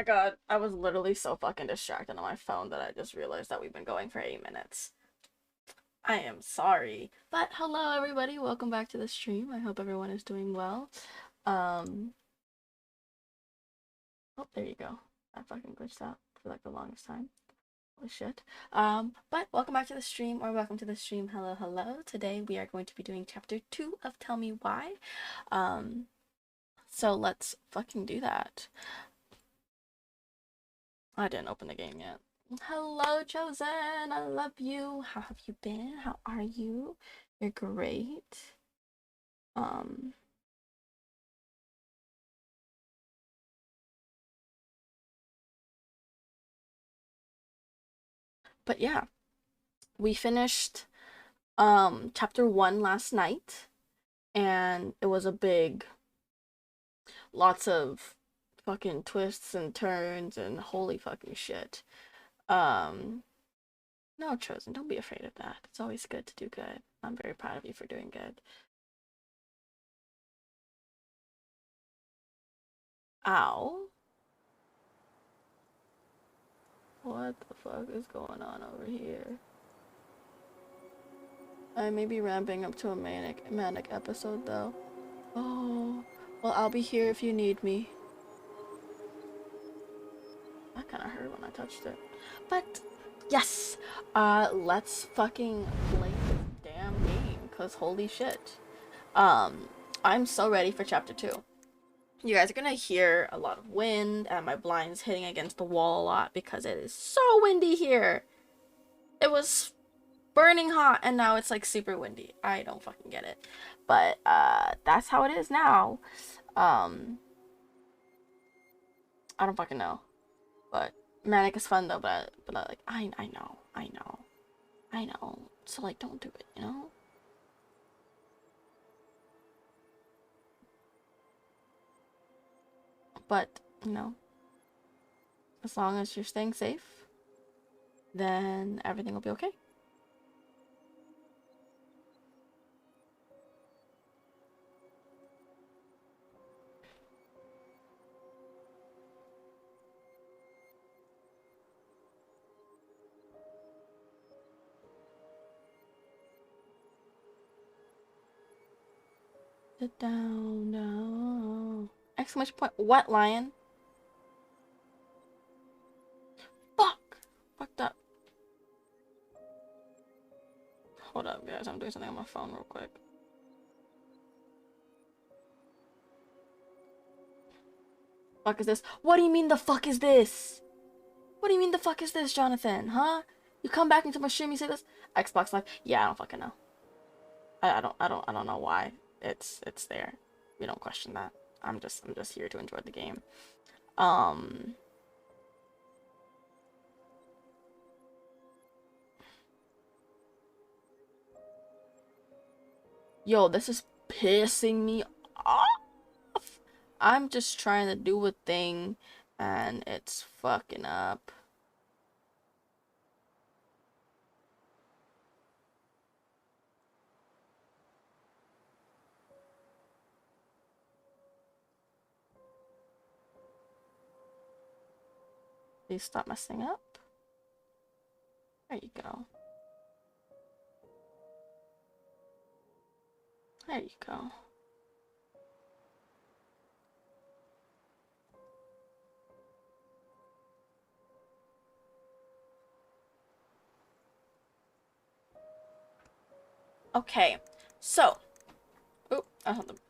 my god, I was literally so fucking distracted on my phone that I just realized that we've been going for 8 minutes. I am sorry. But hello everybody, welcome back to the stream. I hope everyone is doing well. Um oh, there you go. I fucking glitched out for like the longest time. Holy shit. But welcome back to the stream, or welcome to the stream. Hello, hello. Today we are going to be doing chapter 2 of Tell Me Why. Um so let's fucking do that. I didn't open the game yet. Hello, Chosen. I love you. How have you been? How are you? You're great. Um, but yeah, we finished chapter 1 last night, and it was a big, lots of fucking twists and turns and holy fucking shit. Um, no, Chosen, don't be afraid of that. It's always good to do good. I'm very proud of you for doing good. Ow. What the fuck is going on over here? I may be ramping up to a manic episode though. Oh, well, I'll be here if you need me. That kind of hurt when I touched it. But yes, let's fucking play this damn game, cause holy shit. Um, I'm so ready for chapter 2. You guys are gonna hear a lot of wind and my blinds hitting against the wall a lot because it is so windy here. It was burning hot and now it's like super windy. I don't fucking get it. But that's how it is now. Um I don't fucking know. But manic is fun though, but like I know. So like don't do it, you know? But, you know, as long as you're staying safe, then everything will be okay. Sit down, down. Exclamation point. What, lion? Fuck! Fucked up. Hold up, guys. I'm doing something on my phone real quick. Fuck is this? What do you mean the fuck is this? What do you mean the fuck is this, Jonathan? Huh? You come back into my stream, you say this? Xbox Live? Yeah, I don't fucking know. I don't know why it's there. We don't question that. I'm just here to enjoy the game. Um Yo, this is pissing me off. I'm just trying to do a thing and it's fucking up. Please stop messing up. There you go. There you go. Okay, so,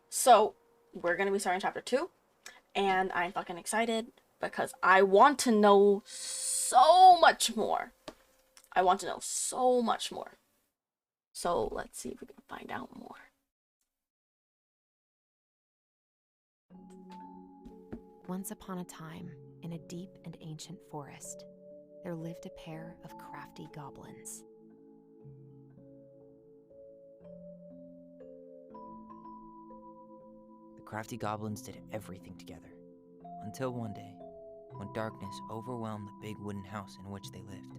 so we're gonna be starting chapter 2, and I'm fucking excited because I want to know so much more. I want to know so much more. So let's see if we can find out more. Once upon a time, in a deep and ancient forest, there lived a pair of crafty goblins. The crafty goblins did everything together, until one day, when darkness overwhelmed the big wooden house in which they lived.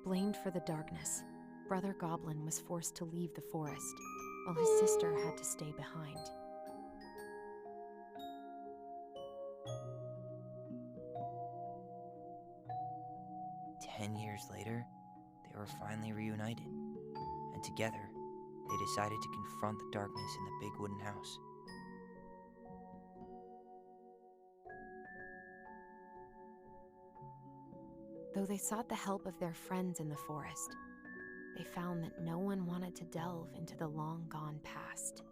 Blamed for the darkness, Brother Goblin was forced to leave the forest, while his sister had to stay behind. 10 years later, they were finally reunited. And together, they decided to confront the darkness in the big wooden house. Though they sought the help of their friends in the forest, they found that no one wanted to delve into the long-gone past.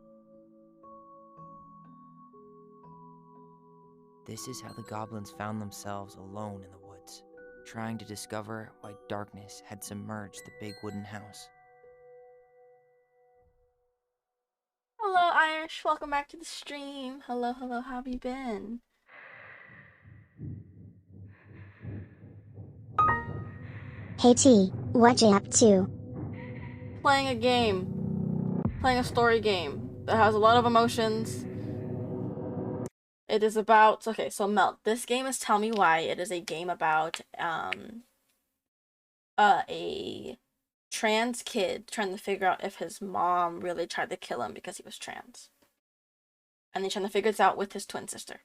This is how the goblins found themselves alone in the woods, trying to discover why darkness had submerged the big wooden house. Hello, Irish. Welcome back to the stream. Hello, hello. How have you been? Hey T, what you up to? Playing a game. Playing a story game that has a lot of emotions. It is about... Okay, so Mel, this game is Tell Me Why. It is a game about a trans kid trying to figure out if his mom really tried to kill him because he was trans. And he's trying to figure this out with his twin sister.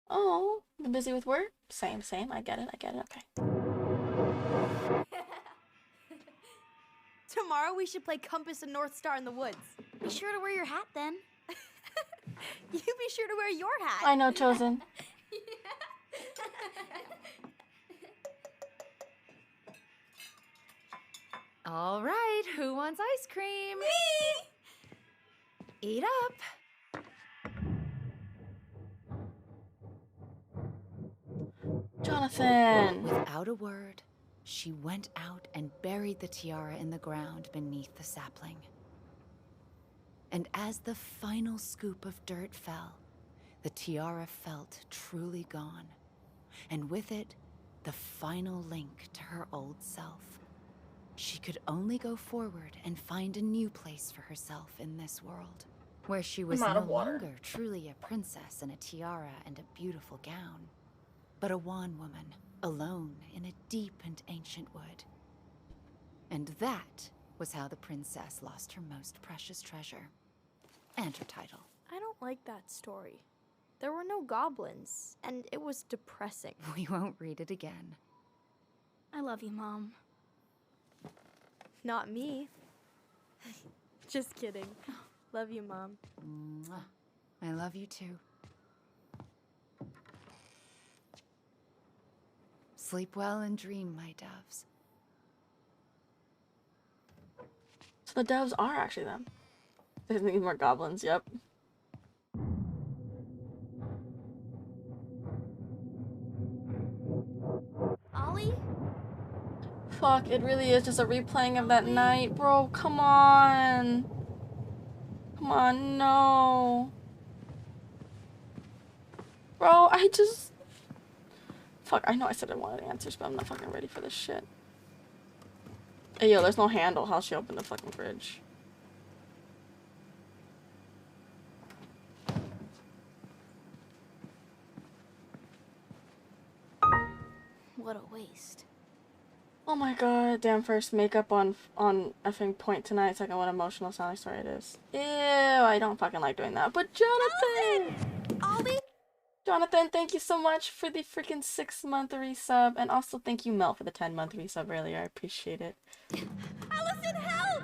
Oh, you're busy with work? Same. I get it. Okay. Tomorrow we should play Compass and North Star in the woods. Be sure to wear your hat then. You be sure to wear your hat. I know, Chosen. All right, who wants ice cream? Me! Eat up. Jonathan! Without a word, she went out and buried the tiara in the ground beneath the sapling. And as the final scoop of dirt fell, the tiara felt truly gone, and with it, the final link to her old self. She could only go forward and find a new place for herself in this world, where she was I'm out no of water. longer truly a princess in a tiara and a beautiful gown, but a wan woman, alone in a deep and ancient wood. And that was how the princess lost her most precious treasure, and her title. I don't like that story. There were no goblins, and it was depressing. We won't read it again. I love you, Mom. Not me. Just kidding. Love you, Mom. Mwah. I love you too. Sleep well and dream, my doves. So the doves are actually them. There's need more goblins, yep. Ollie? Fuck, it really is just a replaying of that night, bro. Come on. Come on, no. Bro, I just... Fuck, I know I said I wanted answers, but I'm not fucking ready for this shit. Hey, yo, there's no handle. How'll she open the fucking fridge? What a waste. Oh my god, damn, first makeup on effing point tonight. Second, what emotional sounding story it is. Ew, I don't fucking like doing that. But Jonathan! Ollie? Jonathan, thank you so much for the freaking 6-month resub. And also thank you, Mel, for the 10-month resub earlier. I appreciate it. Allison, help!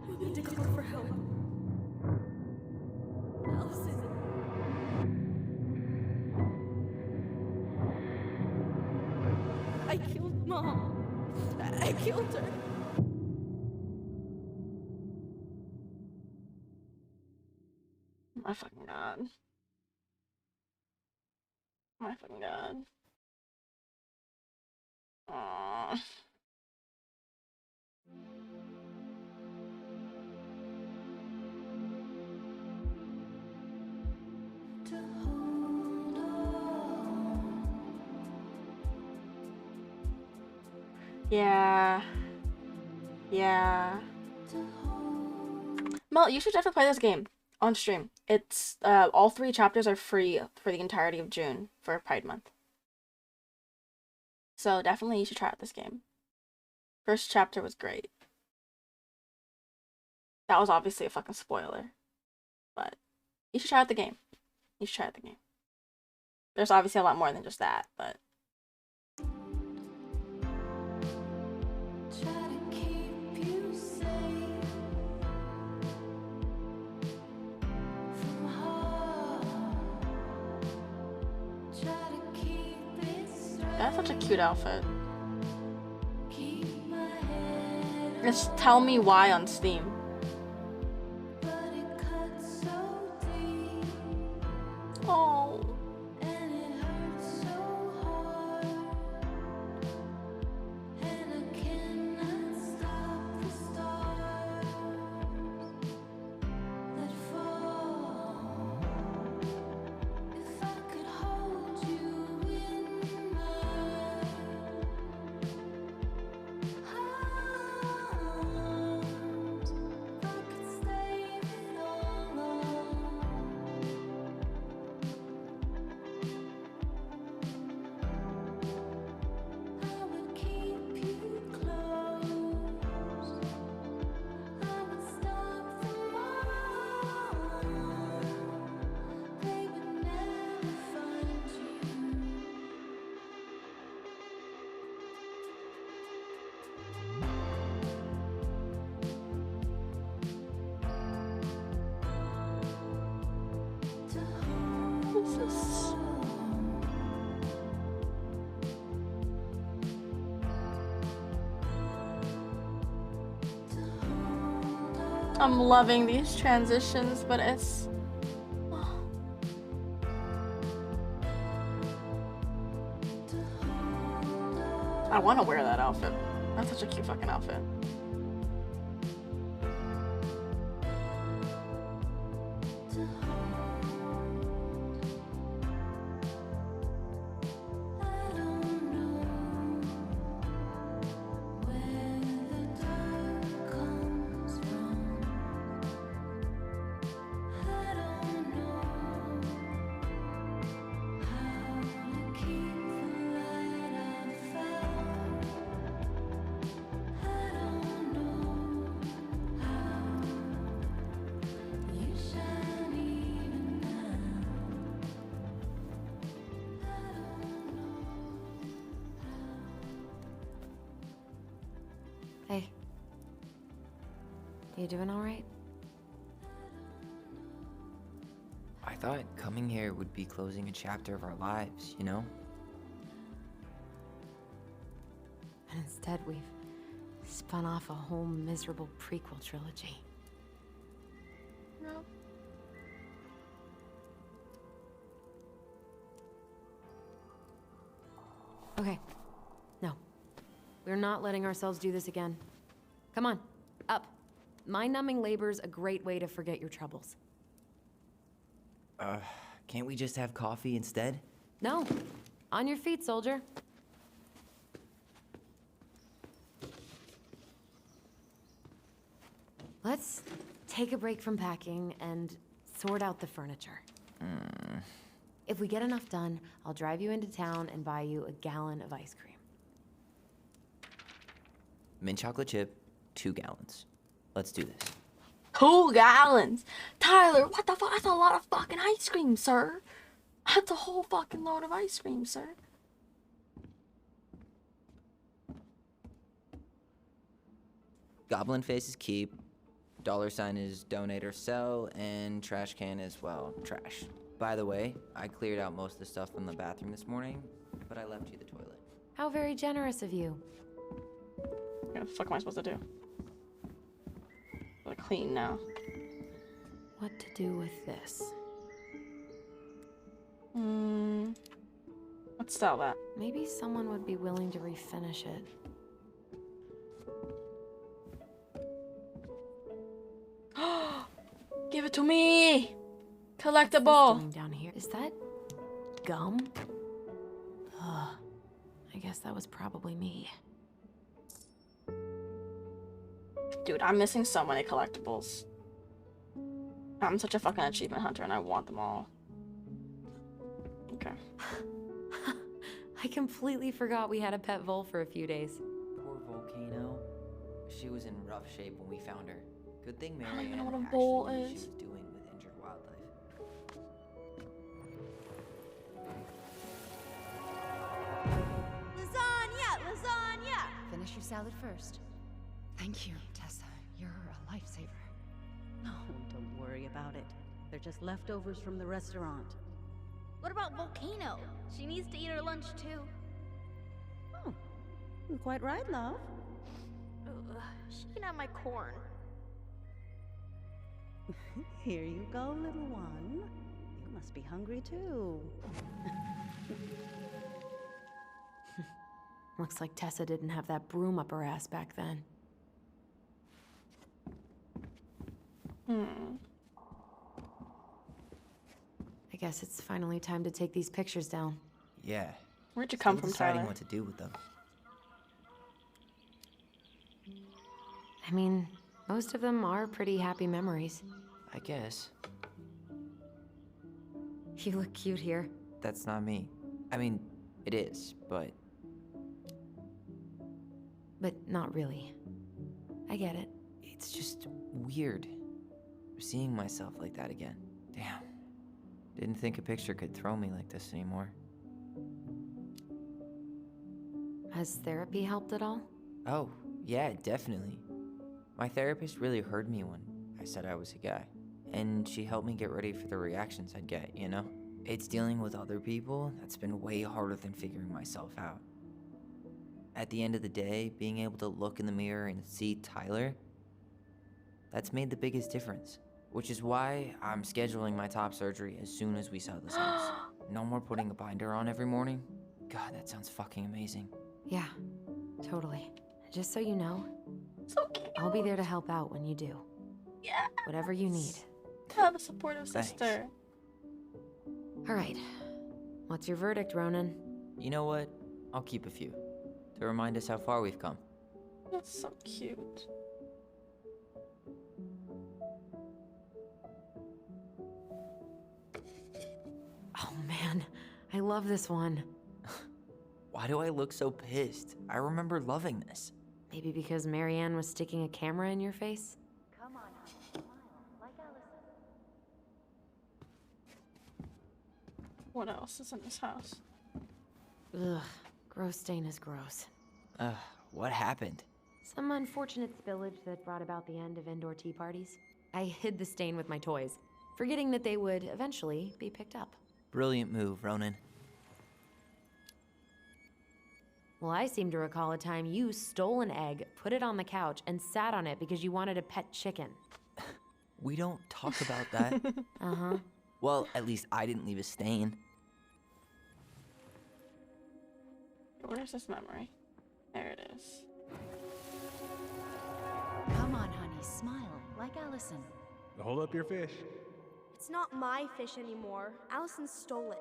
We need to call for help. Allison. I killed Mom. I I killed her. My fucking god. My fucking god. Aww. Yeah. Yeah. Mel, you should definitely play this game on stream. It's all 3 chapters are free for the entirety of June for Pride Month. So definitely you should try out this game. First chapter was great. That was obviously a fucking spoiler. But you should try out the game. You should try out the game. There's obviously a lot more than just that, but that's such a cute outfit. Just tell me why on Steam. Oh. I'm loving these transitions, but it's... I want to wear that outfit. That's such a cute fucking outfit. Hey. You doing all right? I thought coming here would be closing a chapter of our lives, you know? And instead, we've spun off a whole miserable prequel trilogy. No. Okay. No. We're not letting ourselves do this again. Come on, up. Mind-numbing labor's a great way to forget your troubles. Can't we just have coffee instead? No. On your feet, soldier. Let's take a break from packing and sort out the furniture. If we get enough done, I'll drive you into town and buy you a gallon of ice cream. Mint chocolate chip, 2 gallons. Let's do this. 2 gallons! Tyler, what the fuck? That's a lot of fucking ice cream, sir. That's a whole fucking load of ice cream, sir. Goblin face is keep. $sign is donate or sell, and trash can is, well, trash. By the way, I cleared out most of the stuff from the bathroom this morning, but I left you the toilet. How very generous of you. What the fuck am I supposed to do? Gotta clean now. What to do with this? Let's sell that. Maybe someone would be willing to refinish it. Give it to me! What's Collectible! doing down here? Is that gum? Ugh. I guess that was probably me. Dude, I'm missing so many collectibles. I'm such a fucking achievement hunter and I want them all. Okay. I completely forgot we had a pet vole for a few days. Poor Volcano. She was in rough shape when we found her. Good thing don't Mary even Ann know what a actually vole knew what she is. was doing with injured wildlife. Finish your salad first. Thank you, Tessa. You're a lifesaver. Oh, don't worry about it. They're just leftovers from the restaurant. What about Volcano? She needs to eat her lunch too. Oh, quite right, love. Ugh, she can have my corn. Here you go, little one. You must be hungry too. Looks like Tessa didn't have that broom up her ass back then. I guess it's finally time to take these pictures down. Yeah. Where'd you come Still from, deciding Tyler? what to do with them. I mean, most of them are pretty happy memories. I guess. You look cute here. That's not me. I mean, it is, but But not really. I get it. it's just weird. Seeing myself like that again. Damn. Didn't think a picture could throw me like this anymore. Has therapy helped at all? Oh, yeah, definitely. My therapist really heard me when I said I was a guy. And she helped me get ready for the reactions I'd get, you know? It's dealing with other people that's been way harder than figuring myself out. At the end of the day, being able to look in the mirror and see Tyler, that's made the biggest difference. Which is why I'm scheduling my top surgery as soon as we sell this house. No more putting a binder on every morning. God, that sounds fucking amazing. Yeah, totally. Just so you know, So cute. I'll be there to help out when you do. Yeah. Whatever you need. Have a supportive Thanks. sister. All right. What's your verdict, Ronan? You know what? I'll keep a few. To remind us how far we've come. That's so cute. Oh man, I love this one. Why do I look so pissed? I remember loving this. Maybe because Marianne was sticking a camera in your face? What else is in this house? Ugh, gross stain is gross. What happened? Some unfortunate spillage that brought about the end of indoor tea parties. I hid the stain with my toys, forgetting that they would eventually be picked up. Brilliant move, Ronan. Well, I seem to recall a time you stole an egg, put it on the couch, and sat on it because you wanted a pet chicken. We don't talk about that. Uh-huh. Well, at least I didn't leave a stain. Where's this memory? There it is. Come on, honey, smile like Allison. Hold up your fish. It's not my fish anymore. Allison stole it.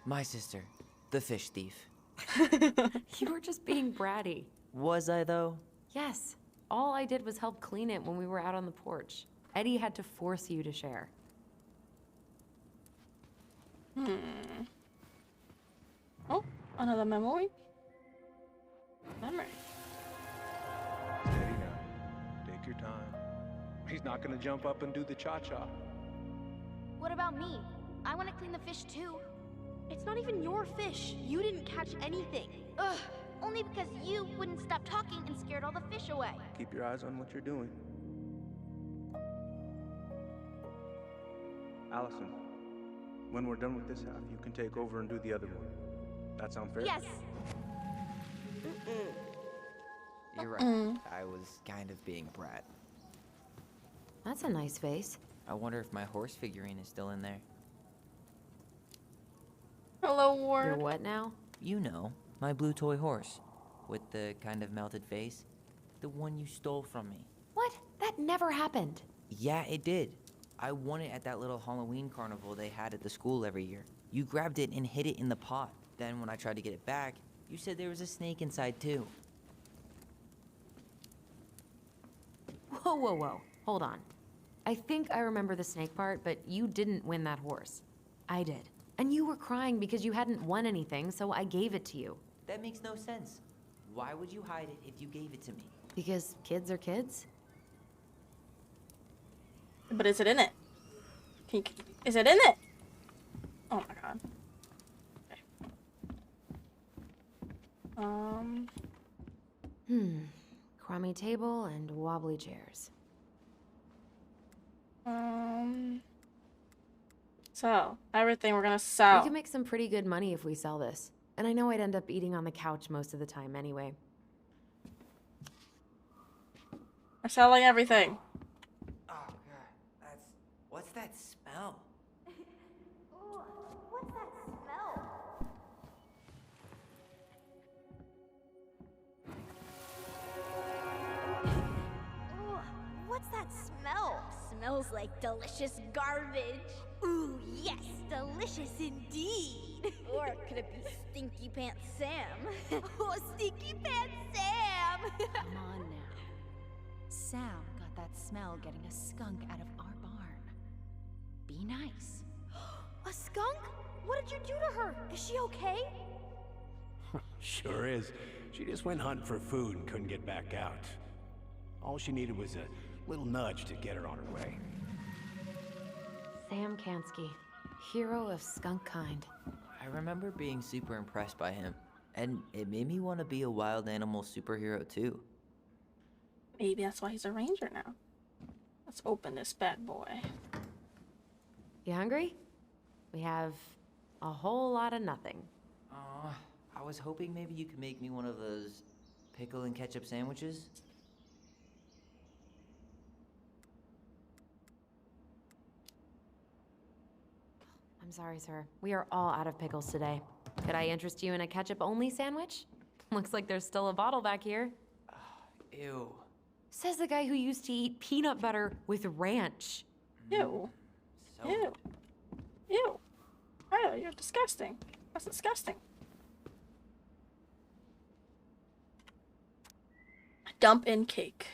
My sister, the fish thief. You were just being bratty. Was I, though? Yes. All I did was help clean it when we were out on the porch. Eddie had to force you to share. Oh, another memory? Memory. Steady now. Take your time. He's not gonna jump up and do the cha-cha. What about me? I want to clean the fish too. It's not even your fish. You didn't catch anything. Ugh. Only because you wouldn't stop talking and scared all the fish away. Keep your eyes on what you're doing. Allison, when we're done with this half, you can take over and do the other one. That sound fair? Yes. You're right. I was kind of being a brat. That's a nice face. I wonder if my horse figurine is still in there. Hello, You're Ward. what now? You know, my blue toy horse. With the kind of melted face. The one you stole from me. What? That never happened. Yeah, it did. I won it at that little Halloween carnival they had at the school every year. You grabbed it and hid it in the pot. Then when I tried to get it back, you said there was a snake inside too. Whoa, whoa, whoa. Hold on. I think I remember the snake part, but you didn't win that horse. I did. And you were crying because you hadn't won anything, so I gave it to you. That makes no sense. Why would you hide it if you gave it to me? Because kids are kids? But is it in it? Is it in it? Oh my god. Okay. Crummy table and wobbly chairs. So, everything we're gonna We sell. can make some pretty good money if we sell this. And I know I'd end up eating on the couch most of the time anyway. We're selling everything. Oh god, what's that smell? Ooh, what's that smell? Ooh, what's that smell? Smells like delicious garbage. Ooh, yes, delicious indeed. Or could it be Stinky Pants Sam? Oh, Stinky Pants Sam! Come on now. Sam got that smell getting a skunk out of our barn. Be nice. A skunk? What did you do to her? Is she okay? Sure is. She just went hunting for food and couldn't get back out. All she needed was a little nudge to get her on her way. Sam Kansky, hero of skunk kind. I remember being super impressed by him, and it made me want to be a wild animal superhero too. Maybe that's why he's a ranger now. Let's open this bad boy. You hungry? We have a whole lot of nothing. I was hoping maybe you could make me one of those pickle and ketchup sandwiches. I'm sorry, sir. We are all out of pickles today. Could I interest you in a ketchup-only sandwich? Looks like there's still a bottle back here. Ew. Says the guy who used to eat peanut butter with ranch. Ew. So Ew. Ew. Oh, you're disgusting. That's disgusting. Dump in cake.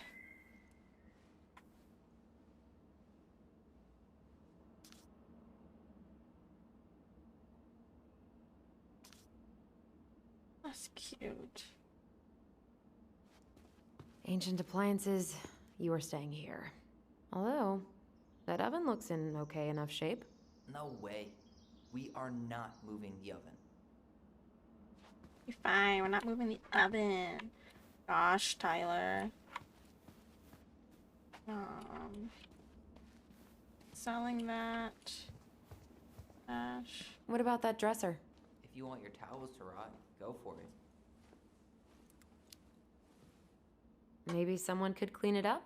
That's cute. Ancient appliances, you are staying here. Although, that oven looks in okay enough shape. No way. We are not moving the oven. You're fine, we're not moving the oven. Gosh, Tyler. Selling that. Ash. What about that dresser? If you want your towels to rot, go for it. Maybe someone could clean it up?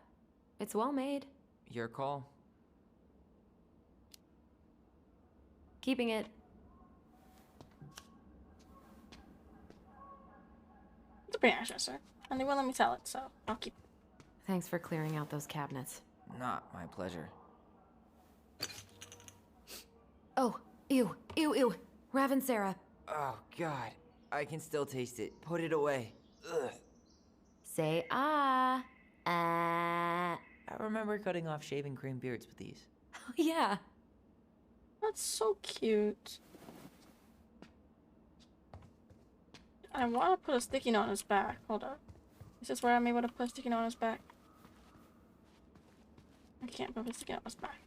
It's well made. Your call. Keeping it. It's a pretty nice dresser. And they won't let me sell it, so I'll keep it. Thanks for clearing out those cabinets. Not my pleasure. Oh, ew, ew, ew. Raven Sarah. Oh god, I can still taste it. Put it away. Ugh. Say ah. I remember cutting off shaving cream beards with these. Yeah. That's so cute. I want to put a sticky note on his back. Hold up. Is this where I'm able to put a sticky note on his back? I can't put a sticky note on his back.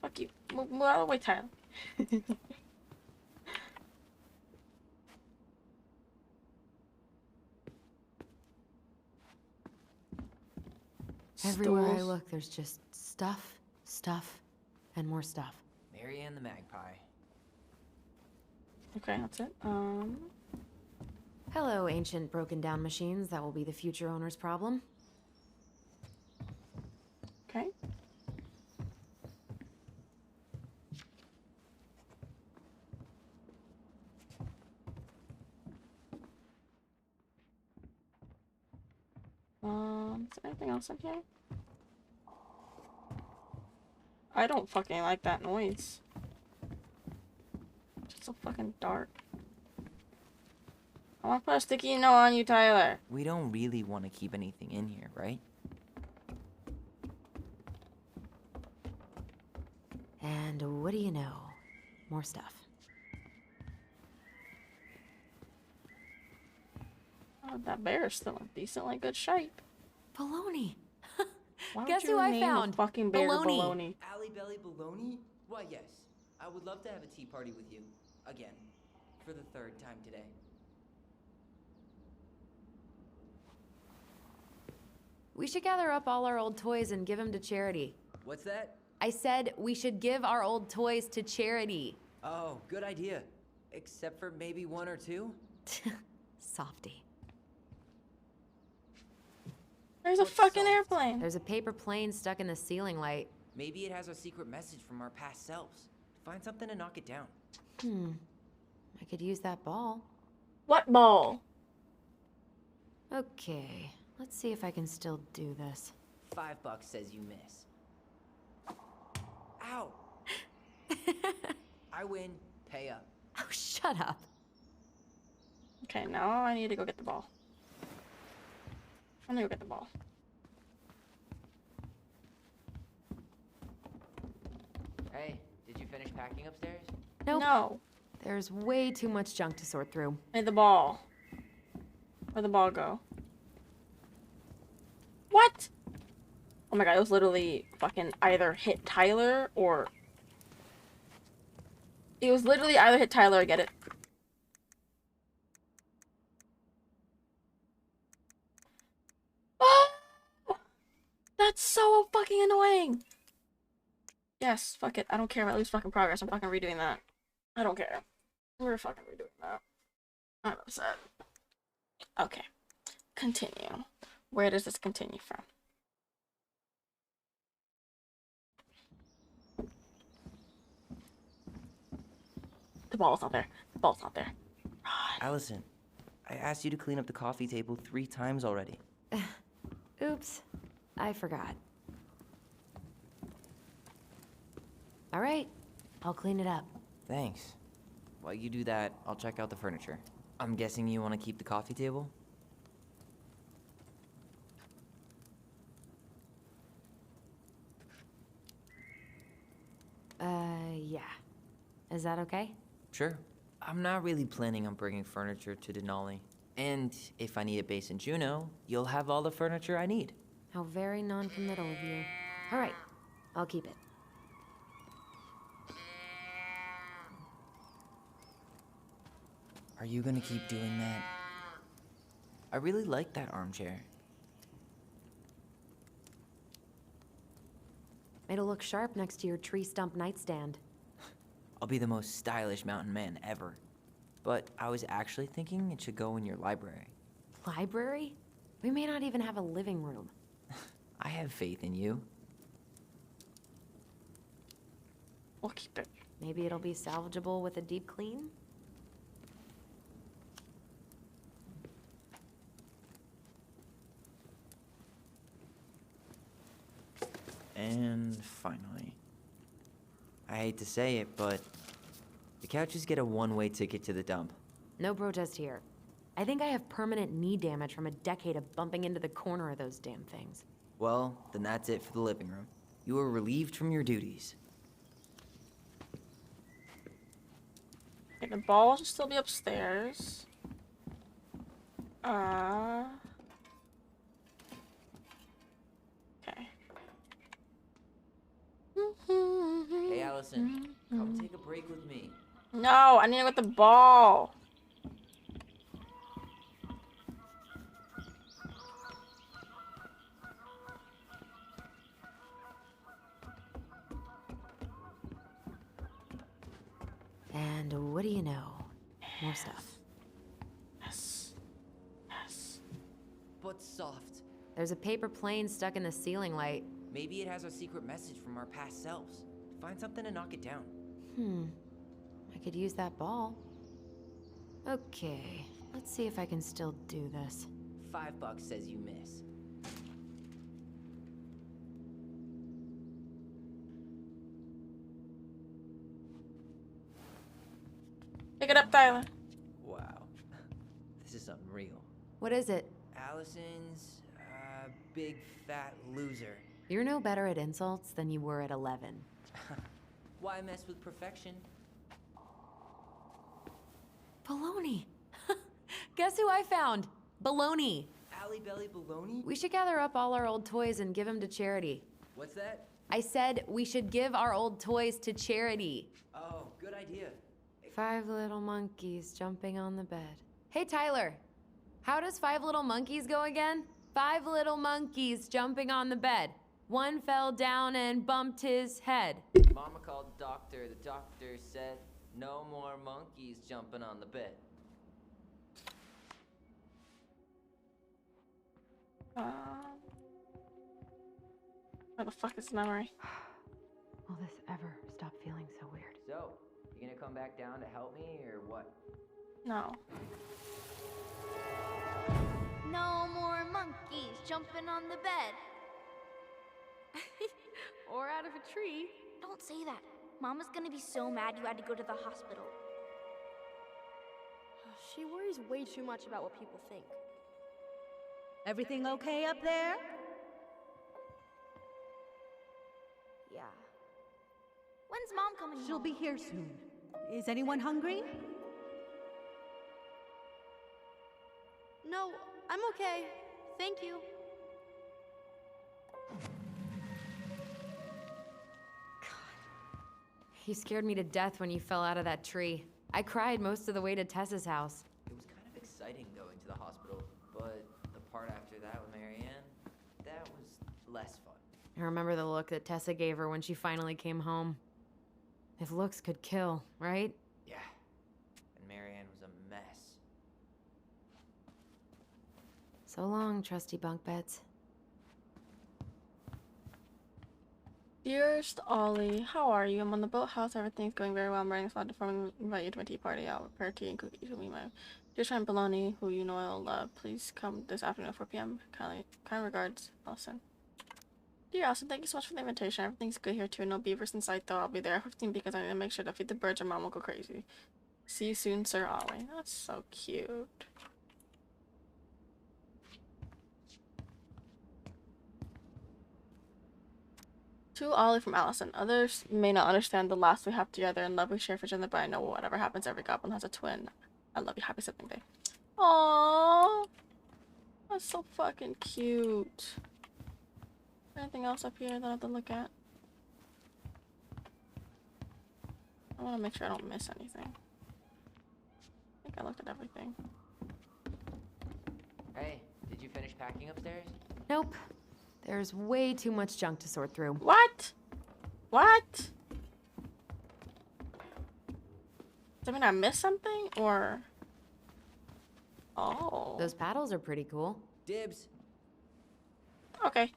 Fuck you. Move out of the way, Tyler. Everywhere I Stools. look, there's just stuff, stuff, And more stuff. Mary Ann the Magpie. Okay, that's it. Hello, ancient broken down machines that will be the future owner's problem. Okay. Is there anything else in here? I don't fucking like that noise. It's just so fucking dark. I want to put a sticky note on you, Tyler. We don't really want to keep anything in here, right? And what do you know? More stuff. Oh, that bear is still in decently good shape. Baloney! Why Guess would you who I name a found? fucking bear Baloney. baloney? Alley Belly Baloney? Why, yes. I would love to have a tea party with you. Again. For the third time today. We should gather up all our old toys and give them to charity. What's that? I said we should give our old toys to charity. Oh, good idea. Except for maybe one or two? Softy. There's a What's fucking soft? airplane. There's a paper plane stuck in the ceiling light. Maybe it has a secret message from our past selves. Find something to knock it down. I could use that ball. What ball? Okay, let's see if I can still do this. $5 says you miss. Ow! I win. Pay up. Oh, shut up. Okay, now I need to go get the ball. I'm gonna go get the ball. Hey, did you finish packing upstairs? Nope. No. There's way too much junk to sort through. Hey, the ball. Where'd the ball go? What? Oh my god, it was literally fucking either hit Tyler or... It was literally either hit Tyler or get it. Oh! That's so fucking annoying! Yes, fuck it. I don't care if I lose fucking progress. I'm fucking redoing that. I don't care. We're fucking redoing that. I'm upset. Okay. Continue. Where does this continue from? The ball's not there. The ball's not there. Allison, I asked you to clean up the coffee table 3 times already. Oops, I forgot. All right, I'll clean it up. Thanks. While you do that, I'll check out the furniture. I'm guessing you want to keep the coffee table? Yeah. Is that okay? Sure. I'm not really planning on bringing furniture to Denali. And if I need a base in Juneau, you'll have all the furniture I need. How very non-committal of you. All right, I'll keep it. Are you gonna keep doing that? I really like that armchair. It'll look sharp next to your tree stump nightstand. I'll be the most stylish mountain man ever. But I was actually thinking it should go in your library. Library? We may not even have a living room. I have faith in you. We'll keep it. Maybe it'll be salvageable with a deep clean? And finally, I hate to say it, but the couches get a one-way ticket to the dump. No protest here. I think I have permanent knee damage from a decade of bumping into the corner of those damn things. Well, then that's it for the living room. You are relieved from your duties. Okay, the ball should still be upstairs. Okay. Hey, Allison, come take a break with me. No, I need to go with the ball. And what do you know? More stuff. Yes. Yes. But soft. There's a paper plane stuck in the ceiling light. Maybe it has our secret message from our past selves. Find something and knock it down. I could use that ball. Okay, let's see if I can still do this. $5 says you miss. Pick it up, Tyler. Wow. This is unreal. What is it? Allison's, big fat loser. You're no better at insults than you were at 11. Why mess with perfection? Baloney! Guess who I found? Baloney! Allie Belly Baloney? We should gather up all our old toys and give them to charity. What's that? I said we should give our old toys to charity. Oh, good idea. 5 little monkeys jumping on the bed. Hey, Tyler. How does 5 little monkeys go again? 5 little monkeys jumping on the bed. One fell down and bumped his head. Mama called the doctor. The doctor said, no more monkeys jumping on the bed. Where the fuck is memory? Will this ever stop feeling so weird? So, you gonna come back down to help me, or what? No. No more monkeys jumping on the bed. Or out of a tree. Don't say that. Mama's gonna be so mad you had to go to the hospital. She worries way too much about what people think. Everything okay up there? Yeah. When's Mom coming She'll home? be here soon. Is anyone hungry? No, I'm okay. Thank you. You scared me to death when you fell out of that tree. I cried most of the way to Tessa's house. It was kind of exciting going to the hospital, but the part after that with Marianne, that was less fun. I remember the look that Tessa gave her when she finally came home. If looks could kill, right? Yeah. And Marianne was a mess. So long, trusty bunk beds. Dearest Ollie, how are you? I'm on the boathouse. Everything's going very well. I'm writing a slot to invite you to my tea party. I'll prepare tea and cookies. You'll be my dear friend Baloney, who you know I'll love. Please come this afternoon at 4 p.m. Kind regards, Allison. Dear Allison, thank you so much for the invitation. Everything's good here too. No beavers in sight though. I'll be there at 15 because I need to make sure to feed the birds or Mom will go crazy. See you soon, Sir Ollie. That's so cute. To Ollie from Allison. Others may not understand the last we have together and love we share for each other, but I know whatever happens, every goblin has a twin. I love you. Happy sibling day. Aww. That's so fucking cute. Anything else up here that I have to look at? I want to make sure I don't miss anything. I think I looked at everything. Hey, did you finish packing upstairs? Nope. There's way too much junk to sort through. What? What? Does that mean I missed something, or? Oh. Those paddles are pretty cool. Dibs. Okay.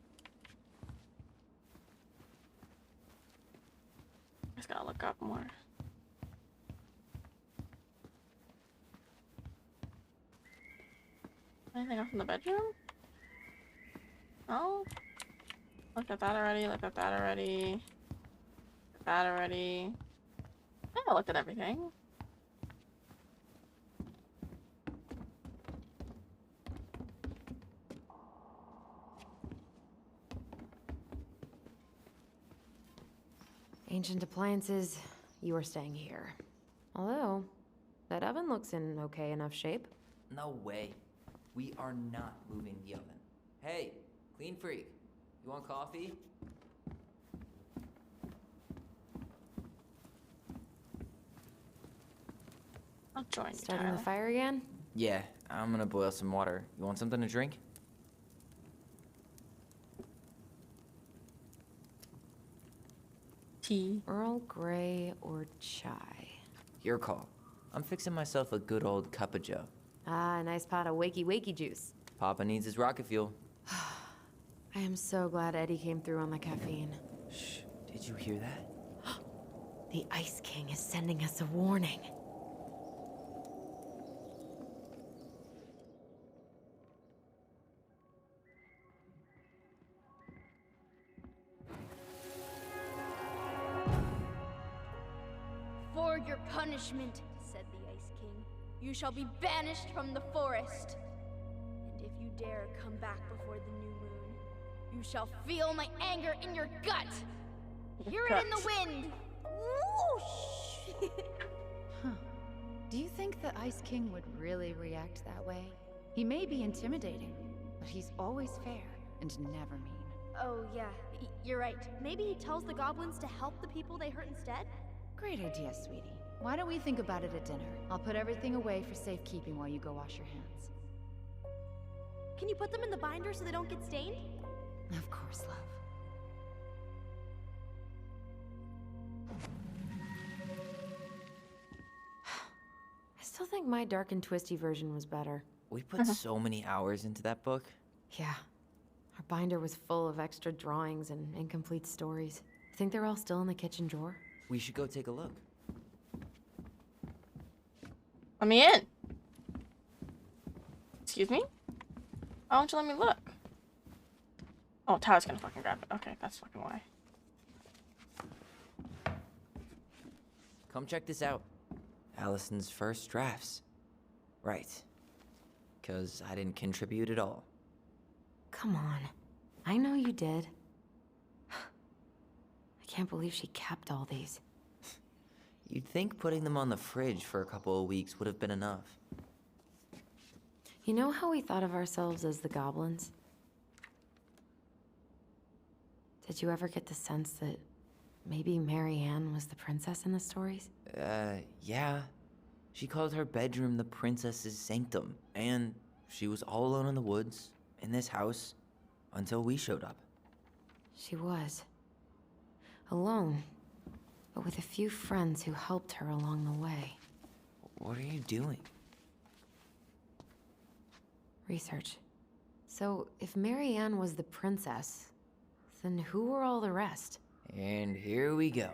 Just gotta look up more. Anything else in the bedroom? Oh. Looked at that already, looked at that already. Looked at that already. Yeah, I looked at everything. Ancient appliances, you are staying here. Although, that oven looks in okay enough shape. No way. We are not moving the oven. Hey, clean freak. You want coffee? I'll join you, Starting the Tyler. fire again? Yeah, I'm gonna boil some water. You want something to drink? Tea. Earl Grey or chai? Your call. I'm fixing myself a good old cup of joe. Ah, a nice pot of wakey juice. Papa needs his rocket fuel. I am so glad Eddie came through on the caffeine. Shh, did you hear that? The Ice King is sending us a warning. For your punishment, said the Ice King, you shall be banished from the forest. And if you dare come back before the new moon, you shall feel my anger in your gut. Hear it in the wind. Whoosh! Do you think the Ice King would really react that way? He may be intimidating, but he's always fair and never mean. Oh, yeah, you're right. Maybe he tells the goblins to help the people they hurt instead? Great idea, sweetie. Why don't we think about it at dinner? I'll put everything away for safekeeping while you go wash your hands. Can you put them in the binder so they don't get stained? Of course, love. I still think my dark and twisty version was better. We put so many hours into that book. Yeah. Our binder was full of extra drawings and incomplete stories. I think they're all still in the kitchen drawer. We should go take a look. Let me in. Excuse me? Why won't you let me look? Oh, Tyler's gonna fucking grab it. Okay, that's fucking why. Come check this out. Allison's first drafts. Right. 'Cause I didn't contribute at all. Come on. I know you did. I can't believe she kept all these. You'd think putting them on the fridge for a couple of weeks would have been enough. You know how we thought of ourselves as the goblins? Did you ever get the sense that maybe Mary Ann was the princess in the stories? Yeah. She called her bedroom the princess's sanctum, and she was all alone in the woods, in this house, until we showed up. She was. Alone, but with a few friends who helped her along the way. What are you doing? Research. So, if Mary Ann was the princess, then who were all the rest? And here we go.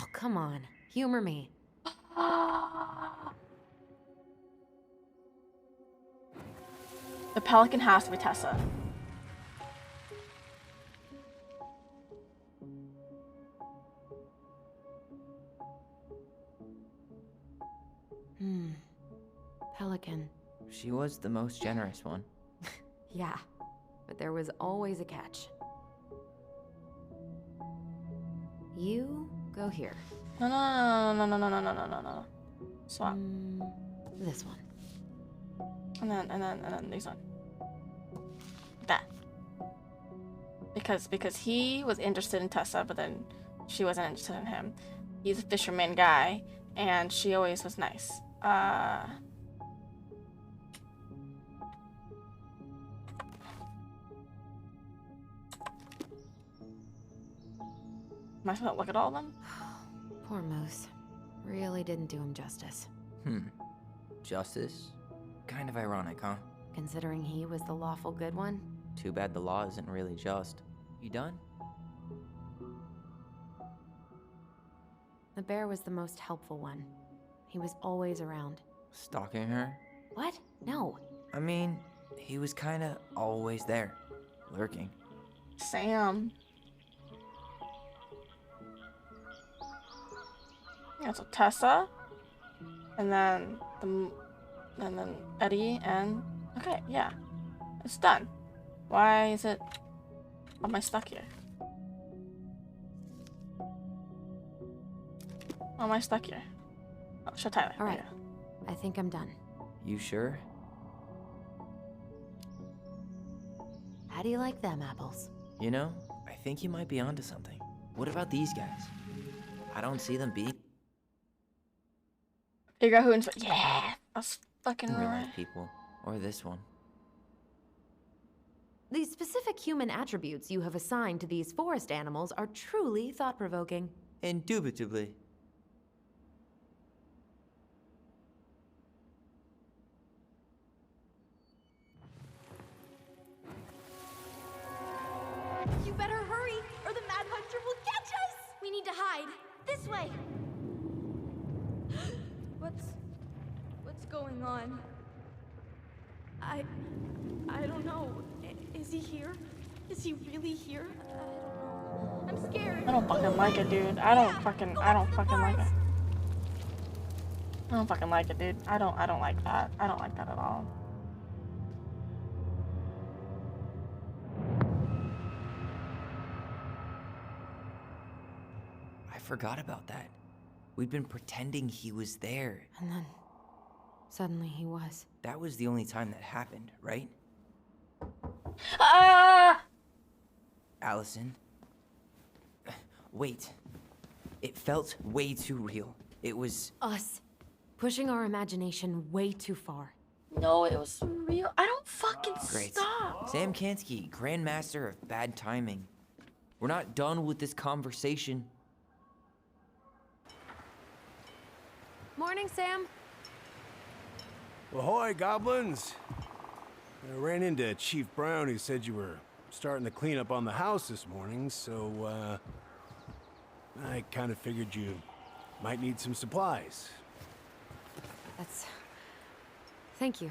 Oh, come on. Humor me. The pelican has to be Tessa. Pelican. She was the most generous one. Yeah, but there was always a catch. You go here. No. Swap. This one. And then these one. That. Because he was interested in Tessa, but then she wasn't interested in him. He's a fisherman guy, and she always was nice. Am I supposed to look at all of them? Poor Moose. Really didn't do him justice. Justice? Kind of ironic, huh? Considering he was the lawful good one. Too bad the law isn't really just. You done? The bear was the most helpful one. He was always around. Stalking her? What? No. I mean, he was kinda always there. Lurking. Sam. Yeah, so Tessa, and then Eddie, and okay, yeah, it's done. Why is it? Why am I stuck here? Why am I stuck here? Oh, show Tyler. All right, I think I'm done. You sure? How do you like them apples? You know, I think you might be onto something. What about these guys? I don't see them beat Figure out who inspired. Yeah, that's fucking real right. life people. Or this one. The specific human attributes you have assigned to these forest animals are truly thought-provoking. Indubitably. hide. This way. What's going on? I don't know. Is he here? Is he really here? I don't know. I'm scared. I don't fucking like it, dude. I don't fucking like it. I don't fucking like it, dude. I don't like that. I don't like that at all. I forgot about that. We'd been pretending he was there. And then, suddenly he was. That was the only time that happened, right? Ah! Allison? Wait. It felt way too real. It was... Us. Pushing our imagination way too far. No, it was real. I don't fucking Great. stop. Sam Kansky, Grandmaster of Bad Timing. We're not done with this conversation. Morning, Sam. Ahoy, goblins! I ran into Chief Brown, who said you were starting to clean up on the house this morning, so, I kind of figured you might need some supplies. That's... Thank you.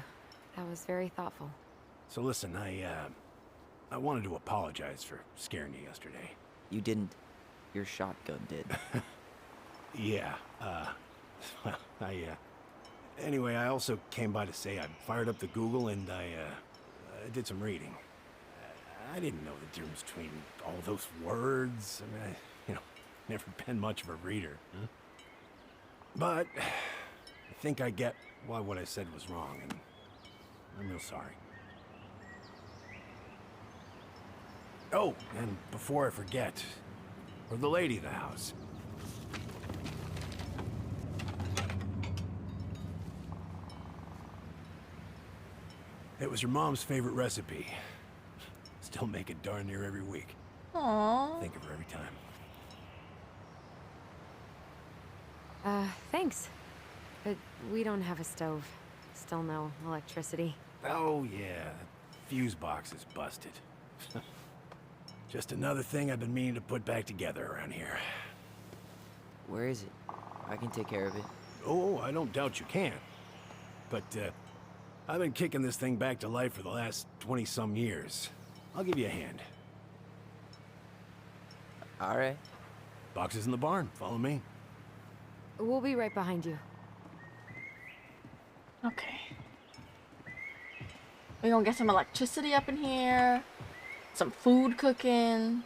That was very thoughtful. So listen, I wanted to apologize for scaring you yesterday. You didn't. Your shotgun did. Yeah, well, anyway, I also came by to say I fired up the Google and I did some reading. I didn't know the difference between all those words. I mean, never been much of a reader. Huh? But I think I get why what I said was wrong, and I'm real sorry. Oh, and before I forget, we're the lady of the house. It was your mom's favorite recipe. Still make it darn near every week. Aww. Think of her every time. Thanks. But we don't have a stove. Still no electricity. Oh, yeah. The fuse box is busted. Just another thing I've been meaning to put back together around here. Where is it? I can take care of it. Oh, I don't doubt you can. But, I've been kicking this thing back to life for the last 20-some years. I'll give you a hand. All right. Box is in the barn. Follow me. We'll be right behind you. Okay. We're gonna get some electricity up in here. Some food cooking.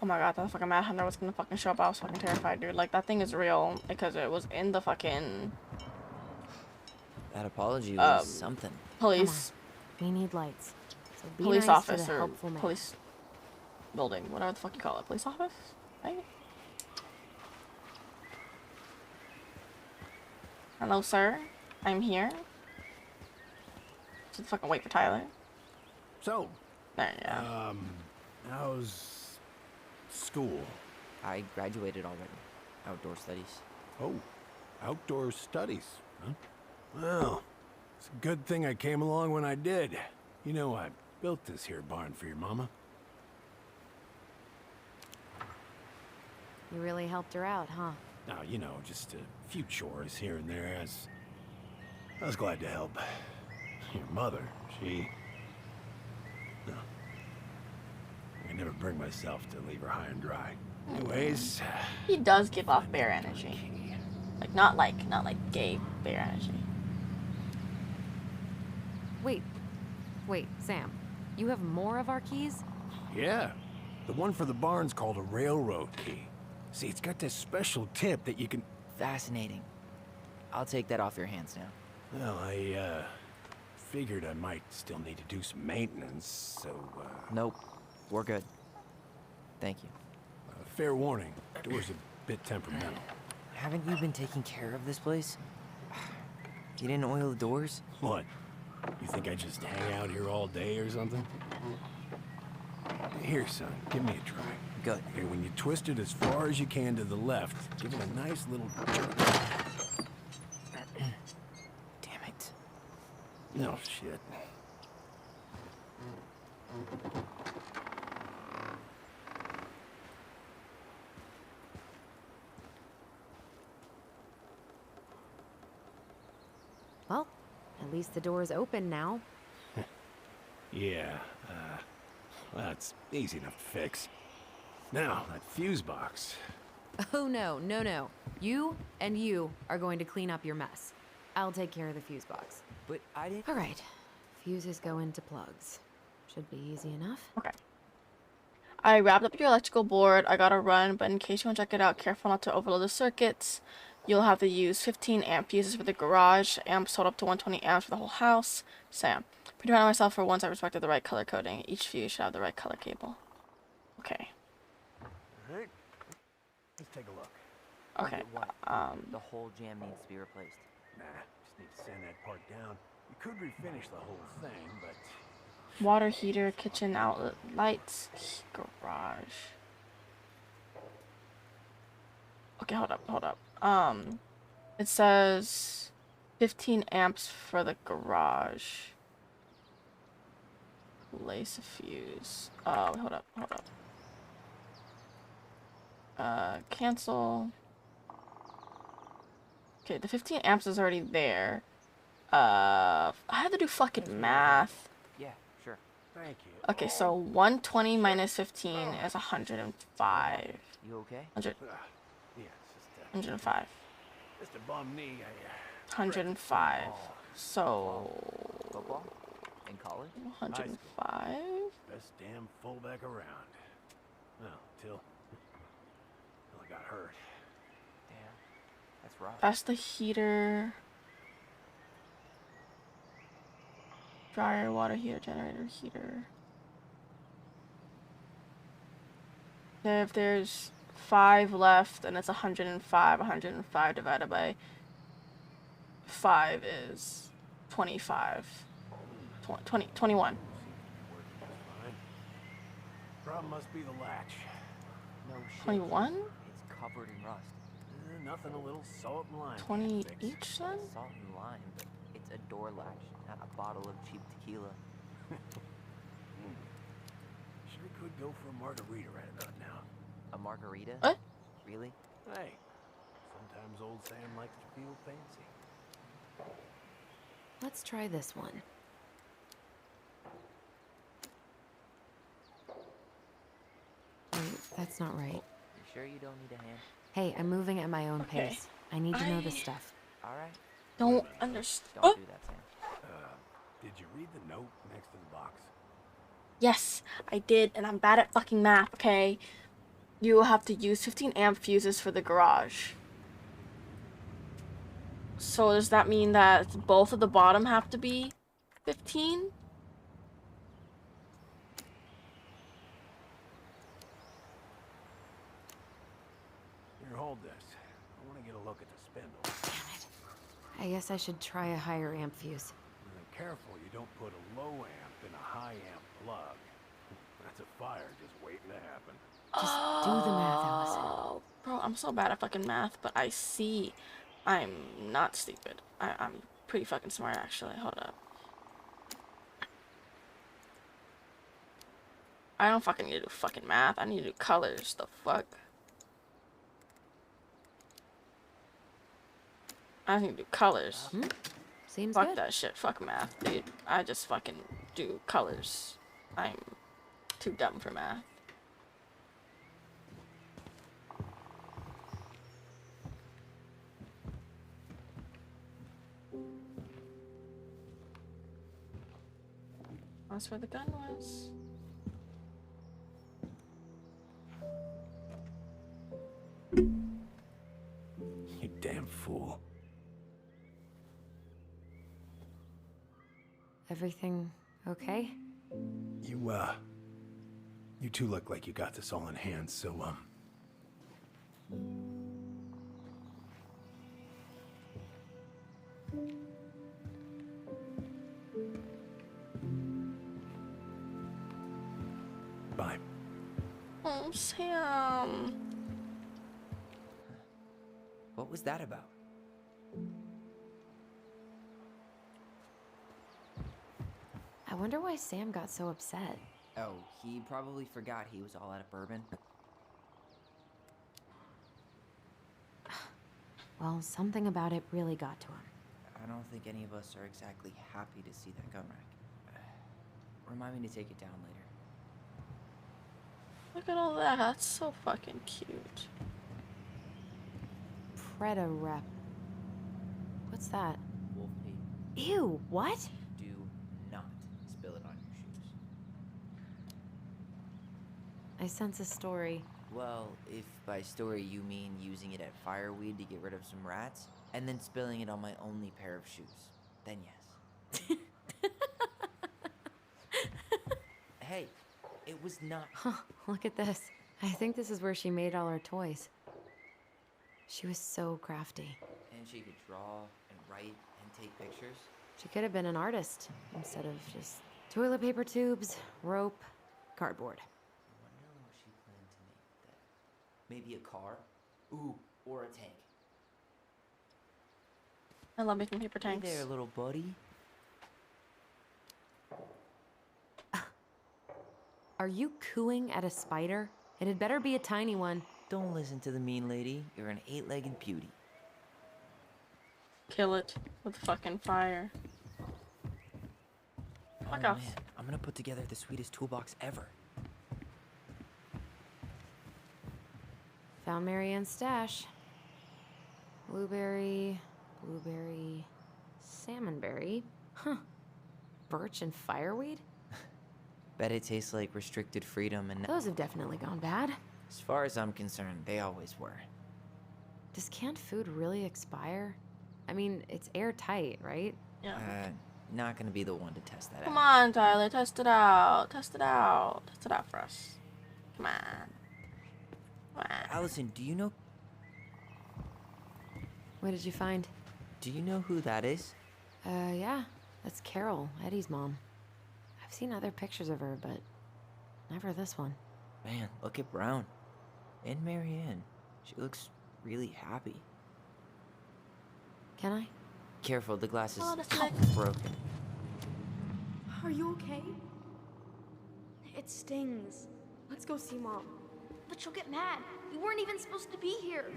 Oh my god, that fucking Mad Hunter was gonna fucking show up. I was fucking terrified, dude. Like, that thing is real because it was in the fucking... That apology was something. Police. We need lights. So be Police nice office to the or helpful man. police building. Whatever the fuck you call it. Police office? Right? Hello, sir. I'm here. Just fucking wait for Tyler. So, There you go. how's school? I graduated already. Outdoor studies. Oh, outdoor studies, huh? Well, it's a good thing I came along when I did. You know, I built this here barn for your mama. You really helped her out, huh? Now, you know, just a few chores here and there. I was glad to help. Your mother, she... No. I never bring myself to leave her high and dry. Anyways... He does give off bear energy. Not like gay bear energy. Wait, Sam. You have more of our keys? Yeah. The one for the barn's called a railroad key. See, it's got this special tip that you can... Fascinating. I'll take that off your hands now. Well, I, figured I might still need to do some maintenance, so, Nope. We're good. Thank you. fair warning. Door's a bit temperamental. Haven't you been taking care of this place? You didn't oil the doors? What? You think I just hang out here all day or something? Here, son, give me a try. Good. Okay, when you twist it as far as you can to the left, give it a nice little jerk. Damn it. No shit. At least the door's open now. Yeah, that's easy enough to fix. Now, that fuse box. Oh no, no, no. You and you are going to clean up your mess. I'll take care of the fuse box. But I didn't. All right. Fuses go into plugs. Should be easy enough. Okay. I wrapped up your electrical board. I gotta run, but in case you want to check it out, careful not to overload the circuits. You'll have to use 15 amp fuses for the garage. Amps total up to 120 amps for the whole house. Sam. Pretty proud of myself for once I respected the right color coding. Each fuse should have the right color cable. Okay. Alright. Let's take a look. Okay. What? The whole jam needs to be replaced. Nah, just need to sand that part down. You could refinish the whole thing, but... Water heater, kitchen outlet, lights, garage. Okay, hold up. It says 15 amps for the garage. Lace a fuse. Oh, hold up. Cancel. Okay, the 15 amps is already there. I have to do fucking math. Yeah, sure. Thank you. Okay, so 120 minus 15 is 105. You okay? 100, Yeah, it's just, 105. just a bum knee. 105. So... Football? In college? 105? Best damn fullback around. Well, till I got hurt. Damn. That's rough. That's the heater. Dryer, water heater, generator, heater. If there's 5 left and it's 105, 105 divided by 5 is 25. 21. Fine. Problem must be the latch. No shit. 21? It's covered in rust. Nothing a little salt and lime. 20 can't fix. each then? Salt and lime, but it's a door latch, not a bottle of cheap tequila. Sure could go for a margarita right about now. A margarita? What? Really? Hey, sometimes old Sam likes to feel fancy. Let's try this one. Wait, that's not right. You sure you don't need a hand? Hey, I'm moving at my own Okay. pace. I need to know this stuff. Alright. Don't understand. Don't do that, Sam. Did you read the note next to the box? Yes, I did, and I'm bad at fucking math, okay? You will have to use 15 amp fuses for the garage. So does that mean that both of the bottom have to be 15? Here, hold this. I want to get a look at the spindle. Damn it. I guess I should try a higher amp fuse. Careful you don't put a low amp in a high amp plug. That's a fire just waiting to happen. Just do the math, Allison. Oh, bro, I'm so bad at fucking math, but I see I'm not stupid. I'm pretty fucking smart, actually. Hold up. I don't fucking need to do fucking math. I need to do colors. The fuck? I need to do colors. Seems Fuck good. that shit. Fuck math, dude. I just fucking do colors. I'm too dumb for math. That's where the gun was. You damn fool. Everything okay? You two look like you got this all in hand, so, bye. Oh, Sam. What was that about? I wonder why Sam got so upset. Oh, he probably forgot he was all out of bourbon. Well, something about it really got to him. I don't think any of us are exactly happy to see that gun rack. Remind me to take it down later. Look at all that. That's so fucking cute. Preda rep. What's that? Wolf Pete, Ew, what? do not spill it on your shoes. I sense a story. Well, if by story you mean using it at fireweed to get rid of some rats, and then spilling it on my only pair of shoes, then yes. Hey, it was not. Huh, look at this. I think this is where she made all her toys. She was so crafty. And she could draw and write and take pictures. She could have been an artist instead of just toilet paper tubes, rope, cardboard. I wonder what she planned to make with that. Maybe a car? Ooh, or a tank. I love making paper tanks. Hey there, little buddy. Are you cooing at a spider? It had better be a tiny one. Don't listen to the mean lady. You're an 8-legged beauty. Kill it with fucking fire. Fuck Oh off. man, I'm gonna put together the sweetest toolbox ever. Found Marianne's stash. Blueberry, salmonberry. Huh. Birch and fireweed? Bet it tastes like restricted freedom and Those have definitely gone bad. as far as I'm concerned, they always were. Does canned food really expire? I mean, it's airtight, right? Yeah. Not gonna be the one to test that Come out. on, Tyler. Test it out. Test it out. Test it out for us. Come on. Come on. Allison, do you know What did you find? who that is? Yeah. That's Carol, Eddie's mom. I've seen other pictures of her, but never this one. Man, look at Brown. And Marianne. She looks really happy. Can I? Careful, the glass is Oh, that's nice. broken. Are you okay? It stings. Let's go see Mom. But she'll get mad. We weren't even supposed to be here.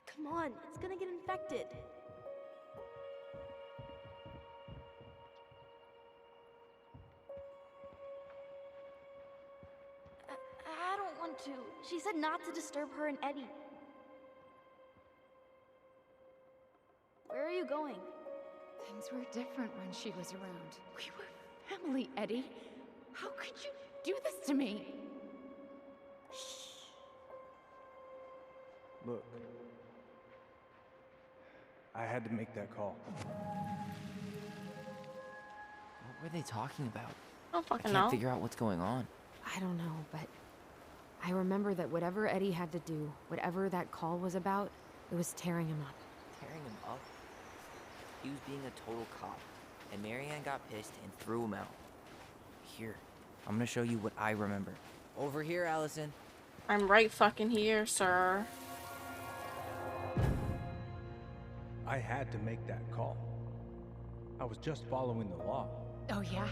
Come on, it's gonna get infected. I don't want to. She said not to disturb her and Eddie. Where are you going? Things were different when she was around. We were family, Eddie. How could you do this to me? Look, I had to make that call. What were they talking about? I don't I fucking can't know. figure out what's going on. I don't know, but I remember that whatever Eddie had to do, whatever that call was about, it was tearing him up. Tearing him up? He was being a total cop, and Marianne got pissed and threw him out. Here, I'm gonna show you what I remember. Over here, Allison. I'm right fucking here, sir. I had to make that call. I was just following the law. Oh, yeah?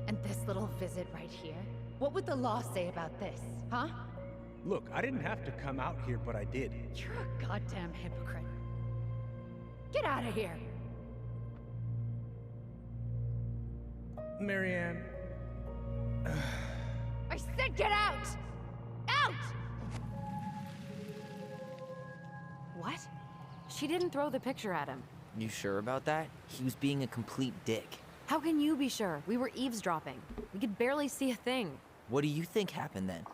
And this little visit right here? What would the law say about this, huh? Look, I didn't have to come out here, but I did. You're a goddamn hypocrite. Get out of here! Marianne, I said get out! Out! What? She didn't throw the picture at him. You sure about that? He was being a complete dick. How can you be sure? We were eavesdropping. We could barely see a thing. What do you think happened then?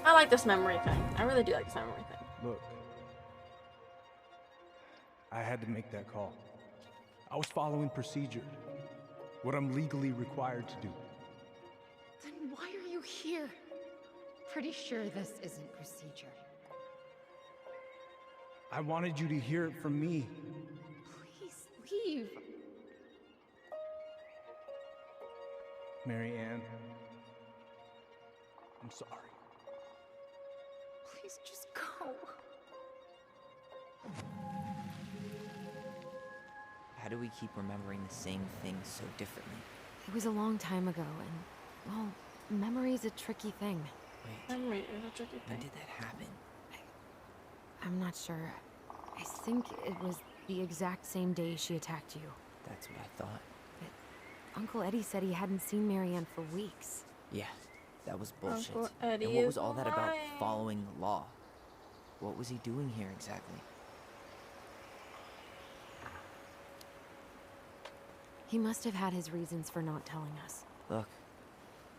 I like this memory thing. I really do like this memory thing. look. I had to make that call. I was following procedure. What I'm legally required to do. Then why are you here? Pretty sure this isn't procedure. I wanted you to hear it from me. Please leave. Marianne, I'm sorry. Please just go. do we keep remembering the same things so differently? It was a long time ago, and, well, memory's a tricky thing. Wait, Memory is a tricky when thing. did that happen? I'm not sure. I think it was the exact same day she attacked you. That's what I thought. Uncle Eddie said he hadn't seen Marianne for weeks. Yeah, that was bullshit. Uncle Eddie And what is was all that about lying. following the law? What was he doing here exactly? He must have had his reasons for not telling us. Look,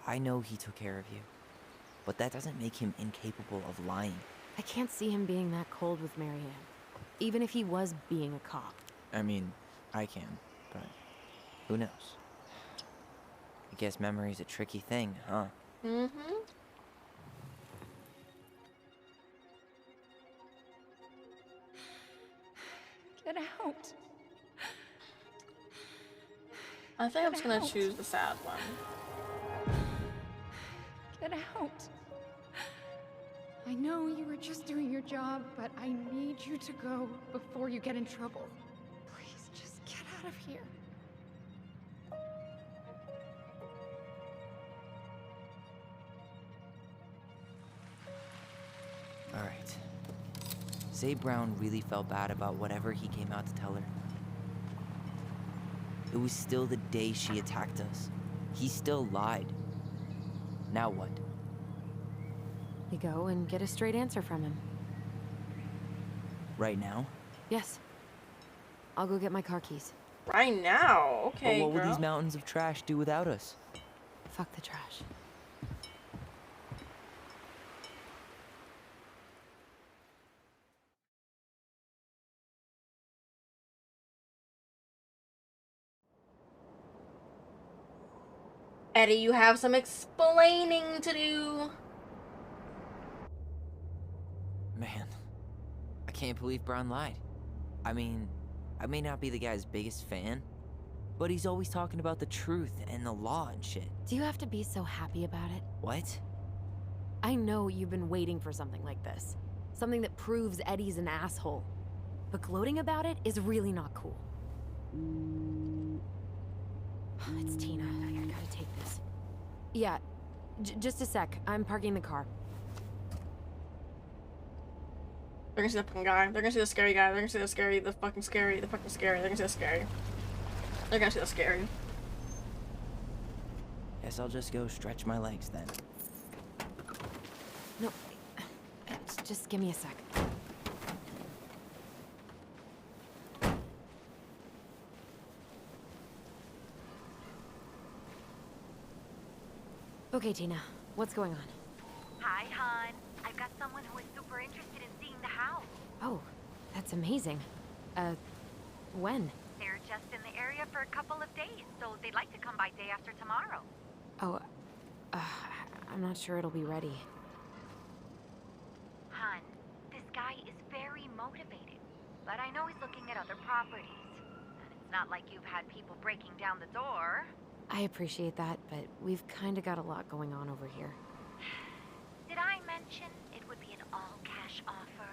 I know he took care of you, but that doesn't make him incapable of lying. I can't see him being that cold with Marianne, even if he was being a cop. I mean, I can, but who knows? I guess memory's a tricky thing, huh? Mm-hmm. Get out. I think I'm just gonna choose the sad one. Get out. I know you were just doing your job, but I need you to go before you get in trouble. Please, just get out of here. Alright. Say Brown really felt bad about whatever he came out to tell her. It was still the day she attacked us. He still lied. Now what? We go and get a straight answer from him. Right now? Yes. I'll go get my car keys. Right now, okay, But what girl. will these mountains of trash do without us? Fuck the trash. Eddie, you have some explaining to do. Man, I can't believe Brown lied. I mean, I may not be the guy's biggest fan, but he's always talking about the truth and the law and shit. Do you have to be so happy about it? What? I know you've been waiting for something like this. Something that proves Eddie's an asshole. But gloating about it is really not cool. It's Tina. I gotta take this. Yeah, just a sec. I'm parking the car. They're gonna see the fucking guy. They're gonna see the scary guy. They're gonna see the scary, the fucking scary, the fucking scary. They're gonna see the scary. They're gonna see the scary. Guess I'll just go stretch my legs then. No, just give me a sec. Okay, Tina, what's going on? Hi, hon. I've got someone who is super interested in seeing the house. Oh, that's amazing. When? They're just in the area for a couple of days, so they'd like to come by day after tomorrow. Oh, I'm not sure it'll be ready. Hun, this guy is very motivated, but I know he's looking at other properties. And it's not like you've had people breaking down the door. I appreciate that, but we've kind of got a lot going on over here. Did I mention it would be an all-cash offer?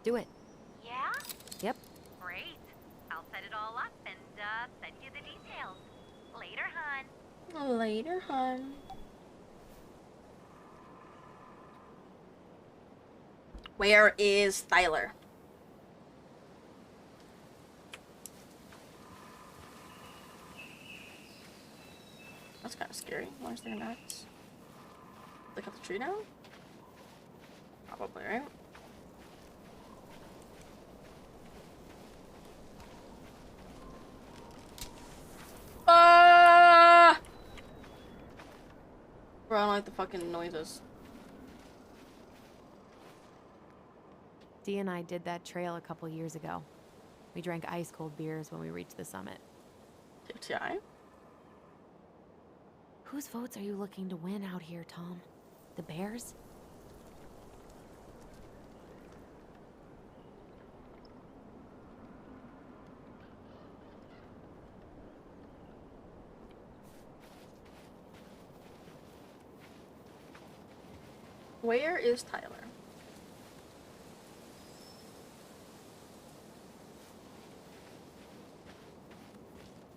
Do it. Yeah? Yep. Great. I'll set it all up and send you the details. Later, hun. Later, hun. Where is Tyler? That's kind of scary. Why is there nuts? They cut the tree down? Probably, right? Bro, I don't like the fucking noises. Dee and I did that trail a couple years ago. We drank ice-cold beers when we reached the summit. TI? Whose votes are you looking to win out here, Tom? The Bears? Where is Tyler?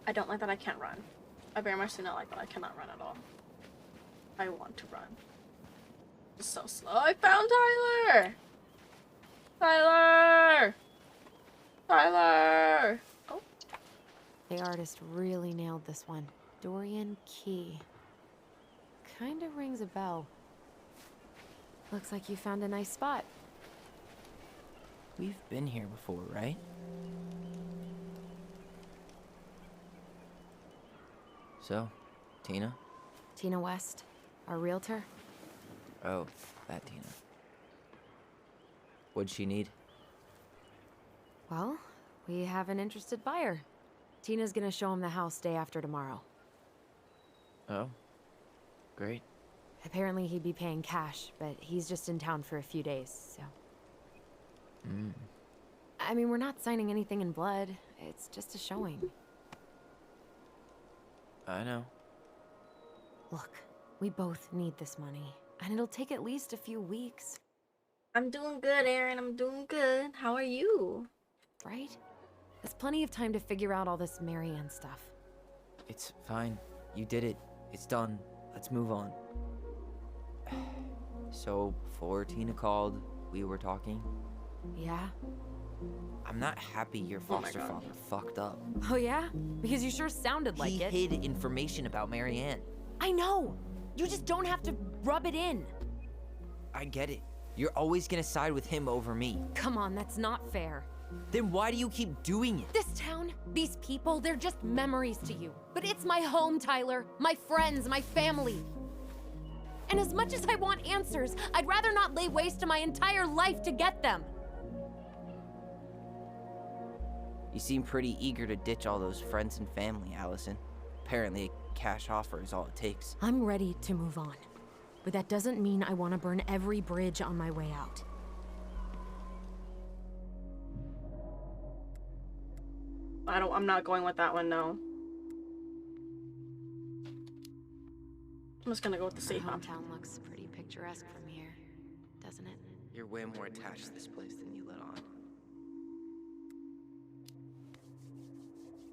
I don't like that I can't run. I very much do not like that I cannot run at all. I want to run. It's so slow. I found Tyler! Tyler! Tyler! Oh. The artist really nailed this one. Dorian Key. Kinda rings a bell. Looks like you found a nice spot. We've been here before, right? So, Tina? Tina West, our realtor. Oh, that Tina. What'd she need? Well, we have an interested buyer. Tina's gonna show him the house day after tomorrow. Oh, great. Apparently he'd be paying cash, but he's just in town for a few days, so... I mean, we're not signing anything in blood. It's just a showing. I know. Look, we both need this money, and it'll take at least a few weeks. I'm doing good, Aaron. I'm doing good. How are you? Right? There's plenty of time to figure out all this Marianne stuff. It's fine. You did it. It's done. Let's move on. So, before Tina called, we were talking. Yeah? I'm not happy your foster father fucked up. Oh yeah? Because you sure sounded like it. He hid information about Marianne. I know! You just don't have to rub it in. I get it. You're always gonna side with him over me. Come on, that's not fair. Then why do you keep doing it? This town, these people, they're just memories to you. But it's my home, Tyler. My friends, my family. And as much as I want answers, I'd rather not lay waste to my entire life to get them. You seem pretty eager to ditch all those friends and family, Allison. Apparently, a cash offer is all it takes. I'm ready to move on. But that doesn't mean I want to burn every bridge on my way out. I'm not going with that one, no. I'm just gonna go with the safe option. Hometown looks pretty picturesque from here, doesn't it? You're way more attached to this place than you let on.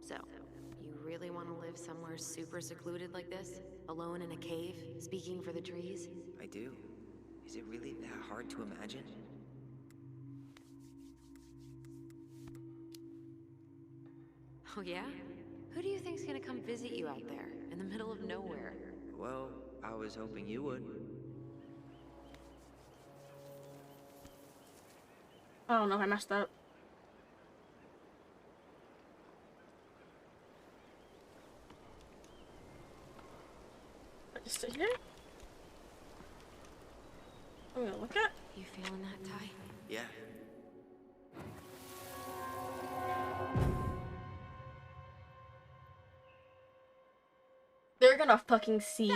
So, you really want to live somewhere super secluded like this? Alone in a cave, speaking for the trees? I do. Is it really that hard to imagine? Oh yeah? Who do you think's gonna come visit you out there, in the middle of nowhere? Well, I was hoping you would. I don't know if I messed up. I just sit here. I'm gonna look at. You feeling that, Ty? Yeah. They're gonna fucking see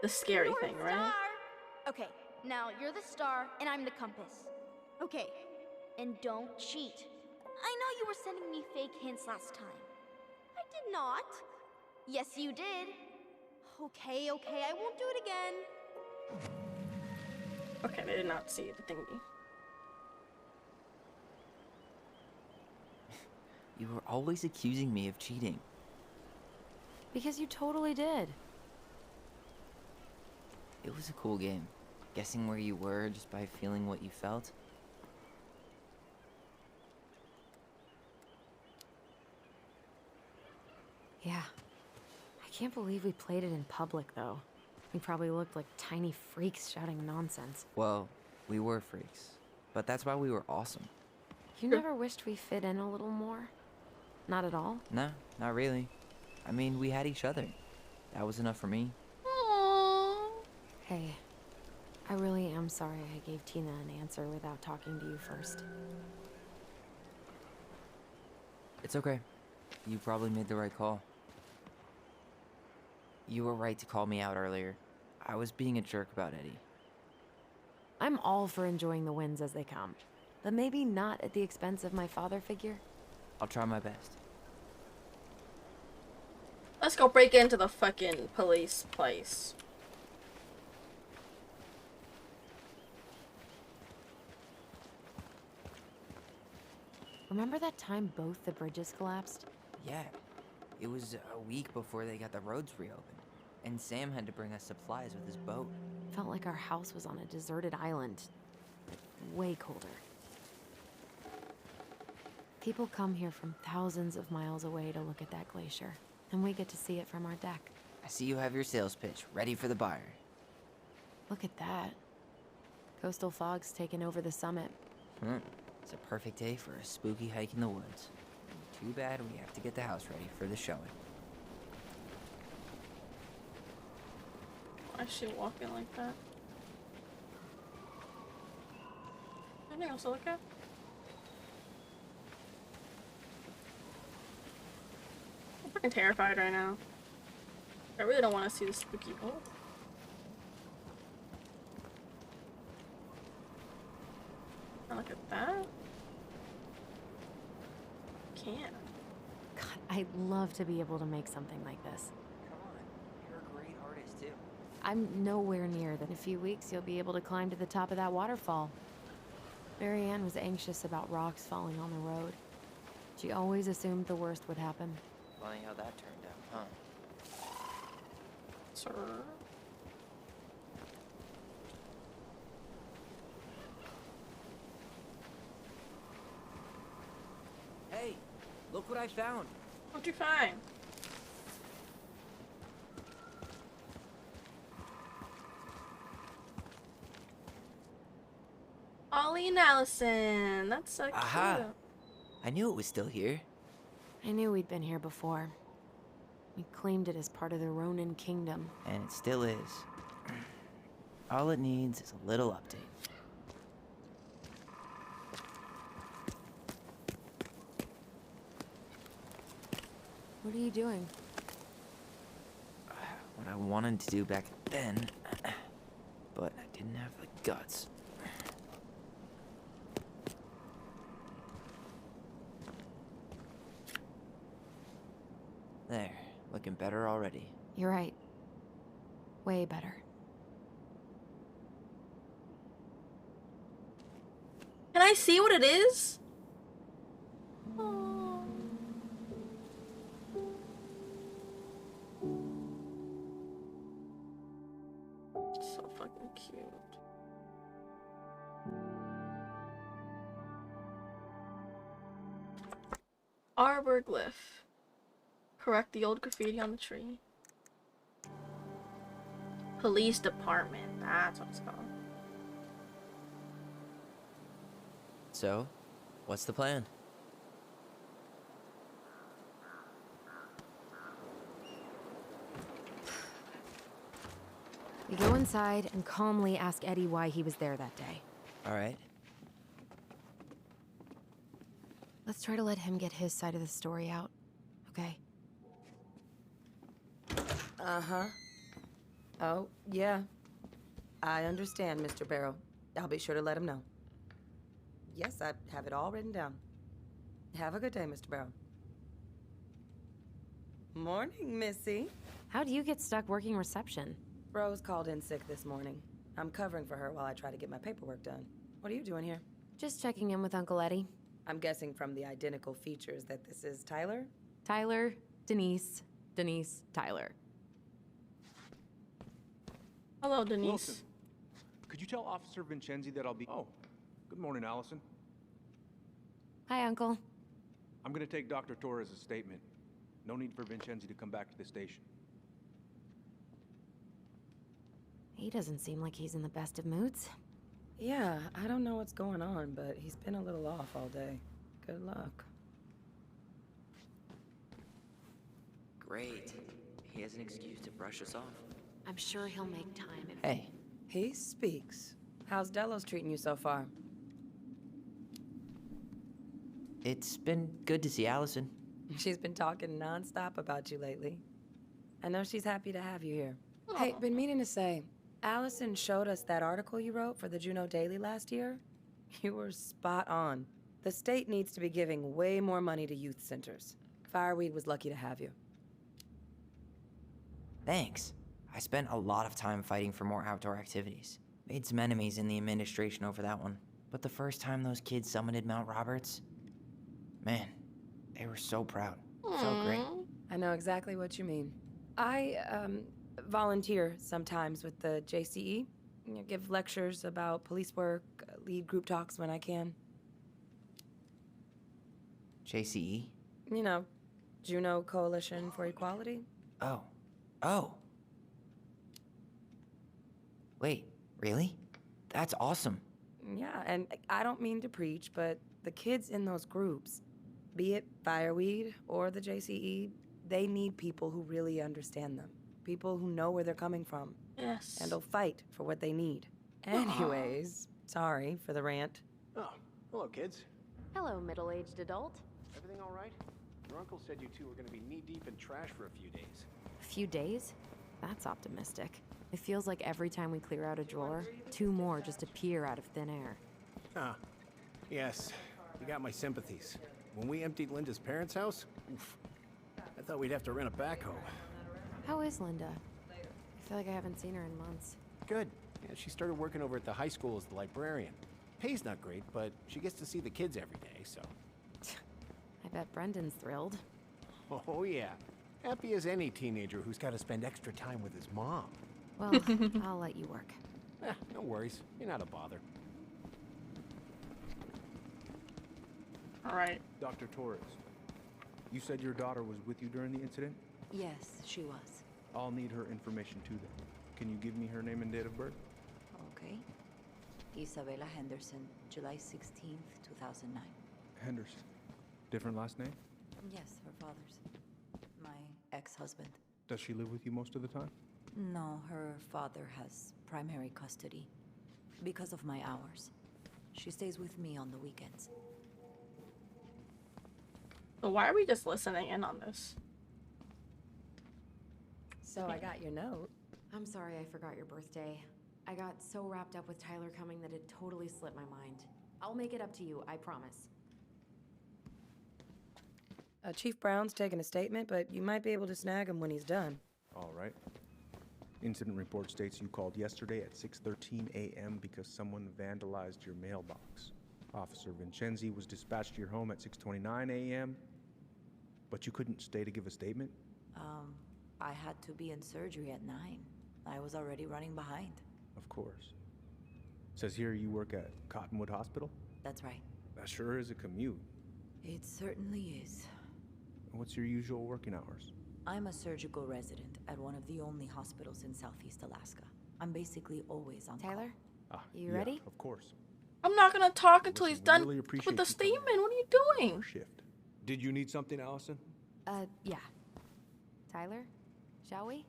the scary You're thing, the right? star. Okay, now you're the star and I'm the compass. Okay, and don't cheat. I know you were sending me fake hints last time. I did not. Yes, you did. Okay, I won't do it again. Okay, they did not see the thingy. You were always accusing me of cheating. Because you totally did. It was a cool game. Guessing where you were just by feeling what you felt. Yeah. I can't believe we played it in public, though. We probably looked like tiny freaks shouting nonsense. Well, we were freaks. But that's why we were awesome. You never wished we fit in a little more? Not at all? No, not really. I mean, we had each other. That was enough for me. Aww. Hey, I really am sorry I gave Tina an answer without talking to you first. It's okay. You probably made the right call. You were right to call me out earlier. I was being a jerk about Eddie. I'm all for enjoying the wins as they come, but maybe not at the expense of my father figure. I'll try my best. Let's go break into the fucking police place. Remember that time both the bridges collapsed? Yeah. It was a week before they got the roads reopened, and Sam had to bring us supplies with his boat. Felt like our house was on a deserted island, but way colder. People come here from thousands of miles away to look at that glacier, and we get to see it from our deck. I see you have your sales pitch ready for the buyer. Look at that. Coastal fog's taken over the summit. It's a perfect day for a spooky hike in the woods. Too bad we have to get the house ready for the showing. Why is she walking like that? Anything else to look at? I'm freaking terrified right now. I really don't want to see the spooky. Oh. And look at that. Can't. God, I'd love to be able to make something like this. Come on, you're a great artist too. I'm nowhere near that. In a few weeks, you'll be able to climb to the top of that waterfall. Marianne was anxious about rocks falling on the road. She always assumed the worst would happen. Funny how that turned out, huh? Sir. Hey, look what I found. What'd you find? Ollie and Allison. That's so cute. Aha! I knew it was still here. I knew we'd been here before. We claimed it as part of the Ronin Kingdom. And it still is. All it needs is a little update. What are you doing? What I wanted to do back then, but I didn't have the guts. There, looking better already. You're right. Way better. Can I see what it is? Aw. So fucking cute. Arbor glyph. Correct the old graffiti on the tree. Police department. That's what it's called. So, what's the plan? We go inside and calmly ask Eddie why he was there that day. All right. Let's try to let him get his side of the story out, okay? Uh-huh. Oh, yeah. I understand, Mr. Barrow. I'll be sure to let him know. Yes, I have it all written down. Have a good day, Mr. Barrow. Morning, Missy. How'd you get stuck working reception? Rose called in sick this morning. I'm covering for her while I try to get my paperwork done. What are you doing here? Just checking in with Uncle Eddie. I'm guessing from the identical features that this is Tyler? Tyler, Denise, Denise, Tyler. Hello, Denise. Wilson, could you tell Officer Vincenzi that I'll be... Oh, good morning, Allison. Hi, Uncle. I'm gonna take Dr. Torres' statement. No need for Vincenzi to come back to the station. He doesn't seem like he's in the best of moods. Yeah, I don't know what's going on, but he's been a little off all day. Good luck. Great. He has an excuse to brush us off. I'm sure he'll make time. Hey. He speaks. How's Delos treating you so far? It's been good to see Allison. She's been talking nonstop about you lately. I know she's happy to have you here. Hey, been meaning to say, Allison showed us that article you wrote for the Juneau Daily last year. You were spot on. The state needs to be giving way more money to youth centers. Fireweed was lucky to have you. Thanks. I spent a lot of time fighting for more outdoor activities. Made some enemies in the administration over that one. But the first time those kids summited Mount Roberts, man, they were so proud. Felt great. I know exactly what you mean. I, volunteer sometimes with the JCE. Give lectures about police work, lead group talks when I can. JCE? You know, Juneau Coalition for Equality. Oh. Oh. Wait, really? That's awesome. Yeah, and I don't mean to preach, but the kids in those groups, be it Fireweed or the JCE, they need people who really understand them. People who know where they're coming from. Yes. And will fight for what they need. Anyways, sorry for the rant. Oh, hello, kids. Hello, middle-aged adult. Everything all right? Your uncle said you two were gonna be knee-deep in trash for a few days. A few days? That's optimistic. It feels like every time we clear out a drawer, 2 more just appear out of thin air. Ah, yes. You got my sympathies. When we emptied Linda's parents' house, oof, I thought we'd have to rent a backhoe. How is Linda? I feel like I haven't seen her in months. Good. Yeah, she started working over at the high school as the librarian. Pay's not great, but she gets to see the kids every day, so. I bet Brendan's thrilled. Oh, yeah. Happy as any teenager who's got to spend extra time with his mom. Well, I'll let you work. No worries. You're not a bother. All right. Dr. Torres, you said your daughter was with you during the incident? Yes, she was. I'll need her information too then. Can you give me her name and date of birth? Okay. Isabella Henderson, July 16th, 2009. Henderson. Different last name? Yes, her father's. My ex-husband. Does she live with you most of the time? No, her father has primary custody. Because of my hours. She stays with me on the weekends. So why are we just listening in on this? So I got your note. I'm sorry I forgot your birthday. I got so wrapped up with Tyler coming that it totally slipped my mind. I'll make it up to you, I promise. Chief Brown's taking a statement, but you might be able to snag him when he's done. All right. Incident report states you called yesterday at 6:13 a.m. because someone vandalized your mailbox. Officer Vincenzi was dispatched to your home at 6:29 a.m., but you couldn't stay to give a statement? I had to be in surgery at 9. I was already running behind. Of course. Says here you work at Cottonwood Hospital? That's right. That sure is a commute. It certainly is. What's your usual working hours? I'm a surgical resident at one of the only hospitals in Southeast Alaska. I'm basically always on Tyler? Ah, You yeah, ready? Of course. I'm not gonna talk until he's Listen, we done really with appreciate the you coming statement. What are you doing? Shift. Did you need something, Allison? Yeah. Tyler, shall we?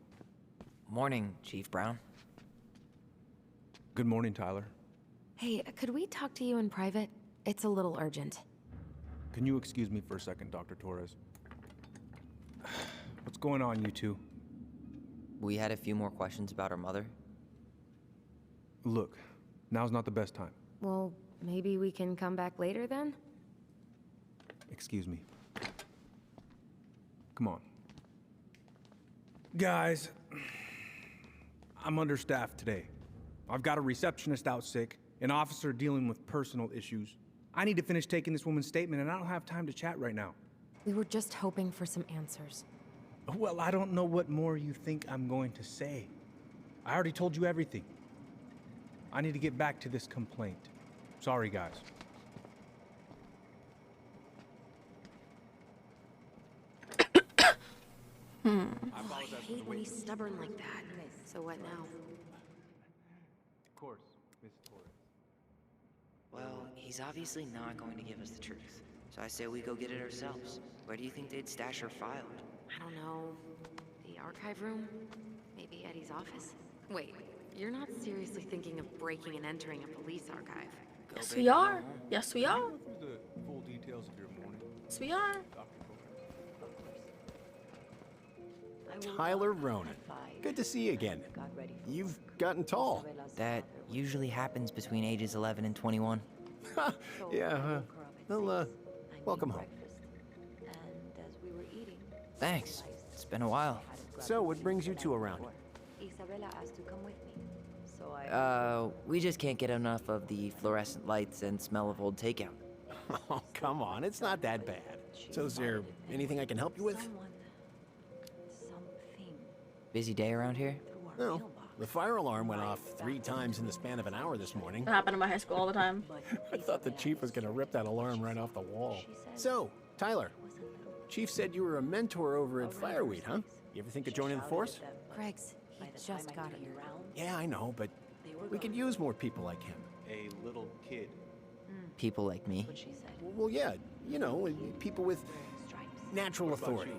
Morning, Chief Brown. Good morning, Tyler. Hey, could we talk to you in private? It's a little urgent. Can you excuse me for a second, Dr. Torres? What's going on, you two? We had a few more questions about our mother. Look, now's not the best time. Well, maybe we can come back later then? Excuse me. Come on. Guys, I'm understaffed today. I've got a receptionist out sick, an officer dealing with personal issues. I need to finish taking this woman's statement, and I don't have time to chat right now. We were just hoping for some answers. Well, I don't know what more you think I'm going to say. I already told you everything. I need to get back to this complaint. Sorry, guys. I hate when he's stubborn like that. So what now? Of course, Miss Torres. Well, he's obviously not going to give us the truth. So I say we go get it ourselves. Where do you think they'd stash her filed? I don't know. The archive room? Maybe Eddie's office? Wait, you're not seriously thinking of breaking and entering a police archive? Yes, we are. Yes, we are. Go through the full details of your morning, Yes, we are. Dr. Torres. Tyler Ronan. Good to see you again. You've gotten tall. That usually happens between ages 11 and 21. Yeah, well, welcome home. Thanks. It's been a while. So, what brings you two around? Isabella asked to come with me. So I... We just can't get enough of the fluorescent lights and smell of old takeout. Oh, come on, it's not that bad. So is there anything I can help you with? Busy day around here? No. The fire alarm went off 3 times in the span of an hour this morning. That happened in my high school all the time. I thought the chief was gonna rip that alarm right off the wall. So, Tyler, Chief said you were a mentor over at Fireweed, huh? You ever think of joining the force? Greg's, he just got here. Yeah, I know, but we could use more people like him. A little kid. People like me. Well, yeah, you know, people with natural authority.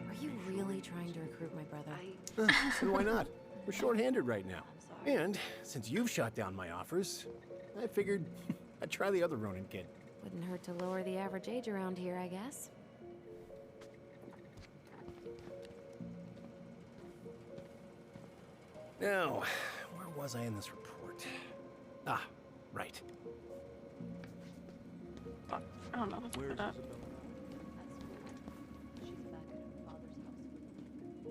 Are you really trying to recruit my brother? And why not? We're short-handed right now. And since you've shot down my offers, I figured I'd try the other Ronin kid. Wouldn't hurt to lower the average age around here, I guess. Now, where was I in this report? Ah, right. Fuck, I don't know what's Where's that. Isabella?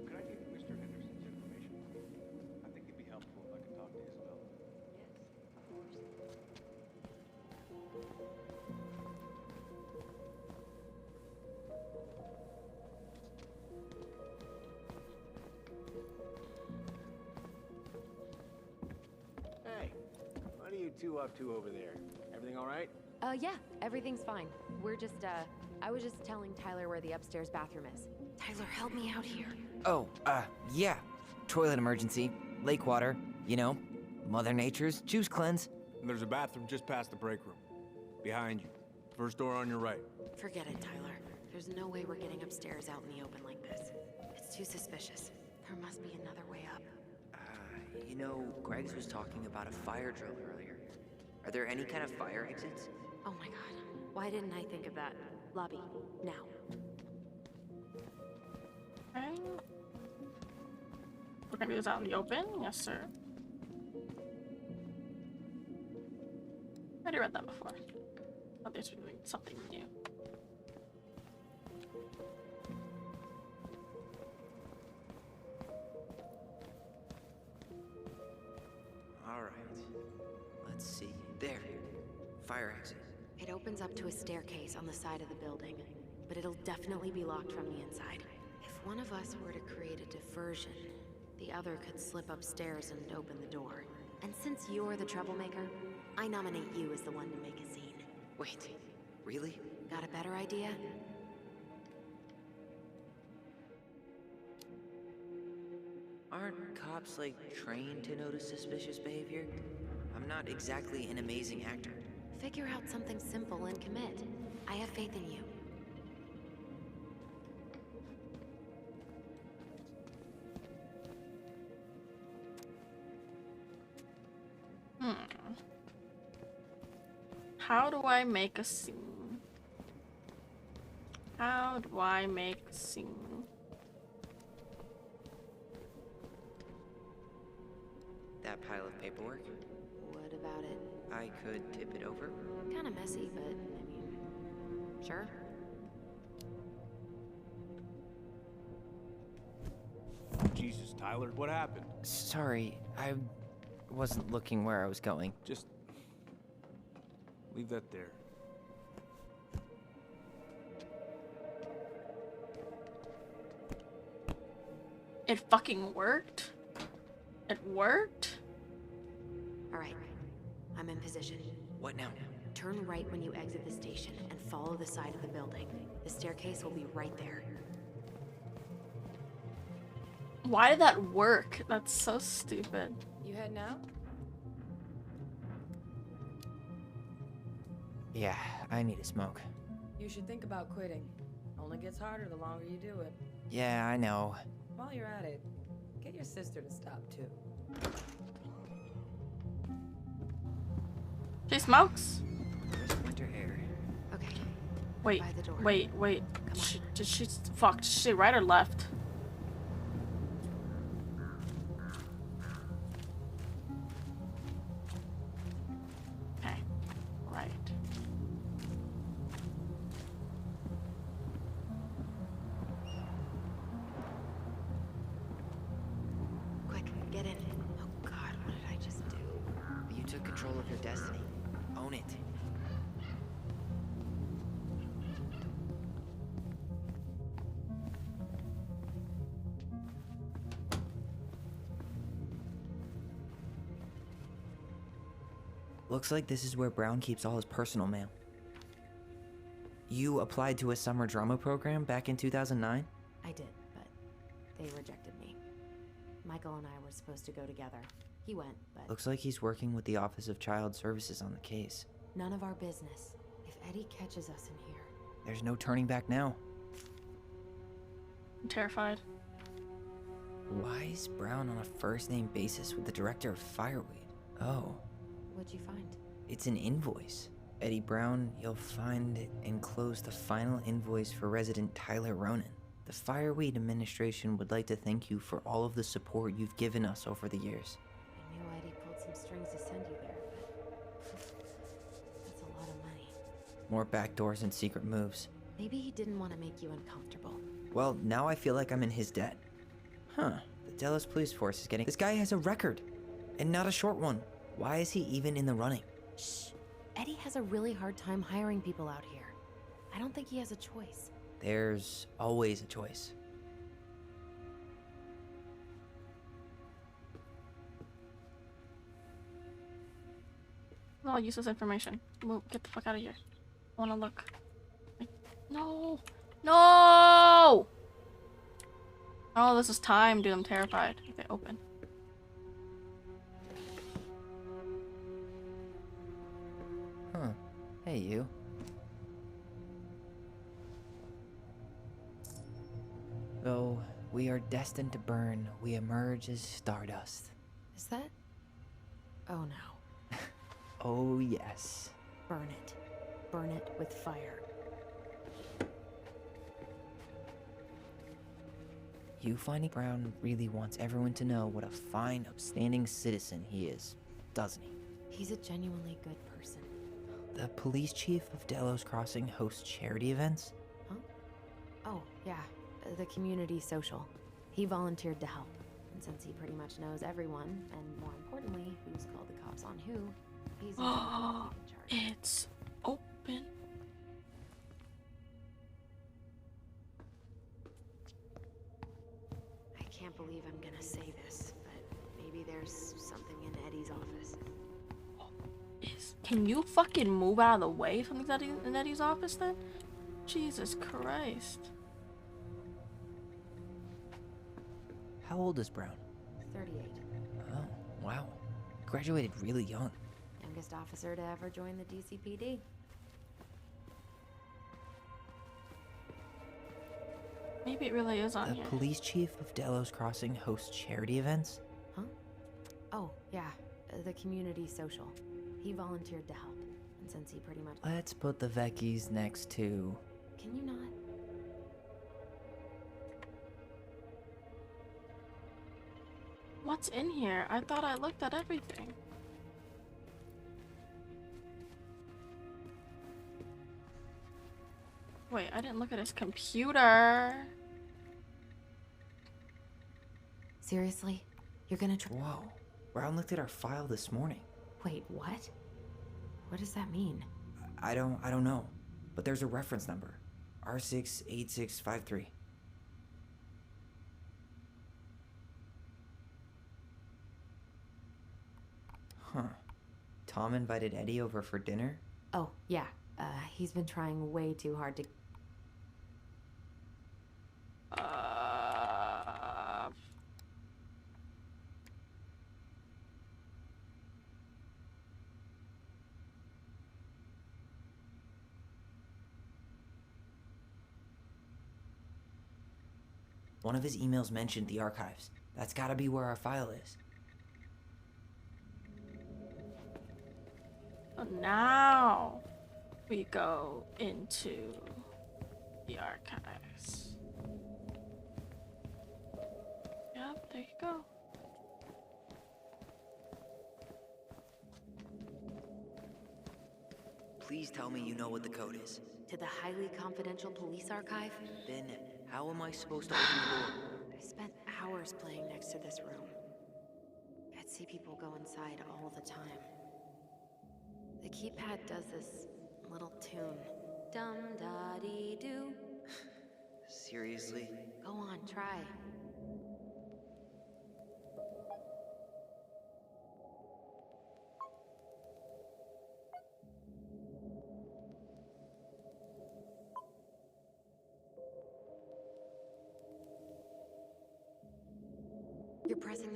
Could I get Mr. Henderson's information? I think it'd be helpful if I could talk to Isabella. Hey, what are you two up to over there? Everything all right? Yeah, everything's fine. We're just, I was just telling Tyler where the upstairs bathroom is. Tyler, help me out here. Oh, yeah. Toilet emergency. Lake water. You know, Mother Nature's juice cleanse. And there's a bathroom just past the break room. Behind you. First door on your right. Forget it, Tyler. There's no way we're getting upstairs out in the open like this. It's too suspicious. There must be another way up. You know, Greg's was talking about a fire drill earlier. Are there any kind of fire exits? Oh my god. Why didn't I think of that? Lobby, now. Okay. We're gonna do this out in the open? Yes, sir. I already read that before. Oh, there's really something new. Alright. Let's see. There. Fire exit. It opens up to a staircase on the side of the building, but it'll definitely be locked from the inside. If one of us were to create a diversion, the other could slip upstairs and open the door. And since you're the troublemaker, I nominate you as the one to make a scene. Wait. Really? Got a better idea? Aren't cops, like, trained to notice suspicious behavior? I'm not exactly an amazing actor. Figure out something simple and commit. I have faith in you. How do I make a scene? How do I make a scene? That pile of paperwork? What about it? I could tip it over. Kinda messy, but I mean, sure. Jesus, Tyler, what happened? Sorry, I wasn't looking where I was going. Just leave that there. It fucking worked? It worked? Alright, I'm in position. What now? Turn right when you exit the station and follow the side of the building. The staircase will be right there. Why did that work? That's so stupid. You heading out? Yeah, I need a smoke. You should think about quitting. Only gets harder the longer you do it. Yeah, I know. While you're at it, get your sister to stop too. She smokes? Crisp winter air. Okay. Wait, By the door. wait. Did she fuck? Did she say right or left? Okay, right. Quick, get in. Oh god, what did I just do? You took control of your destiny. Own it. Looks like this is where Brown keeps all his personal mail. You applied to a summer drama program back in 2009? I did, but they rejected me. Michael and I were supposed to go together. He went, but Looks like he's working with the Office of Child Services on the case. none of our business. If Eddie catches us in here... There's no turning back now. I'm terrified. Why is Brown on a first-name basis with the director of Fireweed? Oh, What'd you find? it's an invoice. Eddie Brown, you'll find enclosed the final invoice for resident Tyler Ronan. The Fireweed administration would like to thank you for all of the support you've given us over the years. I knew Eddie pulled some strings to send you there, but... that's a lot of money. More backdoors and secret moves. Maybe he didn't want to make you uncomfortable. Well, now I feel like I'm in his debt. Huh, the Delos Police Force is getting... This guy has a record, and not a short one. Why is he even in the running? Shh. Eddie has a really hard time hiring people out here. I don't think he has a choice. There's always a choice. I'll use this information. Move, get the fuck out of here. I wanna look. No! No! Oh, this is time, dude. I'm terrified. Okay, open. Huh. Hey, you. Though we are destined to burn, we emerge as stardust. Is that... oh no. Oh, yes. Burn it. Burn it with fire. You finding Brown really wants everyone to know what a fine, upstanding citizen he is, doesn't he? He's a genuinely good person. The police chief of Delos Crossing hosts charity events? Huh? Oh, yeah. The community social. He volunteered to help. And since he pretty much knows everyone, and more importantly, who's called the cops on who, he's in charge. It's open. I can't believe I'm gonna say this, but maybe there's something in Eddie's office. Can you fucking move out of the way? Something's in Eddie's office then? Jesus Christ. How old is Brown? 38. Oh, wow. Graduated really young. Youngest officer to ever join the DCPD. Maybe it really is on The here. police chief of Delos Crossing hosts charity events? Huh? Oh, yeah. The community social. He volunteered to help. And since he pretty much... Let's put the Vecchies next to... Can you not? What's in here? I thought I looked at everything. Wait, I didn't look at his computer. Seriously? You're gonna try... Whoa. Brown looked at our file this morning. Wait, what? What does that mean? I don't know. But there's a reference number. R68653. Huh. Tom invited Eddie over for dinner? Oh, yeah. He's been trying way too hard to... One of his emails mentioned the archives. That's gotta be where our file is. So now we go into the archives. Yep, there you go. Please tell me you know what the code is. To the highly confidential police archive? Then, how am I supposed to open the door? I spent hours playing next to this room. I'd see people go inside all the time. The keypad does this little tune. Dum-da-dee-doo. Seriously? Go on, try.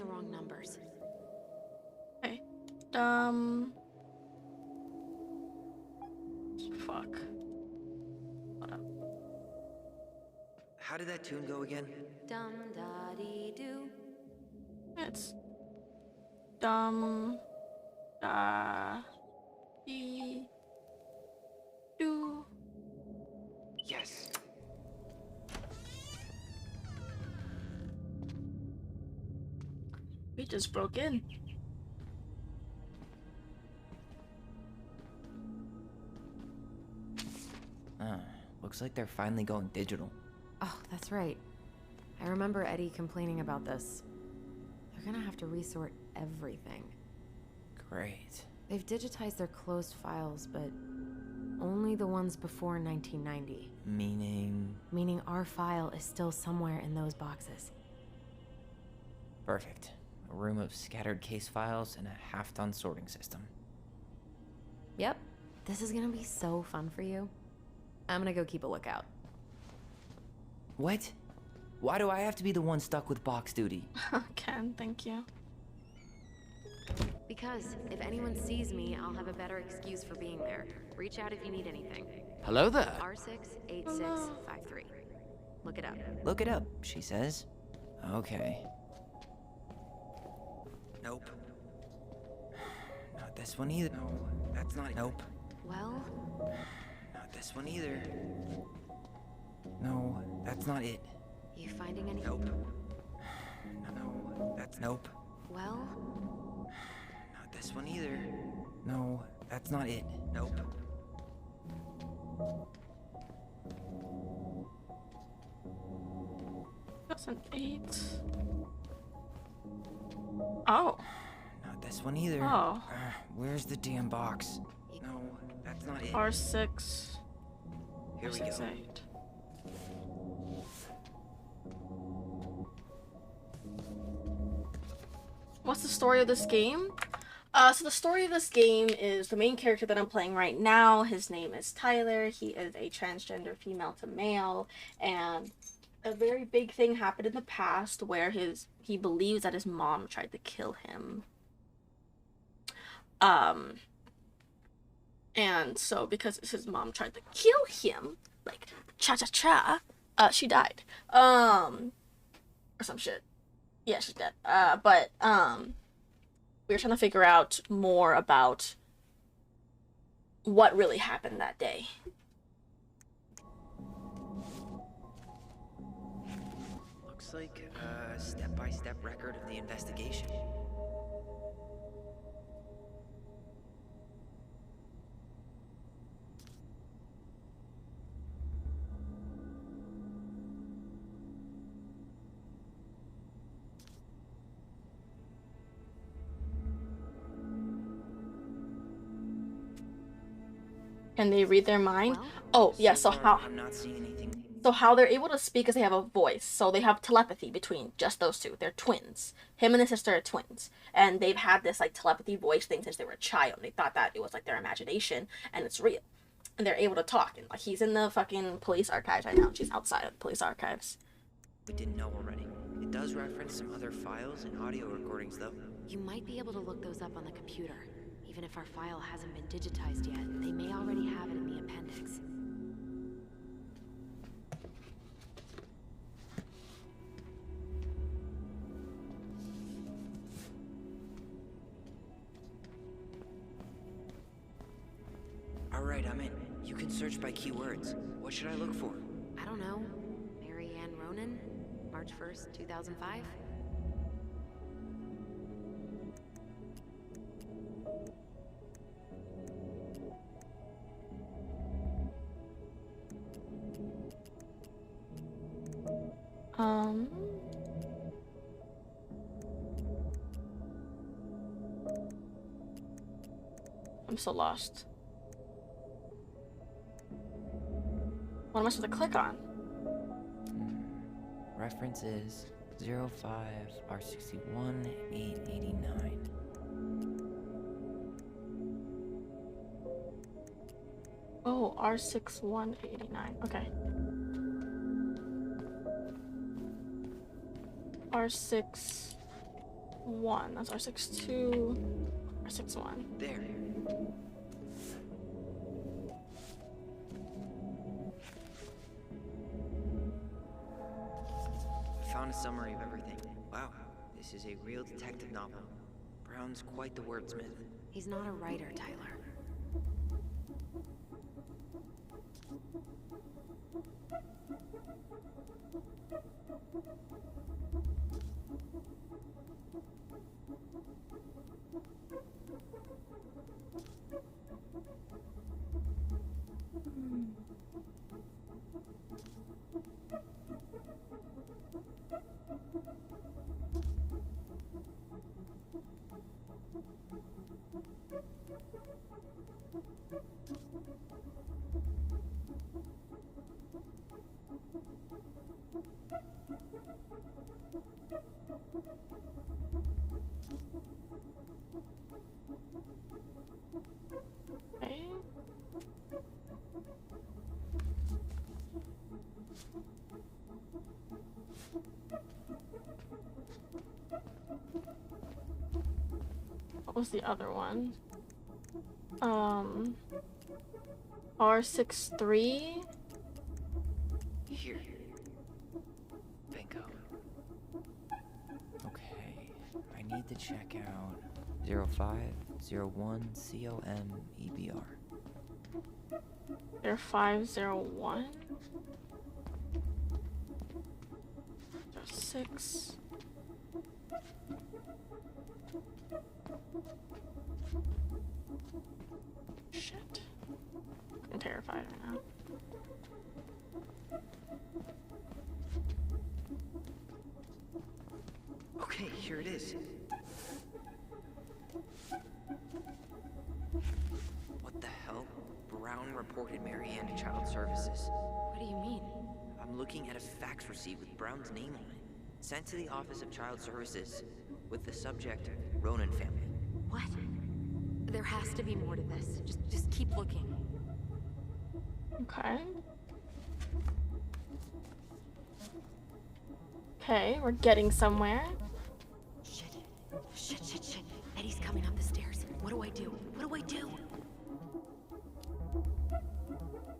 the wrong numbers. Okay. Fuck. Hold up. How did that tune go again? Dum da dee doo. It's dum da dee doo. Yes. We just broke in. Looks like they're finally going digital. Oh, that's right. I remember Eddie complaining about this. They're gonna have to resort everything. Great. They've digitized their closed files, but only the ones before 1990. Meaning? Meaning our file is still somewhere in those boxes. Perfect. A room of scattered case files and a half-done sorting system. Yep. This is gonna be so fun for you. I'm gonna go keep a lookout. What? Why do I have to be the one stuck with box duty? Ken, thank you. Because if anyone sees me, I'll have a better excuse for being there. Reach out if you need anything. Hello there. R68653. Look it up. Look it up, she says. Okay. Nope. Not this one either. No, that's not it. Nope. Well? Not this one either. No, that's not it. You finding anything? Nope. No, that's nope. Well? Not this one either. No, that's not it. Nope. That's an 8. Oh. Not this one either. Oh. Where's the damn box? No, that's not it. R6. Here we go. 6-8. What's the story of this game? So the story of this game is the main character that I'm playing right now. His name is Tyler. He is a transgender female to male, and a very big thing happened in the past where he believes that his mom tried to kill him. And so because his mom tried to kill him, like cha-cha-cha, she died. Or some shit. Yeah, she's dead. But we were trying to figure out more about what really happened that day. Looks like a step-by-step record of the investigation. Can they read their mind? Oh, yeah, so how... I'm not seeing anything. So how they're able to speak is they have a voice. So they have telepathy between just those two. They're twins. Him and his sister are twins. And they've had this, like, telepathy voice thing since they were a child. They thought that it was, like, their imagination, and it's real. And they're able to talk. And, like, he's in the fucking police archives right now. She's outside of the police archives. We didn't know already. It does reference some other files and audio recordings, though. You might be able to look those up on the computer. Even if our file hasn't been digitized yet, they may already have it in the appendix. Alright, I'm in. You can search by keywords. What should I look for? I don't know. Mary Ann Ronan? March 1st, 2005? I'm so lost. What am I supposed to click on? Reference is 05 R61 889. Oh, R6189. Okay. R6. 1. That's R62, R61. There. I found a summary of everything. Wow, this is a real detective novel. Brown's quite the wordsmith. He's not a writer, Tyler. Okay. What was the other one? R63? Here. Bingo. Okay, I need to check out 0501 COMEBR. 0501? 06. Shit. I'm terrified right now. Okay, here it is. What the hell? Brown reported Marianne to Child Services. What do you mean? I'm looking at a fax receipt with Brown's name on it. Sent to the Office of Child Services with the subject, Ronan family. What? There has to be more to this. Just keep looking. Okay. Okay, we're getting somewhere. Shit. Eddie's coming up the stairs. What do I do? What do I do?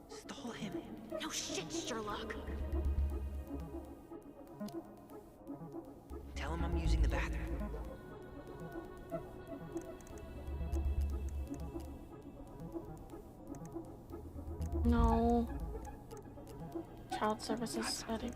Stall him. No shit, Sherlock. Tell him I'm using the bathroom. No. Child Services, Eddie.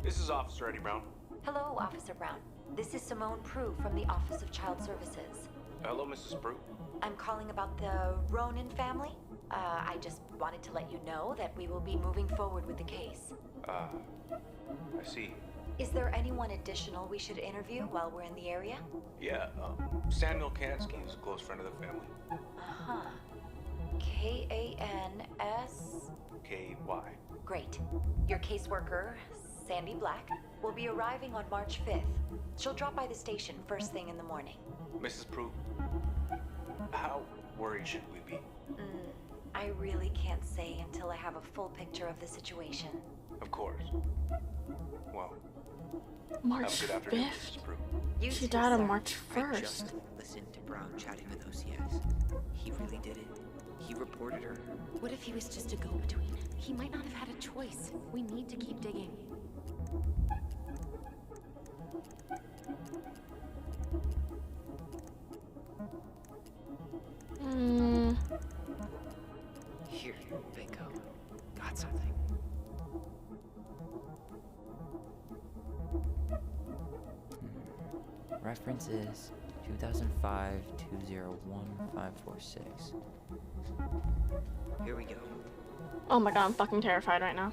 This is Officer Eddie Brown. Hello, Officer Brown. This is Simone Prue from the Office of Child Services. Hello, Mrs. Prue. I'm calling about the Ronan family. I just wanted to let you know that we will be moving forward with the case. I see. Is there anyone additional we should interview while we're in the area? Yeah, Samuel Kansky is a close friend of the family. Uh-huh. K-A-N-S... K-Y. Great. Your caseworker, Sandy Black, will be arriving on March 5th. She'll drop by the station first thing in the morning. Mrs. Prue, how worried should we be? I really can't say until I have a full picture of the situation. Of course. Well, March have a good afternoon, 5th? Mrs. Prue. She died on March I 1st. just listened to Brown chatting with OCS. He really did it. He reported her. What if he was just a go-between? He might not have had a choice. We need to keep digging. Here, bingo. Got something. Reference is 2005-201-546. Here we go. Oh my god, I'm fucking terrified right now.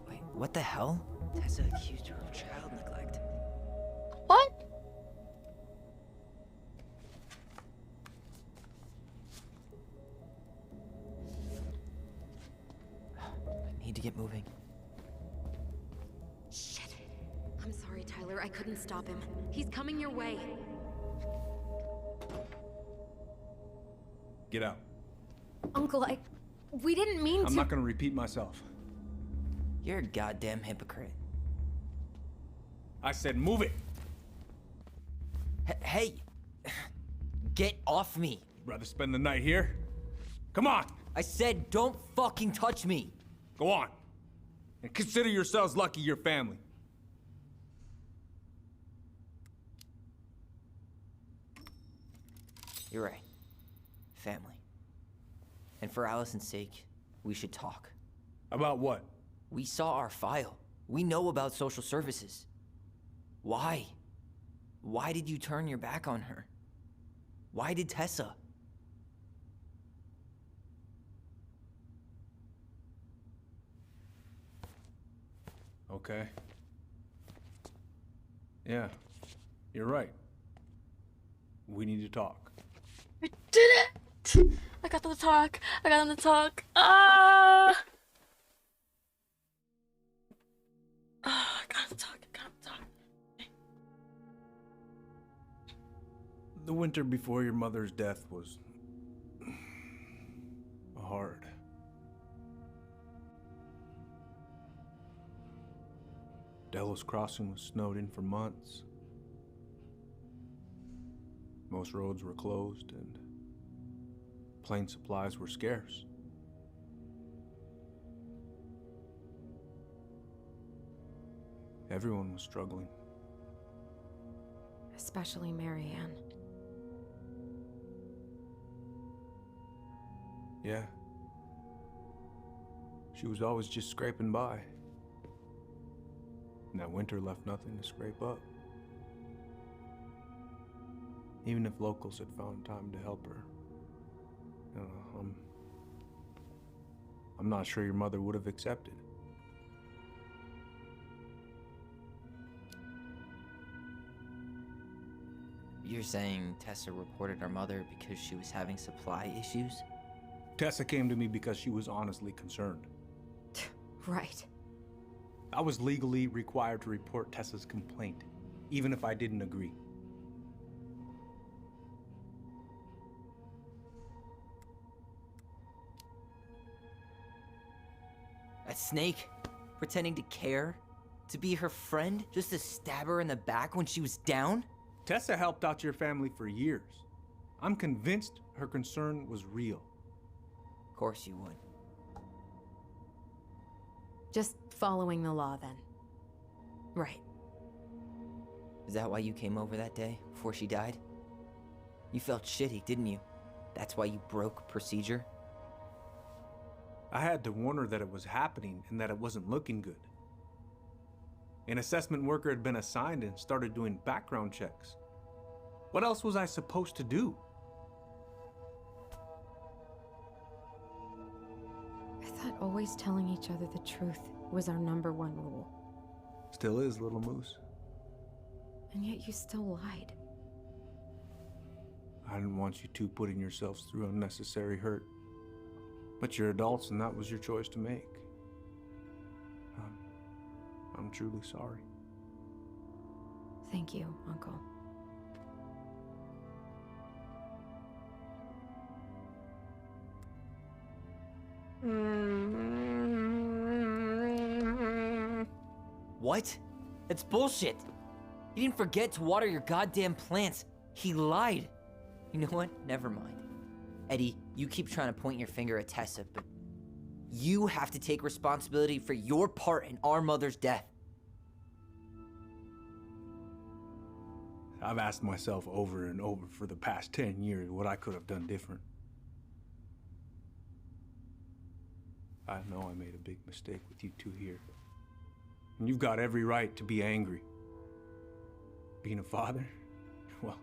Wait, what the hell? Tessa accused her of child neglect. What? I need to get moving. Shit. I'm sorry, Tyler. I couldn't stop him. He's coming your way. Get out. Uncle, we didn't mean to. I'm not gonna repeat myself. You're a goddamn hypocrite. I said move it. Hey! Get off me! Rather spend the night here? Come on! I said don't fucking touch me! Go on. And consider yourselves lucky you're family. You're right. Family. And for Allison's sake, we should talk. About what? We saw our file. We know about social services. Why? Why did you turn your back on her? Why did Tessa? Okay. Yeah, you're right. We need to talk. I did it! I got them to talk. I got them to talk. I got them to talk. I got them to talk. The winter before your mother's death was hard. Delos Crossing was snowed in for months. Most roads were closed and plane supplies were scarce. Everyone was struggling. Especially Marianne. Yeah. She was always just scraping by. And that winter left nothing to scrape up. Even if locals had found time to help her. You know, I'm not sure your mother would have accepted. You're saying Tessa reported our mother because she was having supply issues? Tessa came to me because she was honestly concerned. Right. I was legally required to report Tessa's complaint, even if I didn't agree. That snake? Pretending to care? To be her friend? Just to stab her in the back when she was down? Tessa helped out your family for years. I'm convinced her concern was real. Of course you would. Just following the law, then. Right. Is that why you came over that day, before she died? You felt shitty, didn't you? That's why you broke procedure? I had to warn her that it was happening and that it wasn't looking good. An assessment worker had been assigned and started doing background checks. What else was I supposed to do? I thought always telling each other the truth was our #1 rule. Still is, little moose. And yet you still lied. I didn't want you two putting yourselves through unnecessary hurt. But you're adults and that was your choice to make. I'm truly sorry. Thank you, Uncle. What? That's bullshit! He didn't forget to water your goddamn plants. He lied. You know what? Never mind. Eddie, you keep trying to point your finger at Tessa, but you have to take responsibility for your part in our mother's death. I've asked myself over and over for the past 10 years what I could have done different. I know I made a big mistake with you two here. And you've got every right to be angry. Being a father, well,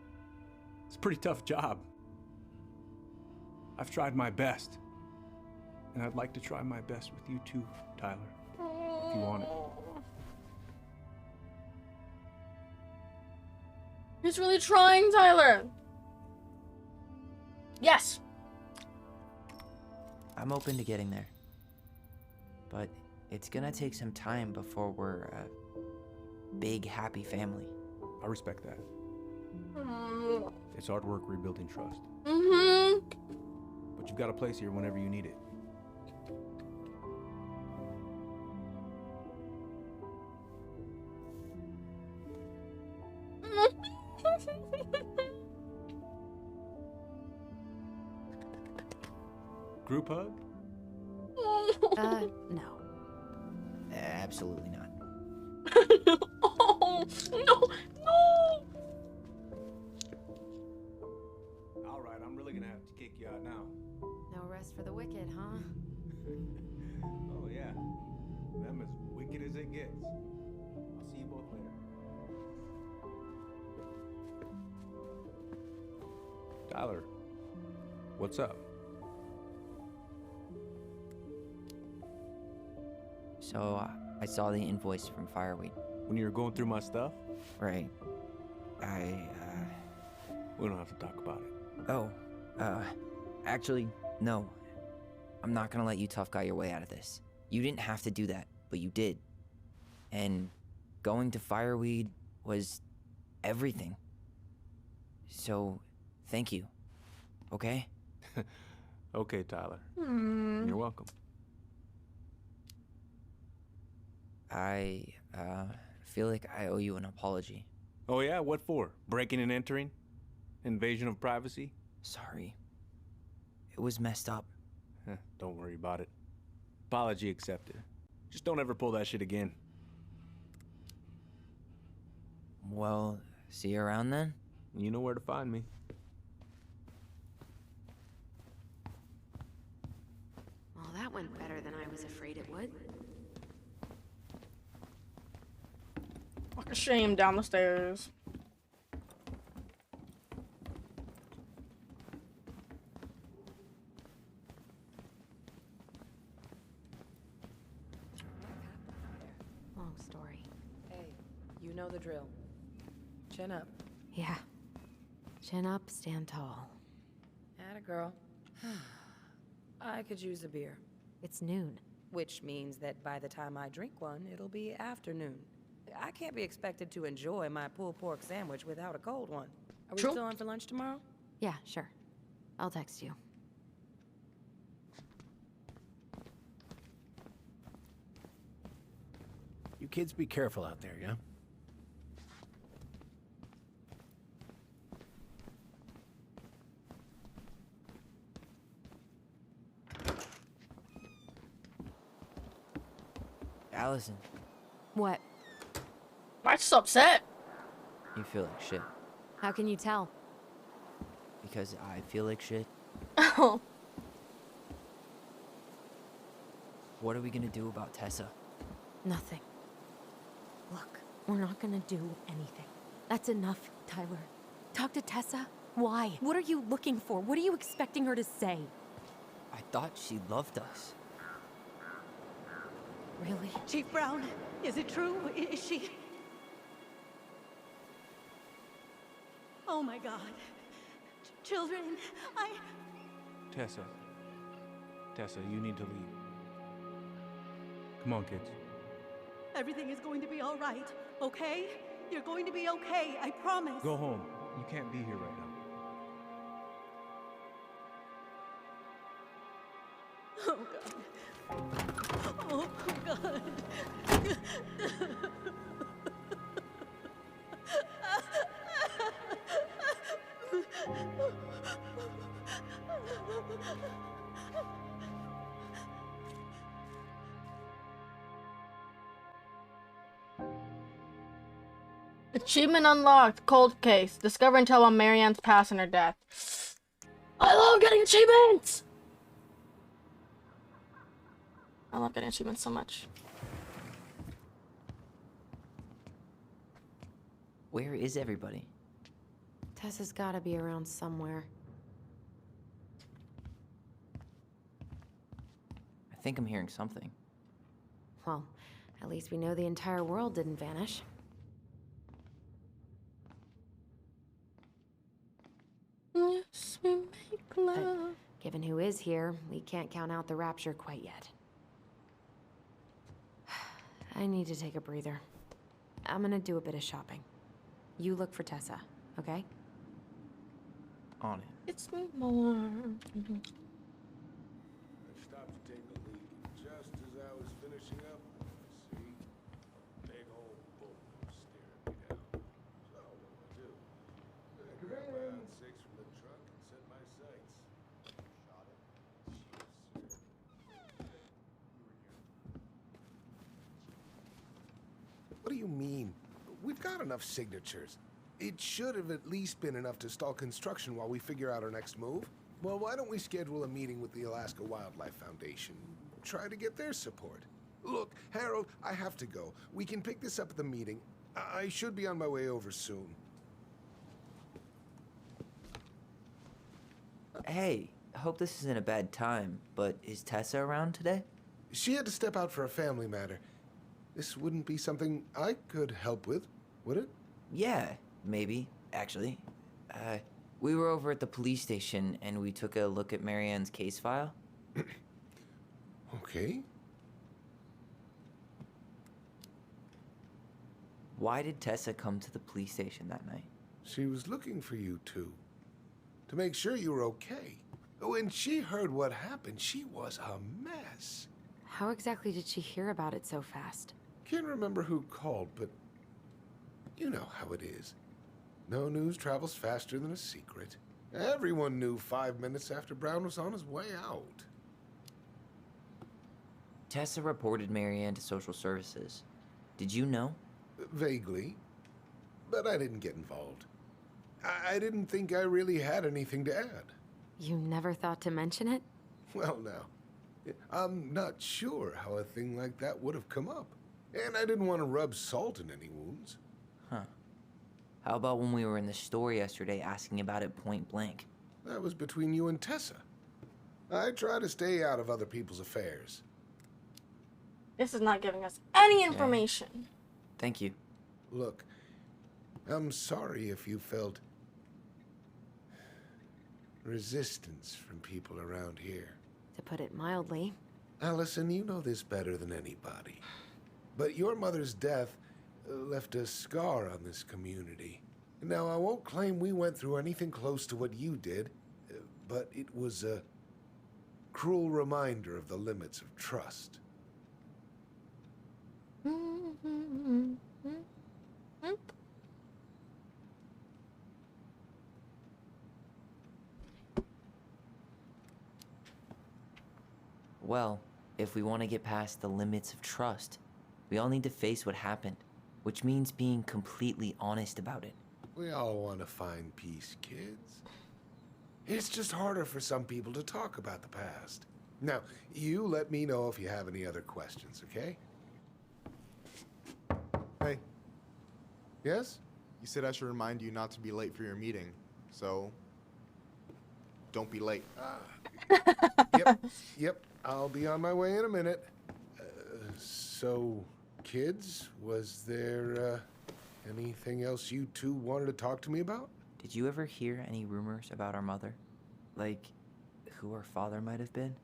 it's a pretty tough job. I've tried my best. And I'd like to try my best with you too, Tyler, if you want it. He's really trying, Tyler. Yes. I'm open to getting there. But it's gonna take some time before we're a big, happy family. I respect that. It's hard work rebuilding trust. But you've got a place here whenever you need it. Group hug? No. Absolutely not. Oh, no, no. All right, I'm really gonna have to kick you out now. No rest for the wicked, huh? Oh, yeah. Them as wicked as it gets. I'll see you both later. Tyler, what's up? So, I saw the invoice from Fireweed. When you were going through my stuff? Right. We don't have to talk about it. Oh, actually, no. I'm not gonna let you tough guy your way out of this. You didn't have to do that, but you did. And going to Fireweed was everything. So, thank you. Okay? Okay, Tyler. Hmm. You're welcome. I feel like I owe you an apology. Oh, yeah? What for? Breaking and entering? Invasion of privacy? Sorry. It was messed up. Don't worry about it. Apology accepted. Just don't ever pull that shit again. Well, see you around then? You know where to find me. Well, that went better than I was afraid it would. Fucking shame down the stairs. Long story. Hey, you know the drill. Chin up. Yeah. Chin up, stand tall. Atta girl. I could use a beer. It's noon. Which means that by the time I drink one, it'll be afternoon. I can't be expected to enjoy my pulled pork sandwich without a cold one. Are we True. still on for lunch tomorrow? Yeah, sure. I'll text you. You kids be careful out there, yeah? Allison, What? Why so upset? you feel like shit. How can you tell? Because I feel like shit. Oh. What are we gonna do about Tessa? Nothing. Look, we're not gonna do anything. That's enough, Tyler. Talk to Tessa? Why? What are you looking for? What are you expecting her to say? I thought she loved us. Really? Chief Brown, is it true? Is she... Oh my God. Children, Tessa. Tessa, you need to leave. Come on, kids. Everything is going to be all right, okay? You're going to be okay, I promise. Go home. You can't be here right now. Oh God. Oh God. Achievement unlocked. Cold case. Discover and tell on Marianne's past and her death. I love getting achievements! I love getting achievements so much. Where is everybody? Tessa's gotta be around somewhere. I think I'm hearing something. Well, at least we know the entire world didn't vanish. Yes, we make love. Given who is here, we can't count out the rapture quite yet. I need to take a breather. I'm gonna do a bit of shopping. You look for Tessa, okay? On it. It's me more. I stopped to take a leak, and just as I was finishing up, I see a big old bull staring me down. So what do? I grabbed my own six from the truck and set my sights. Shot it. She was What do you mean? We've got enough signatures. It should have at least been enough to stall construction while we figure out our next move. Well, why don't we schedule a meeting with the Alaska Wildlife Foundation? Try to get their support. Look, Harold, I have to go. We can pick this up at the meeting. I should be on my way over soon. Hey, I hope this isn't a bad time, but is Tessa around today? She had to step out for a family matter. This wouldn't be something I could help with, would it? Yeah, maybe, actually. We were over at the police station and we took a look at Marianne's case file. Okay. Why did Tessa come to the police station that night? She was looking for you two. To make sure you were okay. When she heard what happened, she was a mess. How exactly did she hear about it so fast? Can't remember who called, but you know how it is. No news travels faster than a secret. Everyone knew 5 minutes after Brown was on his way out. Tessa reported Marianne to social services. Did you know? Vaguely. But I didn't get involved. I didn't think I really had anything to add. You never thought to mention it? Well, now, I'm not sure how a thing like that would have come up. And I didn't want to rub salt in any wounds. Huh. How about when we were in the store yesterday asking about it point blank? That was between you and Tessa. I try to stay out of other people's affairs. This is not giving us any information. Thank you. Look, I'm sorry if you felt resistance from people around here. To put it mildly. Allison, you know this better than anybody. But your mother's death left a scar on this community. Now, I won't claim we went through anything close to what you did, but it was a cruel reminder of the limits of trust. Well, if we want to get past the limits of trust, we all need to face what happened, which means being completely honest about it. We all want to find peace, kids. It's just harder for some people to talk about the past. Now, you let me know if you have any other questions, okay? Hey. Yes? You said I should remind you not to be late for your meeting, so don't be late. Yep, I'll be on my way in a minute. So, kids, was there anything else you two wanted to talk to me about? Did you ever hear any rumors about our mother? Like, who her father might have been?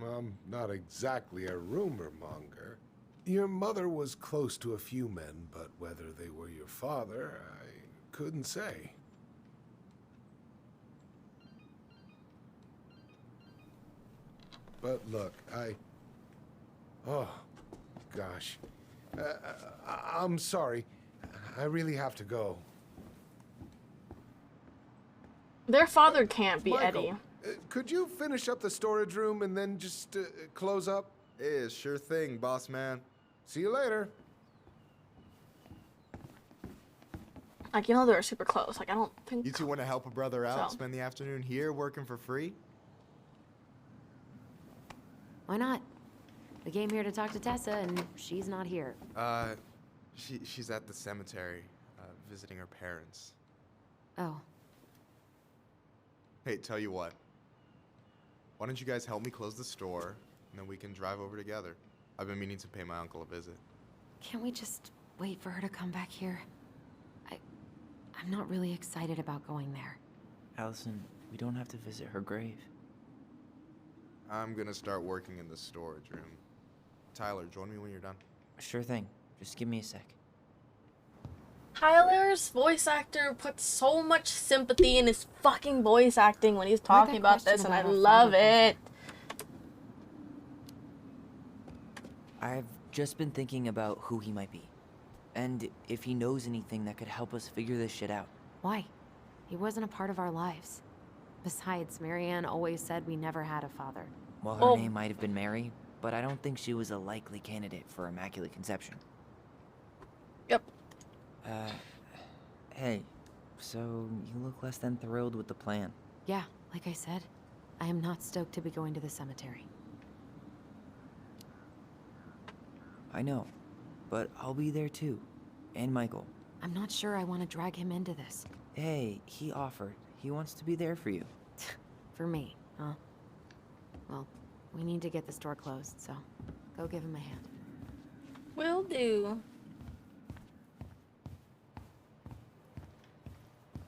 I'm not exactly a rumor monger. Your mother was close to a few men, but whether they were your father, I couldn't say. But look, oh, gosh. I'm sorry. I really have to go. Their father can't be Michael, Eddie. Could you finish up the storage room and then just close up? Yeah, sure thing, boss man. See you later. Like, you know, they're super close. Like, I don't think... You two want to help a brother out, So. spend the afternoon here working for free? Why not? We came here to talk to Tessa, and she's not here. She's at the cemetery, visiting her parents. Oh. Hey, tell you what. Why don't you guys help me close the store, and then we can drive over together. I've been meaning to pay my uncle a visit. Can't we just wait for her to come back here? I'm not really excited about going there. Allison, we don't have to visit her grave. I'm gonna start working in the storage room. Tyler, join me when you're done. Sure thing. Just give me a sec. Tyler's voice actor puts so much sympathy in his fucking voice acting when he's talking about this, and I love it. I've just been thinking about who he might be. And if he knows anything that could help us figure this shit out. Why? He wasn't a part of our lives. Besides, Marianne always said we never had a father. Well, her name might have been Mary, but I don't think she was a likely candidate for Immaculate Conception. Yep. Hey, so you look less than thrilled with the plan. Yeah, like I said, I am not stoked to be going to the cemetery. I know, but I'll be there too. And Michael. I'm not sure I want to drag him into this. Hey, he offered. He wants to be there for you. For me, huh? Well, we need to get the store closed, so go give him a hand. Will do.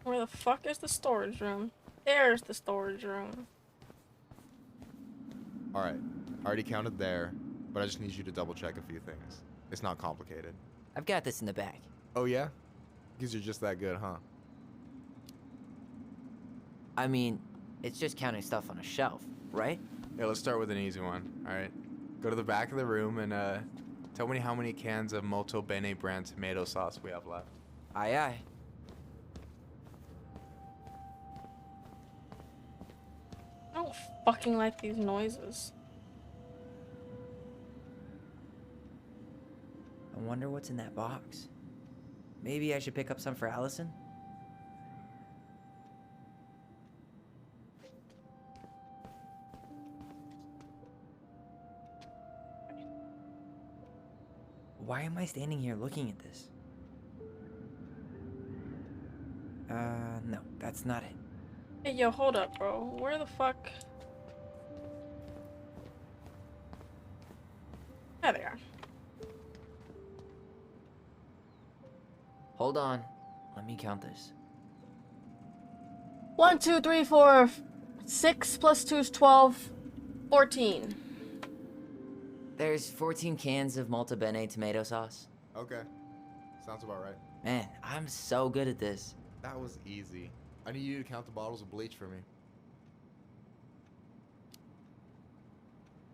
Where the fuck is the storage room? There's the storage room. Alright, I already counted there, but I just need you to double check a few things. It's not complicated. I've got this in the back. Oh yeah? Because you're just that good, huh? I mean, it's just counting stuff on a shelf, right? Yeah, let's start with an easy one, alright? Go to the back of the room and tell me how many cans of Molto Bene brand tomato sauce we have left. Aye aye. I don't fucking like these noises. I wonder what's in that box. Maybe I should pick up some for Allison? Why am I standing here looking at this? No, that's not it. Hey, yo, hold up, bro. Where the fuck? There they are. Hold on. Let me count this. 1, 2, 3, 4, 6 plus 2 is 12. 14. There's 14 cans of Molto Bene tomato sauce. Okay. Sounds about right. Man, I'm so good at this. That was easy. I need you to count the bottles of bleach for me.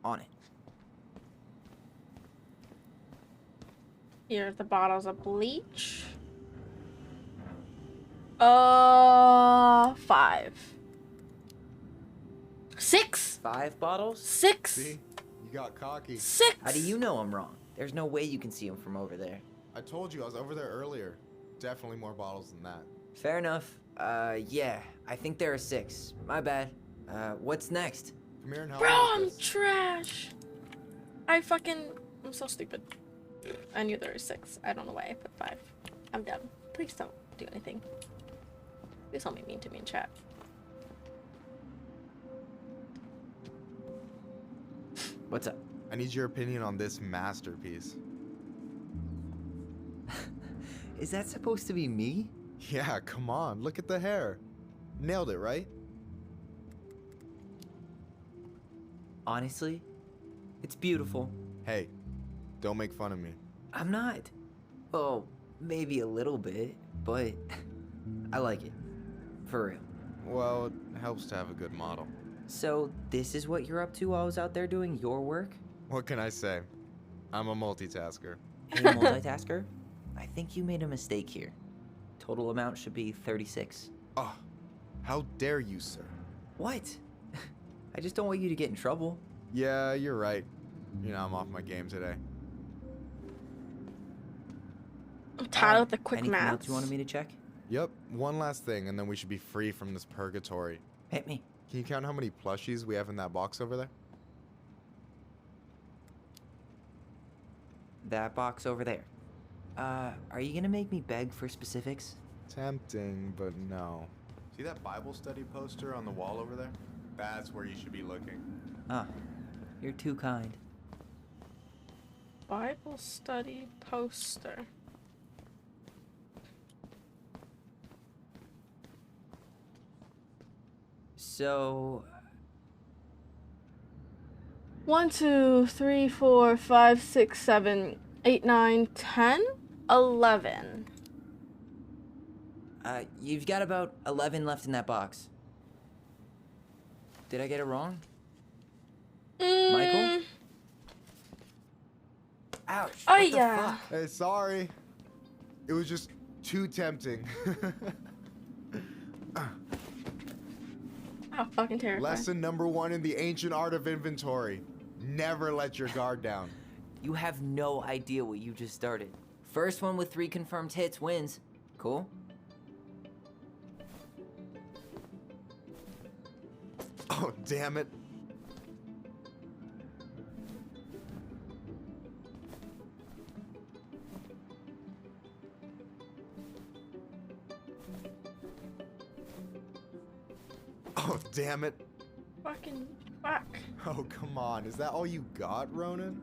On it. Here's the bottles of bleach. 5. 6. 5 bottles? 6. See? You got cocky. 6. How do you know I'm wrong? There's no way you can see them from over there. I told you I was over there earlier. Definitely more bottles than that. Fair enough. Yeah, I think there are 6. My bad. What's next? Come here and help Bro, me with I'm this. trash. I'm so stupid. I knew there were 6. I don't know why I put 5. I'm dumb. Please don't do anything. Please don't be mean to me in chat. What's up? I need your opinion on this masterpiece. Is that supposed to be me? Yeah, come on. Look at the hair. Nailed it, right? Honestly, it's beautiful. Hey, don't make fun of me. I'm not. Well, maybe a little bit, but I like it. For real. Well, it helps to have a good model. So, this is what you're up to while I was out there doing your work? What can I say? I'm a multitasker. A multitasker? I think you made a mistake here. Total amount should be 36. Oh, how dare you, sir? What? I just don't want you to get in trouble. Yeah, you're right. You know, I'm off my game today. I'm tired with the quick Anything maths. else you wanted me to check? Yep, one last thing, and then we should be free from this purgatory. Hit me. Can you count how many plushies we have in that box over there? That box over there. Are you gonna make me beg for specifics? Tempting, but no. See that Bible study poster on the wall over there? That's where you should be looking. Ah, you're too kind. Bible study poster. So, 1, 2, 3, 4, 5, 6, 7, 8, 9, 10, 11. You've got about 11 left in that box. Did I get it wrong? Michael? Ouch. Oh, what the yeah. fuck? Hey, sorry. It was just too tempting. Oh, fucking terrifying. Lesson number 1 in the ancient art of inventory. Never let your guard down. You have no idea what you just started. First one with 3 confirmed hits wins. Cool? Oh, damn it. Oh, damn it. Fucking fuck. Oh, come on. Is that all you got, Ronan?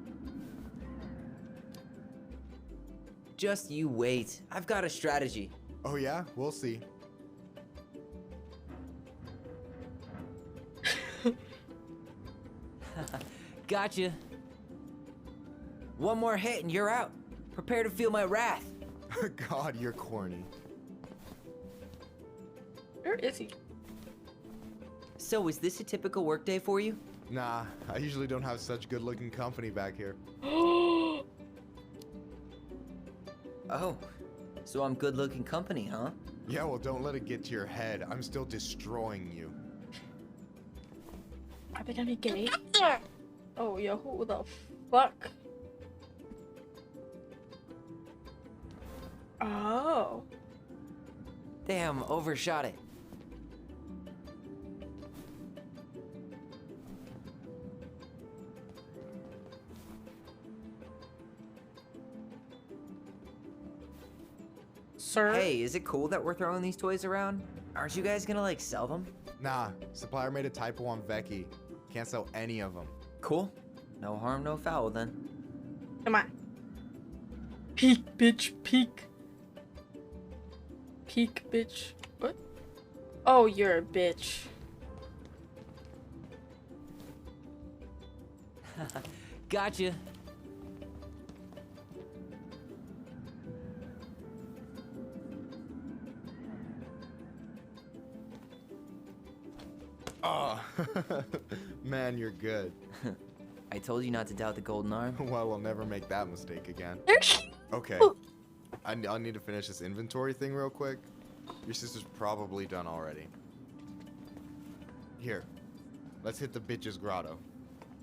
Just you wait. I've got a strategy. Oh, yeah? We'll see. Gotcha. One more hit and you're out. Prepare to feel my wrath. God, you're corny. Where is he? So, is this a typical workday for you? Nah, I usually don't have such good-looking company back here. Oh, so I'm good-looking company, huh? Yeah, well, don't let it get to your head. I'm still destroying you. Are they gonna be gay? Oh, yo, who the fuck? Oh. Damn, overshot it. Sir? Hey, is it cool that we're throwing these toys around? Aren't you guys gonna, like, sell them? Nah, supplier made a typo on Vecchi. Can't sell any of them. Cool. No harm, no foul, then. Come on. Peek, bitch, peek. Peek, bitch. What? Oh, you're a bitch. Gotcha. Oh, man, you're good. I told you not to doubt the golden arm. Well, we'll never make that mistake again. Okay. I'll need to finish this inventory thing real quick. Your sister's probably done already. Here, let's hit the bitch's grotto.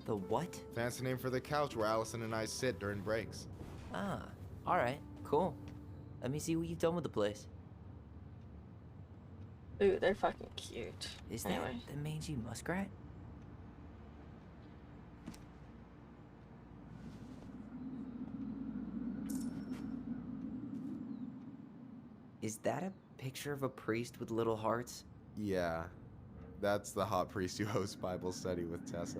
The what? Fancy name for the couch where Allison and I sit during breaks. Ah, alright, cool. Let me see what you've done with the place. Ooh, they're fucking cute. Is Anyway. that the mangy muskrat? Is that a picture of a priest with little hearts? Yeah, that's the hot priest who hosts Bible study with Tessa.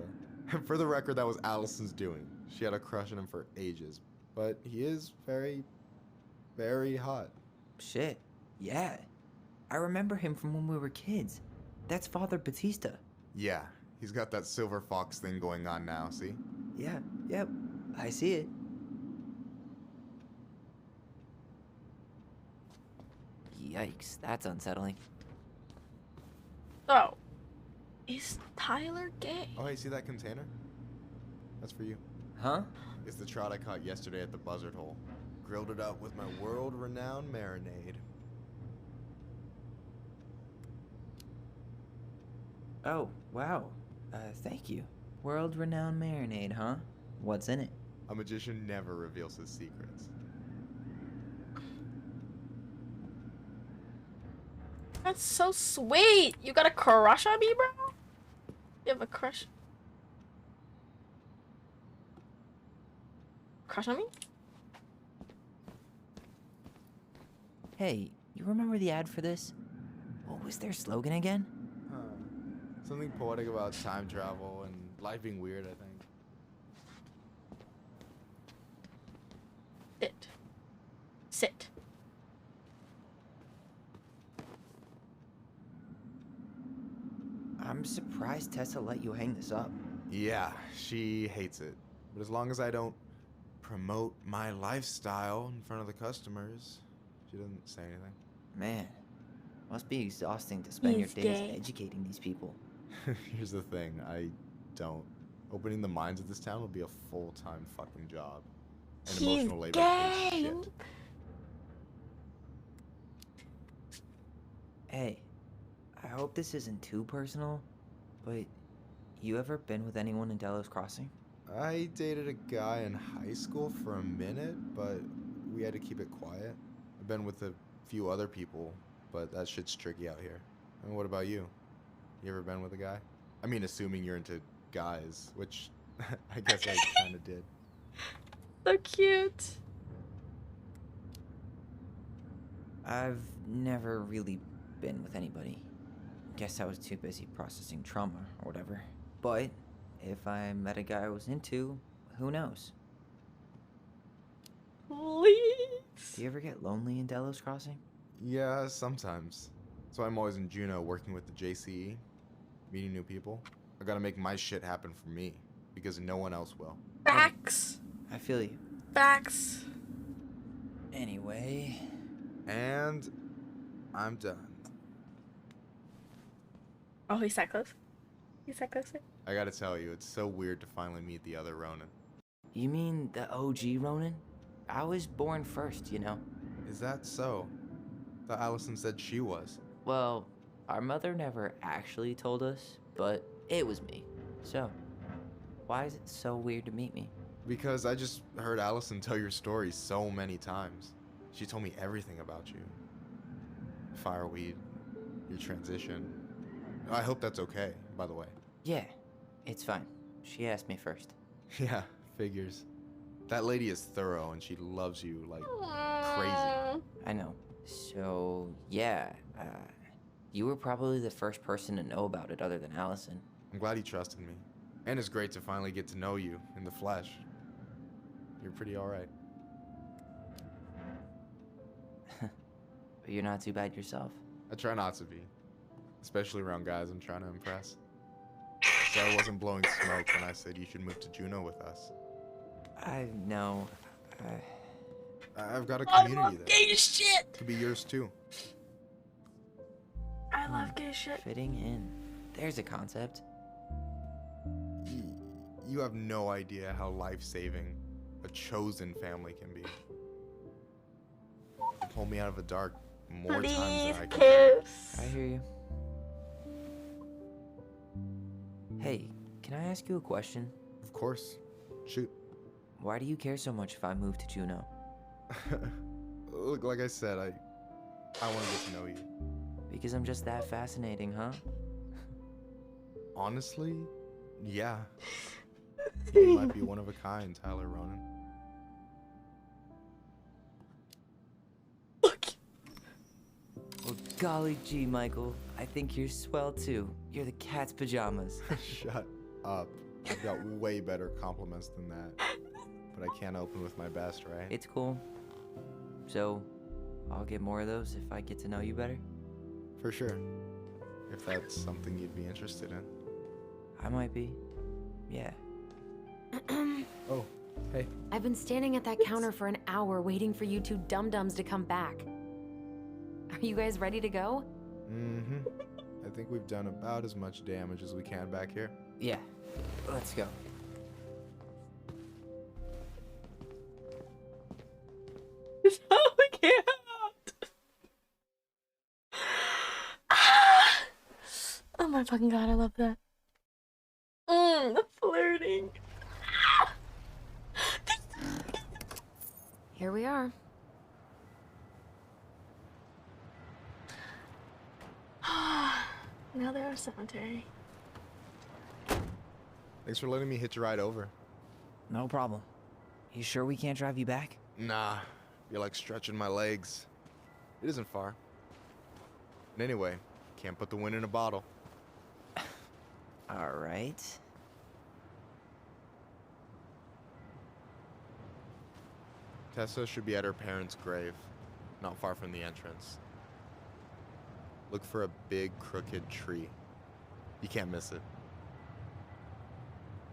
And for the record, that was Allison's doing. She had a crush on him for ages. But he is very, very hot. Shit, yeah. I remember him from when we were kids. That's Father Batista. Yeah, he's got that silver fox thing going on now, see? Yeah, yep, I see it. Yikes, that's unsettling. Oh. Is Tyler gay? Oh, hey, see that container? That's for you. Huh? It's the trout I caught yesterday at the Buzzard Hole. Grilled it up with my world-renowned marinade. Oh, wow. Thank you. World-renowned marinade, huh? What's in it? A magician never reveals his secrets. That's so sweet. You got a crush on me, bro? You have a crush? Crush on me? Hey, you remember the ad for this? What was their slogan again? Huh. Something poetic about time travel and life being weird, I think. Sit. Sit. I'm surprised Tessa let you hang this up. Yeah, she hates it. But as long as I don't promote my lifestyle in front of the customers, she doesn't say anything. Man, must be exhausting to spend your He's days gay. educating these people. Here's the thing, I don't. Opening the mines of this town will be a full-time fucking job. And He's emotional labor gay. is shit. Hey, I hope this isn't too personal, but you ever been with anyone in Delos Crossing? I dated a guy in high school for a minute, but we had to keep it quiet. I've been with a few other people, but that shit's tricky out here. And what about you? You ever been with a guy? I mean, assuming you're into guys, which I guess I kind of did. So cute. I've never really been with anybody. Guess I was too busy processing trauma or whatever. But if I met a guy I was into, who knows? Please. Do you ever get lonely in Delos Crossing? Yeah, sometimes. So I'm always in Juneau working with the JCE, meeting new people. I gotta make my shit happen for me, because no one else will. Facts. I feel you. Facts. Anyway. And I'm done. Oh, he sat close. He sat closer. I gotta tell you, it's so weird to finally meet the other Ronan. You mean the OG Ronan? I was born first, you know. Is that so? Thought Allison said she was. Well, our mother never actually told us, but it was me. So, why is it so weird to meet me? Because I just heard Allison tell your story so many times. She told me everything about you. Fireweed, your transition. I hope that's okay, by the way. Yeah, it's fine. She asked me first. Yeah, figures. That lady is thorough and she loves you like crazy. I know. So, yeah, you were probably the first person to know about it other than Allison. I'm glad you trusted me. And it's great to finally get to know you in the flesh. You're pretty alright. But you're not too bad yourself. I try not to be. Especially around guys I'm trying to impress. So I wasn't blowing smoke when I said you should move to Juneau with us. I know. I've got a community there. Gay shit. Could be yours too. I love gay shit. Fitting in. There's a concept. You have no idea how life-saving a chosen family can be. It pulled me out of the dark more times than I can. Kiss. I hear you. Hey, can I ask you a question? Of course. Shoot. Why do you care so much if I move to Juneau? Look, like I said, I want to get to know you. Because I'm just that fascinating, huh? Honestly, yeah. You might be one of a kind, Tyler Ronan. Well, golly gee, Michael. I think you're swell too. You're the cat's pajamas. Shut up. I've got way better compliments than that. But I can't open with my best, right? It's cool. So, I'll get more of those if I get to know you better? For sure. If that's something you'd be interested in. I might be. Yeah. Oh, hey. I've been standing at that counter for an hour waiting for you two dum-dums to come back. Are you guys ready to go? Mm-hmm. I think we've done about as much damage as we can back here. Yeah. Let's go. So cute. Oh my fucking god, I love that. The flirting. Here we are. Now they're a cemetery. Thanks for letting me hitch a ride over. No problem. You sure we can't drive you back? Nah, you're like stretching my legs. It isn't far. And anyway, can't put the wind in a bottle. All right. Tessa should be at her parents' grave, not far from the entrance. Look for a big, crooked tree. You can't miss it.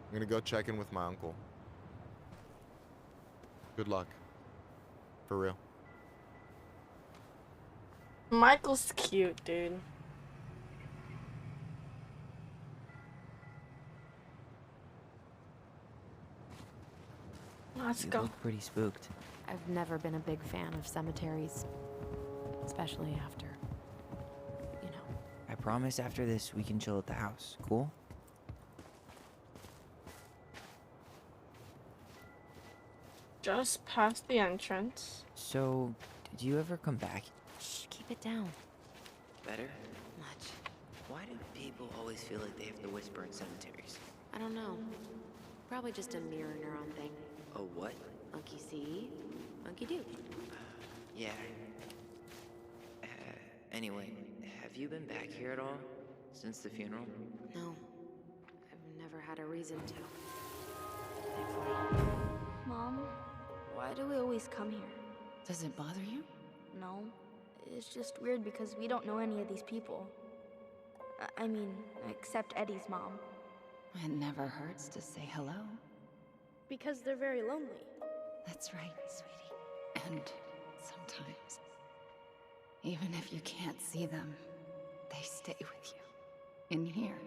I'm gonna go check in with my uncle. Good luck. For real. Michael's cute, dude. Let's You go. look pretty spooked. I've never been a big fan of cemeteries, especially after, you know. I promise after this we can chill at the house. Cool? just past the entrance. So, did you ever come back? Shh, keep it down. Better? Much. Why do people always feel like they have to whisper in cemeteries? I don't know. Probably just a mirror neuron thing. A what? Monkey see, monkey do. Yeah. Anyway, have you been back here at all? Since the funeral? No. I've never had a reason to. Thankfully. Mom, why do we always come here? Does it bother you? No. It's just weird because we don't know any of these people. I mean, except Eddie's mom. It never hurts to say hello. Because they're very lonely. That's right, sweetie. And sometimes, even if you can't see them, they stay with you. In here.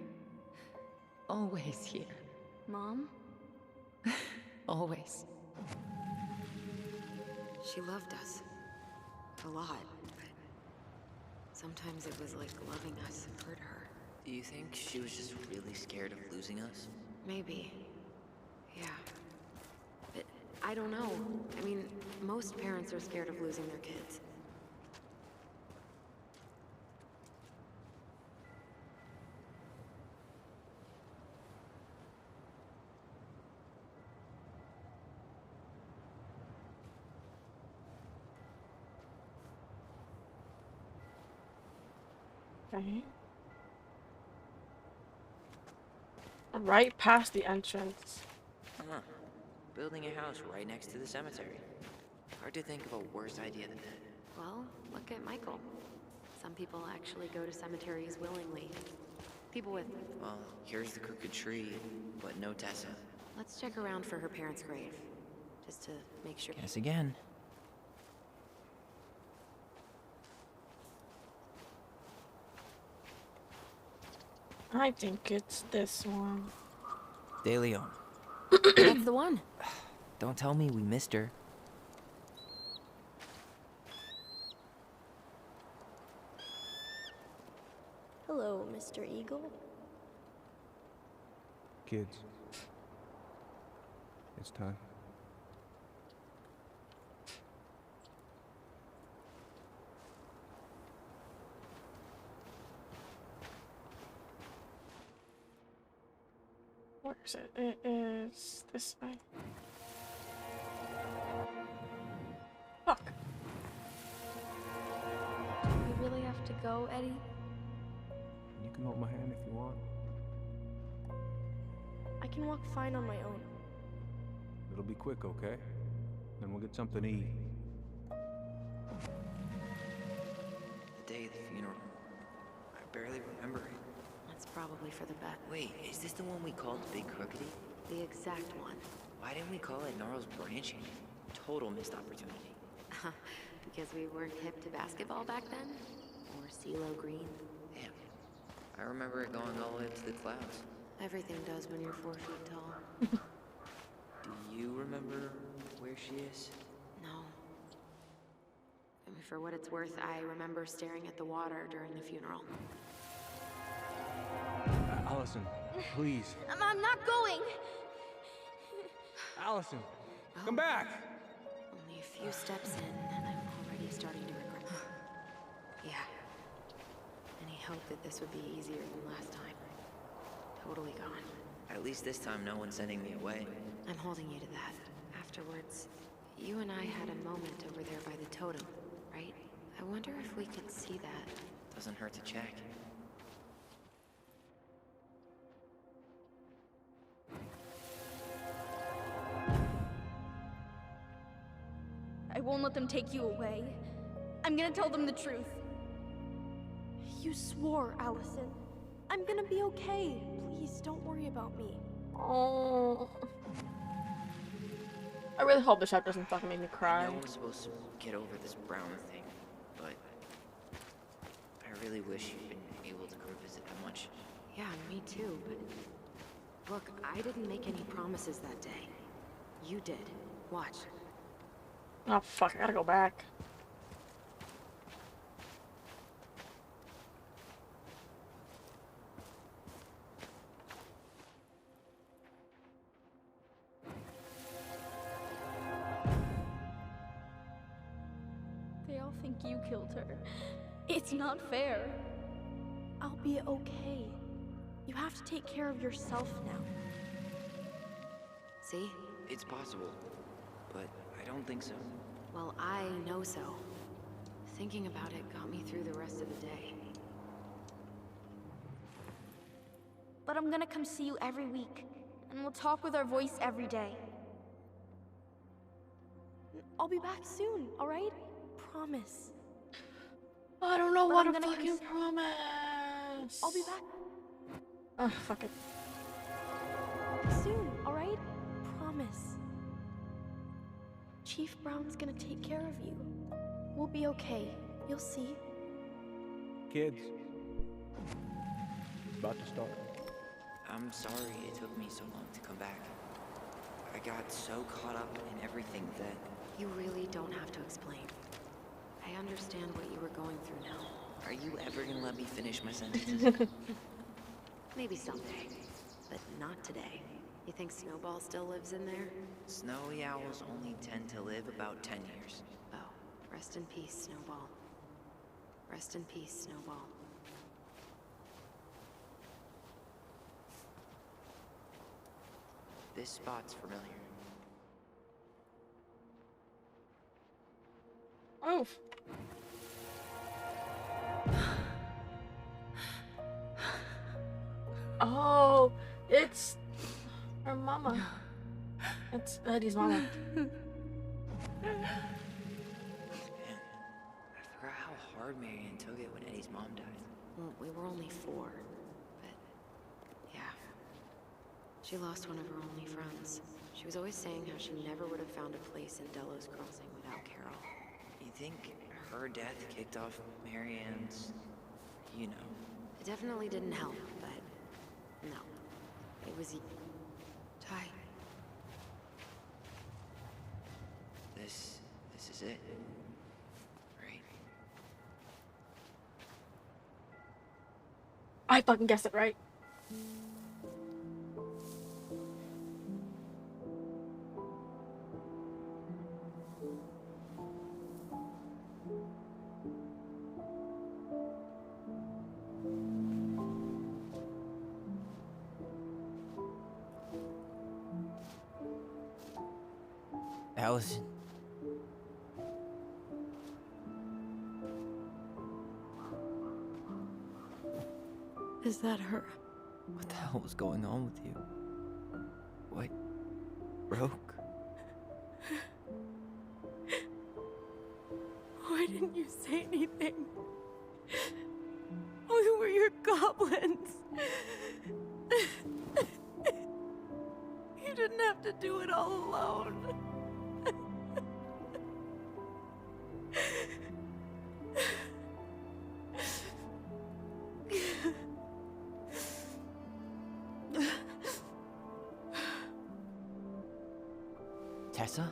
Always here. Mom? Always. She loved us. A lot, but sometimes it was like loving us hurt her. Do you think she was just really scared of losing us? Maybe. Yeah. But I don't know. I mean, most parents are scared of losing their kids. Okay. Right past the entrance. Huh. Building a house right next to the cemetery. Hard to think of a worse idea than that. Well, look at Michael. Some people actually go to cemeteries willingly. People with... Well, here's the crooked tree, but no Tessa. Let's check around for her parents' grave. Just to make sure... Guess again. I think it's this one. De Leon. That's the one. Don't tell me we missed her. Hello, Mr. Eagle. Kids. It's time. Where is it? It is this way. Fuck. We really have to go, Eddie? You can hold my hand if you want. I can walk fine on my own. It'll be quick, okay? Then we'll get something to eat. The day of the funeral. I barely remember it. That's probably for the bet. Wait, is this the one we called Big Crookedy? The exact one. Why didn't we call it Gnarls Branching? Total missed opportunity. Because we weren't hip to basketball back then? Or CeeLo Green? Damn. I remember it going all the way up to the clouds. Everything does when you're 4 feet tall. Do you remember where she is? No. I mean, for what it's worth, I remember staring at the water during the funeral. Allison, please. I'm not going! Allison, come back! Only a few steps in, and I'm already starting to regret. Yeah. Any hope that this would be easier than last time? Totally gone. At least this time no one's sending me away. I'm holding you to that. Afterwards, you and I had a moment over there by the totem, right? I wonder if we could see that. Doesn't hurt to check. I won't let them take you away. I'm gonna tell them the truth. You swore, Allison. I'm gonna be okay. Please, don't worry about me. Oh. I really hope the shot doesn't fucking make me cry. No one's supposed to get over this Brown thing, but I really wish you'd been able to come visit that much. Yeah, me too, but... Look, I didn't make any promises that day. You did. Watch. Oh fuck, I gotta go back. think you killed her. It's not fair. I'll be okay. You have to take care of yourself now. See? It's possible, but I don't think so. Well, I know so. Thinking about it got me through the rest of the day. But I'm gonna come see you every week, and we'll talk with our voice every day. I'll be back soon, alright? Promise. I don't know But what I'm to gonna fucking come promise. I'll be back Oh, fuck it. soon, alright? Promise. Chief Brown's gonna take care of you. We'll be okay. You'll see. Kids. About to start. I'm sorry it took me so long to come back. I got so caught up in everything that... You really don't have to explain. I understand what you were going through now. Are you ever gonna let me finish my sentences? Maybe someday, but not today. You think Snowball still lives in there? Snowy owls only tend to live about 10 years. Oh, rest in peace, Snowball. Rest in peace, Snowball. This spot's familiar. Oh. Oh, it's her mama. It's Eddie's mama. Man, I forgot how hard Marianne took it when Eddie's mom died. Well, we were only 4, but yeah. She lost one of her only friends. She was always saying how she never would have found a place in Delos Crossing without Carol. You think her death kicked off Marianne's, you know? It definitely didn't help, but no. It was Ty. This is it, right? I fucking guessed it right. Allison. Is that her? What the hell was going on with you? What broke? Why didn't you say anything? We were your goblins. You didn't have to do it all alone. Tessa?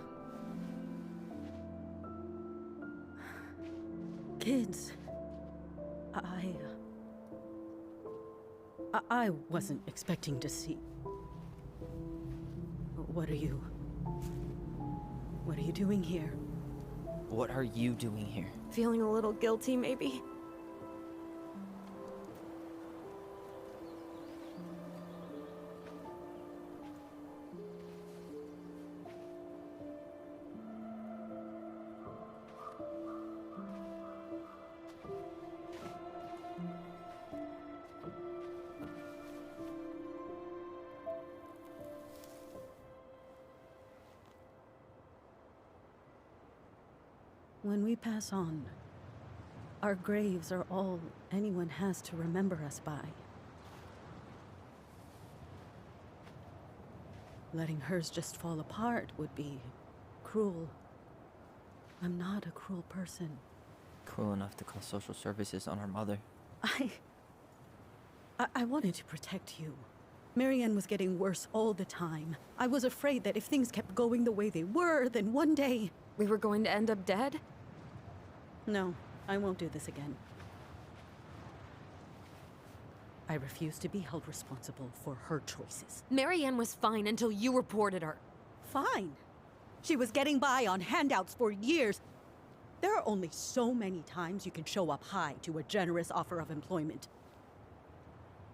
Kids, I wasn't expecting to see. What are you doing here? What are you doing here? Feeling a little guilty, maybe? When we pass on, our graves are all anyone has to remember us by. Letting hers just fall apart would be cruel. I'm not a cruel person. Cruel enough to call social services on our mother. I wanted to protect you. Marianne was getting worse all the time. I was afraid that if things kept going the way they were, then one day... We were going to end up dead? No, I won't do this again. I refuse to be held responsible for her choices. Marianne was fine until you reported her. Fine. She was getting by on handouts for years. There are only so many times you can show up high to a generous offer of employment.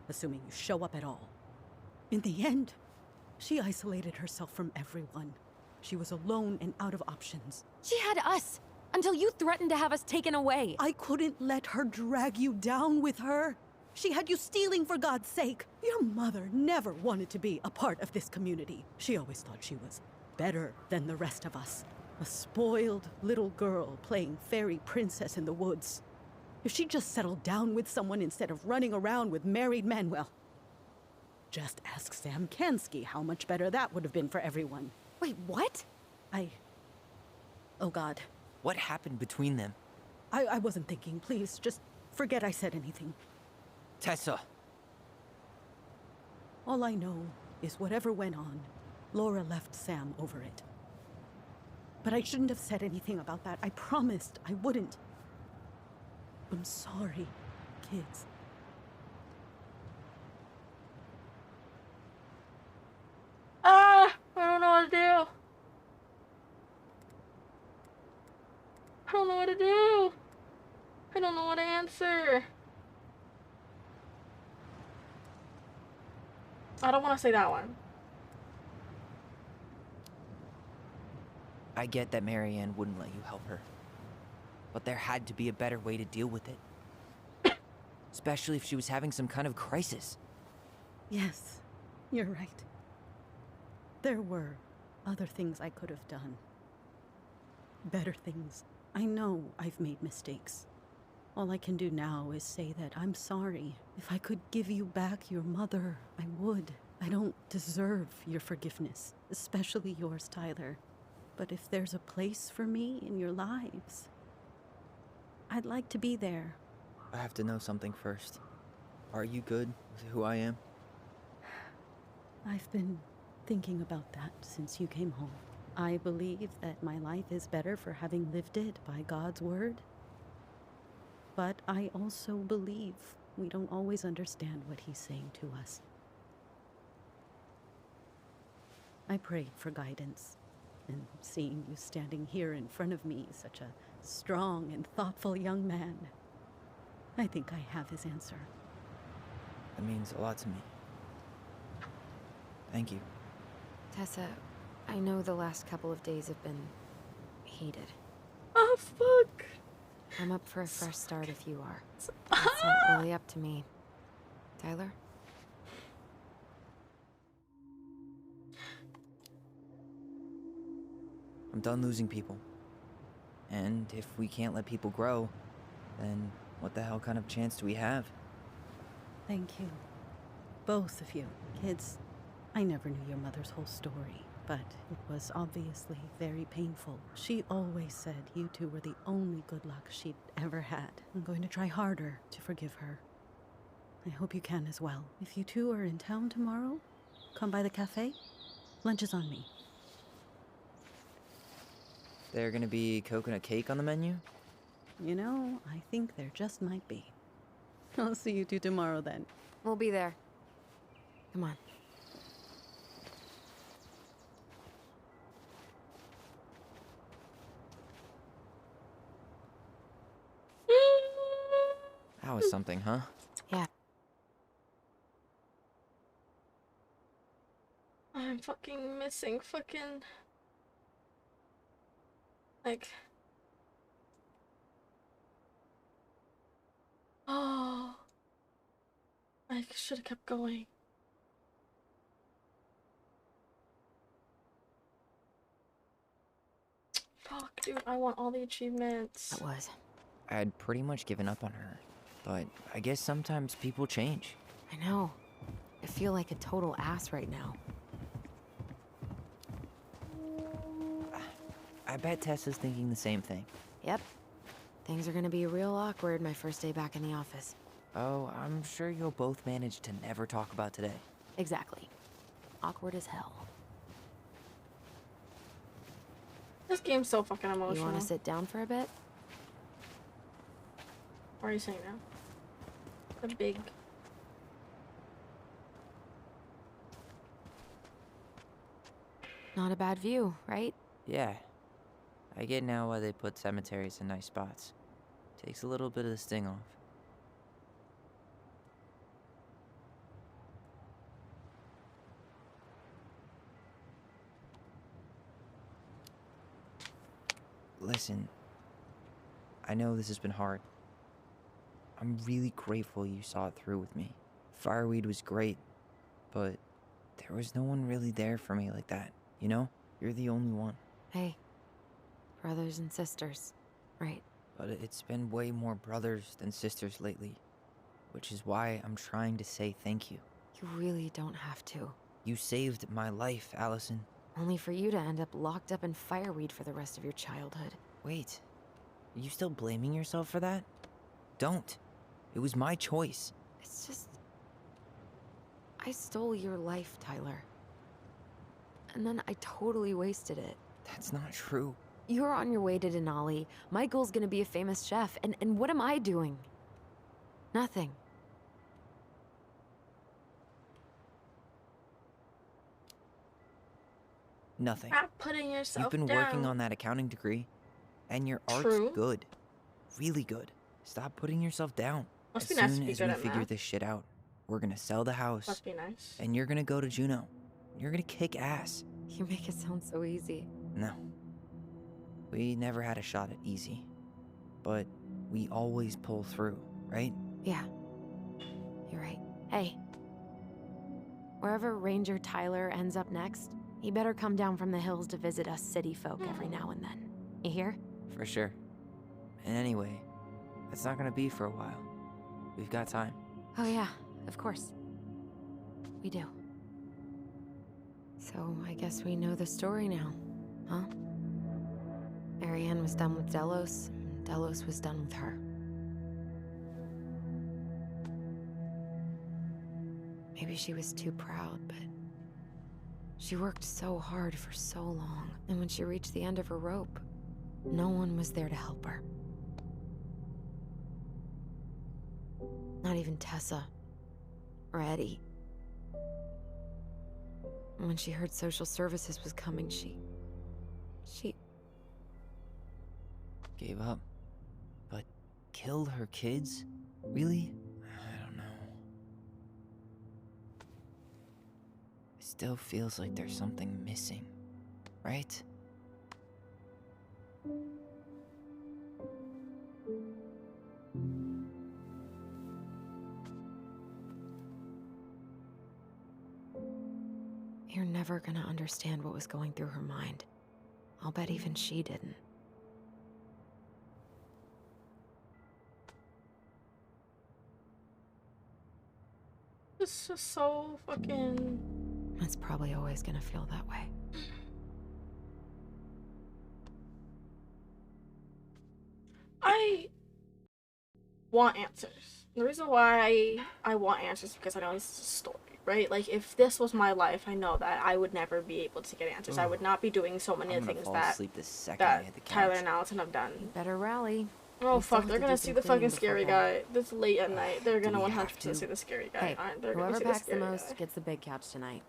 Assuming you show up at all. In the end, she isolated herself from everyone. She was alone and out of options. She had us, until you threatened to have us taken away. I couldn't let her drag you down with her. She had you stealing for God's sake. Your mother never wanted to be a part of this community. She always thought she was better than the rest of us. A spoiled little girl playing fairy princess in the woods. If she just settled down with someone instead of running around with married men, well, just ask Sam Kansky how much better that would have been for everyone. Wait, what? Oh God. What happened between them? I wasn't thinking. Please, just forget I said anything. Tessa! All I know is whatever went on, Laura left Sam over it. But I shouldn't have said anything about that. I promised I wouldn't. I'm sorry, kids. I don't know what to do. I don't know what to do. I don't know what to answer. I don't want to say that one. I get that Marianne wouldn't let you help her. But there had to be a better way to deal with it. Especially if she was having some kind of crisis. Yes, you're right. There were other things I could have done. Better things. I know I've made mistakes. All I can do now is say that I'm sorry. If I could give you back your mother, I would. I don't deserve your forgiveness, especially yours, Tyler. But if there's a place for me in your lives, I'd like to be there. I have to know something first. Are you good with who I am? I've been thinking about that since you came home. I believe that my life is better for having lived it by God's word. But I also believe we don't always understand what he's saying to us. I prayed for guidance, and seeing you standing here in front of me, such a strong and thoughtful young man, I think I have his answer. That means a lot to me. Thank you. Tessa, I know the last couple of days have been heated. Oh, fuck. I'm up for a fresh start if you are. It's not really up to me. Tyler? I'm done losing people. And if we can't let people grow, then what the hell kind of chance do we have? Thank you. Both of you. Kids, I never knew your mother's whole story, but it was obviously very painful. She always said you two were the only good luck she'd ever had. I'm going to try harder to forgive her. I hope you can as well. If you two are in town tomorrow, come by the cafe. Lunch is on me. There gonna be coconut cake on the menu? You know, I think there just might be. I'll see you two tomorrow then. We'll be there. Come on. That was something, huh? Yeah. I'm fucking missing fucking... Like... Oh... I should have kept going. Fuck, dude, I want all the achievements. It was. I had pretty much given up on her. But I guess sometimes people change. I know. I feel like a total ass right now. I bet Tessa's thinking the same thing. Yep. Things are gonna be real awkward my first day back in the office. Oh, I'm sure you'll both manage to never talk about today. Exactly. Awkward as hell. This game's so fucking emotional. You wanna sit down for a bit? What are you saying now? The big... Not a bad view, right? Yeah. I get now why they put cemeteries in nice spots. Takes a little bit of the sting off. Listen, I know this has been hard. I'm really grateful you saw it through with me. Fireweed was great, but there was no one really there for me like that, you know? You're the only one. Hey, brothers and sisters, right? But it's been way more brothers than sisters lately, which is why I'm trying to say thank you. You really don't have to. You saved my life, Allison. Only for you to end up locked up in fireweed for the rest of your childhood. Wait, are you still blaming yourself for that? Don't. It was my choice. It's just... I stole your life, Tyler. And then I totally wasted it. That's not true. You're on your way to Denali. Michael's gonna be a famous chef, and what am I doing? Nothing. Nothing. Stop putting yourself You've been down. working on that accounting degree, and your art's True. good. Really good. Stop putting yourself down. Must As be nice to soon be as good we at figure math. this shit out, we're gonna sell the house. Must be nice. And you're gonna go to Juneau. You're gonna kick ass. You make it sound so easy. No. We never had a shot at easy. But we always pull through, right? Yeah. You're right. Hey. Wherever Ranger Tyler ends up next, he better come down from the hills to visit us city folk every now and then. You hear? For sure. And anyway, that's not gonna be for a while. We've got time. Oh yeah, of course. We do. So I guess we know the story now, huh? Marianne was done with Delos, and Delos was done with her. Maybe she was too proud, but she worked so hard for so long, and when she reached the end of her rope, no one was there to help her. Not even Tessa or Eddie. And when she heard social services was coming, she Gave up. But killed her kids? Really? I don't know. It still feels like there's something missing, right? You're never gonna understand what was going through her mind. I'll bet even she didn't. It's just so fucking... It's probably always gonna feel that way. I want answers. The reason why I want answers is because I know this is a story, right? Like, if this was my life, I know that I would never be able to get answers. I would not be doing so many I'm of the gonna things fall that, asleep the second I that hit the Tyler couch. and Allison have done. Better rally. Oh We still fuck, have they're to gonna do see some the fucking cleaning scary before guy. This late at night. They're gonna we 100% have to? see the scary guy. Hey, They're gonna whoever see the packs the scary most guy. gets the big couch tonight.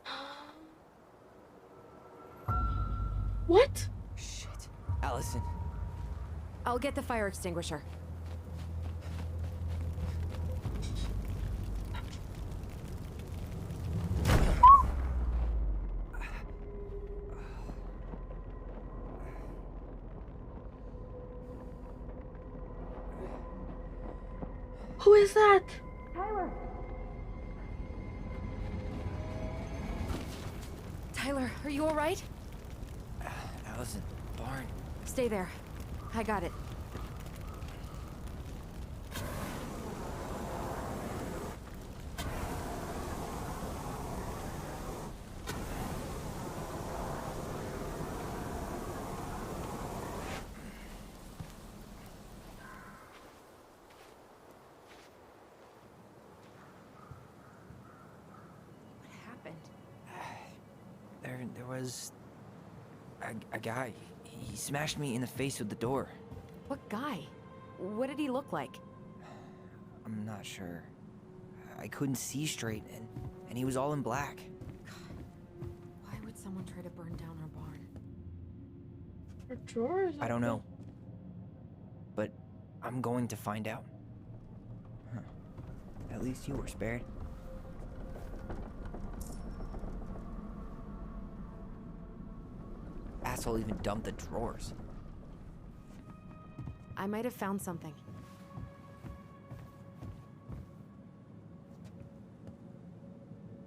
What? Shit. Allison. I'll get the fire extinguisher. Who is that? Tyler, are you alright? Allison. Barn. Stay there. I got it. What happened? There was a guy. He smashed me in the face with the door. What guy? What did he look like? I'm not sure. I couldn't see straight, and he was all in black. Why would someone try to burn down our barn? Her drawers. I don't know. But I'm going to find out. Huh. At least you were spared. Asshole even dumped the drawers. I might have found something.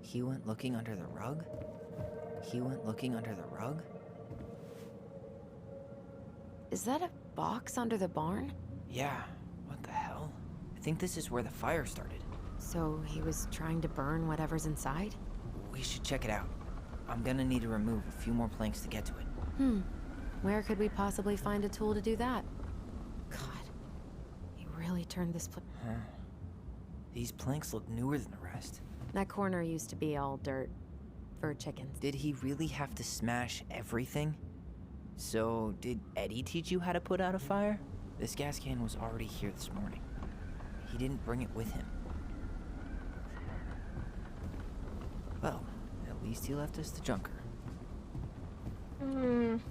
He went looking under the rug? He went looking under the rug? Is that a box under the barn? Yeah, what the hell? I think this is where the fire started. So he was trying to burn whatever's inside? We should check it out. I'm gonna need to remove a few more planks to get to it. Where could we possibly find a tool to do that? God, he really turned this place. Huh. These planks look newer than the rest. That corner used to be all dirt for chickens. Did he really have to smash everything? So, did Eddie teach you how to put out a fire? This gas can was already here this morning. He didn't bring it with him. Well, at least he left us the junker. None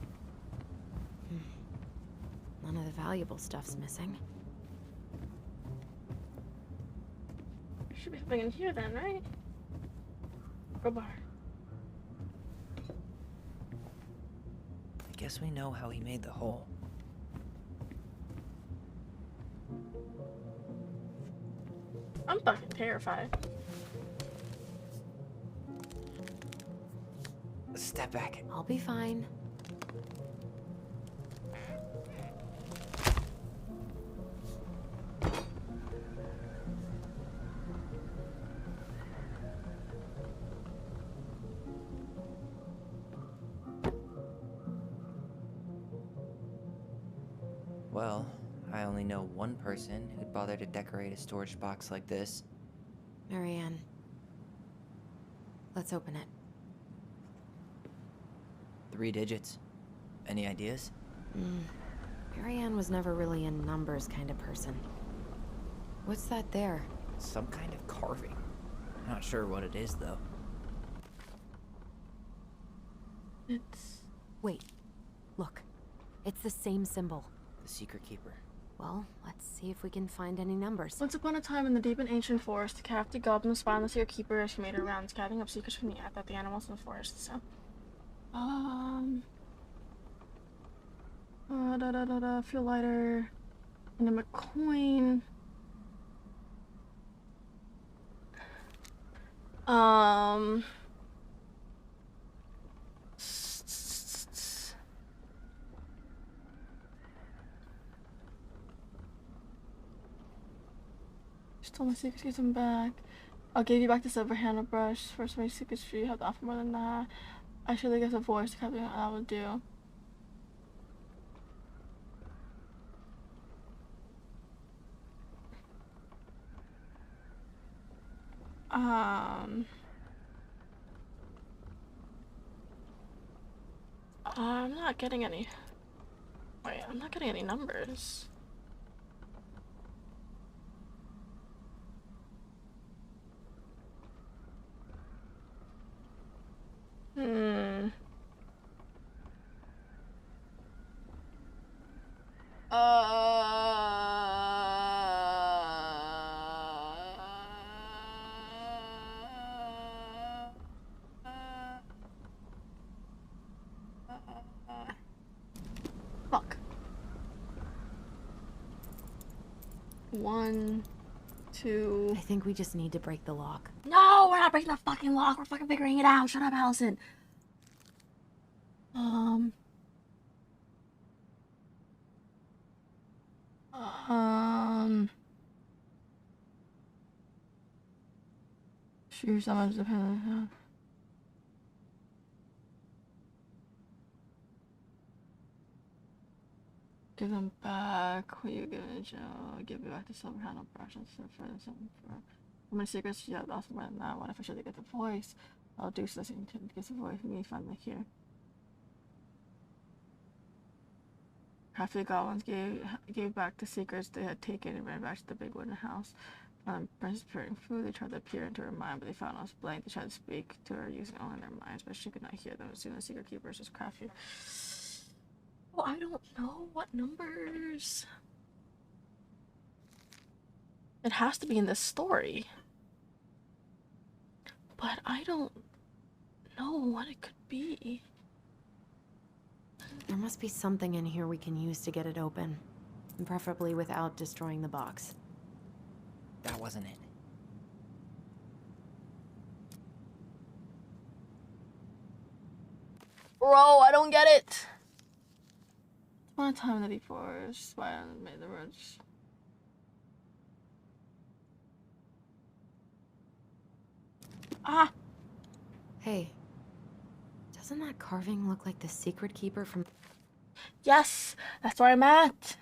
of the valuable stuff's missing. There should be something in here then, right? Crowbar. I guess we know how he made the hole. I'm fucking terrified. Step back. I'll be fine. Well, I only know one person who'd bother to decorate a storage box like this. Marianne. Let's open it. 3 digits. Any ideas? Marianne was never really a numbers kind of person. What's that there? Some kind of carving. Not sure what it is, though. It's... Wait. Look. It's the same symbol. The Secret Keeper. Well, let's see if we can find any numbers. Once upon a time in the deep and ancient forest, Crafty Goblin spied on the Secret Keeper as she made her rounds, gathering up secrets from the earth that the animals in the forest. So, fuel lighter, and a coin. Stole my secrets, get them back. I'll give you back the silver handle brush. First, my secrets for you have to offer more than that. I surely guess a voice to copy I will do. I'm not getting any. Wait, I'm not getting any numbers. Fuck. 1, 2. I think we just need to break the lock. No, we're not breaking the fucking lock. We're fucking figuring it out. Shut up, Allison. Sure, someone's dependent. Give them back. Will you give it? Give me back the silver handle brush and stuff for something for. How many secrets? Yeah, that's more than that. What if I should get the voice? I'll do something to get the voice. Me finally here. Crafty goblins gave back the secrets they had taken and ran back to the big wooden house. Princess preparing food. They tried to peer into her mind, but they found us blank. They tried to speak to her using only their minds, but she could not hear them. As soon as the Secret Keepers was crafty. Oh, I don't know what numbers. It has to be in this story. But I don't know what it could be. There must be something in here we can use to get it open. And preferably without destroying the box. That wasn't it. Bro, I don't get it. One time that before, Spider made the words. Ah! Hey, doesn't that carving look like the secret keeper from... Yes! That's where I'm at!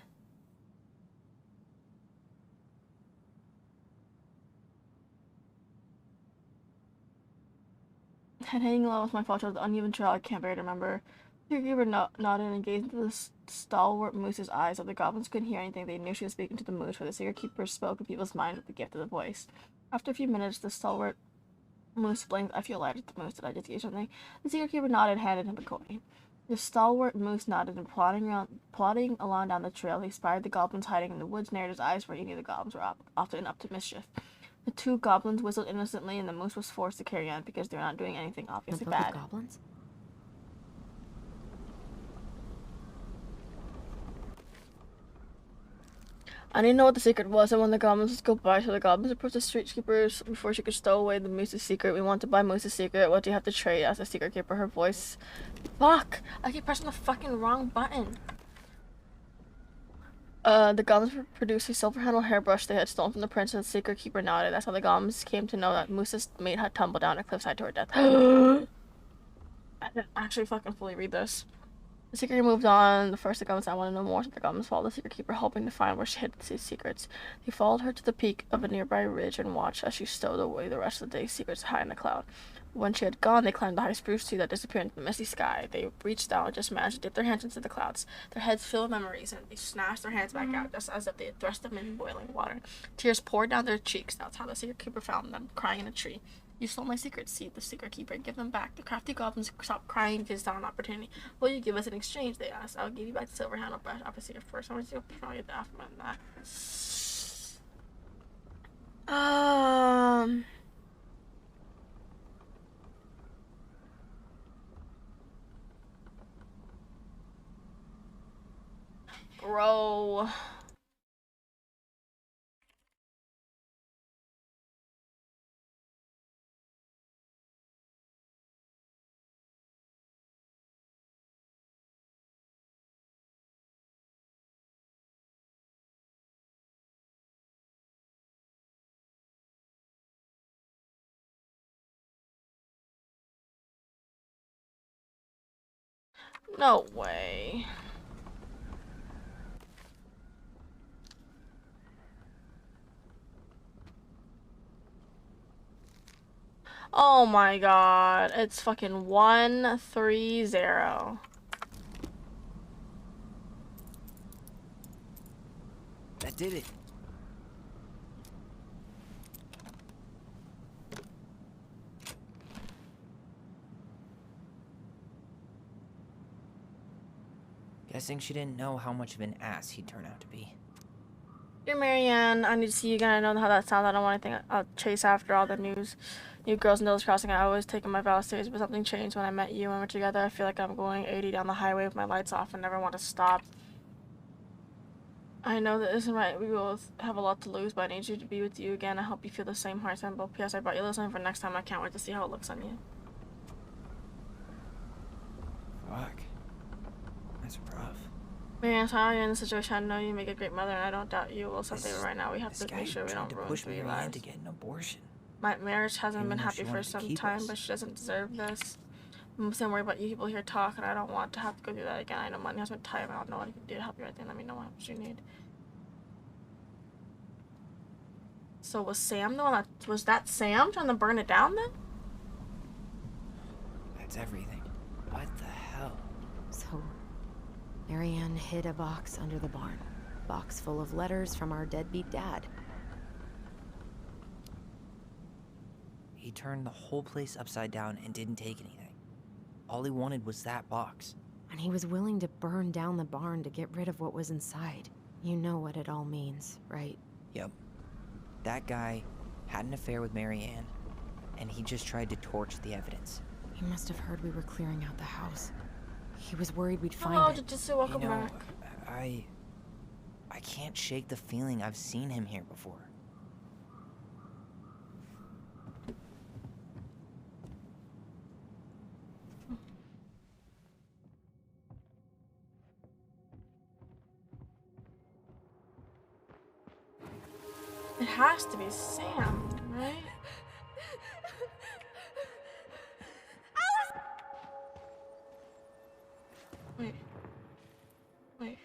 Hanging low was my fault. The uneven trail I can't bear to remember. The keeper nodded and gazed into the stalwart moose's eyes. Though the goblins couldn't hear anything, they knew she was speaking to the moose, for the secret keeper spoke in people's minds with the gift of the voice. After a few minutes, the stalwart moose blinked. I feel light at the moose. Did I just hear something? The secret keeper nodded and handed him a coin. The stalwart moose nodded and plodding along down the trail, he spied the goblins hiding in the woods, narrowed his eyes, for he knew the goblins were often up to mischief. The two goblins whistled innocently, and the moose was forced to carry on because they were not doing anything obviously bad. Goblins? I didn't know what the secret was, and when the goblins would go by, so the goblins approached the street keepers before she could stow away the moose's secret. We want to buy moose's secret. What do you have to trade? Asked the secret keeper, her voice. Fuck! I keep pressing the fucking wrong button. The goblins produced a silver-handled hairbrush they had stolen from the prince, and the secret keeper nodded. That's how the goblins came to know that Moose's mate had tumbled down a cliffside to her death. I didn't actually fucking fully read this. The secret keeper moved on. The first the goblins I want to know more, so the goblins followed the secret keeper, hoping to find where she hid these secrets. They followed her to the peak of a nearby ridge and watched as she stowed away the rest of the day's secrets high in the cloud. When she had gone, they climbed the high spruce tree that disappeared into the misty sky. They reached down and just managed to dip their hands into the clouds. Their heads filled with memories, and they snatched their hands back out, just as if they had thrust them in boiling water. Tears poured down their cheeks. That's how the secret keeper found them, crying in a tree. You stole my secrets, seed the secret keeper, and give them back. The crafty goblins stopped crying because they saw an opportunity. Will you give us in exchange? They asked. I'll give you back the silver handle brush. Obviously, first. I want to probably get the aftermath of that. Bro. No way. Oh my god. It's fucking 130. That did it. Guessing she didn't know how much of an ass he'd turn out to be. Dear Marianne, I need to see you again. I know how that sounds. I don't want anything I'll chase after all the news. New girls in Devil's Crossing. I always taken my vows serious, but something changed when I met you and we're together. I feel like I'm going 80 down the highway with my lights off and never want to stop. I know that isn't right. We both have a lot to lose, but I need you to be with you again. I hope you feel the same heart symbol. P.S. I brought you a little something for next time. I can't wait to see how it looks on you. Fuck. That's rough. Marianne, sorry you're in this situation. I know you make a great mother, and I don't doubt you will someday. But right now, we have to make sure we don't ruin 3 lives. To get an abortion. My marriage hasn't been happy for wanted to some keep time, us. but she doesn't deserve this. I'm so worried about you people here talk, and I don't want to have to go through that again. I know money has been tight, but I don't know what I can do to help you right there. Let me know what help you need. So was Sam the one that was that Sam trying to burn it down then? That's everything. What the hell? So, Marianne hid a box under the barn. Box full of letters from our deadbeat dad. He turned the whole place upside down and didn't take anything. All he wanted was that box. And he was willing to burn down the barn to get rid of what was inside. You know what it all means, right? Yep. That guy had an affair with Marianne, and he just tried to torch the evidence. He must have heard we were clearing out the house. He was worried we'd find Hello, it. Jujutsu, welcome You know, back. I can't shake the feeling I've seen him here before. It has to be Sam, right? Wait. Wait.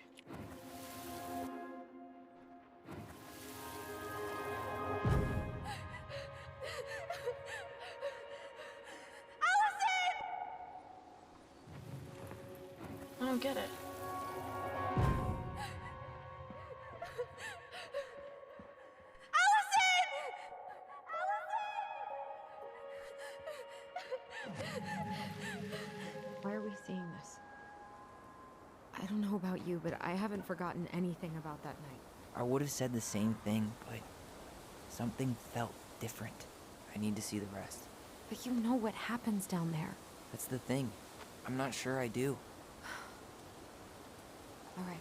I don't get it. Why are we seeing this? I don't know about you, but I haven't forgotten anything about that night. I would have said the same thing, but something felt different. I need to see the rest. But you know what happens down there. That's the thing. I'm not sure I do. All right,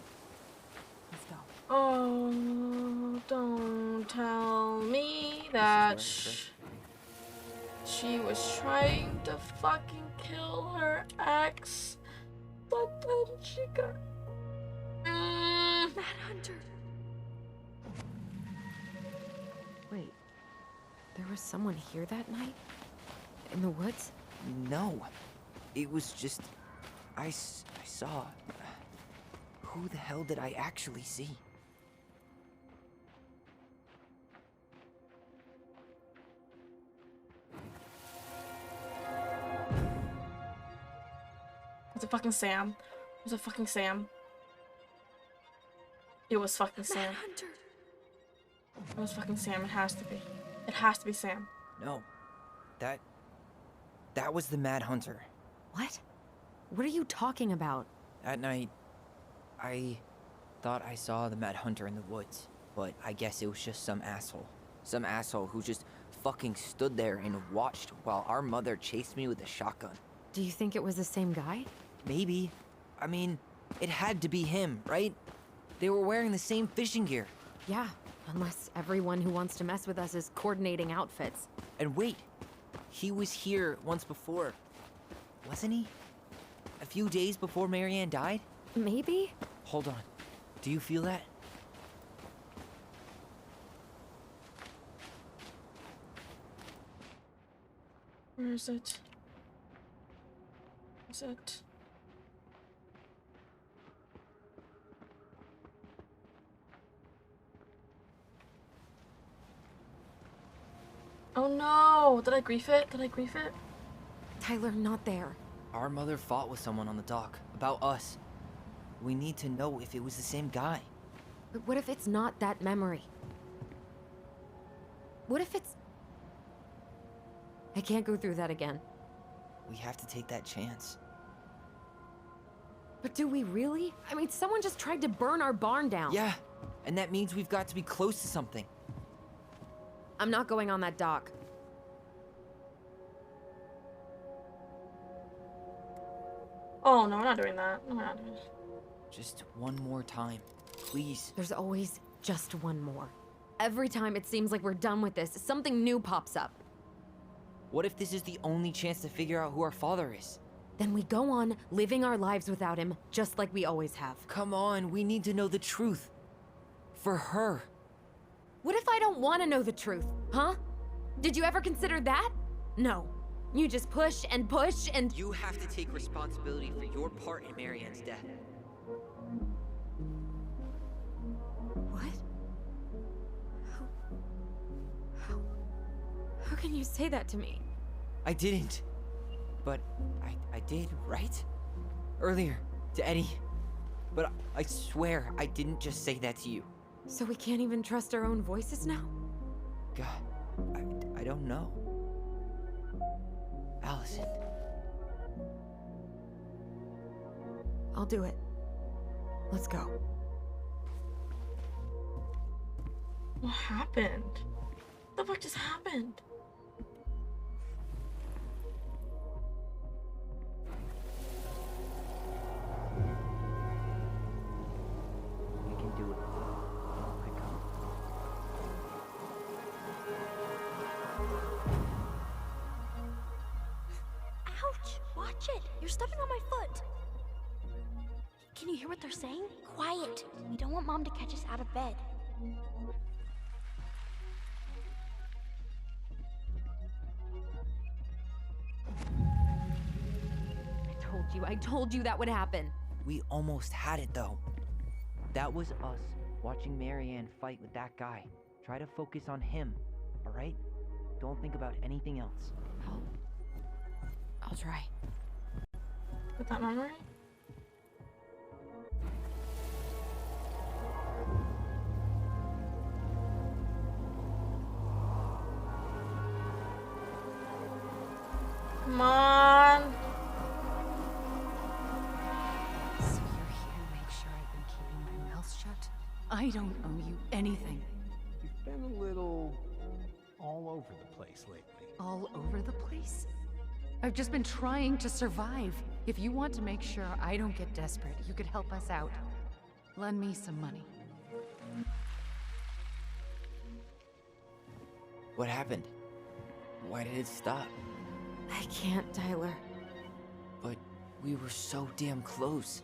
let's go. Oh, don't tell me that she was trying to fucking kill her ex, but then she got Mad Hunter. Wait, there was someone here that night? In the woods? No. It was just... I saw... Who the hell did I actually see? Was it fucking Sam? Was it fucking Sam? It was fucking Sam. Hunter. It was fucking Sam. It has to be. It has to be Sam. No. That was the Mad Hunter. What? What are you talking about? That night, I thought I saw the Mad Hunter in the woods, but I guess it was just some asshole. Some asshole who just fucking stood there and watched while our mother chased me with a shotgun. Do you think it was the same guy? Maybe. I mean, it had to be him, right? They were wearing the same fishing gear. Yeah, unless everyone who wants to mess with us is coordinating outfits. And wait, he was here once before, wasn't he? A few days before Marianne died? Maybe? Hold on. Do you feel that? Where is it? Is it? Oh no! Did I grief it? Did I grief it? Tyler, not there. Our mother fought with someone on the dock about us. We need to know if it was the same guy. But what if it's not that memory? What if it's... I can't go through that again. We have to take that chance. But do we really? I mean, someone just tried to burn our barn down. Yeah, and that means we've got to be close to something. I'm not going on that dock. Oh no, we're not doing that. No, we're not doing it. Just one more time, please. There's always just one more. Every time it seems like we're done with this, something new pops up. What if this is the only chance to figure out who our father is? Then we go on living our lives without him, just like we always have. Come on, we need to know the truth. For her. What if I don't want to know the truth, huh? Did you ever consider that? No. You just push and push and... You have to take responsibility for your part in Marianne's death. What? How can you say that to me? I didn't. But I did, right? Earlier, to Eddie. But I swear I didn't just say that to you. So we can't even trust our own voices now? God, I don't know. Allison. I'll do it. Let's go. What happened? What the fuck just happened? We can do it. I come. Ouch! Watch it! You're stepping on my foot! Can you hear what they're saying? Quiet! We don't want Mom to catch us out of bed. I told you that would happen. We almost had it though. That was us watching Marianne fight with that guy. Try to focus on him, alright? Don't think about anything else. I'll try. With that memory? Come on. So you're here to make sure I've been keeping my mouth shut? I don't owe you anything. You've been a little all over the place lately. All over the place? I've just been trying to survive. If you want to make sure I don't get desperate, you could help us out. Lend me some money. What happened? Why did it stop? I can't, Tyler. But we were so damn close.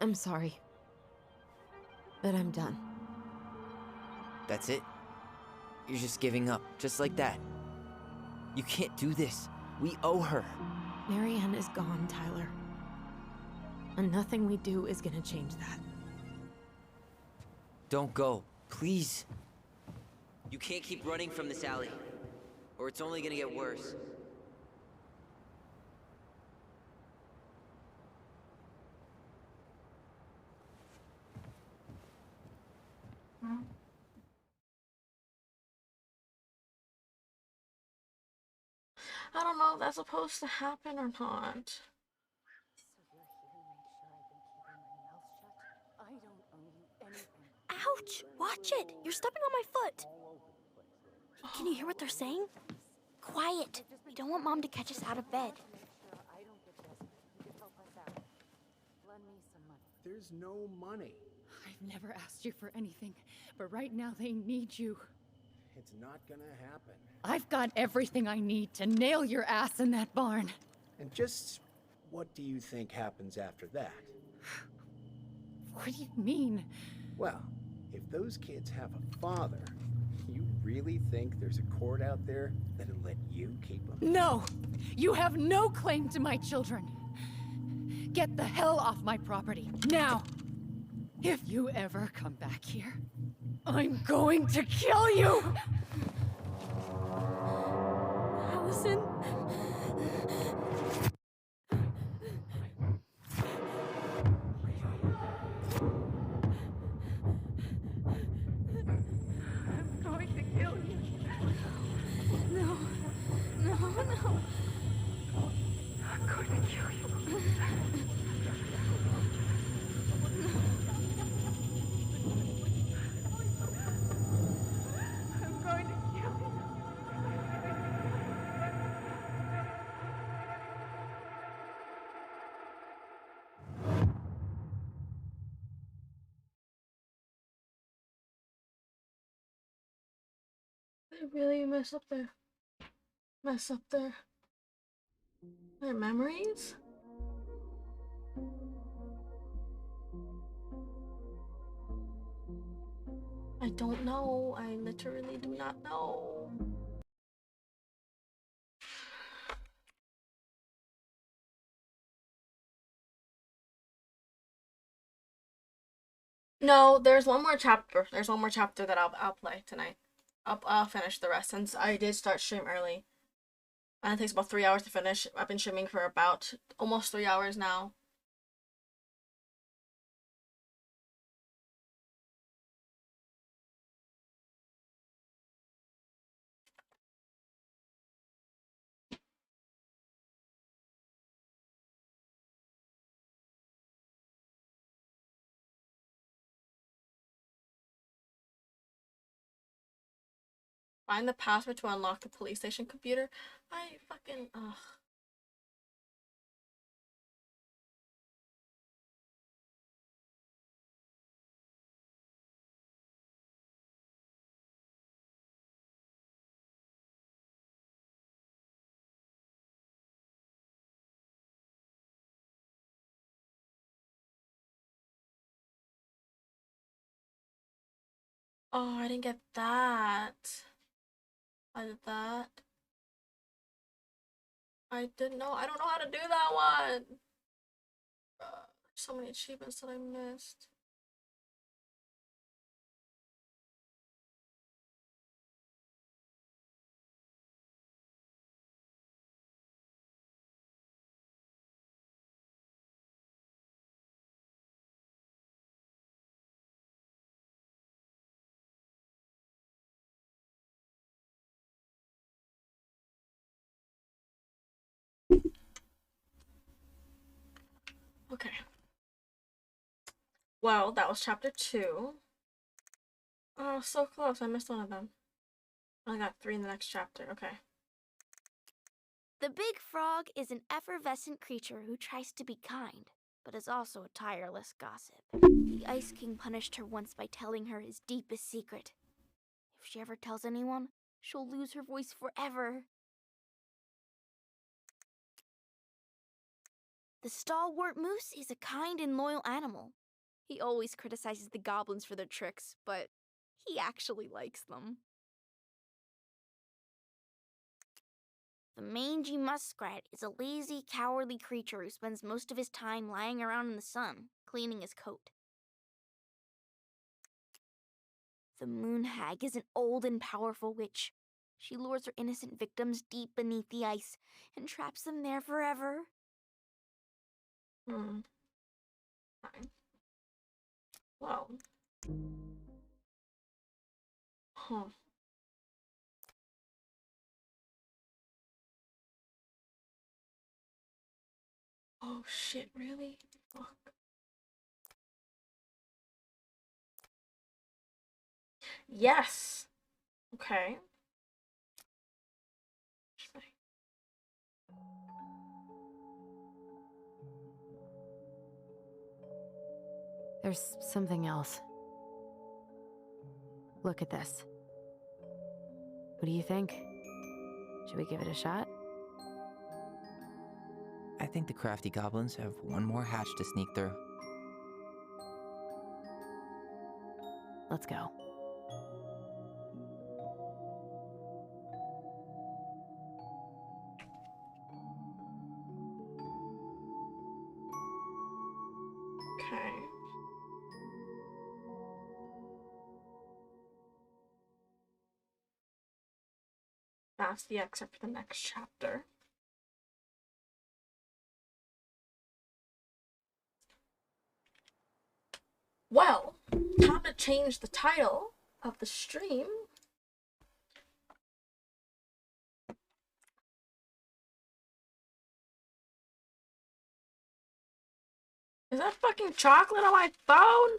I'm sorry. But I'm done. That's it? You're just giving up, just like that. You can't do this. We owe her. Marianne is gone, Tyler. And nothing we do is gonna change that. Don't go, please. You can't keep running from this alley, or it's only gonna get worse. I don't know if that's supposed to happen or not. Ouch! Watch it! You're stepping on my foot! Can you hear what they're saying? Quiet! We don't want Mom to catch us out of bed. There's no money. I've never asked you for anything, but right now they need you. It's not gonna happen. I've got everything I need to nail your ass in that barn. And just what do you think happens after that? What do you mean? Well, if those kids have a father, you really think there's a court out there that'll let you keep them? No! You have no claim to my children. Get the hell off my property, now! If you ever come back here, I'm going to kill you! Allison? I'm going to kill you. No. No, no. I'm going to kill you. I'm going to kill you. They really mess up their memories. I don't know. I literally do not know. No, there's one more chapter. There's one more chapter that I'll play tonight. I'll finish the rest since I did start stream early. And it takes about 3 hours to finish. I've been streaming for about almost 3 hours now. Find the password to unlock the police station computer. I fucking ugh. Oh, I didn't get that. I did that. I didn't know. I don't know how to do that one. So many achievements that I missed. Okay. Well, that was chapter 2. Oh, so close. I missed one of them. I got 3 in the next chapter. Okay. The big frog is an effervescent creature who tries to be kind, but is also a tireless gossip. The Ice King punished her once by telling her his deepest secret. If she ever tells anyone, she'll lose her voice forever. The stalwart moose is a kind and loyal animal. He always criticizes the goblins for their tricks, but he actually likes them. The mangy muskrat is a lazy, cowardly creature who spends most of his time lying around in the sun, cleaning his coat. The moon hag is an old and powerful witch. She lures her innocent victims deep beneath the ice and traps them there forever. Fine. Well. Huh. Oh shit, really? Fuck. Yes! Okay. There's something else. Look at this. What do you think? Should we give it a shot? I think the crafty goblins have one more hatch to sneak through. Let's go. Okay. That's the excerpt for the next chapter. Well, time to change the title of the stream. Is that fucking chocolate on my phone?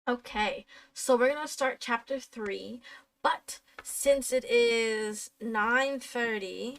Okay, so we're gonna start chapter 3, but since it is 9:30,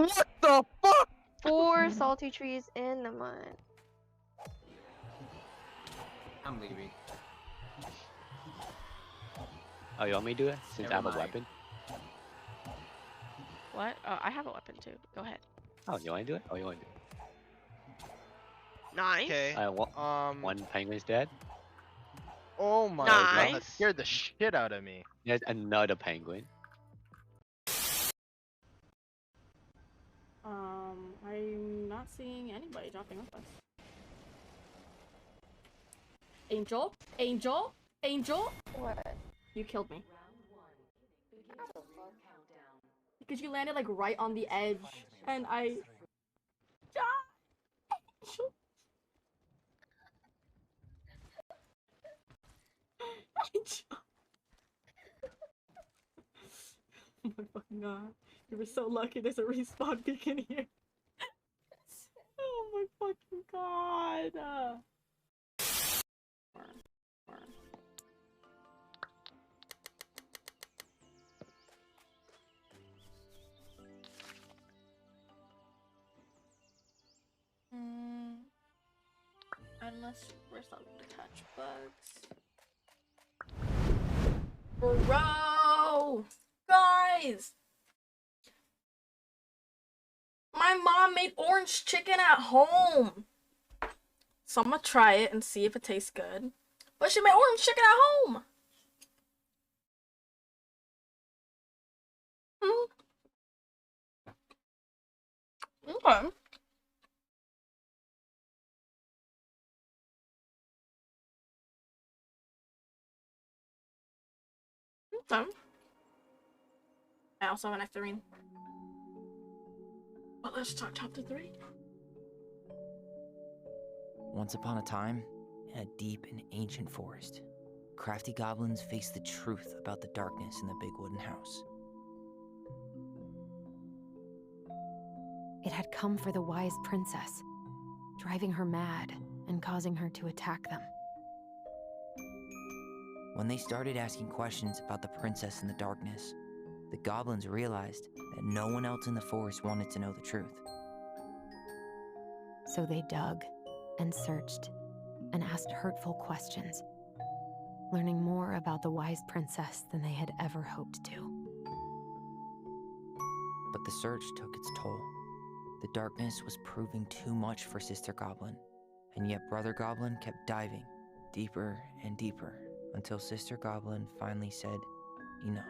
What the fuck? 4 salty trees in the mud. I'm leaving. Oh, you want me to do it? Since I Never have a mind. weapon? What? Oh, I have a weapon too. Go ahead. Oh, you want to do it? Oh, you want to do Nice. Okay. it? One penguin's dead. Oh my god, that Nice. scared the shit out of me. There's another penguin. I'm not seeing anybody dropping off us. Angel? Angel? Angel? What? You killed me. Because you landed like right on the edge, and I. Oh my fucking god. You were so lucky there's a respawn beacon here. Oh my fucking god. Unless we're starting to catch bugs. Bro! Guys! My mom made orange chicken at home! So I'm gonna try it and see if it tastes good. But she made orange chicken at home! Okay. Okay. I also have an nectarine. But let's talk chapter 3. Once upon a time, in a deep and ancient forest, crafty goblins faced the truth about the darkness in the big wooden house. It had come for the wise princess, driving her mad and causing her to attack them. When they started asking questions about the princess in the darkness, the goblins realized that no one else in the forest wanted to know the truth. So they dug and searched and asked hurtful questions, learning more about the wise princess than they had ever hoped to. But the search took its toll. The darkness was proving too much for Sister Goblin, and yet Brother Goblin kept diving deeper and deeper until Sister Goblin finally said, enough.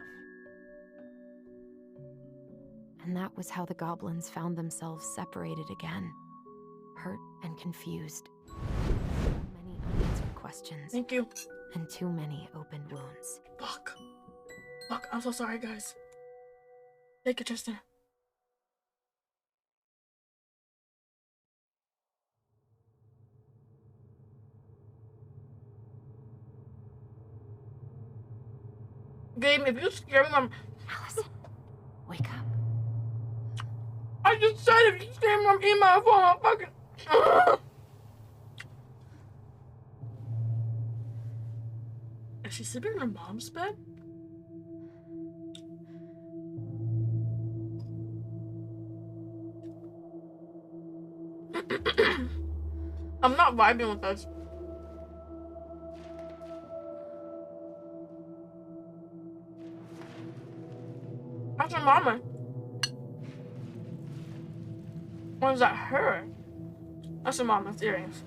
And that was how the goblins found themselves separated again, hurt and confused. So many unanswered questions. Thank you. And too many open wounds. Fuck. Fuck, I'm so sorry, guys. Take it, Tristan. Game, if you scare me, Allison, wake up. I just said if you scare me, I'm eating my phone. I'm fucking. Is she sleeping in her mom's bed? I'm not vibing with this. That's her mama. Or is that her? That's her mama's earrings.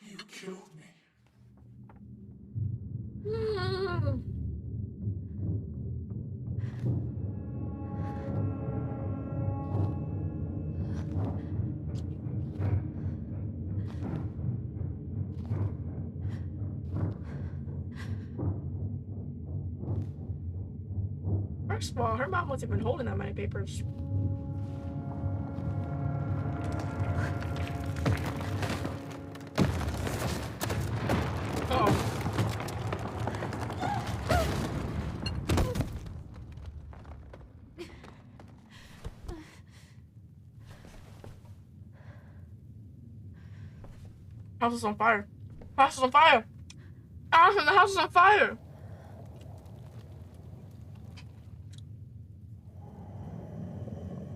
You killed me. First of all, her mom wasn't even holding that many papers. Uh-oh. House is on fire. House is on fire. Allison, the house is on fire.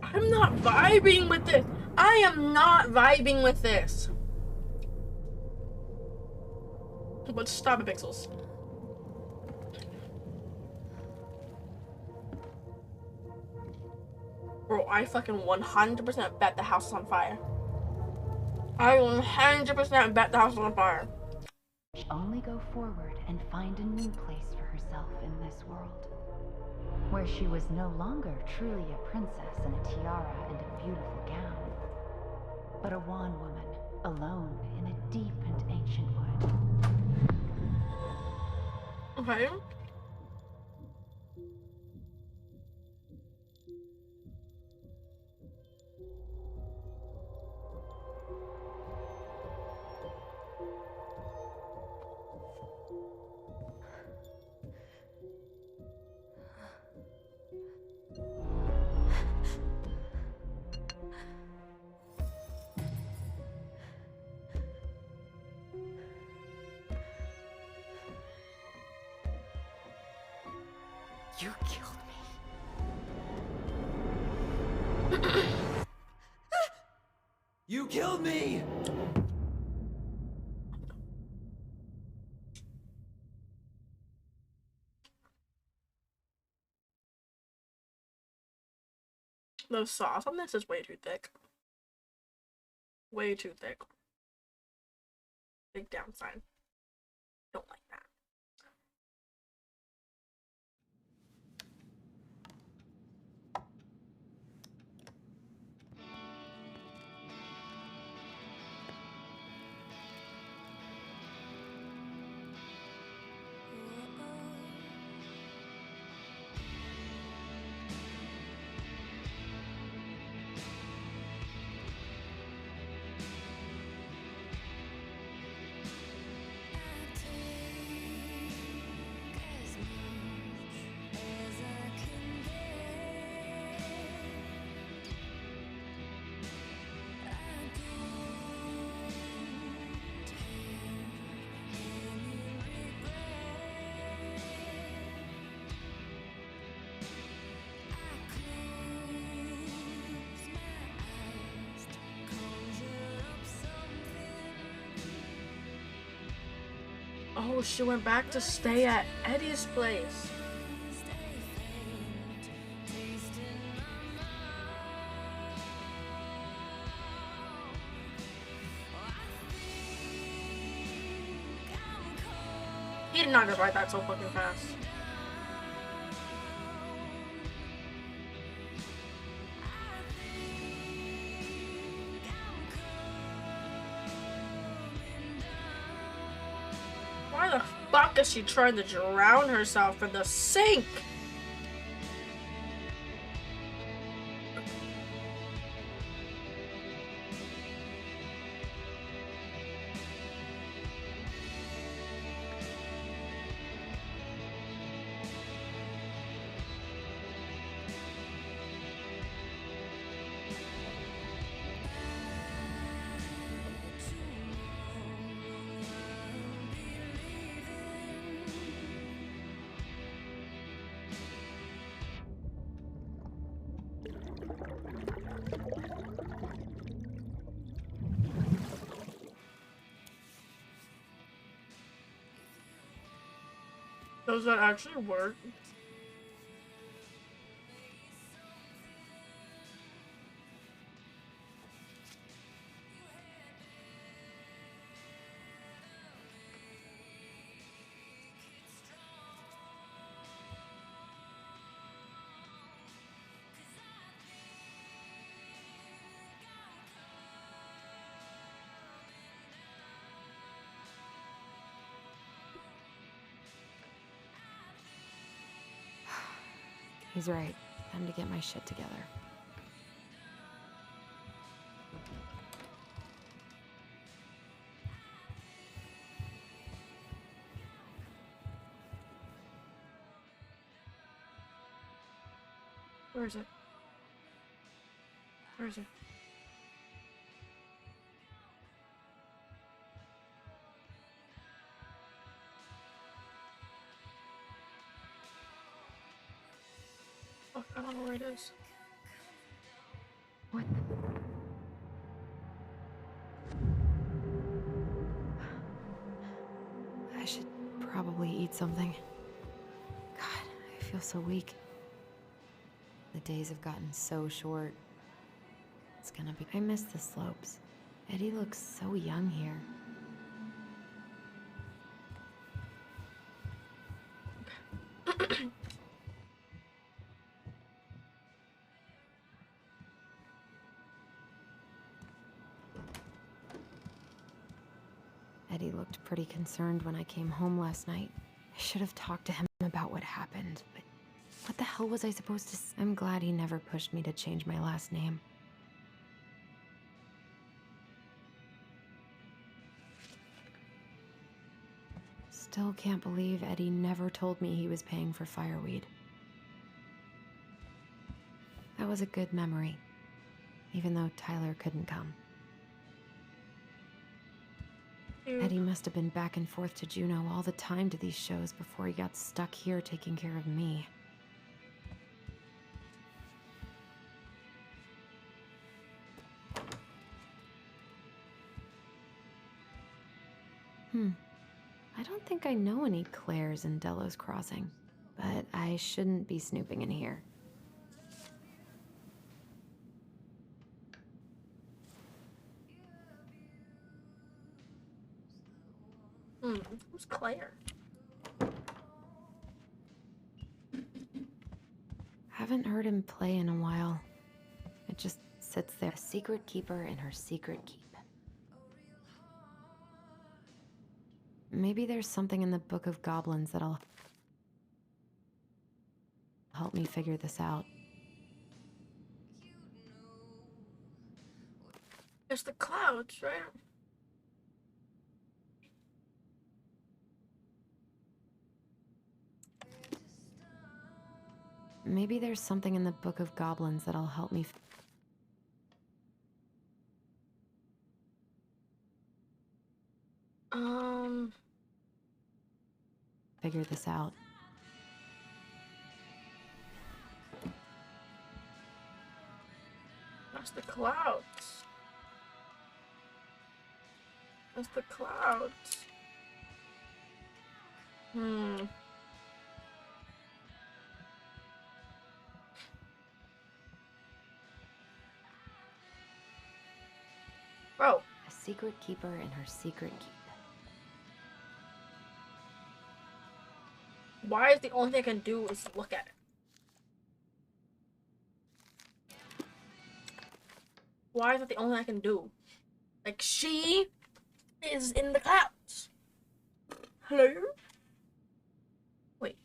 I'm not vibing with this. I am not vibing with this. But stop it, Pixels. Bro, I fucking 100% bet the house is on fire. I 100% bet the house is on fire. Only go forward and find a new place for herself in this world, where she was no longer truly a princess in a tiara and a beautiful gown, but a wan woman alone in a deep and ancient wood. Okay. You killed me. You killed me! The sauce on this is way too thick. Way too thick. Big downside. Don't like that. Oh, she went back to stay at Eddie's place. He did not get right that so fucking fast. Why the fuck is she trying to drown herself in the sink? Does that actually work? He's right. Time to get my shit together. Where is it? Where is it? know where it is. What? I should probably eat something. God, I feel so weak. The days have gotten so short. It's gonna be. I miss the slopes. Eddie looks so young here. Eddie looked pretty concerned when I came home last night. I should have talked to him about what happened, but what the hell was I supposed to say? I'm glad he never pushed me to change my last name. Still can't believe Eddie never told me he was paying for fireweed. That was a good memory, even though Tyler couldn't come. Eddie must have been back and forth to Juneau all the time to these shows before he got stuck here taking care of me. I don't think I know any Claires in Delos Crossing, but I shouldn't be snooping in here. Who's Claire? Haven't heard him play in a while. It just sits there, a secret keeper in her secret keep. Maybe there's something in the Book of Goblins that'll help me figure this out. There's the clouds, right? Maybe there's something in the Book of Goblins that'll help me figure this out. That's the clouds. That's the clouds. Bro. A secret keeper in her secret keep. Why is the only thing I can do is look at it? Why is that the only thing I can do? Like, she is in the clouds. Hello? Wait.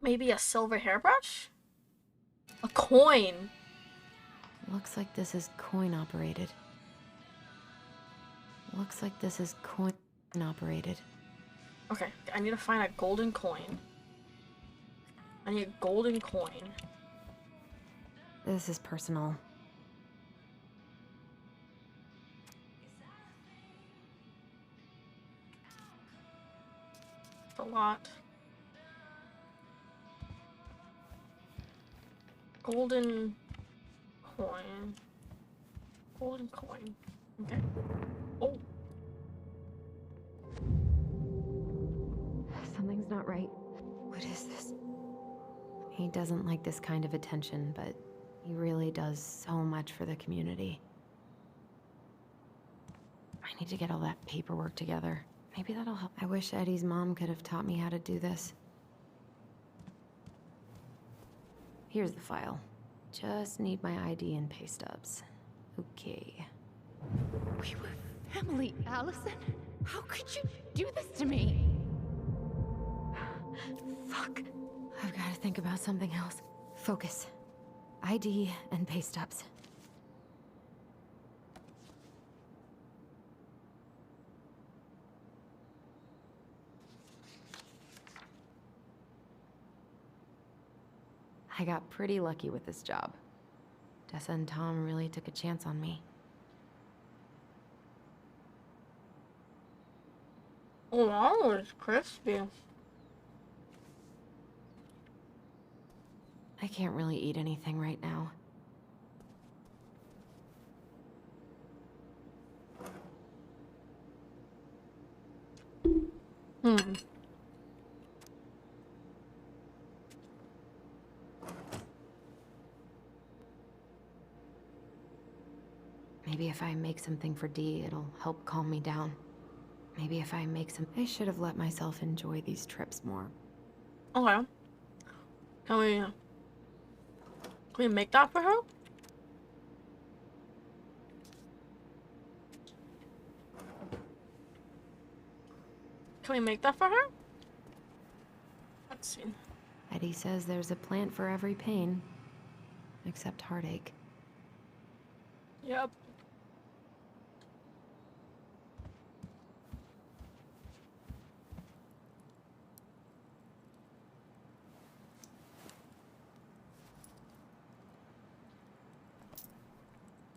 Maybe a silver hairbrush? A coin. Looks like this is coin operated. Looks like this is coin operated. Okay, I need to find a golden coin. I need a golden coin. This is personal. It's a lot. Golden coin. Golden coin. Okay. Oh. Something's not right. What is this? He doesn't like this kind of attention, but he really does so much for the community. I need to get all that paperwork together. Maybe that'll help. I wish Eddie's mom could have taught me how to do this. Here's the file. Just need my ID and pay stubs. Okay. We were family, Allison. How could you do this to me? Fuck. I've got to think about something else. Focus. ID and pay stubs. I got pretty lucky with this job. Tessa and Tom really took a chance on me. Oh, that was crispy. I can't really eat anything right now. Maybe if I make something for Dee, it'll help calm me down. Maybe if I make some... I should have let myself enjoy these trips more. Okay. Can we make that for her? Can we make that for her? Let's see. Eddie says there's a plant for every pain, except heartache. Yep.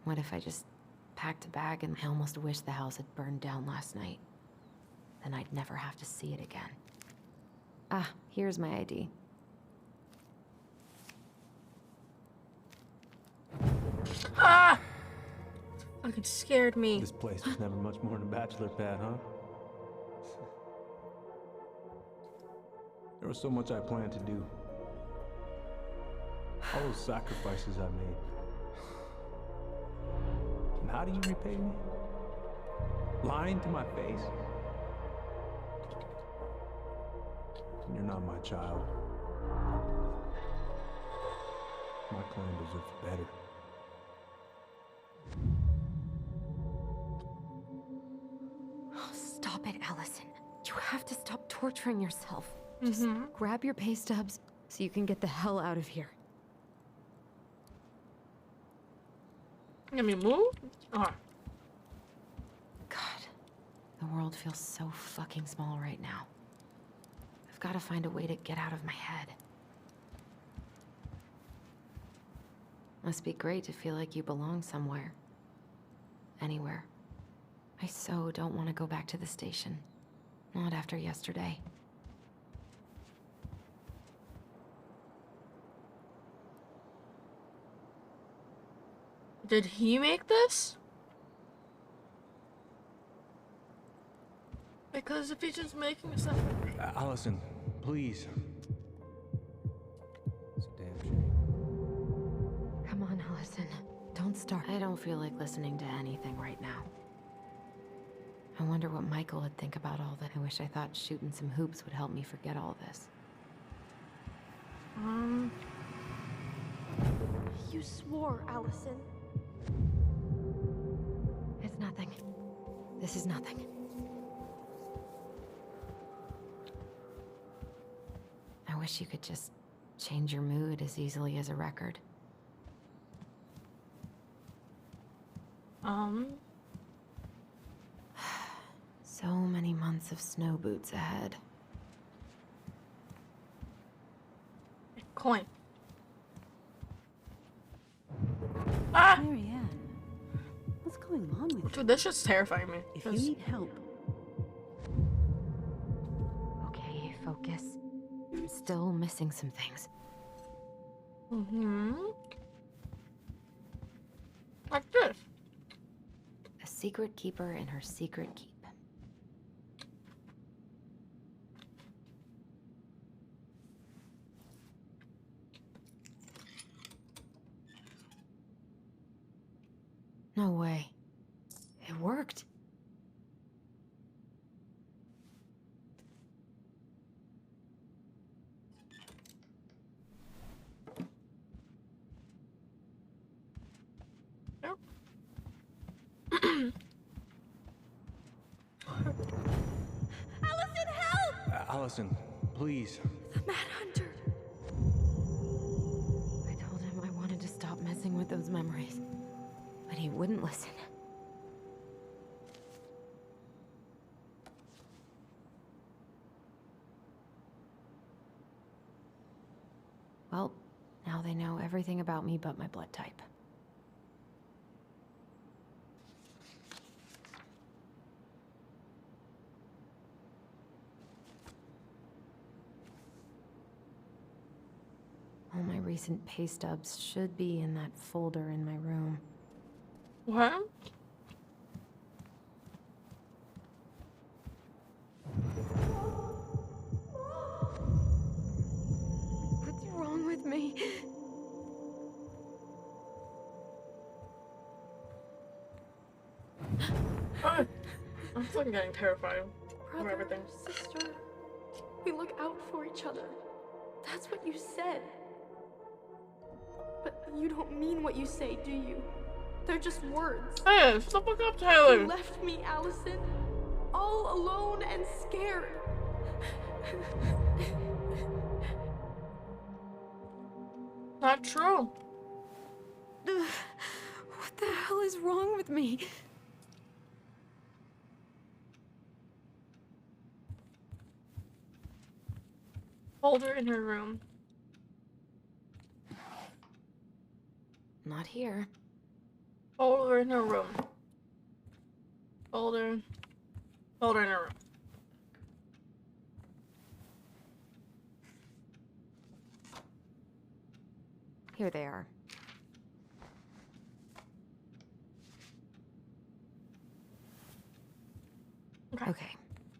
What if I just packed a bag and I almost wish the house had burned down last night? Then I'd never have to see it again. Ah, here's my ID. Ah! Fucking scared me. This place was never much more than a bachelor pad, huh? There was so much I planned to do. All those sacrifices I made. And how do you repay me? Lying to my face? You're not my child. My clan deserves better. Oh, stop it, Allison. You have to stop torturing yourself. Just grab your pay stubs so you can get the hell out of here. Let me move? Oh. God, the world feels so fucking small right now. I've got to find a way to get out of my head. Must be great to feel like you belong somewhere. Anywhere. I so don't want to go back to the station. Not after yesterday. Did he make this? Because if he's just making stuff... Allison, please. It's a damn shame. Come on, Allison. Don't start. I don't feel like listening to anything right now. I wonder what Michael would think about all that. I wish I thought shooting some hoops would help me forget all this. You swore, Allison. It's nothing. This is nothing. I wish you could just change your mood as easily as a record. So many months of snow boots ahead. Coin. Ah! Marianne, what's going on with you? Dude, this shit's terrifying me. If you need help, Okay, focus. I'm still missing some things. Like this. A secret keeper in her secret keep. No way. It worked. Allison, help! Allison, please. The Mad Hunter. I told him I wanted to stop messing with those memories, but he wouldn't listen. Well, now Now they know everything about me but my blood type. All my recent pay stubs should be in that folder in my room. What? What's wrong with me? I'm fucking getting terrified from Brother, everything. sister, we look out for each other. That's what you said. But you don't mean what you say, do you? They're just words. Hey, shut the fuck up, Tyler. You left me, Allison, all alone and scared. Not true. What the hell is wrong with me? Hold her in her room. Not here. Hold her in her room. Hold her in her room. Here they are. Okay.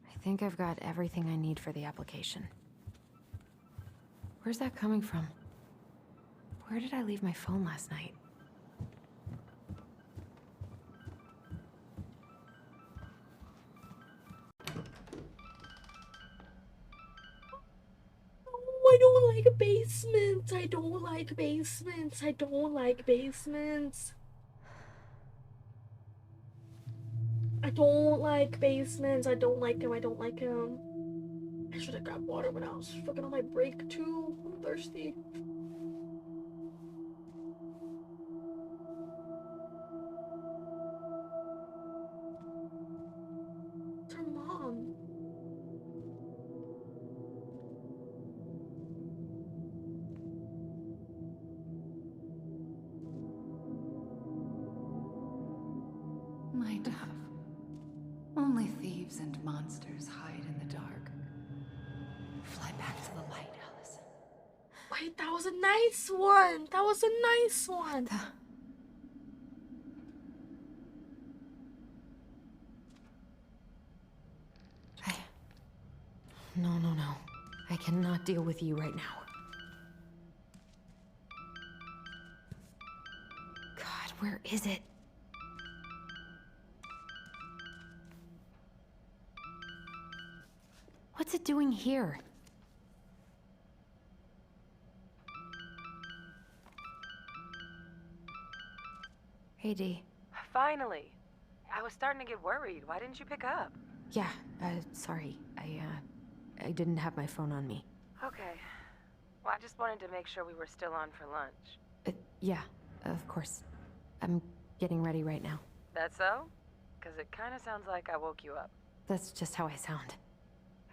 I think I've got everything I need for the application. Where's that coming from? Where did I leave my phone last night? I don't like basements. I don't like basements. I don't like basements. I don't like basements. I don't like him. I don't like him. I should have grabbed water when I was fucking on my break too. I'm thirsty. It's her mom. My dove. Only thieves and monsters hide in the dark. Fly back to the light, Allison. Wait, that was a nice one. That was a nice one. No. I cannot deal with you right now. God, where is it? What's it doing here? Hey, Dee. Finally. I was starting to get worried. Why didn't you pick up? Yeah, sorry. I didn't have my phone on me. Okay. Well, I just wanted to make sure we were still on for lunch. Yeah, of course. I'm getting ready right now. That so? Because it kind of sounds like I woke you up. That's just how I sound.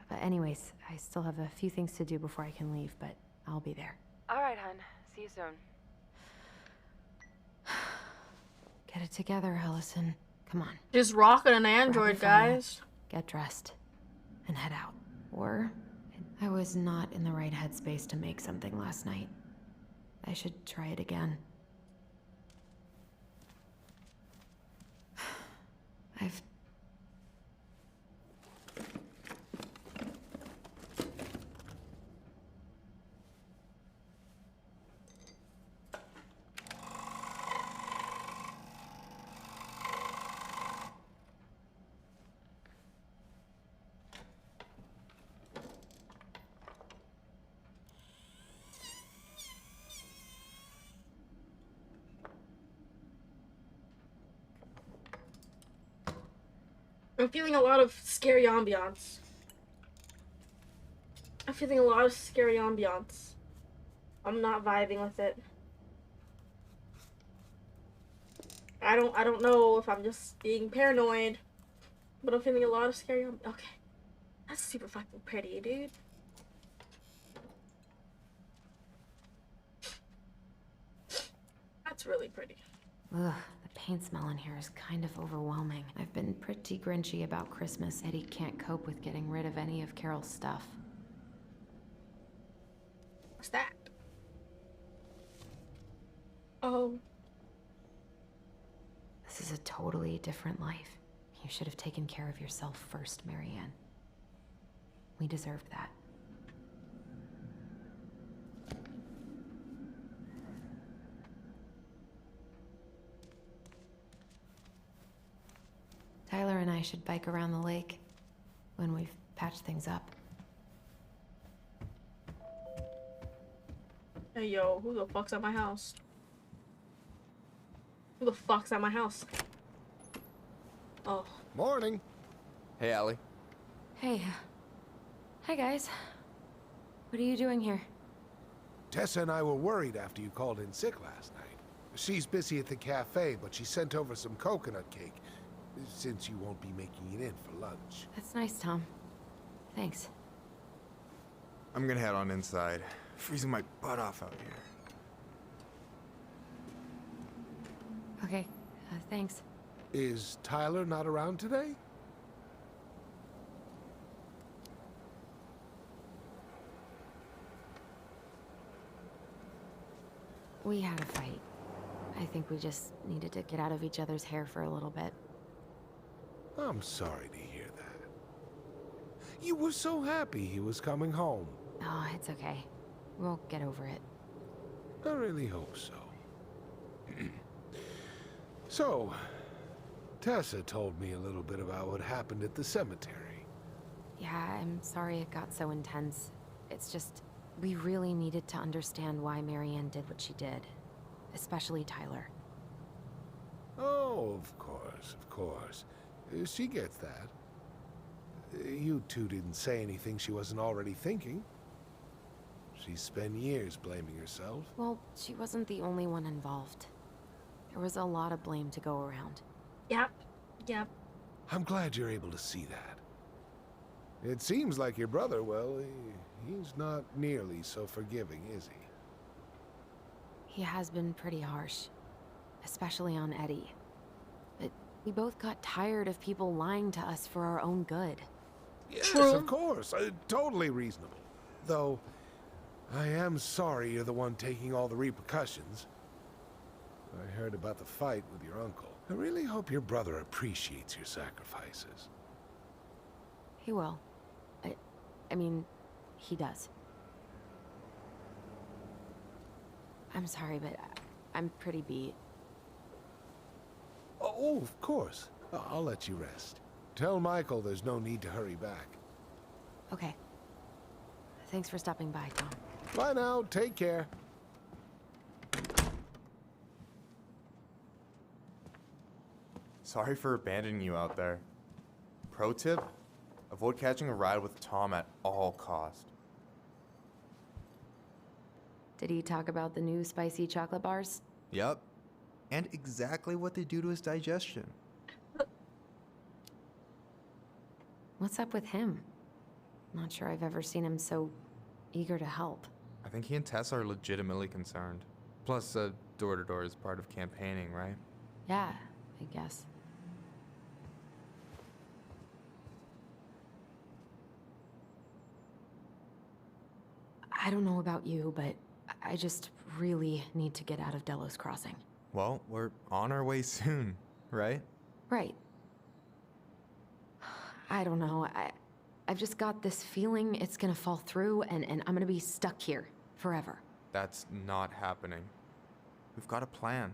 But anyways, I still have a few things to do before I can leave, but I'll be there. All right, hun. See you soon. Get it together, Allison. Come on. Just rocking an Grab your android, phone, guys. Get dressed. And head out. Or I was not in the right headspace to make something last night. I should try it again. I've... I'm feeling a lot of scary ambiance. I'm feeling a lot of scary ambiance. I'm not vibing with it. I don't know if I'm just being paranoid, but I'm feeling a lot of scary okay. That's super fucking pretty, dude. It's really pretty. Ugh, the paint smell in here is kind of overwhelming. I've been pretty grinchy about Christmas. Eddie can't cope with getting rid of any of Carol's stuff. What's that? Oh. This is a totally different life. You should have taken care of yourself first, Marianne. We deserved that. Tyler and I should bike around the lake when we've patched things up. Hey yo, who the fuck's at my house? Who the fuck's at my house? Oh. Morning. Hey, Allie. Hey. Hi, guys. What are you doing here? Tessa and I were worried after you called in sick last night. She's busy at the cafe, but she sent over some coconut cake, since you won't be making it in for lunch. That's nice, Tom. Thanks. I'm gonna head on inside. Freezing my butt off out here. Okay, thanks. Is Tyler not around today? We had a fight. I think we just needed to get out of each other's hair for a little bit. I'm sorry to hear that. You were so happy he was coming home. Oh, it's okay. We'll get over it. I really hope so. So, Tessa told me a little bit about what happened at the cemetery. Yeah, I'm sorry it got so intense. It's just, we really needed to understand why Marianne did what she did. Especially Tyler. Oh, of course. She gets that. You two didn't say anything she wasn't already thinking. She spent years blaming herself. Well, she wasn't the only one involved. There was a lot of blame to go around. Yep. I'm glad you're able to see that. It seems like your brother, well, he's not nearly so forgiving, is he? He has been pretty harsh. Especially on Eddie. But we both got tired of people lying to us for our own good. Yes, of course. Totally reasonable. Though, I am sorry you're the one taking all the repercussions. I heard about the fight with your uncle. I really hope your brother appreciates your sacrifices. He will. I mean, he does. I'm sorry, but I'm pretty beat. Oh, of course. I'll let you rest. Tell Michael there's no need to hurry back. Okay. Thanks for stopping by, Tom. Bye now. Take care. Sorry for abandoning you out there. Pro tip? Avoid catching a ride with Tom at all cost. Did he talk about the new spicy chocolate bars? Yup. And exactly what they do to his digestion. What's up with him? Not sure I've ever seen him so eager to help. I think he and Tess are legitimately concerned. Plus, door-to-door is part of campaigning, right? Yeah, I guess. I don't know about you, but I just really need to get out of Delos Crossing. Well, we're on our way soon, right? Right. I don't know. I've just got this feeling it's gonna fall through and I'm gonna be stuck here forever. That's not happening. We've got a plan.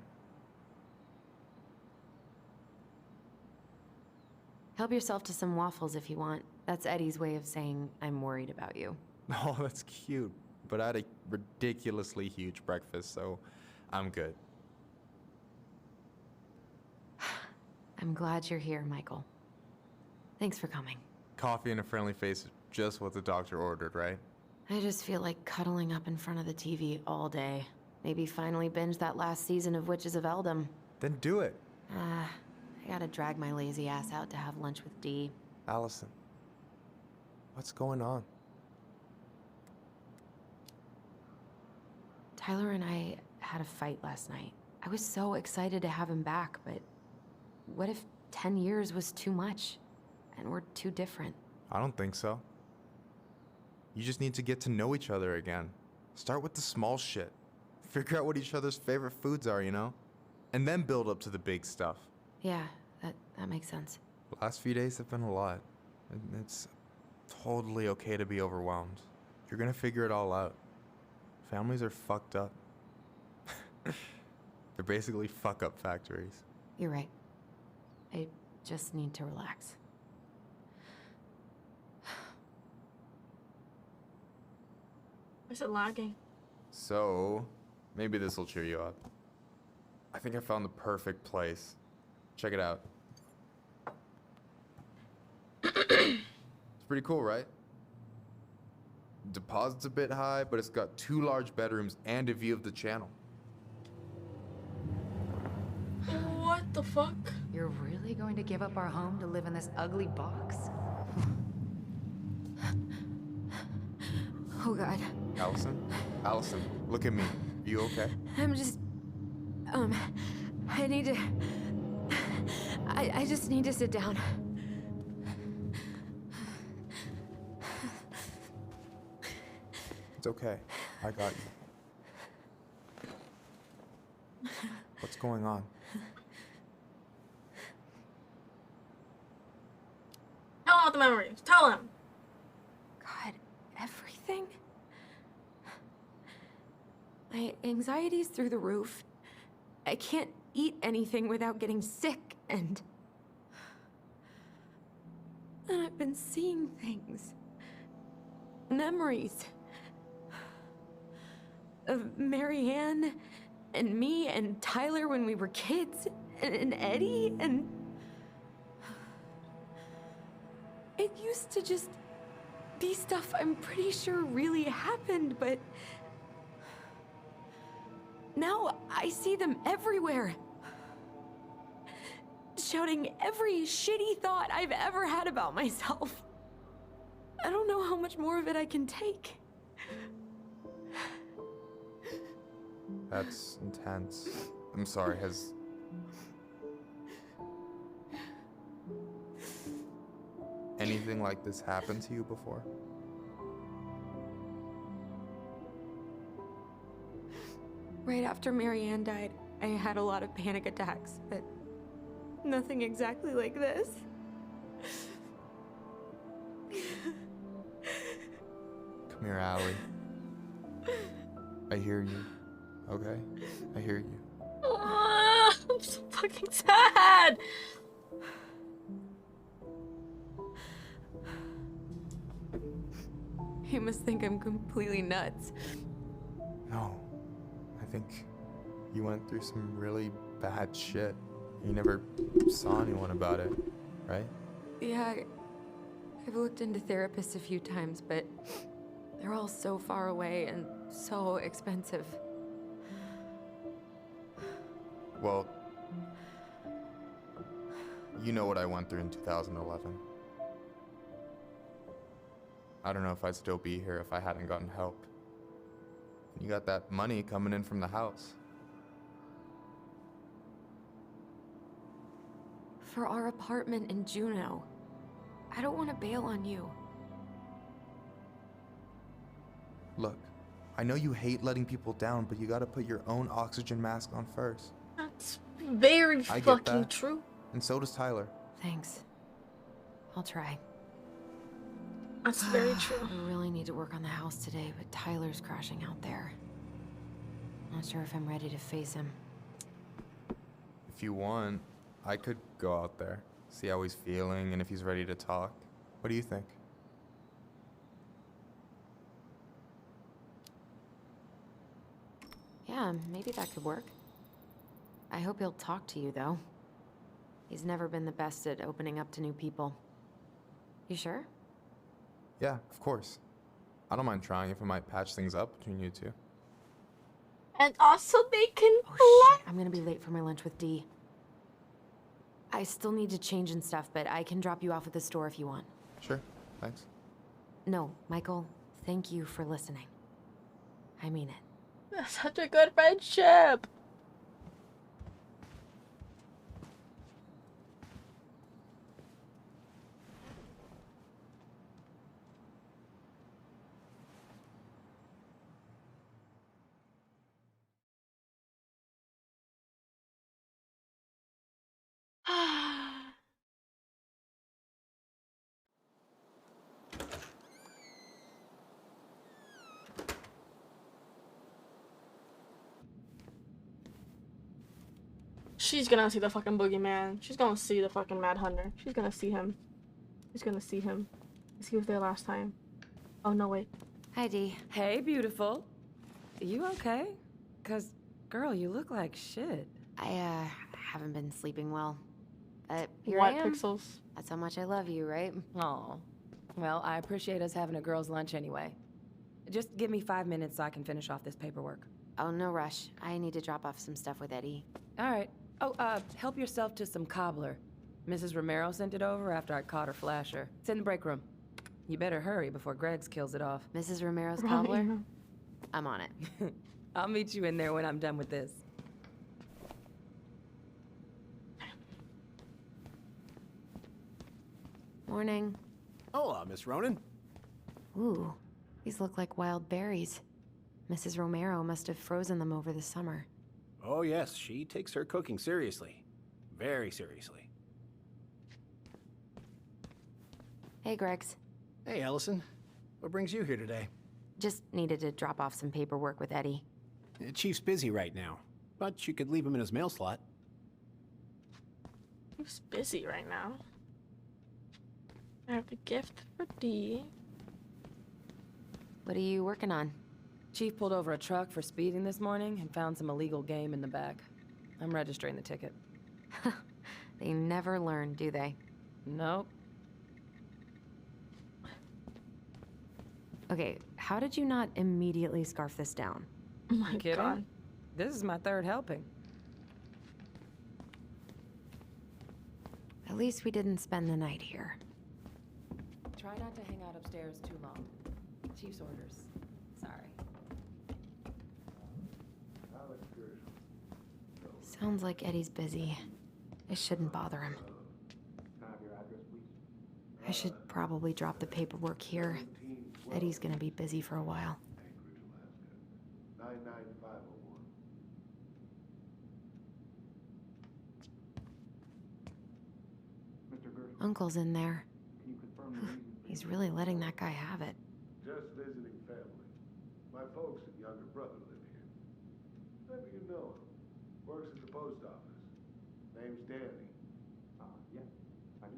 Help yourself to some waffles if you want. That's Eddie's way of saying I'm worried about you. Oh, that's cute. But I had a ridiculously huge breakfast, so I'm good. I'm glad you're here, Michael. Thanks for coming. Coffee and a friendly face is just what the doctor ordered, right? I just feel like cuddling up in front of the TV all day. Maybe finally binge that last season of Witches of Eldom. Then do it. I gotta drag my lazy ass out to have lunch with Dee. Allison, what's going on? Tyler and I had a fight last night. I was so excited to have him back, but what if 10 years was too much and we're too different? I don't think so. You just need to get to know each other again. Start with the small shit. Figure out what each other's favorite foods are, you know? And then build up to the big stuff. Yeah, that makes sense. The last few days have been a lot. And it's totally okay to be overwhelmed. You're gonna figure it all out. Families are fucked up. They're basically fuck-up factories. You're right. I just need to relax. Is it lagging? So, maybe this will cheer you up. I think I found the perfect place. Check it out. It's pretty cool, right? Deposit's a bit high, but it's got 2 large bedrooms and a view of the channel. What the fuck? You're really going to give up our home to live in this ugly box? Oh God. Allison, look at me. Are you okay? I'm just... I need to... I just need to sit down. It's okay. I got you. What's going on? Tell him about the memories. Tell him. God, everything? My anxiety's through the roof. I can't eat anything without getting sick, and I've been seeing things. Memories. Of Marianne, and me, and Tyler when we were kids, and Eddie, and... It used to just be stuff I'm pretty sure really happened, but... Now I see them everywhere. Shouting every shitty thought I've ever had about myself. I don't know how much more of it I can take. That's intense. I'm sorry, has... anything like this happened to you before? Right after Marianne died, I had a lot of panic attacks, but nothing exactly like this. Come here, Allie. I hear you. Okay? I hear you. I'm so fucking sad. You must think I'm completely nuts. No. I think you went through some really bad shit. You never saw anyone about it, right? Yeah, I've looked into therapists a few times, but they're all so far away and so expensive. Well, you know what I went through in 2011. I don't know if I'd still be here if I hadn't gotten help. You got that money coming in from the house. For our apartment in Juneau. I don't want to bail on you. Look, I know you hate letting people down, but you gotta put your own oxygen mask on first. That's very I get fucking that. true. And so does Tyler. Thanks. I'll try. That's very true. I really need to work on the house today, but Tyler's crashing out there. Not sure if I'm ready to face him. If you want, I could go out there, see how he's feeling, and if he's ready to talk. What do you think? Yeah, maybe that could work. I hope he'll talk to you, though. He's never been the best at opening up to new people. You sure? Yeah, of course. I don't mind trying if it might patch things up between you two. And also they can Oh shit, I'm gonna be late for my lunch with Dee. I still need to change and stuff, but I can drop you off at the store if you want. Sure, thanks. No, Michael, thank you for listening. I mean it. That's such a good friendship. She's gonna see the fucking boogeyman. She's gonna see the fucking Mad Hunter. She's gonna see him. She's gonna see him. He was there last time. Oh, no, wait. Hi, Dee. Hey, beautiful. You okay? 'Cause, girl, you look like shit. I, haven't been sleeping well. Here What I am. pixels? That's how much I love you, right? Aw. Well, I appreciate us having a girls' lunch anyway. Just give me 5 minutes so I can finish off this paperwork. Oh, no rush. I need to drop off some stuff with Eddie. All right. Oh, help yourself to some cobbler. Mrs. Romero sent it over after I caught her flasher. It's in the break room. You better hurry before Greggs kills it off. Mrs. Romero's cobbler? I'm on it. I'll meet you in there when I'm done with this. Morning. Hola, Miss Ronan. Ooh, these look like wild berries. Mrs. Romero must have frozen them over the summer. Oh yes, she takes her cooking seriously. Very seriously. Hey, Greggs. Hey, Allison. What brings you here today? Just needed to drop off some paperwork with Eddie. Chief's busy right now, but you could leave him in his mail slot. He's busy right now. I have a gift for Dee. What are you working on? Chief pulled over a truck for speeding this morning and found some illegal game in the back. I'm registering the ticket. They never learn, do they? Nope. Okay, how did you not immediately scarf this down? Oh my You kidding? god. This is my third helping. At least we didn't spend the night here. Try not to hang out upstairs too long. Chief's orders. Sorry. Sounds like Eddie's busy. I shouldn't bother him. I should probably drop the paperwork here. Eddie's gonna be busy for a while. 99501. Mr. Gershwin, Uncle's in there. can you confirm the reason for He's really letting that guy have it. Just visiting family. My folks and younger brother live here. Maybe you know him. Works at the post office. Name's Danny. Yeah, I do.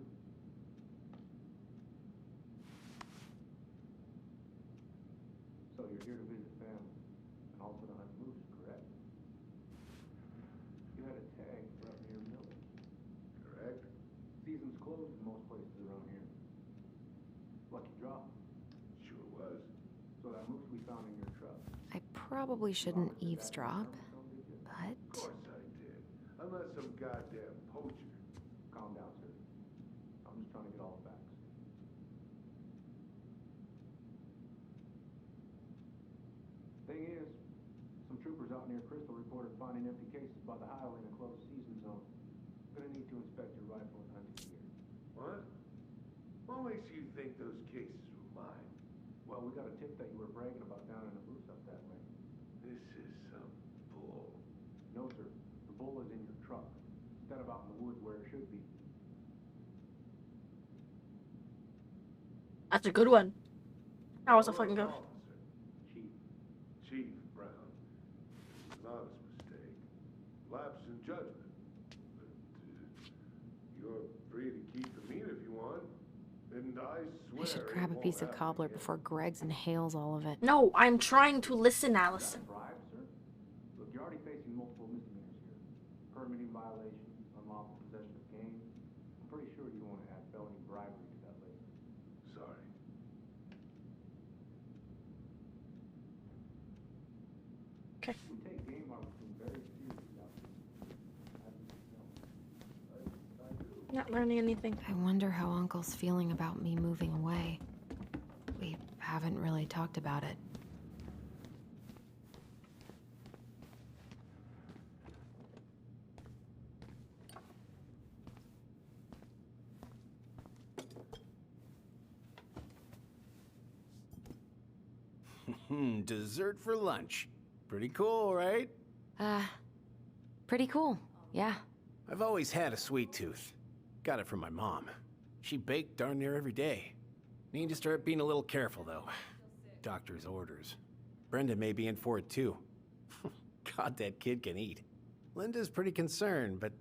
So you're here to visit family and also to hunt moose, correct? You had a tag for up near Mills. Correct. Season's closed in most places around here. Lucky draw. Sure was. So that moose we found in your truck. I probably shouldn't eavesdrop, but... Of course I did. I'm not some goddamn poacher. Calm down, sir. I'm just trying to get all the facts. Thing is, some troopers out near Crystal reported finding empty cases by the highway in a closed season zone. Gonna need to inspect your rifle and hunting gear. What? What makes you think those cases were mine? Well, we got a tip that you were bragging about down in the moose up that way. This is some bull. No, sir. The bull is in your truck, instead of out in the woods where it should be. That's a good one. That was a fucking good. Chief Brown. It's an honest mistake. Lapse in judgment. But you're free to keep the meat if you want. And I swear. I should grab a it piece of won't cobbler happen before Greggs inhales all of it. No, I'm trying to listen, Allison. bribe, sir. Look, you're already facing multiple misdemeanors here. Permitting violation, unlawful possession of game. I'm pretty sure you want to add felony bribery to that list. Sorry. Okay. We take game harvesting very seriously out here. Not learning anything. I wonder how Uncle's feeling about me moving away. We haven't really talked about it. Dessert for lunch. Pretty cool, right? Pretty cool, yeah. I've always had a sweet tooth. Got it from my mom. She baked darn near every day. Need to start being a little careful, though. Doctor's orders. Brenda may be in for it, too. God, that kid can eat. Linda's pretty concerned, but,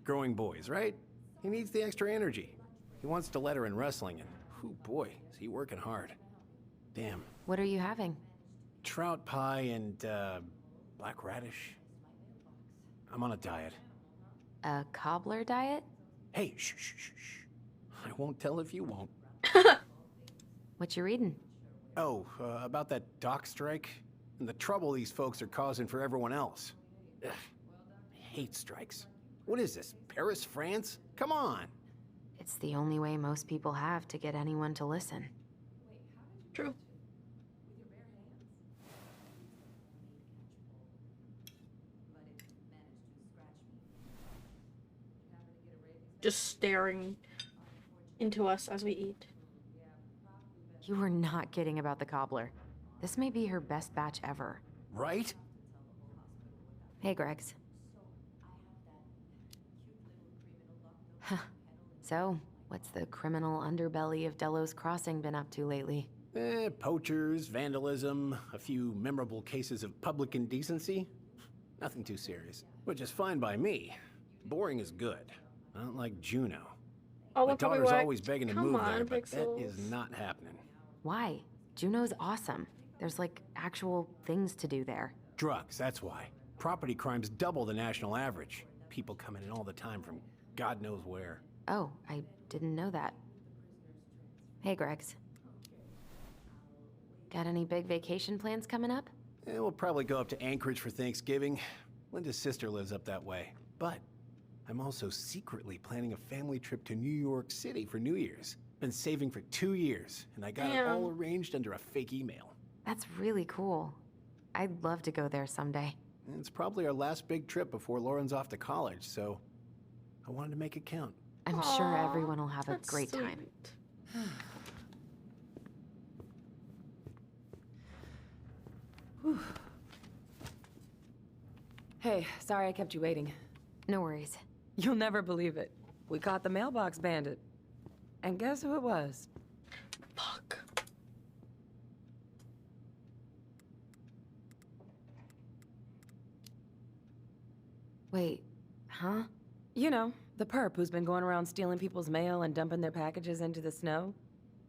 growing boys, right? He needs the extra energy. He wants to let her in wrestling, and, whew, boy, is he working hard. Damn. What are you having? Trout pie and, black radish. I'm on a diet. A cobbler diet? Hey, shh, shh, shh, shh. I won't tell if you won't. What you reading? Oh, about that dock strike and the trouble these folks are causing for everyone else. Ugh, I hate strikes. What is this, Paris, France? Come on. It's the only way most people have to get anyone to listen. True. Just staring into us as we eat. You were not kidding about the cobbler. This may be her best batch ever. Right? Hey, Gregs. So, what's the criminal underbelly of Delos Crossing been up to lately? Poachers, vandalism, a few memorable cases of public indecency. Nothing too serious, which is fine by me. Boring is good. Not like Juno. Oh, My we'll probably daughter's work. always begging to Come move on, there, but that Pixels. is not happening. Why? Juno's awesome. There's like actual things to do there. Drugs, that's why. Property crime's double the national average. People coming in all the time from God knows where. Oh, I didn't know that. Hey, Gregs. Got any big vacation plans coming up? We'll probably go up to Anchorage for Thanksgiving. Linda's sister lives up that way. But I'm also secretly planning a family trip to New York City for New Year's. Been saving for 2 years, and I got it all arranged under a fake email. That's really cool. I'd love to go there someday. It's probably our last big trip before Lauren's off to college, so I wanted to make it count. I'm sure everyone will have a great time. Hey, sorry I kept you waiting. No worries. You'll never believe it. We caught the mailbox bandit. And guess who it was? Fuck. Wait, huh? You know, the perp who's been going around stealing people's mail and dumping their packages into the snow.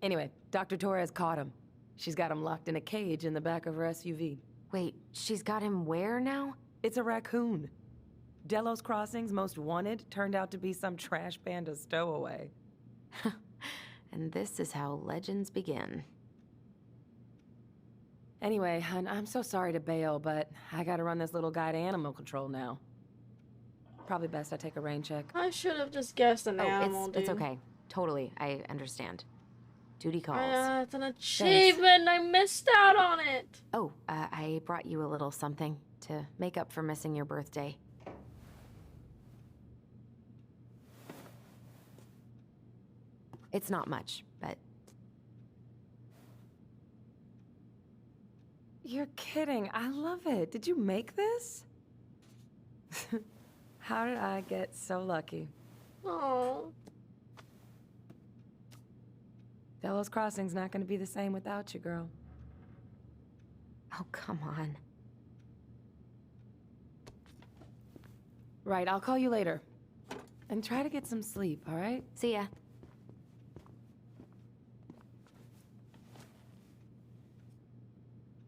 Anyway, Dr. Torres caught him. She's got him locked in a cage in the back of her SUV. Wait, she's got him where now? It's a raccoon. Delos Crossing's most wanted turned out to be some trash panda stowaway. And this is how legends begin. Anyway, hun, I'm so sorry to bail, but I gotta run this little guy to animal control now. Probably best I take a rain check. I should have just guessed an animal, it's okay. Totally, I understand. Duty calls. It's an achievement. I missed out on it. Oh, I brought you a little something to make up for missing your birthday. It's not much, but... You're kidding. I love it. Did you make this? How did I get so lucky? Oh. Delos Crossing's not gonna be the same without you, girl. Oh, come on. Right, I'll call you later. And try to get some sleep, all right? See ya.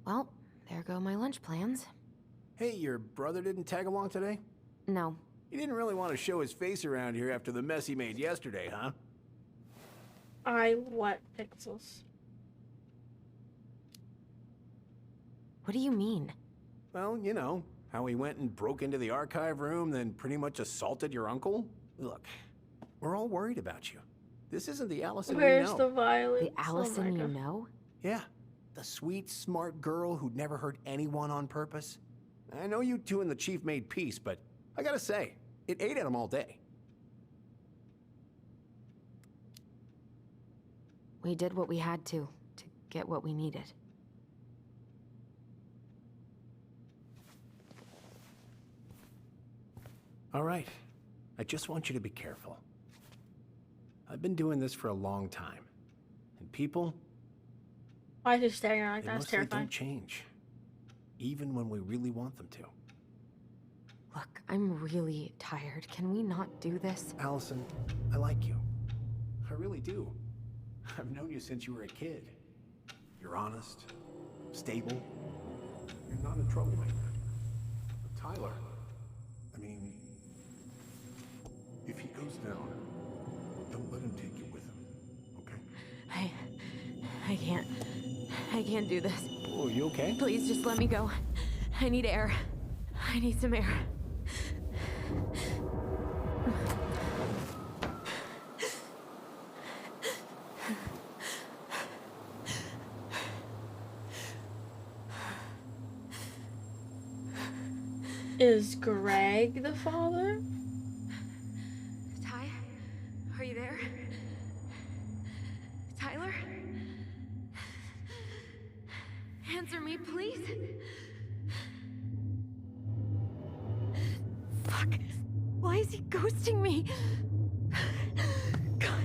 Well, there go my lunch plans. Hey, your brother didn't tag along today? No. He didn't really want to show his face around here after the mess he made yesterday, huh? What, Pixels? What do you mean? Well, you know, how he went and broke into the archive room, then pretty much assaulted your uncle? Look, we're all worried about you. This isn't the Allison we know. Where's the violence? The Allison you know? Yeah, the sweet, smart girl who'd never hurt anyone on purpose. I know you two and the chief made peace, but I gotta say, it ate at him all day. We did what we had to get what we needed. All right. I just want you to be careful. I've been doing this for a long time. And people, Why is he staring at me like they that? That's mostly terrifying. don't change. Even when we really want them to. Look, I'm really tired. Can we not do this? Allison, I like you. I really do. I've known you since you were a kid. You're honest, stable. You're not a troublemaker. But Tyler, I mean, if he goes down, don't let him take you with him, okay? I can't do this. Oh, you okay? Please just let me go. I need air. I need some air. Is Greg the father? Ty, are you there? Tyler? Answer me, please. Fuck. Why is he ghosting me? God.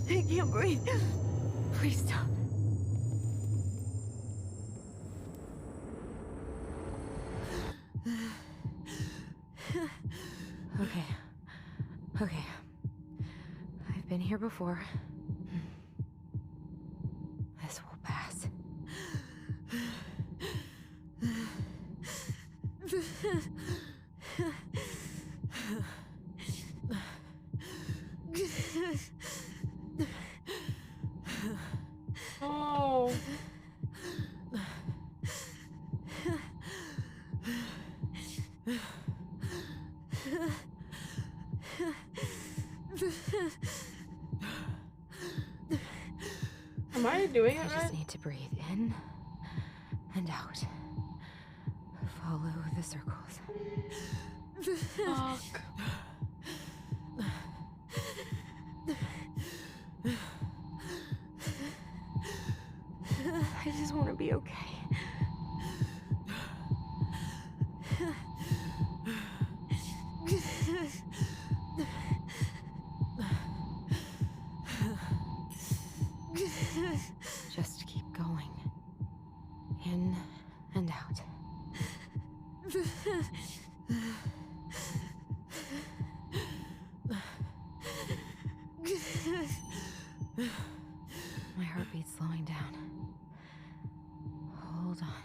I can't breathe. Please stop. Okay. I've been here before. This will pass. Oh. Am I doing it I right? just need to breathe in and out. Follow the circles. Fuck. I just want to be okay. Just keep going. In and out. My heartbeat's slowing down. Hold on.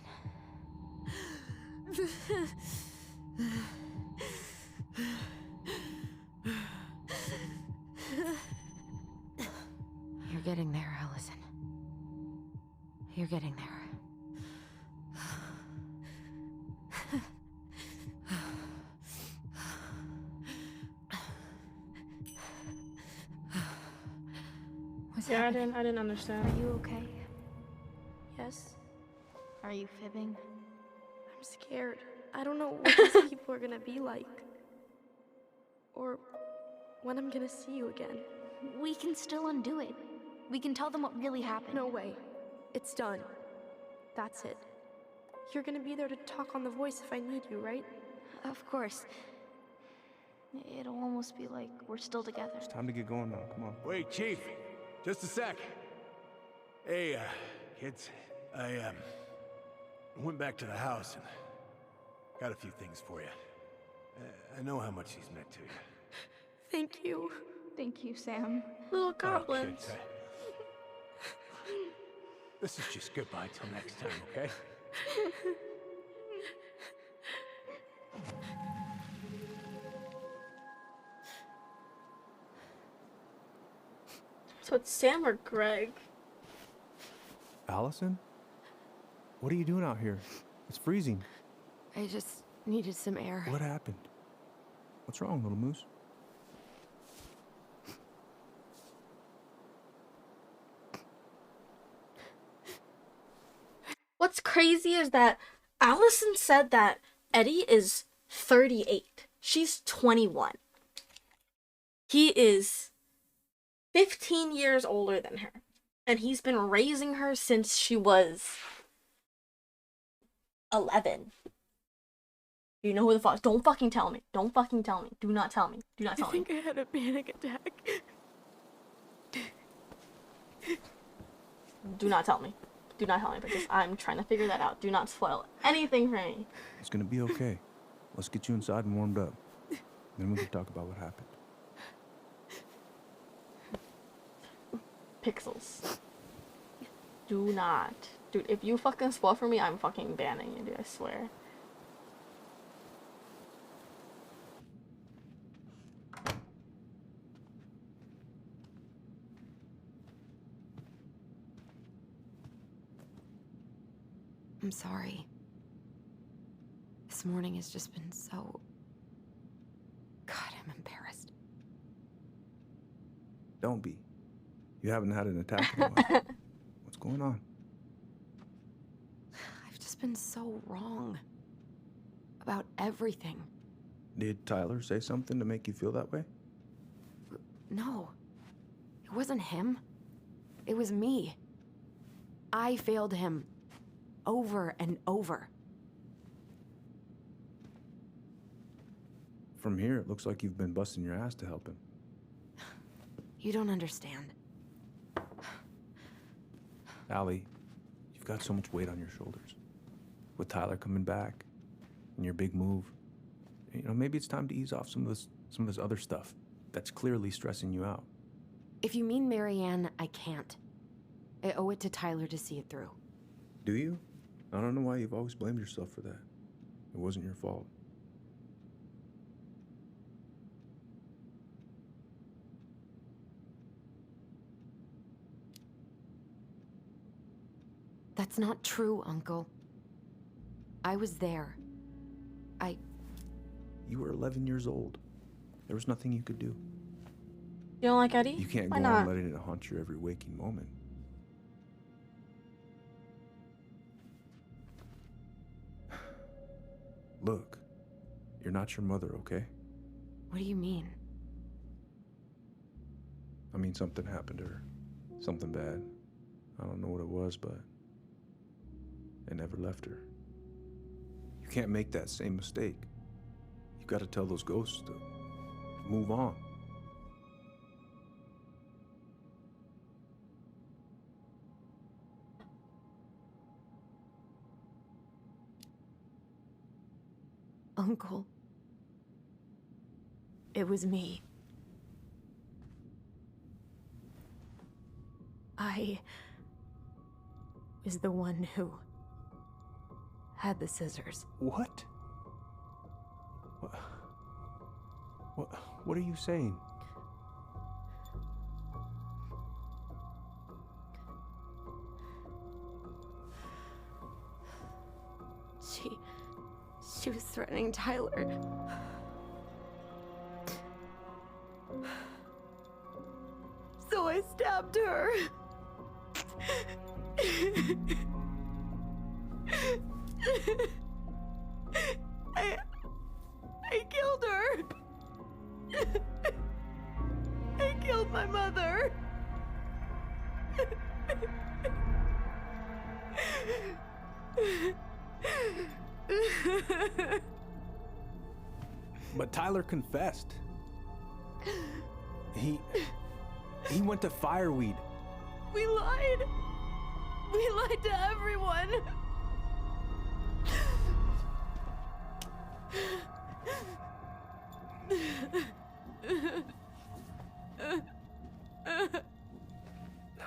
You're getting there, Allison. You're getting there. Yeah, I didn't understand. Are you okay? Yes? Are you fibbing? I'm scared. I don't know what these people are gonna be like. Or when I'm gonna see you again. We can still undo it. We can tell them what really happened. No way. It's done. That's it. You're gonna be there to talk on the voice if I need you, right? Of course. It'll almost be like we're still together. It's time to get going now. Come on. Wait, Chief. Just a sec. Hey, kids. I went back to the house and got a few things for you. I know how much he's meant to you. Thank you. Thank you, Sam. Little goblins. Kids, this is just goodbye till next time, okay? So it's Sam or Greg? Allison? What are you doing out here? It's freezing. I just needed some air. What happened? What's wrong, little moose? What's crazy is that Allison said that Eddie is 38. She's 21. He is 15 years older than her. And he's been raising her since she was 11. You know who the fuck? Don't fucking tell me. Don't fucking tell me. Do not tell me. Do not tell I me. think I had a panic attack. Do not tell me. Do not tell me, because I'm trying to figure that out. Do not spoil anything for me. It's gonna be okay. Let's get you inside and warmed up. Then we can talk about what happened. Pixels. Do not. Dude, if you fucking spoil for me, I'm fucking banning you, dude, I swear. I'm sorry. This morning has just been so... God, I'm embarrassed. Don't be. You haven't had an attack in a while. What's going on? I've just been so wrong. About everything. Did Tyler say something to make you feel that way? No. It wasn't him. It was me. I failed him. Over and over. From here, it looks like you've been busting your ass to help him. You don't understand. Allie, you've got so much weight on your shoulders. With Tyler coming back, and your big move, you know, maybe it's time to ease off some of this other stuff that's clearly stressing you out. If you mean Marianne, I can't. I owe it to Tyler to see it through. Do you? I don't know why you've always blamed yourself for that. It wasn't your fault. That's not true, Uncle. I was there. You were 11 years old. There was nothing you could do. You don't like Eddie? You can't Why go not? on letting it haunt your every waking moment. Look, you're not your mother, okay? What do you mean? I mean, something happened to her. Something bad. I don't know what it was, but it never left her. You can't make that same mistake. You've got to tell those ghosts to move on. Uncle. It was me. I was the one who had the scissors. What? What are you saying? She was threatening Tyler. So I stabbed her. I killed her. I killed my mother. But Tyler confessed. He went to Fireweed. We lied. We lied to everyone. No.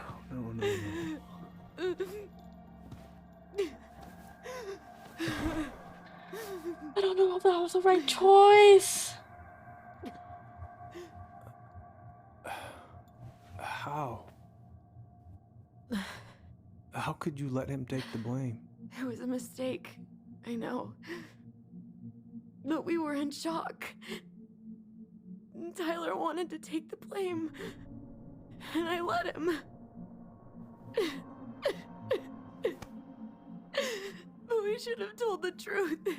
I don't know if that was the right choice. How could you let him take the blame? It was a mistake. I know. But we were in shock. Tyler wanted to take the blame. And I let him. But we should have told the truth. It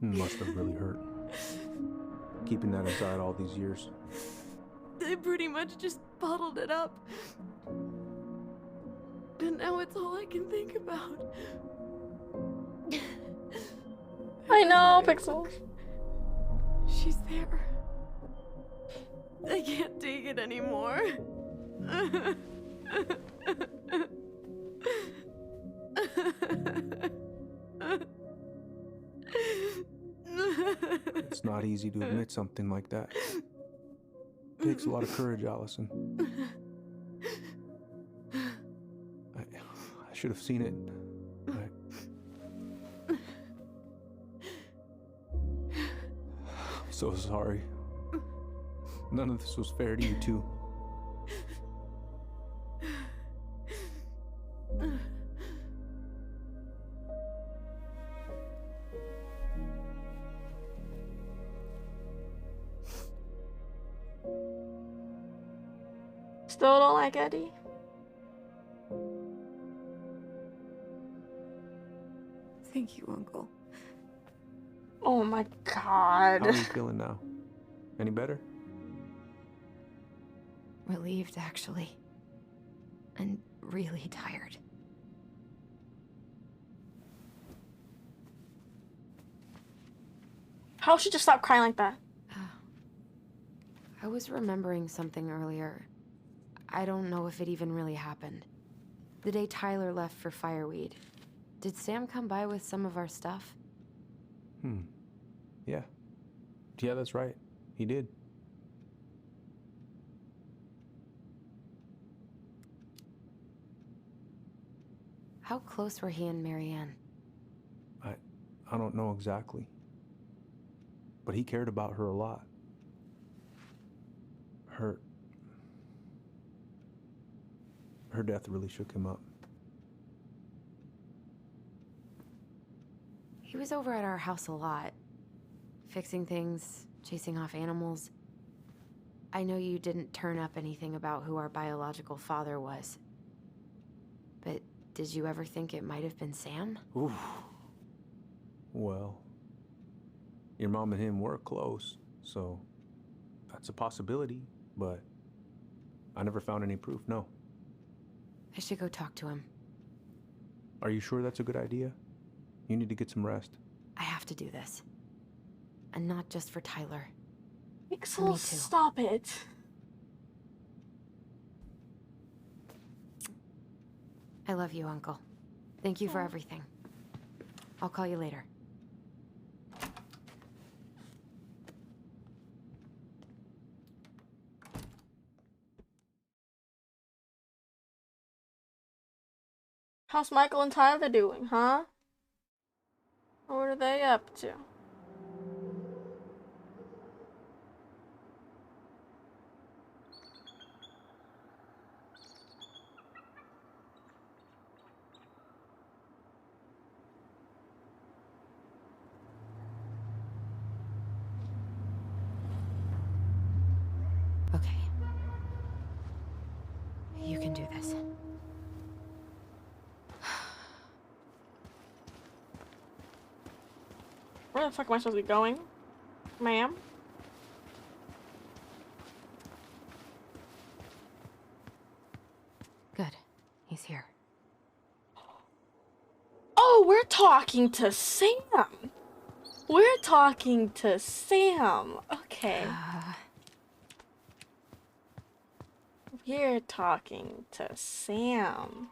must have really hurt. Keeping that inside all these years. They pretty much just bottled it up. And now it's all I can think about. I know, Pixels. She's there. I can't take it anymore. It's not easy to admit something like that. Takes a lot of courage, Allison. I should have seen it. I'm so sorry. None of this was fair to you two. Still don't like Eddie? Thank you, Uncle. Oh my god. How are you feeling now? Any better? Relieved, actually. And really tired. How should you stop crying like that? I was remembering something earlier. I don't know if it even really happened. The day Tyler left for Fireweed, did Sam come by with some of our stuff? Yeah. Yeah, that's right. He did. How close were he and Marianne? I don't know exactly. But he cared about her a lot. Her death really shook him up. He was over at our house a lot. Fixing things, chasing off animals. I know you didn't turn up anything about who our biological father was. But did you ever think it might have been Sam? Oof. Well, your mom and him were close, so that's a possibility, but I never found any proof, no. I should go talk to him. Are you sure that's a good idea? You need to get some rest. I have to do this. And not just for Tyler. Pixel, Me too. stop it. I love you, Uncle. Thank you for everything. I'll call you later. How's Michael and Tyler doing, huh? What are they up to? Okay. You can do this. Where the fuck am I supposed to be going? Ma'am? Good. He's here. Oh, we're talking to Sam. We're talking to Sam. Okay. We're talking to Sam.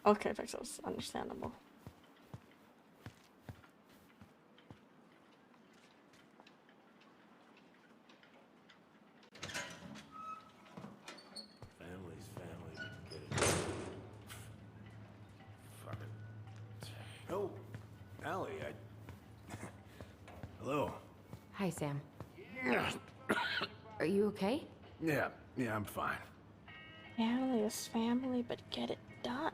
Okay, Pixel's understandable. Family's family. Get it. Fuck it. Oh, Allie, Hello. Hi, Sam. Are you okay? Yeah, I'm fine. Family is family, but get it done.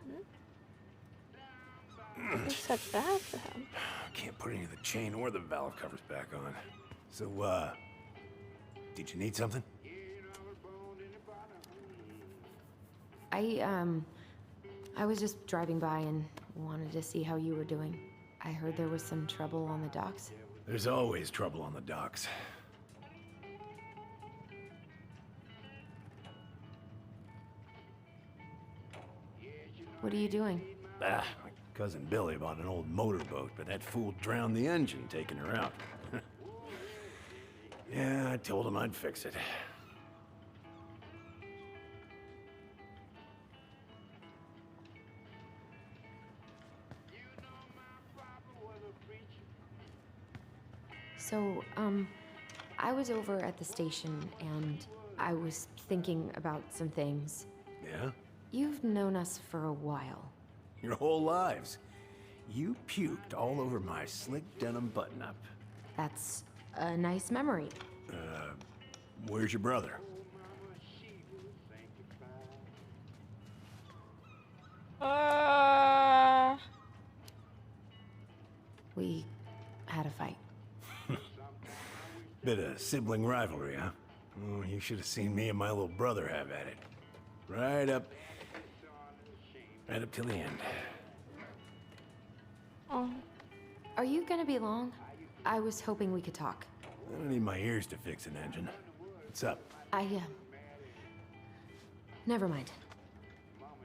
Who said that to him? Can't put any of the chain or the valve covers back on. So, did you need something? I was just driving by and wanted to see how you were doing. I heard there was some trouble on the docks. There's always trouble on the docks. What are you doing? My cousin Billy bought an old motorboat, but that fool drowned the engine taking her out. Yeah, I told him I'd fix it. So, I was over at the station and I was thinking about some things. Yeah? You've known us for a while. Your whole lives. You puked all over my slick denim button-up. That's a nice memory. Where's your brother? We had a fight. Bit of sibling rivalry, huh? Oh, you should have seen me and my little brother have at it. Right up till the end. Oh. Are you gonna be long? I was hoping we could talk. I don't need my ears to fix an engine. What's up? Never mind.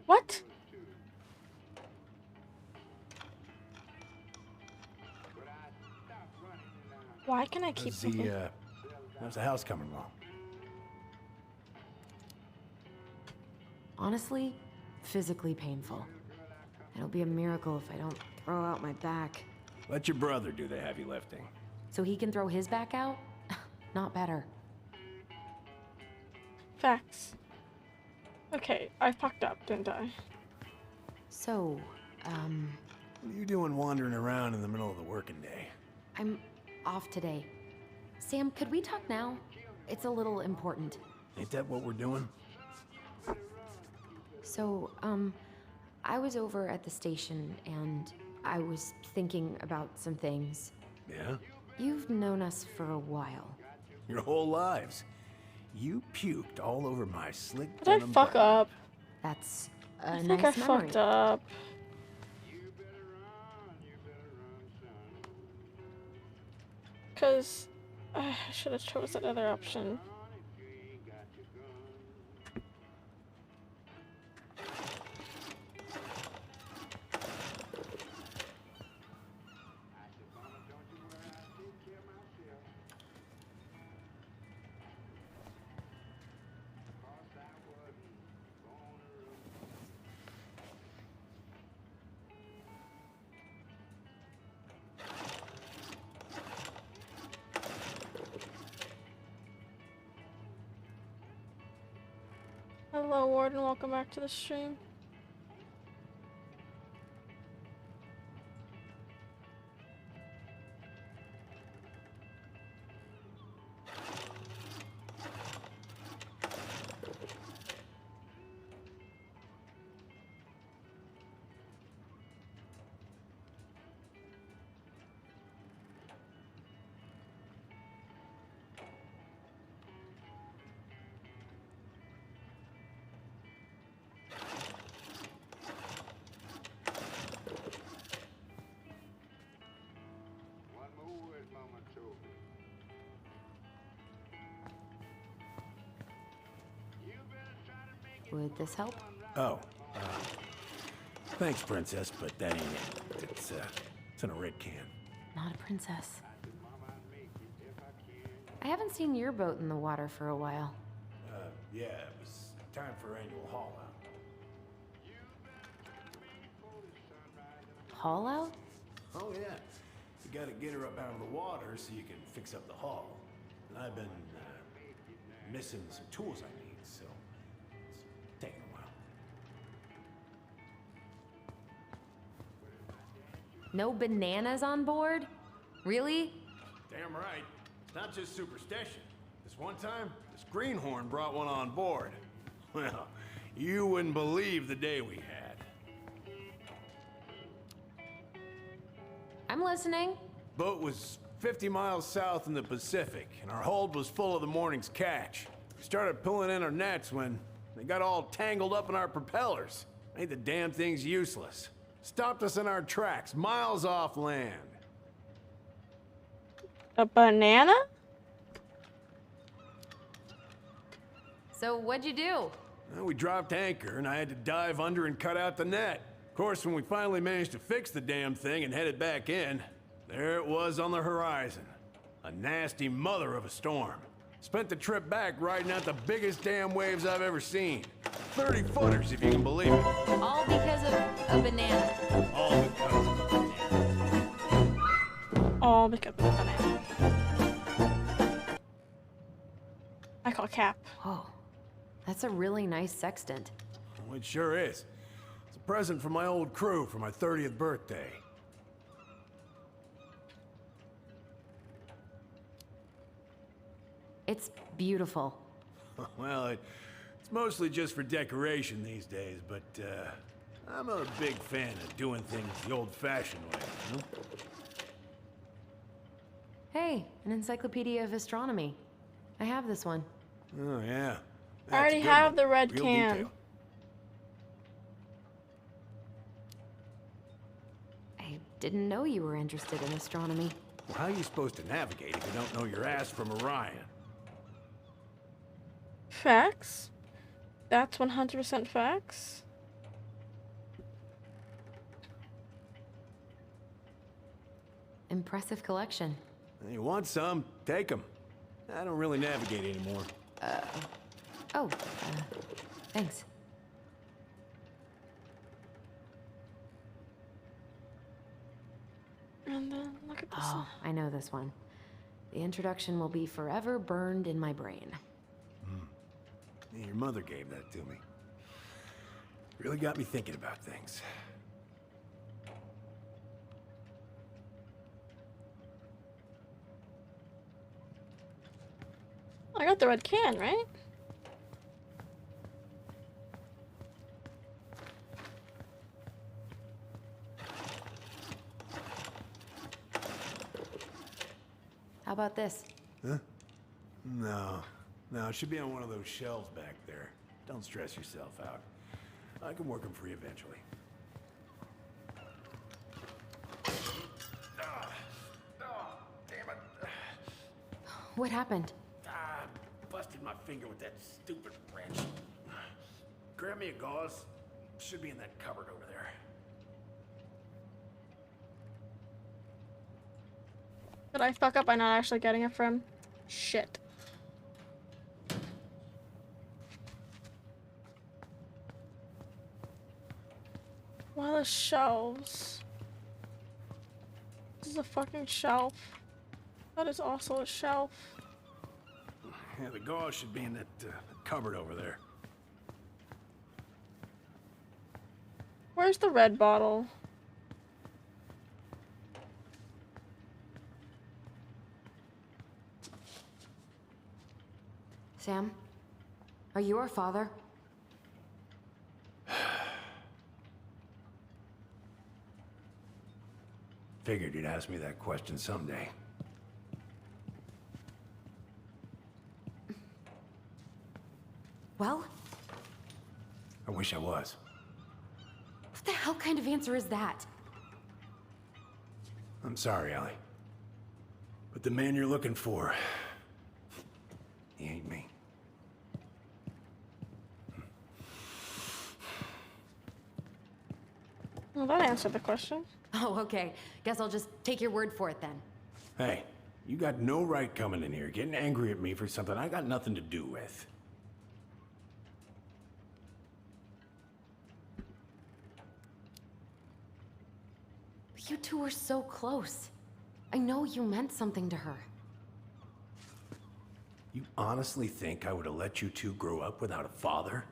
What? Why can I keep How's the house coming along? Honestly, physically painful. It'll be a miracle if I don't throw out my back. Let your brother do the heavy lifting. So he can throw his back out? Not better. Facts. Okay, I fucked up, didn't I? So, What are you doing wandering around in the middle of the working day? I'm off today. Sam, could we talk now? It's a little important. Ain't that what we're doing? So, I was over at the station and I was thinking about some things. Yeah? You've known us for a while. Your whole lives. You puked all over my slick Did I denim fuck button. up? That's a I nice think I memory. fucked up. Cause I should have chosen another option. Hello, Warden. Welcome back to the stream. Would this help? Oh. Thanks, Princess, but that ain't it. It's in a red can. Not a princess. I haven't seen your boat in the water for a while. Yeah, it was time for annual haul out. Haul out? Oh, yeah. You gotta get her up out of the water so you can fix up the hull. And I've been missing some tools I need, so it's taking a while. No bananas on board? Really? Damn right. It's not just superstition. This one time, this greenhorn brought one on board. Well, you wouldn't believe the day we had. I'm listening. Boat was 50 miles south in the Pacific, and our hold was full of the morning's catch. We started pulling in our nets when they got all tangled up in our propellers. Made the damn things useless. Stopped us in our tracks, miles off land. A banana? So what'd you do? Well, we dropped anchor, and I had to dive under and cut out the net. Of course, when we finally managed to fix the damn thing and headed back in, there it was on the horizon. A nasty mother of a storm. Spent the trip back riding out the biggest damn waves I've ever seen. 30-footers, if you can believe it. All because of a banana. All because of a banana. Oh All because of the banana. I call Cap. Whoa, that's a really nice sextant. Oh, it sure is. It's a present from my old crew for my 30th birthday. It's beautiful. Well, it's mostly just for decoration these days, but I'm a big fan of doing things the old-fashioned way, you know? Hey, an encyclopedia of astronomy. I have this one. Oh, yeah. I already have the red Real can. detail. I didn't know you were interested in astronomy. Well, how are you supposed to navigate if you don't know your ass from Orion? Facts. That's 100% facts. Impressive collection. You want some? Take them. I don't really navigate anymore. Thanks. And then look at this. Oh, I know this one. The introduction will be forever burned in my brain. Yeah, your mother gave that to me. Really got me thinking about things. I got the red can, right? How about this? Huh? No. No, it should be on one of those shelves back there. Don't stress yourself out. I can work them free eventually. Damn it. What happened? Busted my finger with that stupid wrench. Grab me a gauze. Should be in that cupboard over there. Did I fuck up by not actually getting it from? Shit. Why the shelves? This is a fucking shelf. That is also a shelf. Yeah, the gauze should be in that cupboard over there. Where's the red bottle? Sam? Are you our father? Figured you'd ask me that question someday. Well? I wish I was. What the hell kind of answer is that? I'm sorry, Ellie. But the man you're looking for, he ain't me. Well, that answered the question. Oh, okay. Guess I'll just take your word for it then. Hey, you got no right coming in here, getting angry at me for something I got nothing to do with. You two were so close. I know you meant something to her. You honestly think I would have let you two grow up without a father?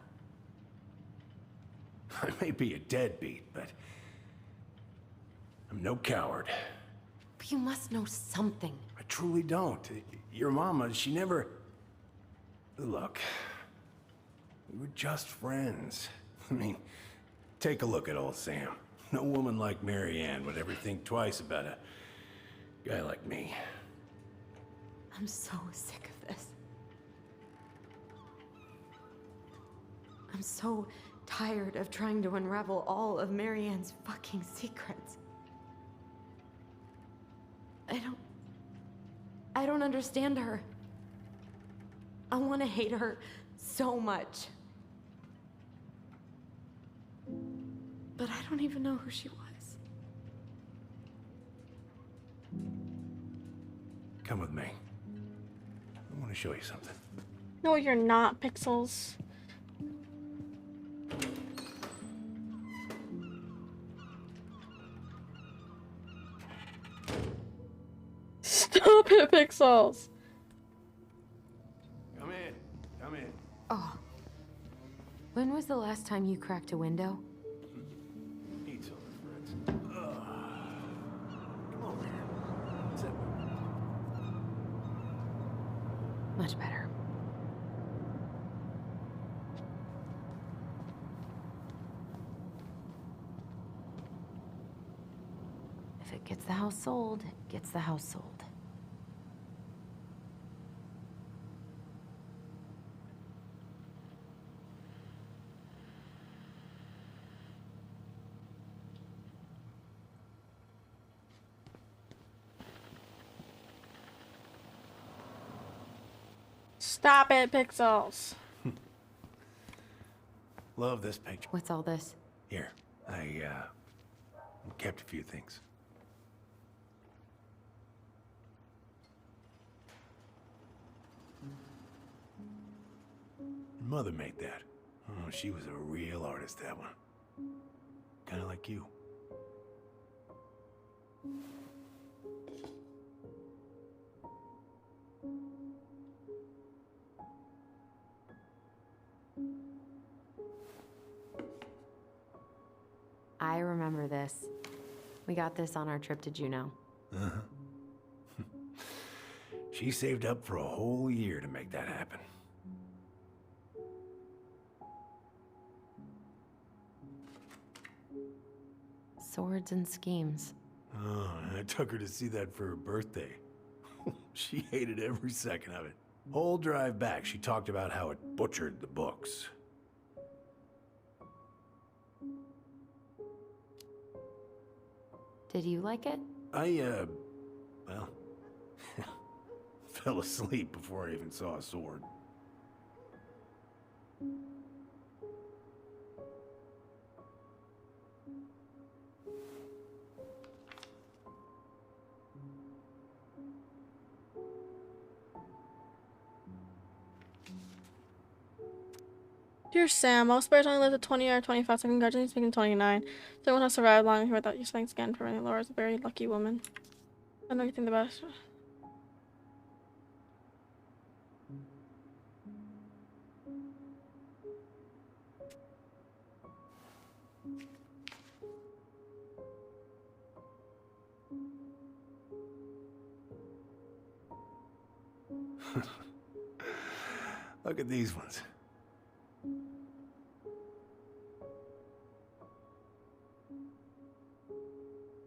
I may be a deadbeat, but I'm no coward. But you must know something. I truly don't. Your mama, she never... Look, we were just friends. I mean, take a look at old Sam. No woman like Mary Ann would ever think twice about a guy like me. I'm so sick of this. I'm so tired of trying to unravel all of Mary Ann's fucking secrets. I don't understand her. I want to hate her so much. But I don't even know who she was. Come with me. I want to show you something. No, you're not, Pixels. Stop it, Pixels! Come in. Come in. Oh. When was the last time you cracked a window? Need something, friends. Come on, man. Sit. Much better. If it gets the house sold, it gets the house sold. Stop it, Pixels. Love this picture. What's all this? Here, I kept a few things. Mother made that. Oh, she was a real artist, that one. Kind of like you. I remember this. We got this on our trip to Juneau. Uh-huh. She saved up for a whole year to make that happen. Swords and schemes. Oh, I took her to see that for her birthday. She hated every second of it. Whole drive back, she talked about how it butchered the books. Did you like it? Well, fell asleep before I even saw a sword. Dear Sam, most bears only live to 20 or 25, so congratulations making 29. Someone has survived long here without you. Thanks again for running. Laura's a very lucky woman. I know you think the best. Look at these ones.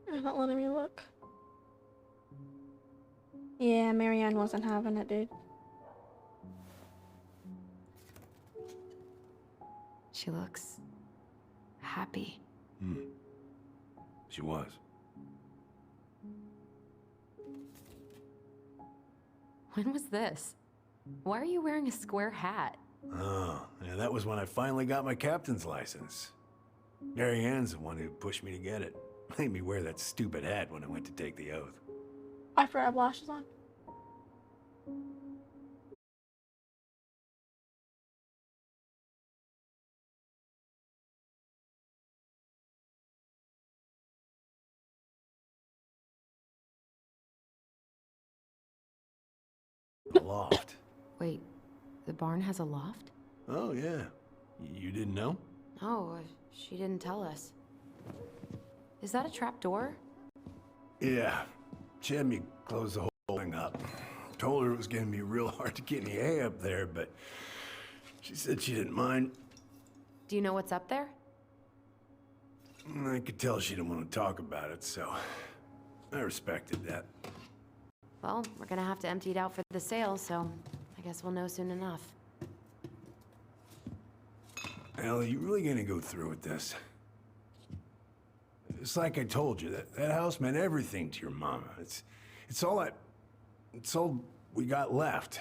You're not letting me look. Yeah, Marianne wasn't having it, dude. She looks happy. She was. When was this? Why are you wearing a square hat? Oh, yeah, that was when I finally got my captain's license. Marianne's the one who pushed me to get it. Made me wear that stupid hat when I went to take the oath. I forgot I have lashes on. A loft. Wait, the barn has a loft? Oh, yeah. You didn't know? Oh, she didn't tell us. Is that a trap door? Yeah. She had me close the whole thing up. Told her it was gonna be real hard to get any hay up there, but she said she didn't mind. Do you know what's up there? I could tell she didn't want to talk about it, so I respected that. Well, we're gonna have to empty it out for the sale, so I guess we'll know soon enough. Ellie, you really gonna go through with this? It's like I told you, that house meant everything to your mama. It's all we got left.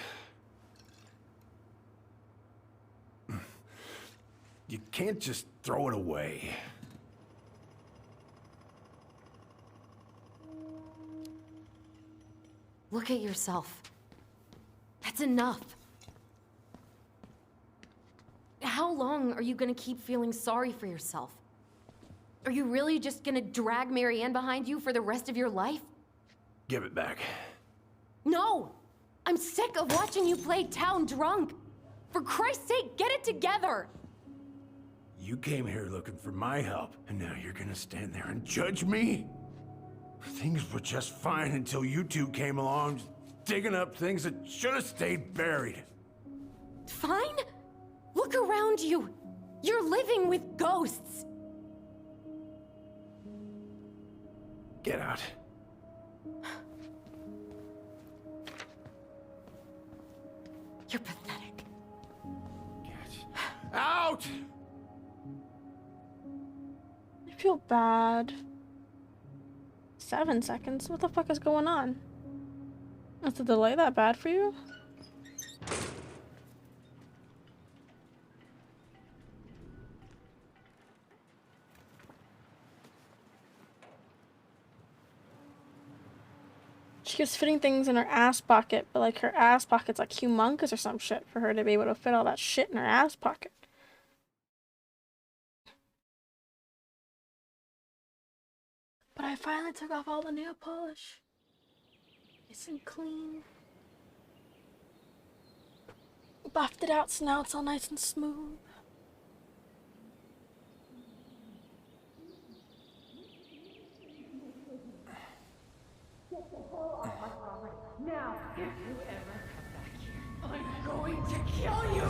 You can't just throw it away. Look at yourself. That's enough. How long are you gonna keep feeling sorry for yourself? Are you really just gonna drag Marianne behind you for the rest of your life? Give it back. No! I'm sick of watching you play town drunk. For Christ's sake, get it together! You came here looking for my help, and now you're gonna stand there and judge me? Things were just fine until you two came along, digging up things that should have stayed buried. Fine? Look around you. You're living with ghosts. Get out. You're pathetic. Out! I feel bad. 7 seconds? What the fuck is going on? Is the delay that bad for you? She keeps fitting things in her ass pocket, but like her ass pocket's like humongous or some shit for her to be able to fit all that shit in her ass pocket. But I finally took off all the nail polish. Nice and clean. Buffed it out so now it's all nice and smooth. Now, if you ever come back here, I'm going to kill you!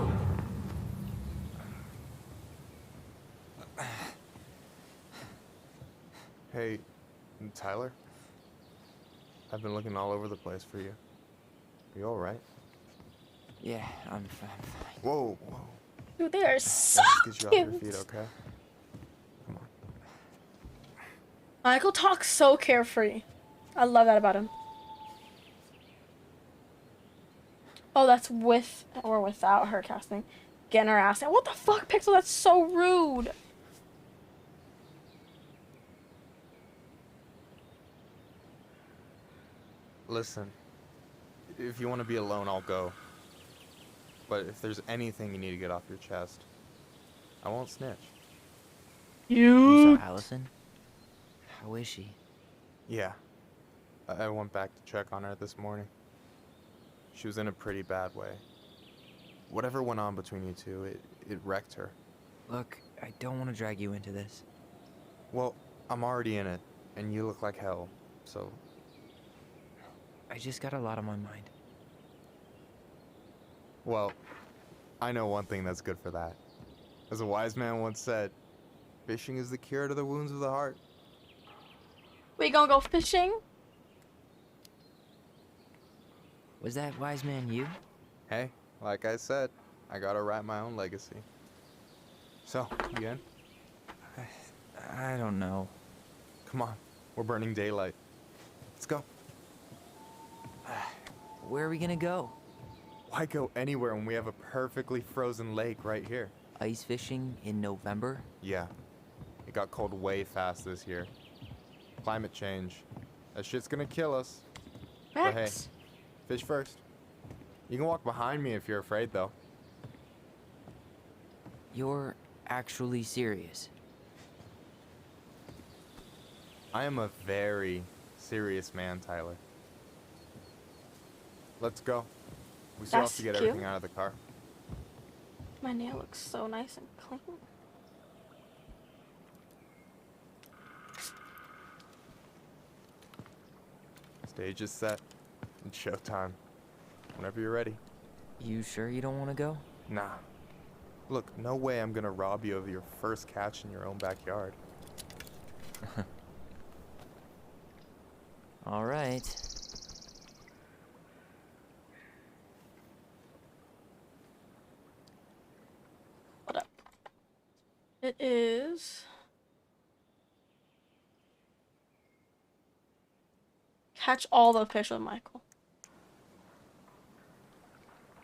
Hey, Tyler? I've been looking all over the place for you. Are you alright? Yeah, I'm fine. Whoa, whoa. Dude, they are so Let's get you off your cute. feet, okay? Michael talks so carefree. I love that about him. Oh, that's with or without her casting. Getting her ass. What the fuck, Pixel? That's so rude. Listen, if you want to be alone, I'll go. But if there's anything you need to get off your chest, I won't snitch. You saw Allison? How is she? Yeah. I went back to check on her this morning. She was in a pretty bad way. Whatever went on between you two, it wrecked her. Look, I don't want to drag you into this. Well, I'm already in it, and you look like hell, so... I just got a lot on my mind. Well, I know one thing that's good for that. As a wise man once said, fishing is the cure to the wounds of the heart. We gonna go fishing? Was that wise man you? Hey, like I said, I gotta write my own legacy. So, you in? I don't know. Come on, we're burning daylight. Let's go. Where are we gonna go? Why go anywhere when we have a perfectly frozen lake right here? Ice fishing in November? Yeah. It got cold way fast this year. Climate change. That shit's gonna kill us. But hey, fish first. You can walk behind me if you're afraid, though. You're actually serious? I am a very serious man, Tyler. Let's go. We still have to get everything out of the car. My nail looks so nice and clean. Stage is set. It's showtime. Whenever you're ready. You sure you don't want to go? Nah. Look, no way I'm gonna rob you of your first catch in your own backyard. All right. Hold up. It is... Catch all the fish with Michael.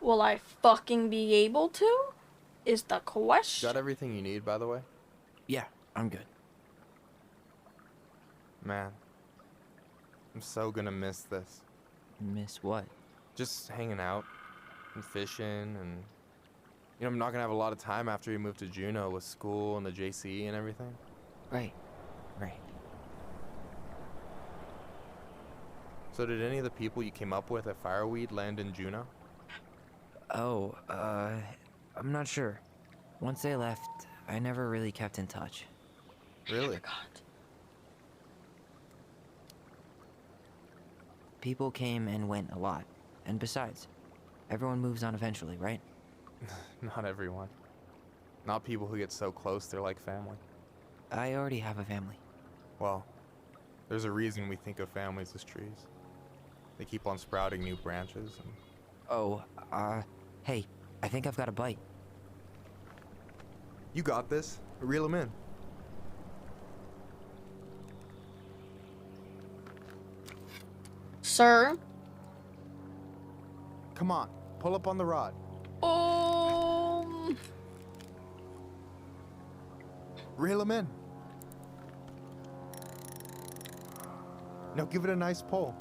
Will I fucking be able to? Is the question. Got everything you need, by the way? Yeah, I'm good. Man, I'm so gonna miss this. Miss what? Just hanging out and fishing and... You know, I'm not gonna have a lot of time after we move to Juneau with school and the JC and everything. Right, right. So did any of the people you came up with at Fireweed land in Juneau? Oh, I'm not sure. Once they left, I never really kept in touch. Really? People came and went a lot. And besides, everyone moves on eventually, right? Not everyone. Not people who get so close they're like family. I already have a family. Well, there's a reason we think of families as trees. They keep on sprouting new branches and... Oh, hey, I think I've got a bite. You got this. Reel them in. Sir? Come on, pull up on the rod. Reel them in. Now give it a nice pull.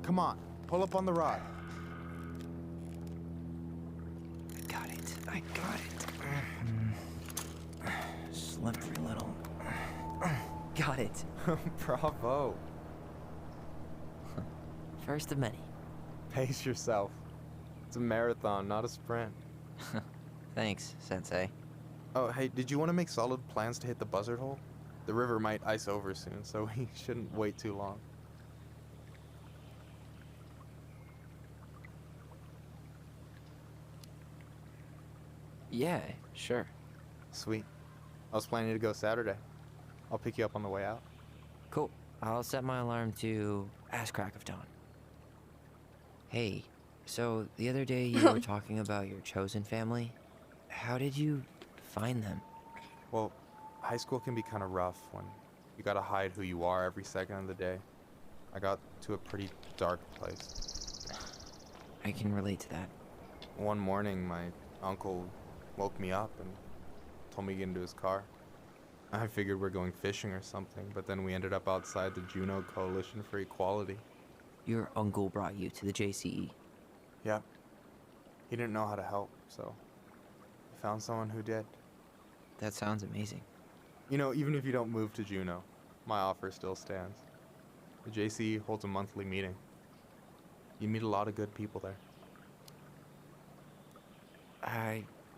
Come on, pull up on the rod. I got it. Slippery little. Got it. Bravo. First of many. Pace yourself. It's a marathon, not a sprint. Thanks, Sensei. Oh, hey, did you want to make solid plans to hit the buzzard hole? The river might ice over soon, so we shouldn't wait too long. Yeah, sure. Sweet. I was planning to go Saturday. I'll pick you up on the way out. Cool. I'll set my alarm to ass crack of dawn. Hey, so the other day you were talking about your chosen family. How did you find them? Well, high school can be kind of rough when you gotta hide who you are every second of the day. I got to a pretty dark place. I can relate to that. One morning, my uncle woke me up and told me to get into his car. I figured we're going fishing or something, but then we ended up outside the Juneau Coalition for Equality. Your uncle brought you to the JCE? Yep. He didn't know how to help, so he found someone who did. That sounds amazing. You know, even if you don't move to Juneau, my offer still stands. The JCE holds a monthly meeting. You meet a lot of good people there.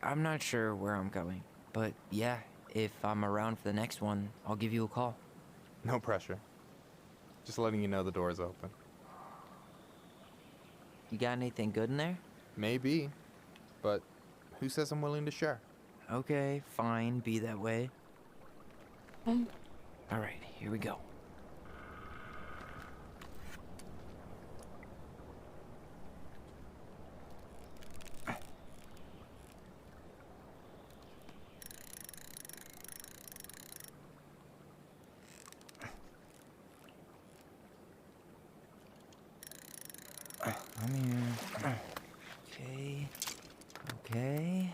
I'm not sure where I'm going, but yeah, if I'm around for the next one, I'll give you a call. No pressure. Just letting you know the door's open. You got anything good in there? Maybe, but who says I'm willing to share? Okay, fine, be that way. Alright, here we go. I'm here. Okay. Okay.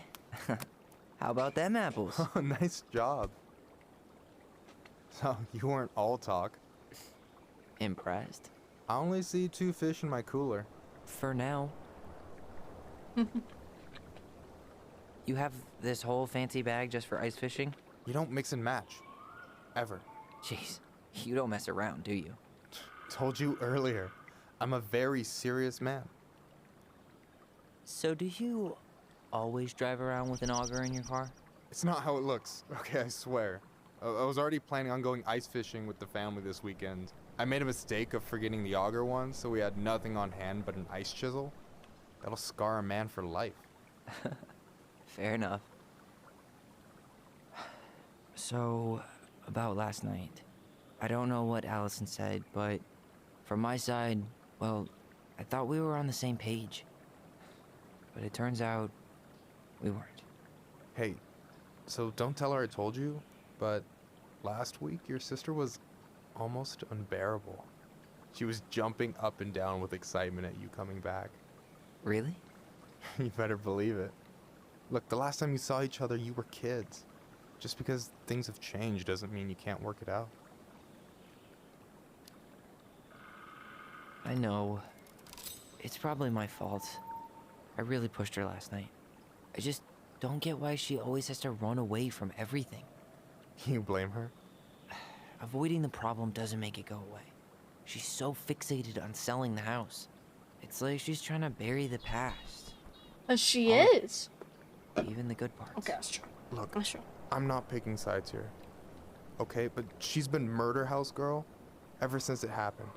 How about them apples? Oh, nice job. So, you weren't all talk. Impressed? I only see 2 fish in my cooler. For now. You have this whole fancy bag just for ice fishing? You don't mix and match. Ever. Jeez, you don't mess around, do you? Told you earlier. I'm a very serious man. So do you always drive around with an auger in your car? It's not how it looks. Okay, I swear. I was already planning on going ice fishing with the family this weekend. I made a mistake of forgetting the auger one, so we had nothing on hand but an ice chisel. That'll scar a man for life. Fair enough. So, about last night. I don't know what Allison said, but from my side, well, I thought we were on the same page. But it turns out we weren't. Hey, so don't tell her I told you, but last week your sister was almost unbearable. She was jumping up and down with excitement at you coming back. Really? You better believe it. Look, the last time you saw each other, you were kids. Just because things have changed doesn't mean you can't work it out. I know. It's probably my fault. I really pushed her last night. I just don't get why she always has to run away from everything. You blame her? Avoiding the problem doesn't make it go away. She's so fixated on selling the house. It's like she's trying to bury the past. She is. Even the good parts. Okay, that's true. Look, That's true. I'm not picking sides here. Okay, but she's been murder house girl ever since it happened.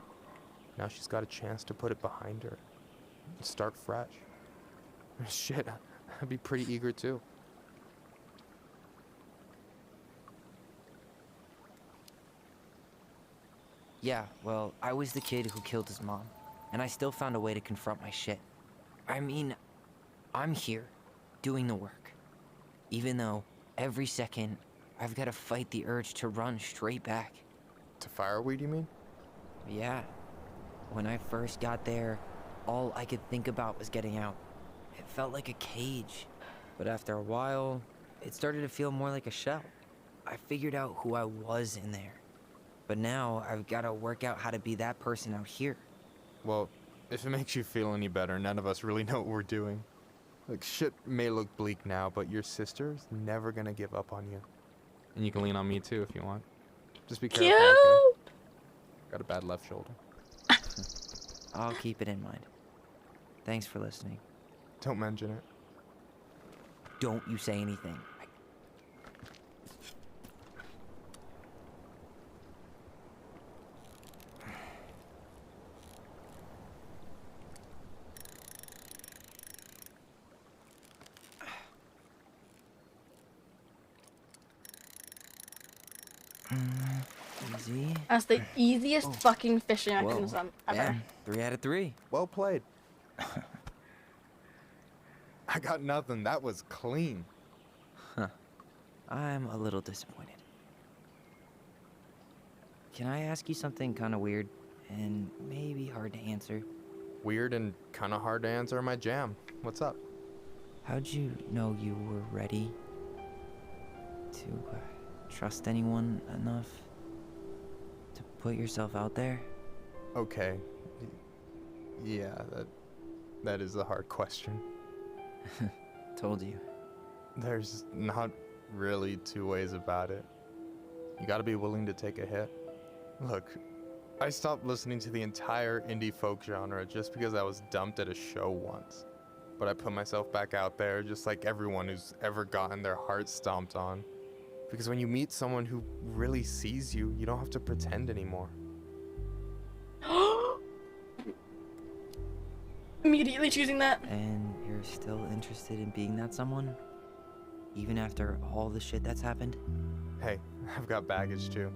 Now she's got a chance to put it behind her and start fresh. Shit, I'd be pretty eager too. Yeah, well, I was the kid who killed his mom, and I still found a way to confront my shit. I mean, I'm here, doing the work. Even though, every second, I've got to fight the urge to run straight back. To fireweed, you mean? Yeah. When I first got there, all I could think about was getting out. It felt like a cage. But after a while, it started to feel more like a shell. I figured out who I was in there. But now, I've got to work out how to be that person out here. Well, if it makes you feel any better, none of us really know what we're doing. Like, shit may look bleak now, but your sister's never gonna give up on you. And you can lean on me too if you want. Just be careful, okay? Got a bad left shoulder. I'll keep it in mind. Thanks for listening. Don't mention it. Don't you say anything. Easy. That's the easiest fucking fishing Whoa. mechanism ever. Damn, 3 out of 3. Well played. I got nothing. That was clean. Huh. I'm a little disappointed. Can I ask you something kind of weird and maybe hard to answer? Weird and kind of hard to answer my jam. What's up? How'd you know you were ready to trust anyone enough to put yourself out there? Okay. Yeah, that is a hard question. Told you. There's not really two ways about it. You gotta be willing to take a hit. Look, I stopped listening to the entire indie folk genre just because I was dumped at a show once. But I put myself back out there just like everyone who's ever gotten their heart stomped on. Because when you meet someone who really sees you, you don't have to pretend anymore. Immediately choosing that. And you're still interested in being that someone? Even after all the shit that's happened? Hey, I've got baggage too.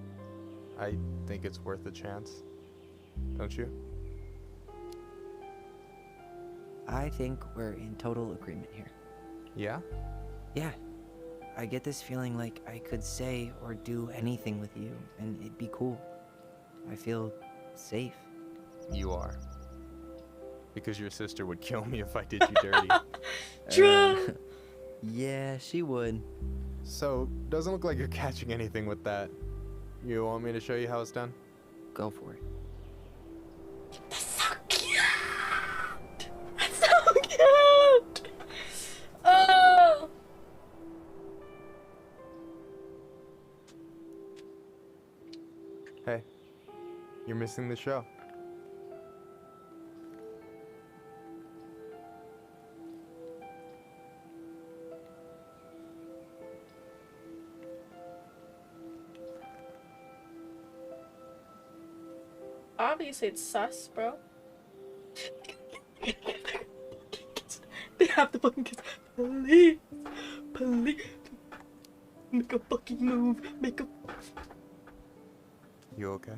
I think it's worth a chance. Don't you? I think we're in total agreement here. Yeah? Yeah. I get this feeling like I could say or do anything with you, and it'd be cool. I feel safe. You are. Because your sister would kill me if I did you dirty. True! Yeah, she would. So, doesn't look like you're catching anything with that. You want me to show you how it's done? Go for it. That's so cute! That's so cute! Oh! Hey, you're missing the show. Obviously it's sus, bro. They have the fucking kids. Police! Police! Make a fucking move. Make a... You okay?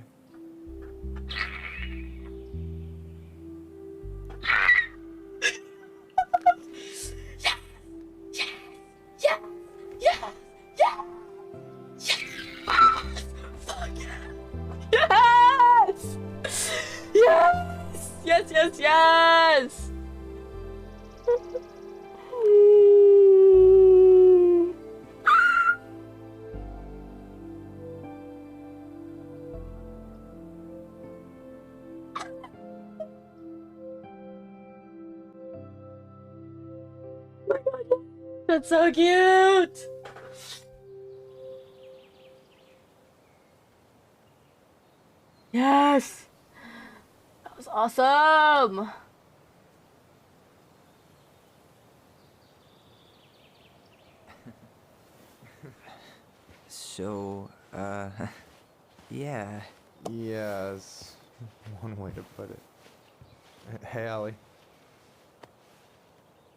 Yes! Yes! Yes, yes, yes! That's so cute! Yes! That was awesome! So, yeah. Yes, one way to put it. Hey, Allie.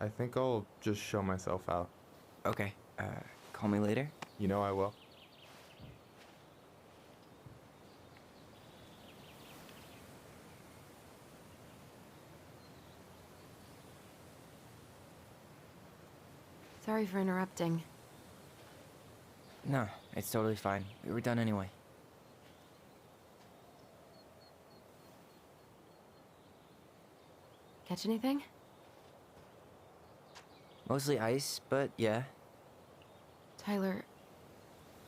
I think I'll just show myself out. Okay, call me later? You know I will. Sorry for interrupting. No, it's totally fine. We were done anyway. Catch anything? Mostly ice, but yeah. Tyler,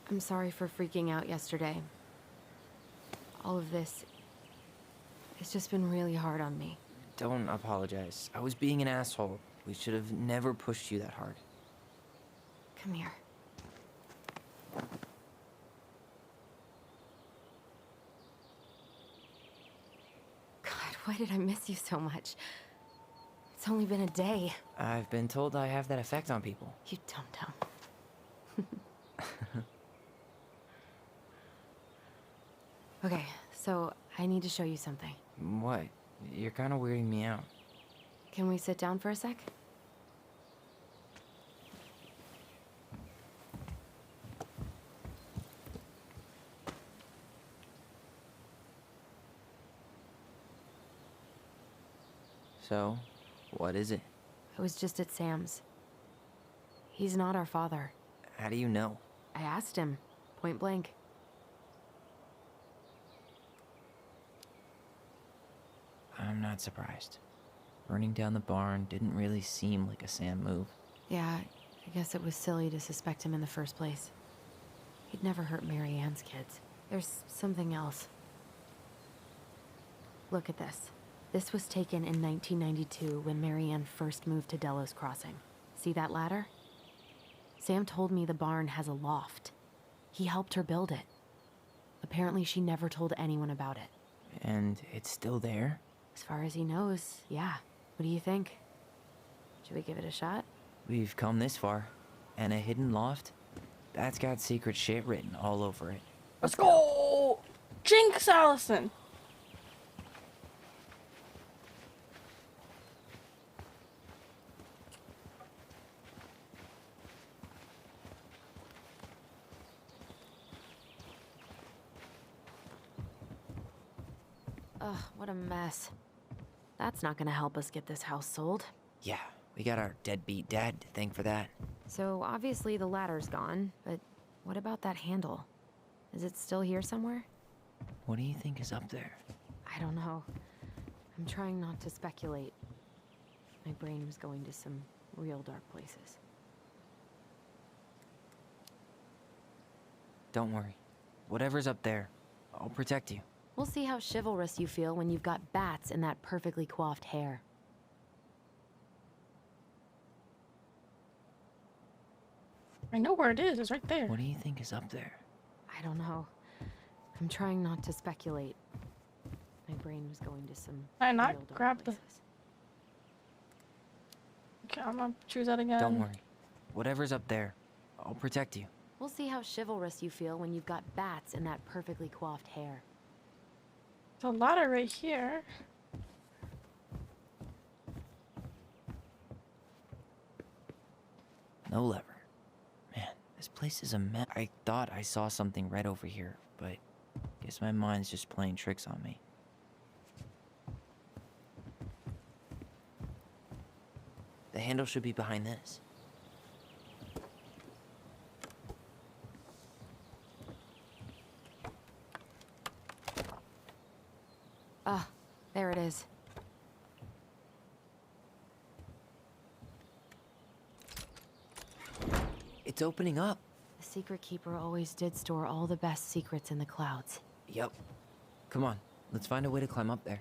I'm sorry for freaking out yesterday. All of this, it's just been really hard on me. Don't apologize. I was being an asshole. We should have never pushed you that hard. Come here. God, why did I miss you so much? It's only been a day. I've been told I have that effect on people. You dum-dum. Okay, so I need to show you something. What? You're kind of weirding me out. Can we sit down for a sec? So, what is it? I was just at Sam's. He's not our father. How do you know? I asked him, point blank. I'm not surprised. Burning down the barn didn't really seem like a Sam move. Yeah, I guess it was silly to suspect him in the first place. He'd never hurt Mary Ann's kids. There's something else. Look at this. This was taken in 1992 when Mary Ann first moved to Delos Crossing. See that ladder? Sam told me the barn has a loft. He helped her build it. Apparently she never told anyone about it. And it's still there? As far as he knows, yeah. What do you think? Should we give it a shot? We've come this far. And a hidden loft? That's got secret shit written all over it. Let's go! Jinx, Allison! Ugh, what a mess. That's not gonna help us get this house sold. Yeah, we got our deadbeat dad to thank for that. So obviously the ladder's gone, but what about that handle? Is it still here somewhere? What do you think is up there? I don't know. I'm trying not to speculate. My brain was going to some real dark places. Don't worry. Whatever's up there, I'll protect you. We'll see how chivalrous you feel when you've got bats in that perfectly coiffed hair. I know where it is. It's right there. What do you think is up there? I don't know. I'm trying not to speculate. My brain was going to some Can I not real dark grab places. Okay, I'm gonna choose that again. Don't worry. Whatever's up there, I'll protect you. We'll see how chivalrous you feel when you've got bats in that perfectly coiffed hair. There's a ladder right here. No lever. Man, this place is a mess. I thought I saw something red over here, but guess my mind's just playing tricks on me. The handle should be behind this. Ah, there it is. It's opening up. The Secret Keeper always did store all the best secrets in the clouds. Yep. Come on, let's find a way to climb up there.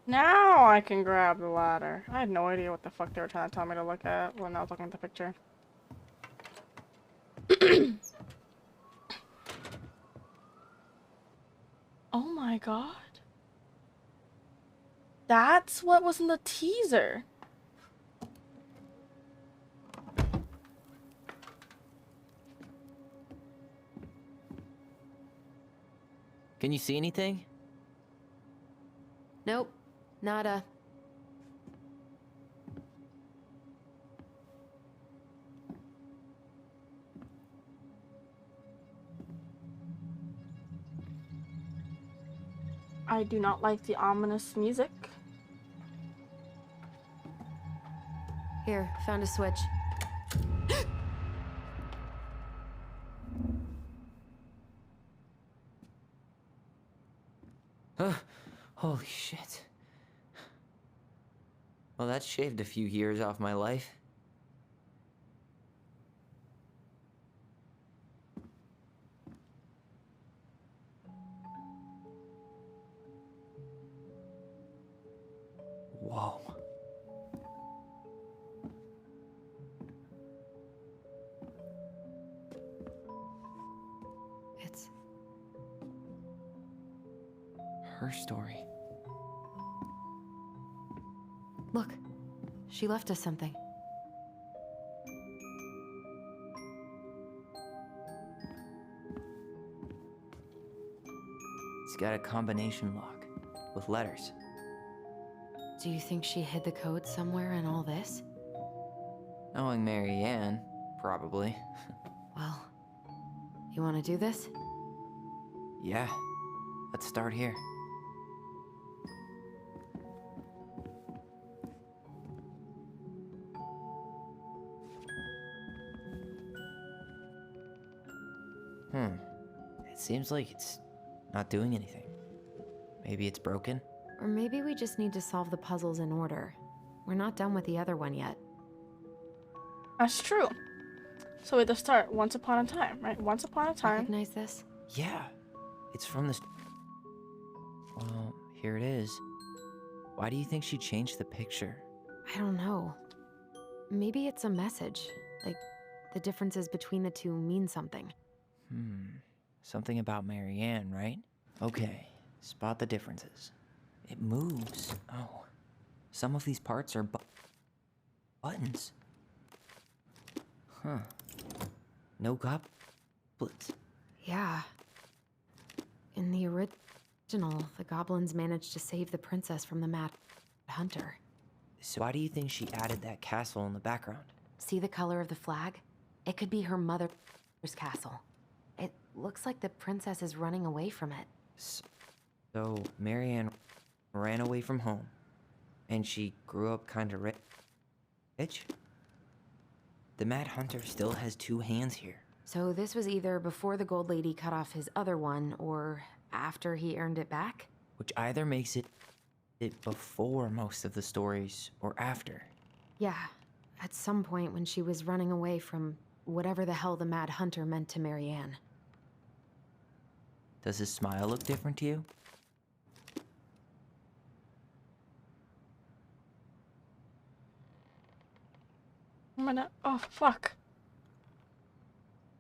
Now I can grab the ladder. I had no idea what the fuck they were trying to tell me to look at when I was looking at the picture. Oh my god. That's what was in the teaser. Can you see anything? Nope. Nada. I do not like the ominous music. Here, found a switch. Holy shit. Well, that shaved a few years off my life. Whoa. It's her story. Look, she left us something. It's got a combination lock with letters. Do you think she hid the code somewhere in all this? Knowing Mary Ann, probably. Well, you want to do this? Yeah. Let's start here. It seems like it's not doing anything. Maybe it's broken? Or maybe we just need to solve the puzzles in order. We're not done with the other one yet. That's true. So we have to start once upon a time, right? Once upon a time. Recognize this? Yeah. It's from the... Well, here it is. Why do you think she changed the picture? I don't know. Maybe it's a message. Like, the differences between the two mean something. Something about Mary Ann, right? Okay. Spot the differences. It moves. Oh. Some of these parts are buttons. Huh. No goblins. Yeah. In the original, the goblins managed to save the princess from the Mad Hunter. So why do you think she added that castle in the background? See the color of the flag? It could be her mother's castle. It looks like the princess is running away from it. So Mary Ann ran away from home, and she grew up kind of rich? The Mad Hunter still has two hands here. So this was either before the Gold Lady cut off his other one, or after he earned it back? Which either makes it before most of the stories, or after. Yeah, at some point when she was running away from whatever the hell the Mad Hunter meant to Mary Ann. Does his smile look different to you? Oh, fuck.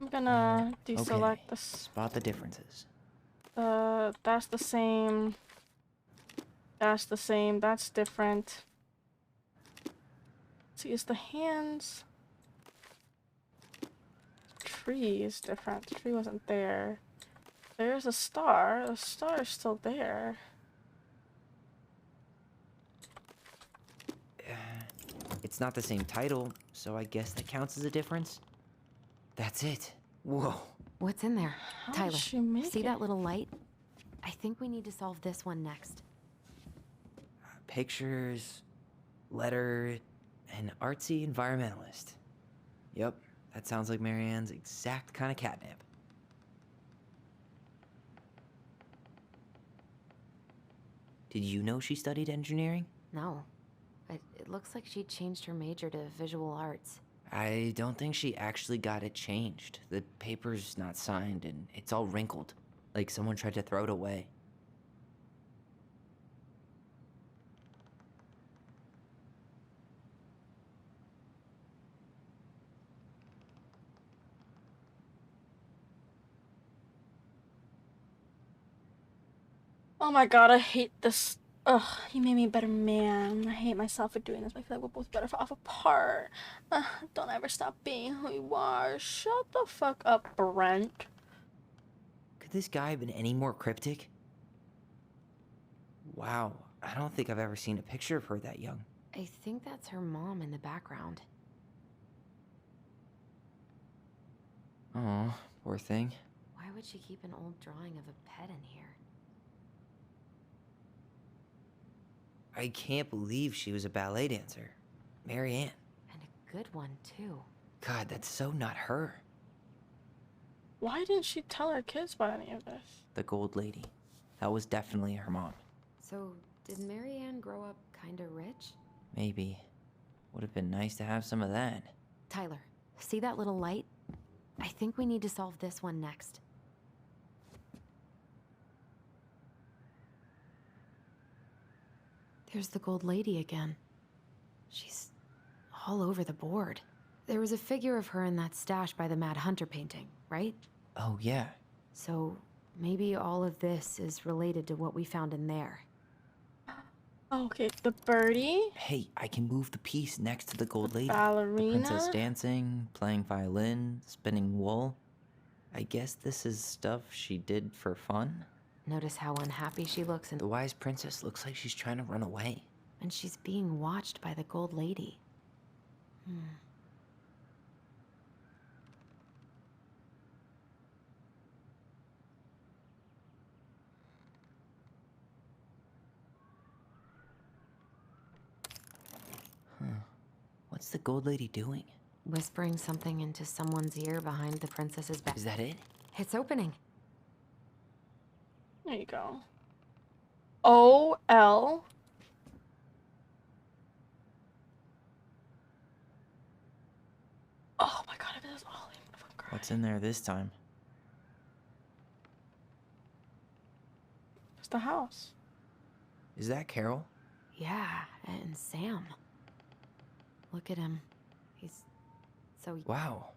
I'm gonna deselect Okay. this. Spot the differences. That's the same. That's the same. That's different. See, it's the hands. Tree is different. The tree wasn't there. There's a star. The star is still there. It's not the same title, so I guess that counts as a difference. That's it. Whoa. What's in there? How did Tyler, she make see it? that little light? I think we need to solve this one next. Pictures, letter, and artsy environmentalist. Yep, that sounds like Mary Ann's exact kind of catnip. Did you know she studied engineering? No. But it looks like she changed her major to visual arts. I don't think she actually got it changed. The paper's not signed and it's all wrinkled, like someone tried to throw it away. Oh my god, I hate this. Ugh, he made me a better man. I hate myself for doing this. I feel like we're both better off apart. Don't ever stop being who you are. Shut the fuck up, Brent. Could this guy have been any more cryptic? Wow, I don't think I've ever seen a picture of her that young. I think that's her mom in the background. Oh, poor thing. Why would she keep an old drawing of a pet in here? I can't believe she was a ballet dancer. Mary Ann. And a good one, too. God, that's so not her. Why didn't she tell her kids about any of this? The gold lady. That was definitely her mom. So, did Mary Ann grow up kinda rich? Maybe. Would have been nice to have some of that. Tyler, see that little light? I think we need to solve this one next. There's the gold lady again. She's all over the board. There was a figure of her in that stash by the Mad Hunter painting, right? Oh, yeah. So maybe all of this is related to what we found in there. Okay, the birdie. Hey, I can move the piece next to the gold lady. Ballerina. The princess dancing, playing violin, spinning wool. I guess this is stuff she did for fun? Notice how unhappy she looks, and the wise princess looks like she's trying to run away. And she's being watched by the gold lady. What's the gold lady doing? Whispering something into someone's ear behind the princess's back. Is that it? It's opening. There you go. O-L. Oh my god, if it is all in. What's in there this time? It's the house. Is that Carol? Yeah, and Sam. Look at him. He's so... Wow.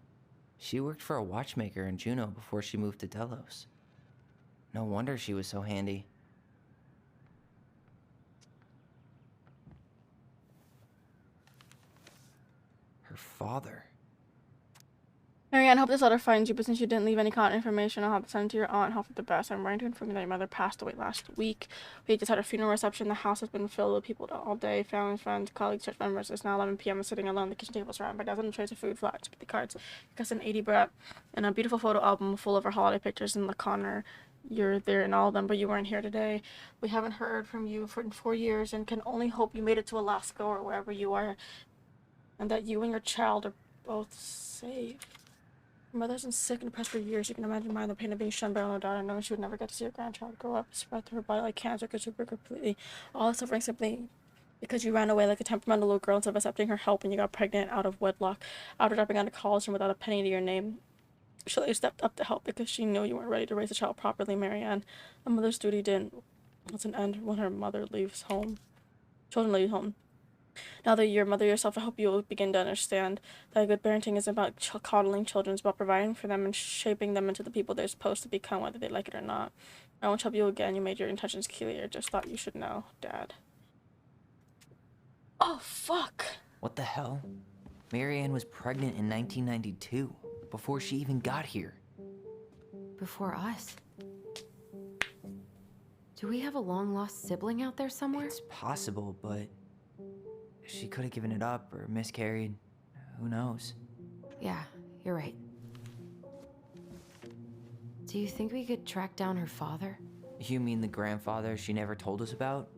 She worked for a watchmaker in Juneau before she moved to Delos. No wonder she was so handy. Her father. Marianne, hope this letter finds you, but since you didn't leave any contact information, I'll have it sent to your aunt. Hope for the best. I'm writing to inform you that your mother passed away last week. We just had a funeral reception. The house has been filled with people all day. Family, friends, colleagues, church members. It's now 11 p.m. I'm sitting alone. The kitchen table surrounded by dozens of trays of food, flat the cards, cousin 80 Brett, and a beautiful photo album full of our holiday pictures in the corner. You're there in all of them, but you weren't here today. We haven't heard from you for 4 years and can only hope you made it to Alaska or wherever you are, and that you and your child are both safe. Your mother's been sick and depressed for years. You can imagine the pain of being shunned by her own daughter, knowing she would never get to see her grandchild grow up, spread through her body like cancer, could super completely. All the suffering simply because you ran away like a temperamental little girl instead of accepting her help when you got pregnant out of wedlock, after dropping out of college and without a penny to your name. She let you step up to help because she knew you weren't ready to raise a child properly, Marianne. A mother's duty didn't. It's an end when her mother leaves home. Children leave home. Now that you're a mother yourself, I hope you will begin to understand that good parenting isn't about coddling children. It's about providing for them and shaping them into the people they're supposed to become, whether they like it or not. I won't help you again. You made your intentions clear. Just thought you should know, Dad. Oh, fuck. What the hell? Mary Ann was pregnant in 1992, before she even got here. Before us? Do we have a long-lost sibling out there somewhere? It's possible, but she could have given it up or miscarried. Who knows? Yeah, you're right. Do you think we could track down her father? You mean the grandfather she never told us about?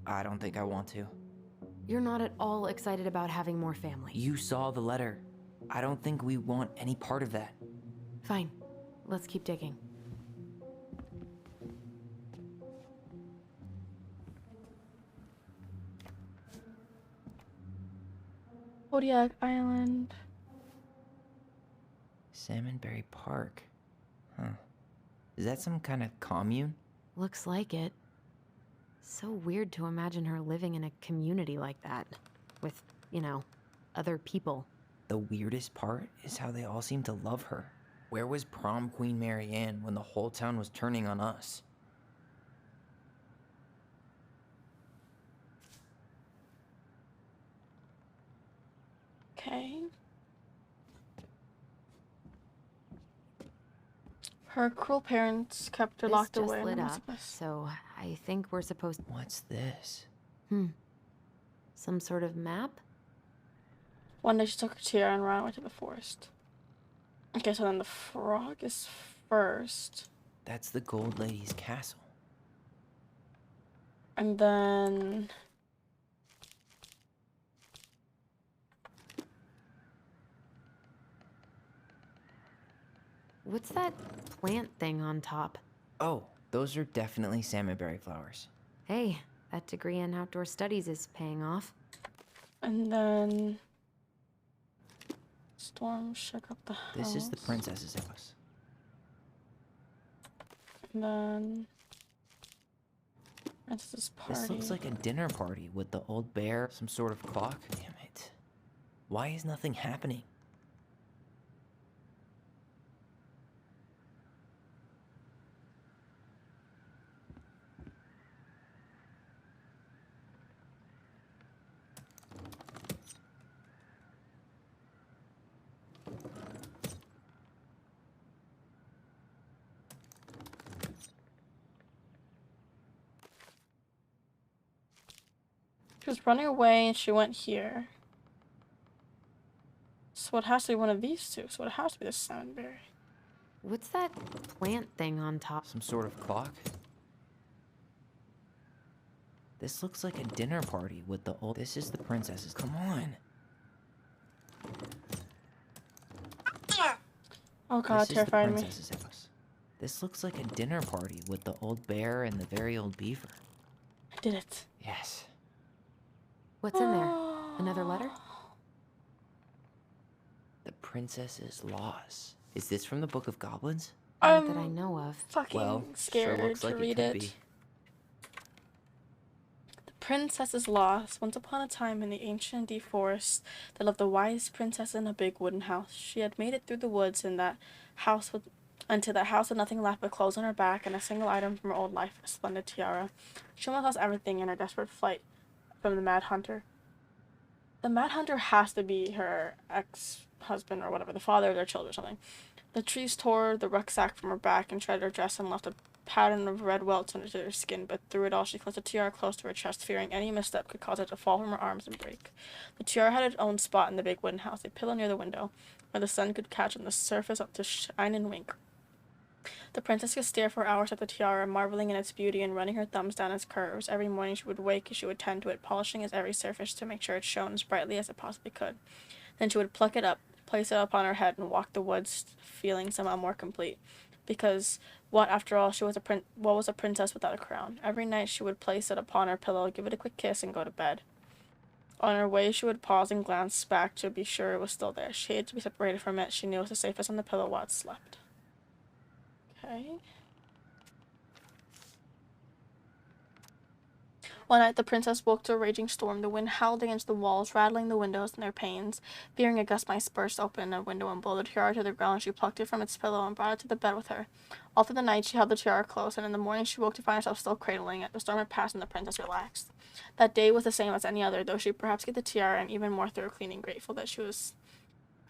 I don't think I want to. You're not at all excited about having more family. You saw the letter. I don't think we want any part of that. Fine. Let's keep digging. Kodiak Island. Salmonberry Park. Huh. Is that some kind of commune? Looks like it. So weird to imagine her living in a community like that. With, you know, other people. The weirdest part is how they all seem to love her. Where was prom queen Mary Ann when the whole town was turning on us? Okay. Her cruel parents kept her This locked just away in lit the up, so I think we're supposed. What's this? Some sort of map? One day she took her tiara and ran away to the forest. Okay, so then the frog is first. That's the Gold Lady's castle. And then... What's that plant thing on top? Oh, those are definitely salmonberry flowers. Hey, that degree in outdoor studies is paying off. And then... Storm shook up the house. This is the princess's house. And then... Princess's party. This looks like a dinner party with the old bear, some sort of clock. Damn it. Why is nothing happening? She was running away and she went here. So it has to be one of these two. So it has to be the salmonberry. What's that plant thing on top? Some sort of clock? This looks like a dinner party with the old... This is the princess's... Come on! Oh god, this terrified is the me. princess's house. This looks like a dinner party with the old bear and the very old beaver. I did it. Yes. What's in there? Another letter? The princess's laws. Is this from the Book of Goblins? Not that I know of. Fucking Well, scared sure looks to like read it could it. be. The princess is lost. Once upon a time in the ancient deep forest, there lived a wise princess in a big wooden house. She had made it through the woods into that house with nothing left but clothes on her back and a single item from her old life, a splendid tiara. She almost lost everything in her desperate flight from the Mad Hunter. The Mad Hunter has to be her ex-husband or whatever, the father of their children or something. The trees tore the rucksack from her back and shredded her dress and left a pattern of red welts under her skin, but through it all she clutched the tiara close to her chest, fearing any misstep could cause it to fall from her arms and break. The tiara had its own spot in the big wooden house, a pillow near the window, where the sun could catch on the surface up to shine and wink. The princess could stare for hours at the tiara, marveling in its beauty and running her thumbs down its curves. Every morning she would wake, she would tend to it, polishing its every surface to make sure it shone as brightly as it possibly could. Then she would pluck it up, place it upon her head, and walk the woods, feeling somehow more complete. Because what, after all, what was a princess without a crown? Every night she would place it upon her pillow, give it a quick kiss, and go to bed. On her way, she would pause and glance back to be sure it was still there. She hated to be separated from it. She knew it was the safest on the pillow while it slept. Okay. One night, the princess woke to a raging storm. The wind howled against the walls, rattling the windows and their panes. Fearing a gust might burst open a window and blow the tiara to the ground, she plucked it from its pillow and brought it to the bed with her. All through the night, she held the tiara close, and in the morning she woke to find herself still cradling it. The storm had passed, and the princess relaxed. That day was the same as any other, though she perhaps get the tiara and even more thorough cleaning, grateful that she was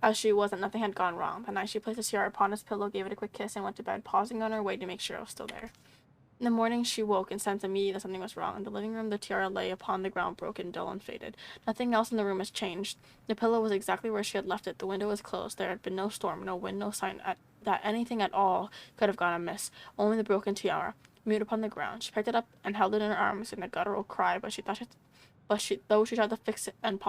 that nothing had gone wrong. That night she placed the tiara upon his pillow, gave it a quick kiss, and went to bed, pausing on her way to make sure it was still there. In the morning she woke and sensed immediately that something was wrong. In the living room the tiara lay upon the ground, broken, dull, and faded. Nothing else in the room has changed. The pillow was exactly where she had left it. The window was closed. There had been no storm, no wind, no sign that anything at all could have gone amiss. Only the broken tiara, mute upon the ground. She picked it up and held it in her arms in a guttural cry, she tried to fix it and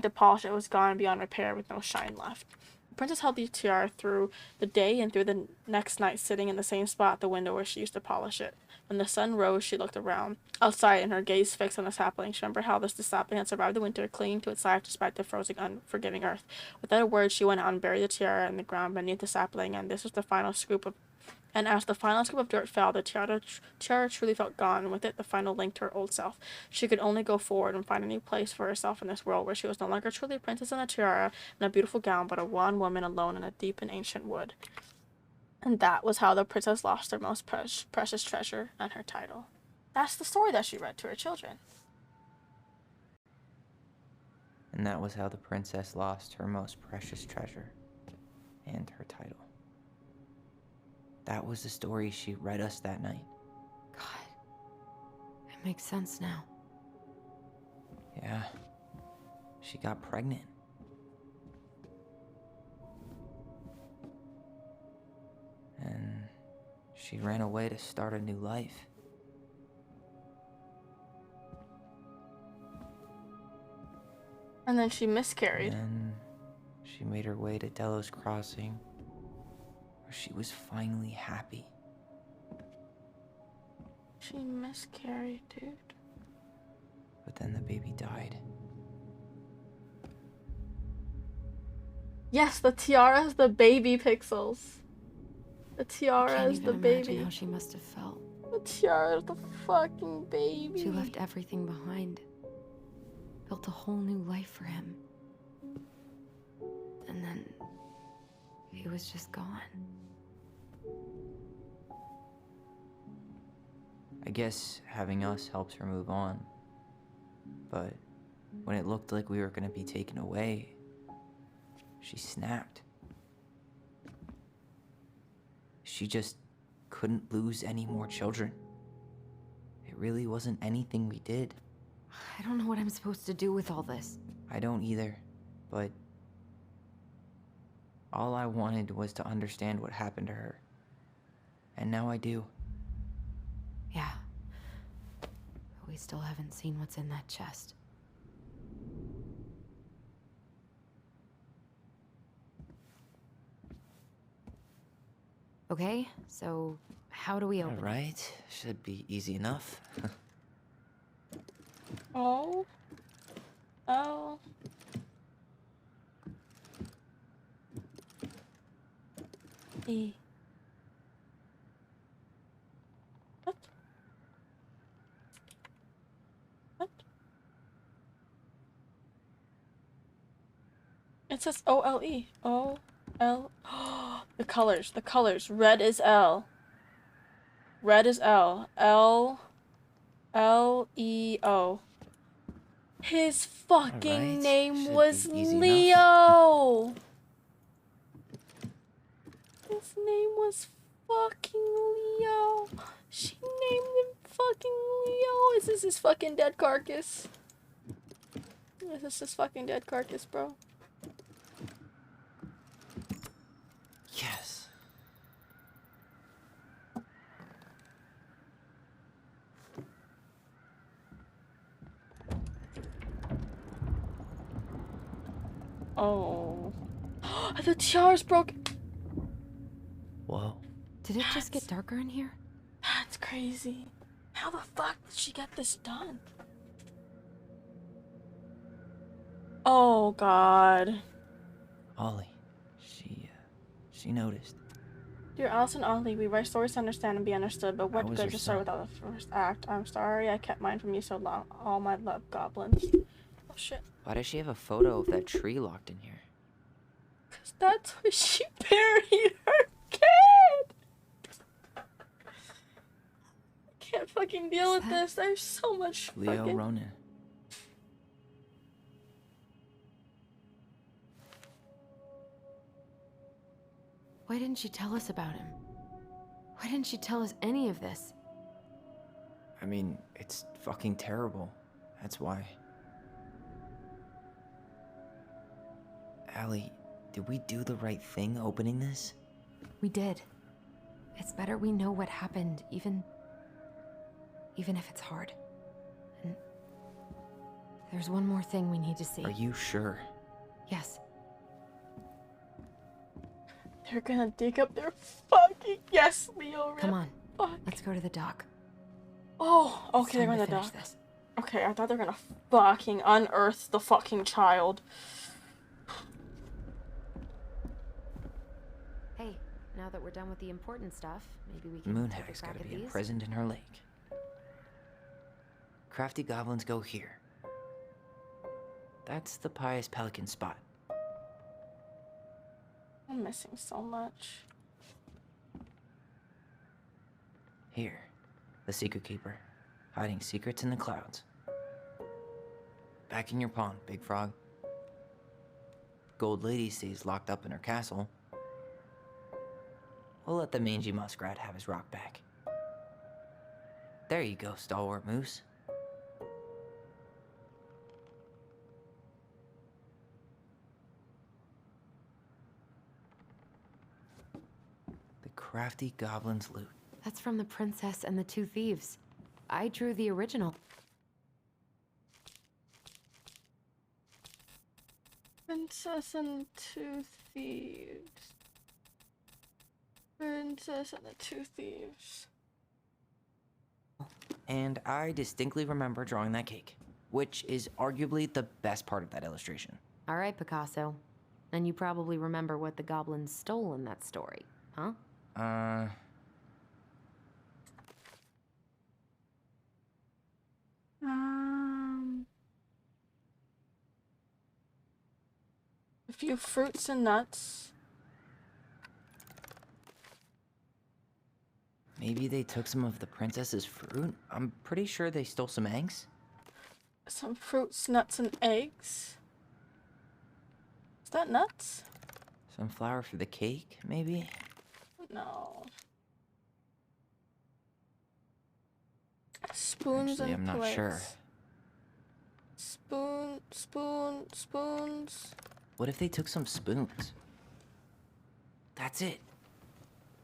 to polish it, it was gone beyond repair with no shine left. The princess held the tiara through the day and through the next night, sitting in the same spot at the window where she used to polish it. When the sun rose, she looked around outside, and her gaze fixed on the sapling. She remembered how this sapling had survived the winter, clinging to its life despite the frozen, unforgiving earth. Without a word, she went out and buried the tiara in the ground beneath the sapling, and as the final scoop of dirt fell, the tiara truly felt gone, and with it the final link to her old self. She could only go forward and find a new place for herself in this world where she was no longer truly a princess in a tiara and a beautiful gown, but a wan woman alone in a deep and ancient wood. And that was how the princess lost her most precious treasure and her title. That's the story that she read to her children. And that was how the princess lost her most precious treasure and her title. That was the story she read us that night. It makes sense now. Yeah, she got pregnant. And she ran away to start a new life. And then she miscarried. And she made her way to Delos Crossing, where she was finally happy. She miscarried, dude. But then the baby died. Yes, the tiara is the baby Pixels. The I tiara can't is even the imagine baby. how she must have felt. The tiara is the fucking baby. She left everything behind. Built a whole new life for him. And then he was just gone. I guess having us helped her move on. But when it looked like we were gonna be taken away, she snapped. She just couldn't lose any more children. It really wasn't anything we did. I don't know what I'm supposed to do with all this. I don't either, but all I wanted was to understand what happened to her. And now I do. Yeah. But we still haven't seen what's in that chest. Okay, so how do we open it? Alright, should be easy enough. Oh. Oh. E. What? What? It says O-L-E. O-L. The colors. The colors. Red is L. Red is L. L. L-E-O. His fucking Alright, name should was be easy Leo. His name was fucking Leo. She named him fucking Leo. Is this his fucking dead carcass? Is this his fucking dead carcass, bro? Yes. Oh. The tiara's broken. Whoa. Did it just get darker in here? That's crazy. How the fuck did she get this done? Oh god. Ollie. She noticed. Dear Alice and Ollie, we write stories to understand and be understood, but what was good your to start son? without the first act? I'm sorry I kept mine from you so long. All my love, goblins. Oh shit. Why does she have a photo of that tree locked in here? Cause that's where she buried her kid! I can't fucking deal with this. There's so much Leo fucking... Ronan. Why didn't she tell us about him? Why didn't she tell us any of this? I mean, it's fucking terrible. That's why. Allie, did we do the right thing opening this? We did. It's better we know what happened, even if it's hard. And there's one more thing we need to see. Are you sure? Yes. They're gonna dig up their fucking... Yes, Leo. Come on. Fuck. Let's go to the dock. Oh, okay, they're time going to to finish dock. this. Okay, I thought they were gonna fucking unearth the fucking child. Hey, now that we're done with the important stuff, maybe we can take a Moonhag's crack gotta at be these. imprisoned in her lake. Crafty goblins go here. That's the pious pelican spot. I'm missing so much. Here, the secret keeper, hiding secrets in the clouds. Back in your pond, Big Frog. gold lady stays locked up in her castle. We'll let the mangy muskrat have his rock back. There you go, stalwart moose. The crafty goblin's loot. That's from The Princess and the Two Thieves. I drew the original. Princess and Two Thieves. Princess and the Two Thieves. And I distinctly remember drawing that cake, which is arguably the best part of that illustration. All right, Picasso. And you probably remember what the goblins stole in that story, huh? A few fruits and nuts. Maybe they took some of the princess's fruit? I'm pretty sure they stole some eggs. Some fruits, nuts, and eggs. Is that nuts? Some flour for the cake, maybe? No. Spoons Actually, and I'm not plates. sure. Spoons. What if they took some spoons? That's it.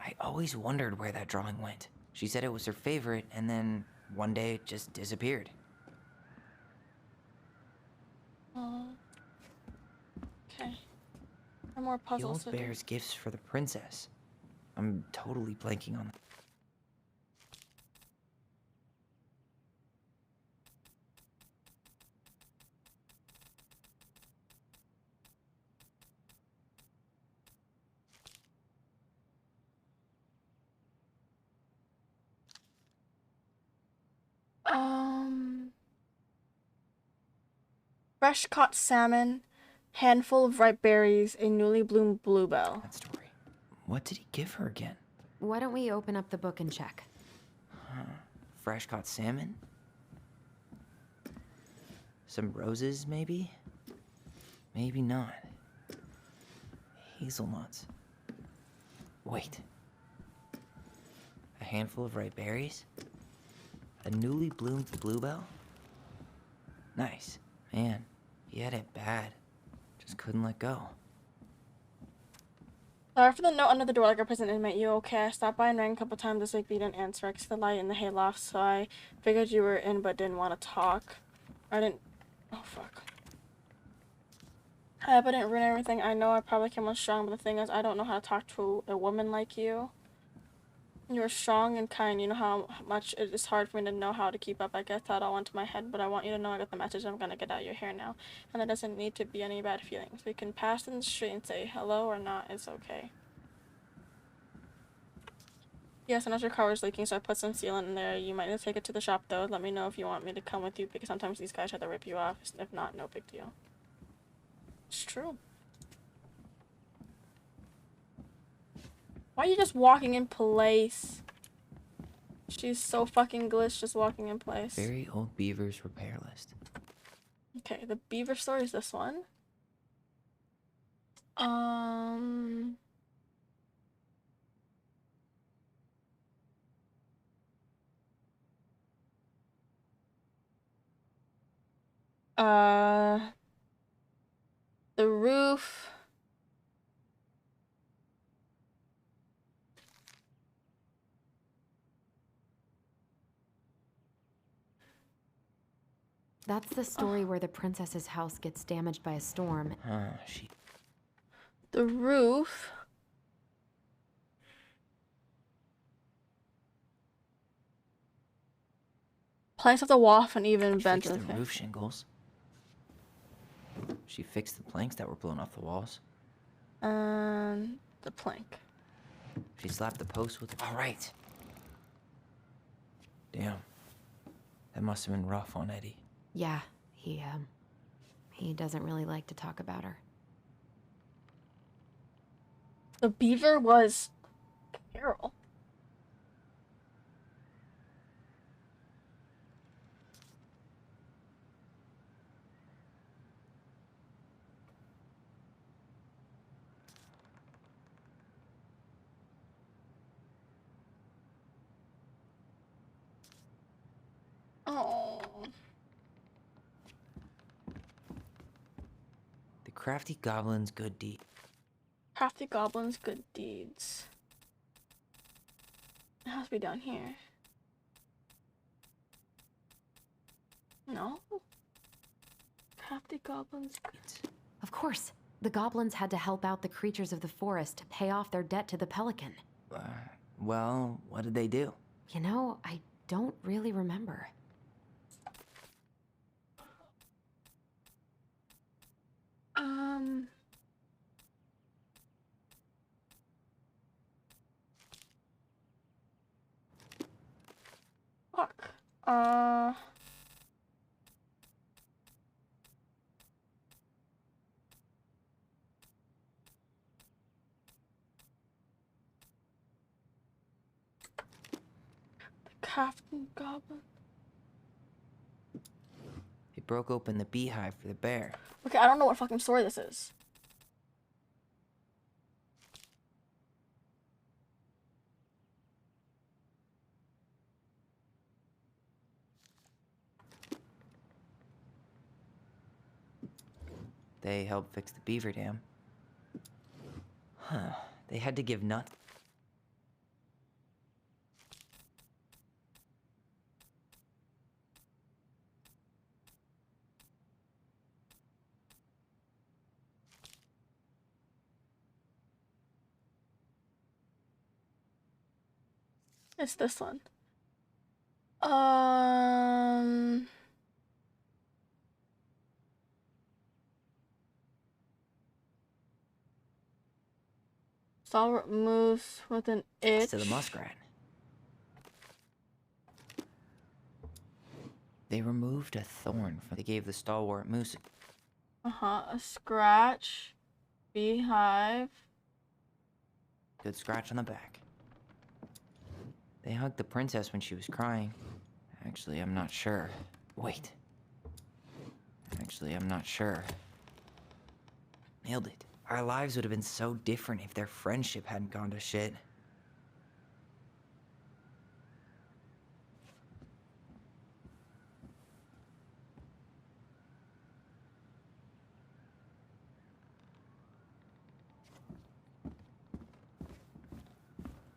I always wondered where that drawing went. She said it was her favorite, and then one day it just disappeared. Okay. Or more The puzzles old to do. bear's gifts for the princess. I'm totally blanking on that. Fresh caught salmon, handful of ripe berries, a newly bloomed bluebell. That story. What did he give her again? Why don't we open up the book and check? Fresh caught salmon? Some roses, maybe? Maybe not. Hazelnuts. Wait. A handful of ripe berries? A newly bloomed bluebell? Nice. Man, he had it bad. Just couldn't let go. Sorry for the note under the door like a prison inmate. You okay? I stopped by and rang a couple times this week, but you didn't answer. I could see the light in the hayloft, so I figured you were in but didn't want to talk. I didn't... Oh, fuck. I hope I didn't ruin everything. I know I probably came on strong, but the thing is, I don't know how to talk to a woman like you. You're strong and kind. You know how much it is hard for me to know how to keep up. I get that all into my head, but I want you to know I got the message. I'm gonna get out of your hair now. And there doesn't need to be any bad feelings. We can pass in the street and say hello or not. It's okay. Yes, I know your car was leaking, so I put some sealant in there. You might need to take it to the shop, though. Let me know if you want me to come with you, because sometimes these guys try to rip you off. If not, no big deal. It's true. Why are you just walking in place? She's so fucking glitch just walking in place. Very old beaver's repair list. Okay, the beaver story is this one. The roof. That's the story where the princess's house gets damaged by a storm. The roof. Planks of the wall and even She bent fixed in the the roof shingles. She fixed the planks that were blown off the walls. And the plank. She slapped the post with... All right. Damn. That must have been rough on Eddie. Yeah, he doesn't really like to talk about her. The beaver was Carol. Oh. The crafty goblin's good deed. Crafty goblins, good deeds. It has to be down here. No? Crafty goblins, good. Of course. The goblins had to help out the creatures of the forest to pay off their debt to the pelican. Well, what did they do? You know, I don't really remember. Fuck. Captain Goblin. They broke open the beehive for the bear. Okay, I don't know what fucking story this is. They helped fix the beaver dam. Huh. They had to give nuts. It's this one. Stalwart moves with an itch. To the muskrat. They removed a thorn from. They gave the stalwart moose. A scratch. Beehive. Good scratch on the back. They hugged the princess when she was crying. Actually, I'm not sure. Wait. Actually, I'm not sure. Nailed it. Our lives would have been so different if their friendship hadn't gone to shit.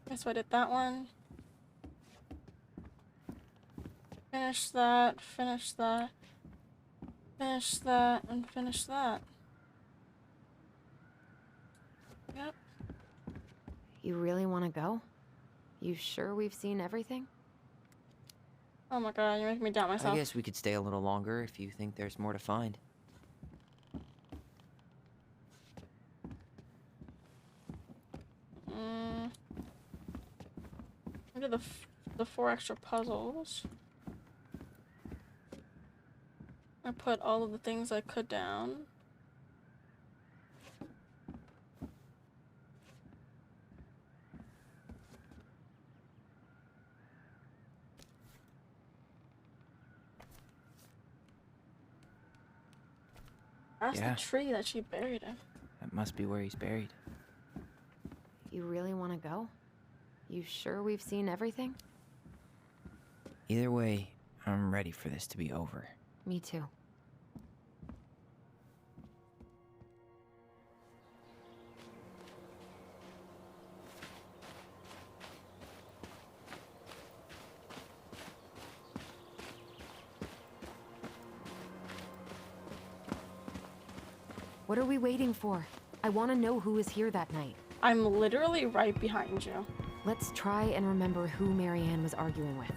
Guess I did that one. Finish that, finish that. Finish that, and finish that. Yep. You really want to go? You sure we've seen everything? Oh my god, you're making me doubt myself. I guess we could stay a little longer if you think there's more to find. Look at the 4 extra puzzles. I put all of the things I could down. That's Yeah. the tree that she buried him. That must be where he's buried. You really want to go? You sure we've seen everything? Either way, I'm ready for this to be over. Me too. What are we waiting for? I want to know who was here that night. I'm literally right behind you. Let's try and remember who Marianne was arguing with.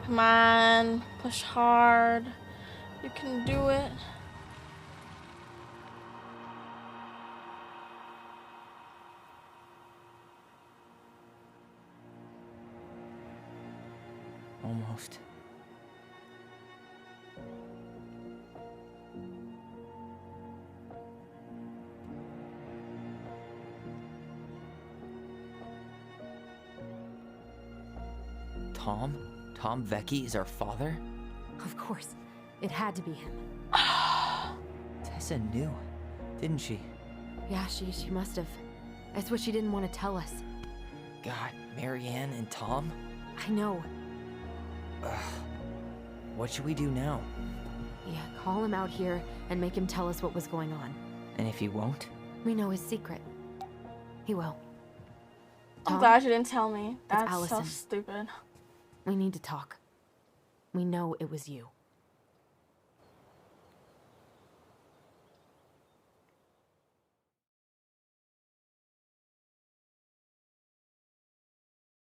Come on, push hard. You can do it. Almost. Tom? Tom Vecchi is our father? Of course. It had to be him. Tessa knew, didn't she? Yeah, she must have. That's what she didn't want to tell us. God, Marianne and Tom? I know. Ugh. What should we do now? Yeah, call him out here and make him tell us what was going on. And if he won't? We know his secret. He will. I'm Tom, glad you didn't tell me. it's That's so Allison. stupid. We need to talk. We know it was you.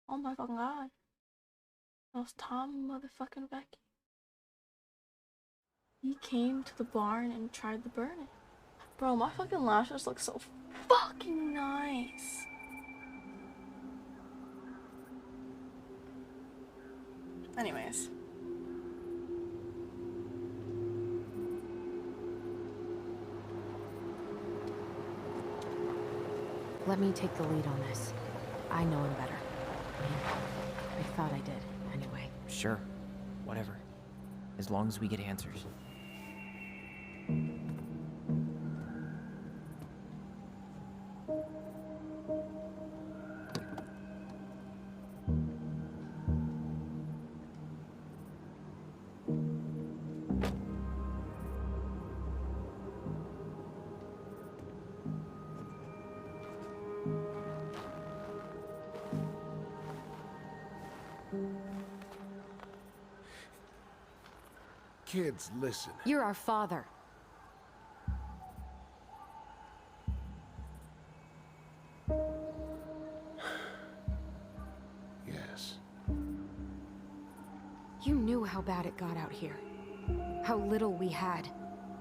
Oh my fucking god. That was Tom motherfucking Becky. He came to the barn and tried to burn it. Bro, my fucking lashes look so fucking nice. Anyways. Let me take the lead on this. I know him better. I thought I did, anyway. Sure. Whatever. As long as we get answers. Kids, listen. You're our father. Yes. You knew how bad it got out here. How little we had.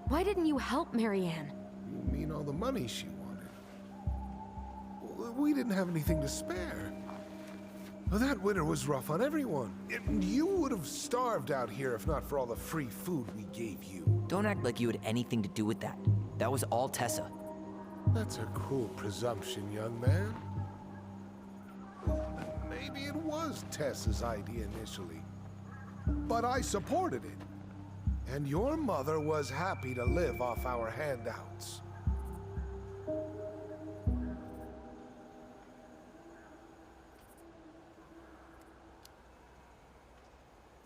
Why didn't you help Marianne? You mean all the money she wanted? Well, we didn't have anything to spare. Well, that winter was rough on everyone. You would have starved out here if not for all the free food we gave you. Don't act like you had anything to do with that. That was all Tessa. That's a cruel presumption, young man. Maybe it was Tessa's idea initially, but I supported it. And your mother was happy to live off our handouts.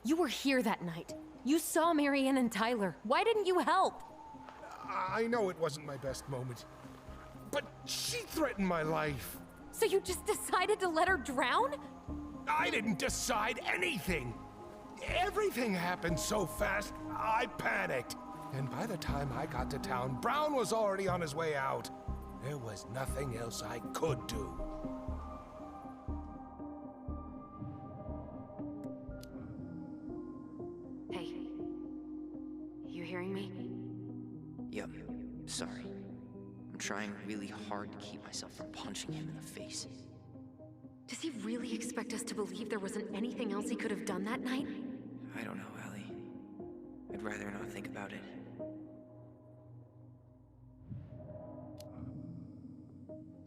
You were here that night. You saw Marianne and Tyler. Why didn't you help? I know it wasn't my best moment, but she threatened my life. So you just decided to let her drown? I didn't decide anything. Everything happened so fast, I panicked. And by the time I got to town, Brown was already on his way out. There was nothing else I could do. Hey. You hearing me? Yep. Sorry. I'm trying really hard to keep myself from punching him in the face. Does he really expect us to believe there wasn't anything else he could have done that night? I don't know, Ellie. I'd rather not think about it.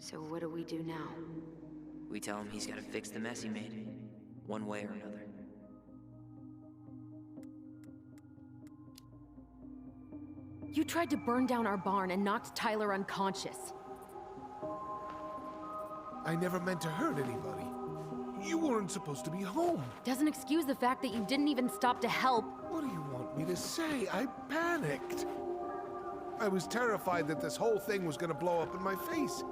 So what do we do now? We tell him he's gotta fix the mess he made. One way or another. You tried to burn down our barn and knocked Tyler unconscious. I never meant to hurt anybody. You weren't supposed to be home. Doesn't excuse the fact that you didn't even stop to help. What do you want me to say? I panicked. I was terrified that this whole thing was gonna blow up in my face.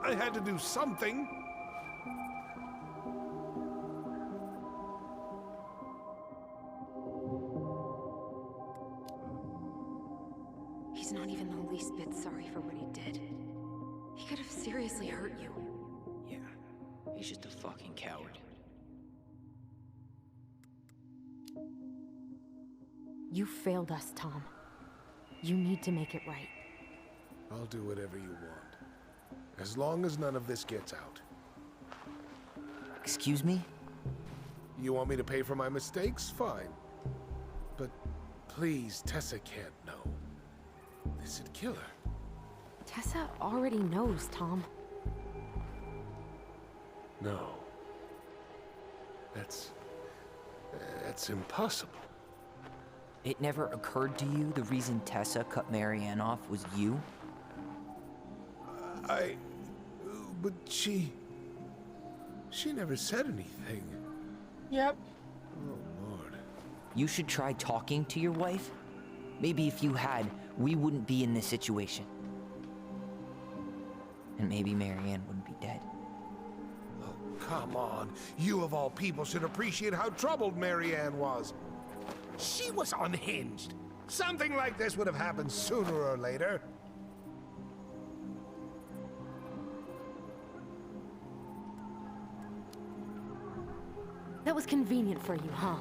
I had to do something. He's not even the least bit sorry for what he did. He could have seriously hurt you. Yeah, he's just a fucking coward. You failed us, Tom. You need to make it right. I'll do whatever you want. As long as none of this gets out. Excuse me? You want me to pay for my mistakes? Fine. But please, Tessa can't know. This'd kill her. Tessa already knows, Tom. No. That's impossible. It never occurred to you the reason Tessa cut Marianne off was you? But she never said anything. Yep. Oh, Lord. You should try talking to your wife. Maybe if you had, we wouldn't be in this situation. And maybe Marianne wouldn't be dead. Oh, come on. You of all people should appreciate how troubled Marianne was. She was unhinged. Something like this would have happened sooner or later. That was convenient for you, huh?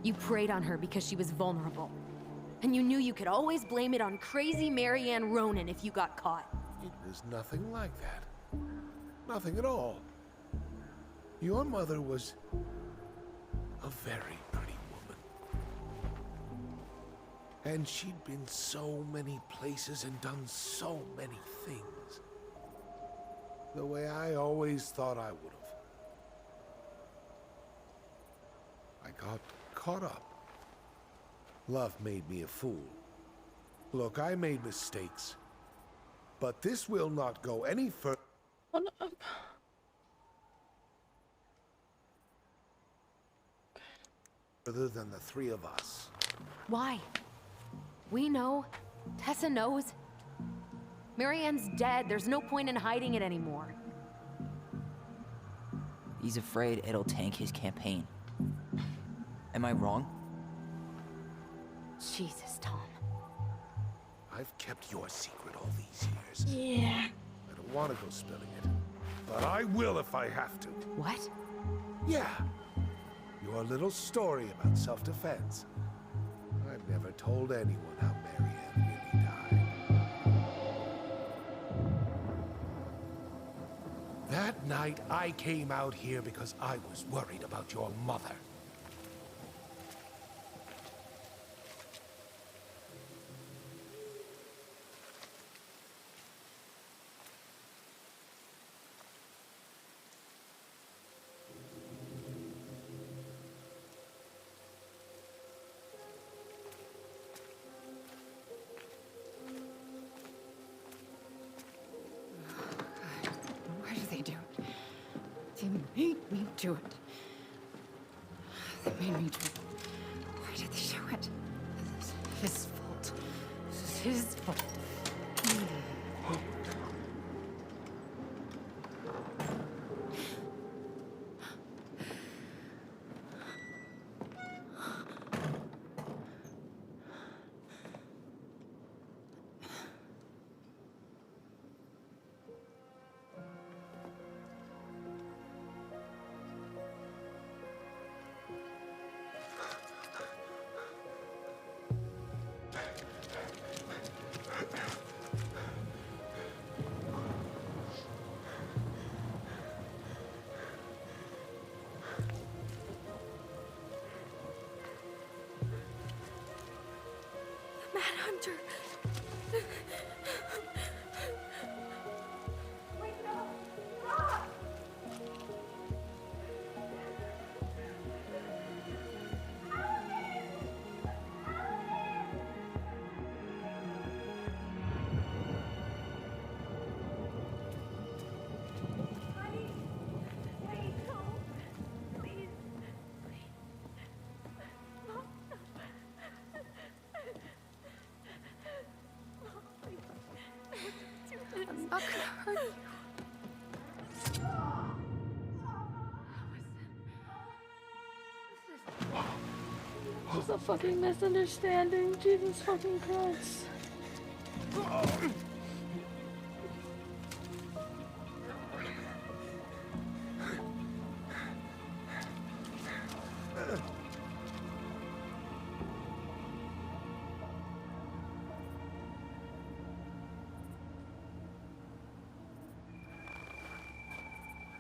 You preyed on her because she was vulnerable. And you knew you could always blame it on crazy Marianne Ronan if you got caught. It was nothing like that. Nothing at all. Your mother was a very pretty woman. And she'd been so many places and done so many things. The way I always thought I would have. I got caught up. Love made me a fool. Look, I made mistakes. But this will not go any further than the three of us. Why? We know. Tessa knows. Marianne's dead. There's no point in hiding it anymore. He's afraid it'll tank his campaign. Am I wrong? Jesus, Tom. I've kept your secret all these years. Yeah. I don't want to go spilling it. But I will if I have to. What? Yeah. Your little story about self-defense. I've never told anyone how Marianne really died. That night, I came out here because I was worried about your mother. Why did they do it? They made me do it. They made me do it. Why did they do it? This is his fault. This is his fault. Manhunter. I'm not gonna hurt you. It's a fucking misunderstanding. Jesus fucking Christ.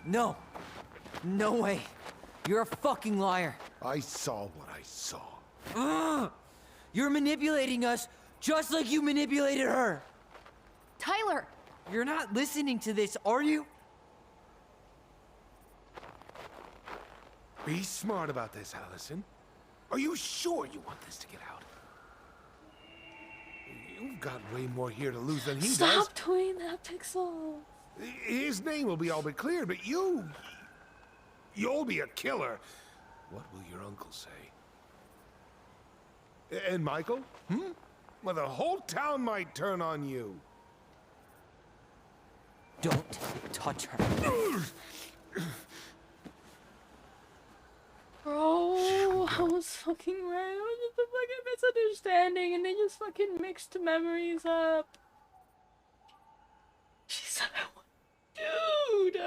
No! No way! You're a fucking liar! I saw what I saw. Ugh! You're manipulating us just like you manipulated her! Tyler! You're not listening to this, are you? Be smart about this, Allison. Are you sure you want this to get out? You've got way more here to lose than he does. Stop doing that, Pixel. His name will be all but cleared, but you'll be a killer. What will your uncle say? And Michael? Well, the whole town might turn on you. Don't touch her. Bro, I was fucking right. It was just a fucking misunderstanding and they just fucking mixed memories up. She said I want... Dude!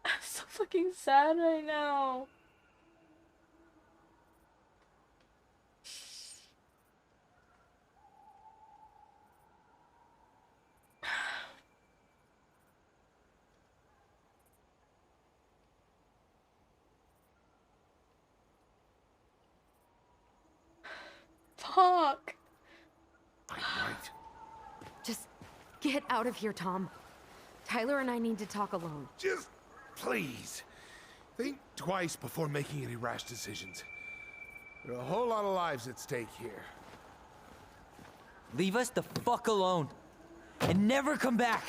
I'm so fucking sad right now. Fuck. I'm right. Just get out of here, Tom. Tyler and I need to talk alone. Just please think twice before making any rash decisions. There are a whole lot of lives at stake here. Leave us the fuck alone. And never come back.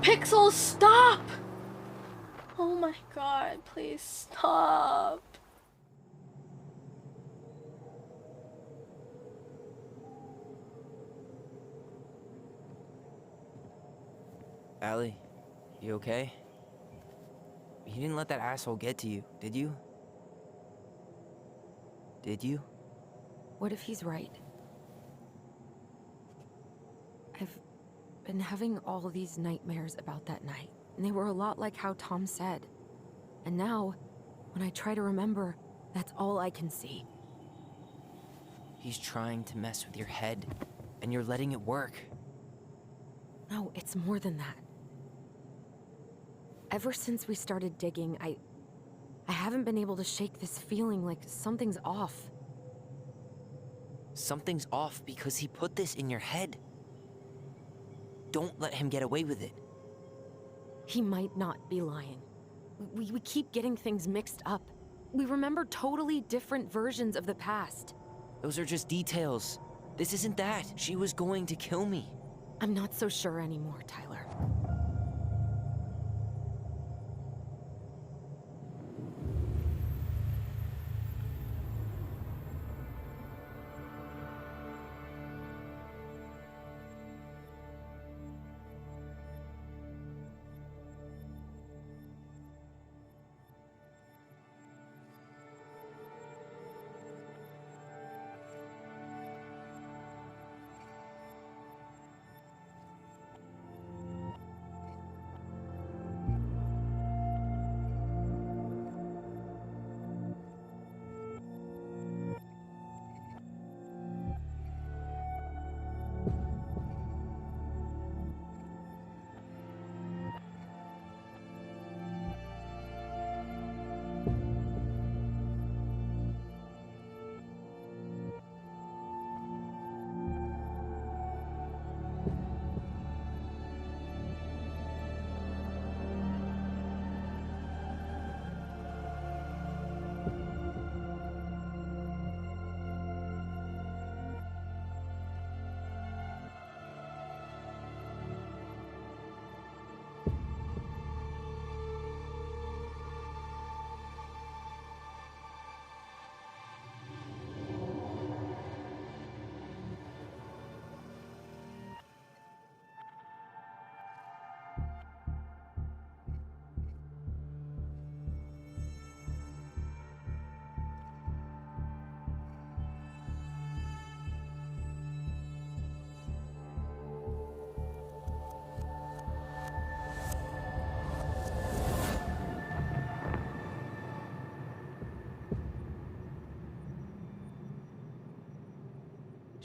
Pixel, stop! Oh my god, please stop. Allie, you okay? You didn't let that asshole get to you, did you? Did you? What if he's right? I've been having all these nightmares about that night, and they were a lot like how Tom said. And now, when I try to remember, that's all I can see. He's trying to mess with your head, and you're letting it work. No, it's more than that. Ever since we started digging, I haven't been able to shake this feeling like something's off. Something's off because he put this in your head. Don't let him get away with it. He might not be lying. We keep getting things mixed up. We remember totally different versions of the past. Those are just details. This isn't that. She was going to kill me. I'm not so sure anymore, Tyler.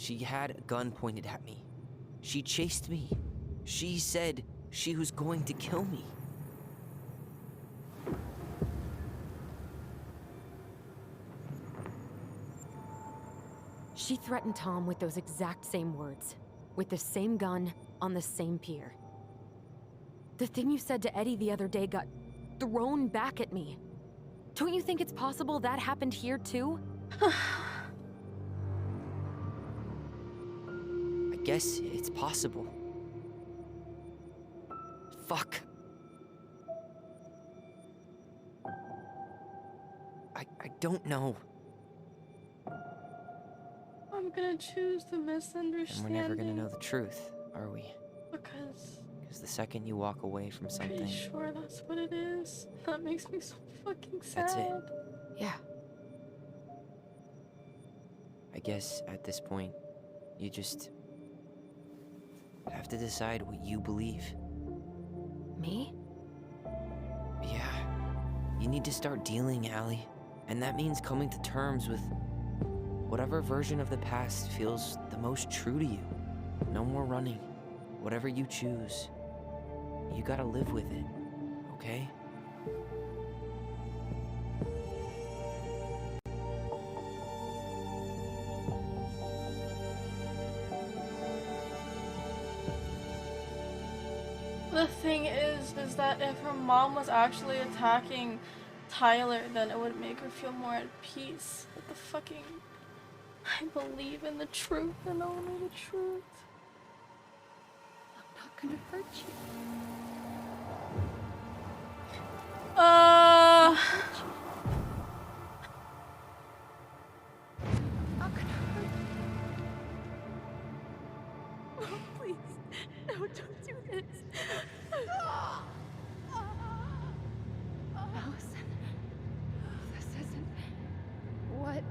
She had a gun pointed at me. She chased me. She said she was going to kill me. She threatened Tom with those exact same words. with the same gun on the same pier. The thing you said to Eddie the other day got thrown back at me. Don't you think it's possible that happened here too? I guess it's possible. Fuck. I don't know. I'm gonna choose the And misunderstanding. we're never gonna know the truth, are we? Because Because the second you walk away from I'm something, pretty sure that's what it is. That makes me so fucking sad. that's it. Yeah. I guess at this point, you just have to decide what you believe. Me? Yeah. You need to start dealing, Allie. And that means coming to terms with whatever version of the past feels the most true to you. No more running. Whatever you choose, you gotta live with it, okay? The thing is that if her mom was actually attacking Tyler, then it would make her feel more at peace. With the fucking... I believe in the truth and only the truth. I'm not gonna hurt you. Not gonna hurt you. Oh, please. No, don't do this. Allison, this isn't what...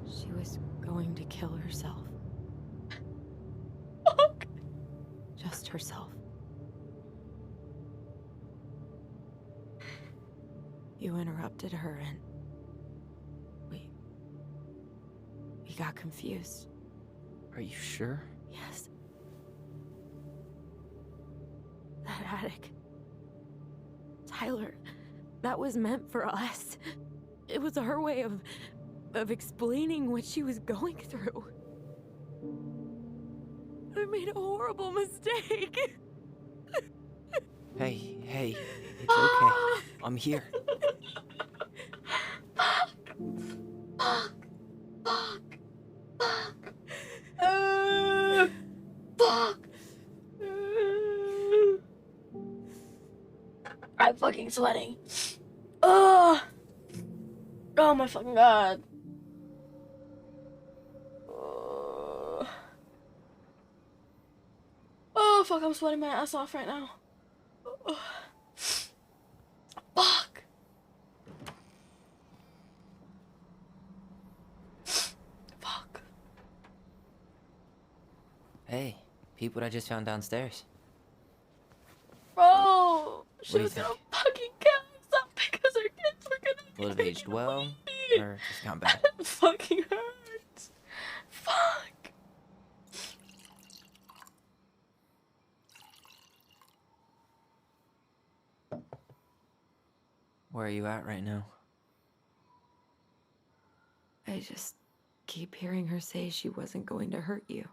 She was going to kill herself. Just herself. You interrupted her and... We got confused. Are you sure? Yes. That attic. Tyler, that was meant for us. It was her way of explaining what she was going through. I made a horrible mistake. Hey, it's okay. I'm here. Fuck. I'm fucking sweating. Oh my fucking god. Oh fuck, I'm sweating my ass off right now. Fuck. Fuck. Hey, peep what I just found downstairs. Bro, she do you was gonna think? fucking kill herself because her kids were gonna Would have aged well, or just gone bad? It fucking hurts. Fuck. Where are you at right now? I just keep hearing her say she wasn't going to hurt you.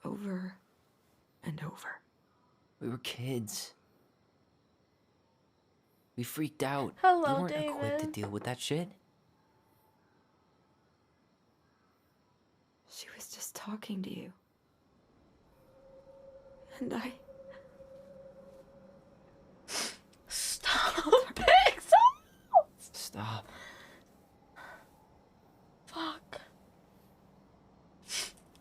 Over and over. We were kids. We freaked out. Hello, we weren't equipped to David. deal with that shit. She was just talking to you. And I... Stop, Pixel! Stop. Fuck.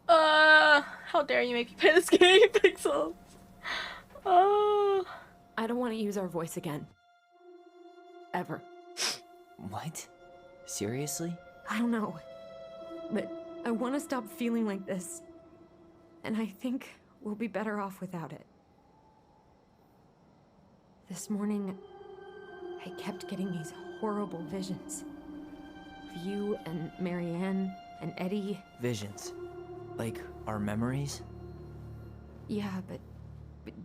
How dare you make me play this game, Pixel? I don't want to use our voice again. Ever. What? Seriously? I don't know. But I want to stop feeling like this. And I think we'll be better off without it. This morning, I kept getting these horrible visions. Of you and Marianne and Eddie. Visions. Like our memories? Yeah, but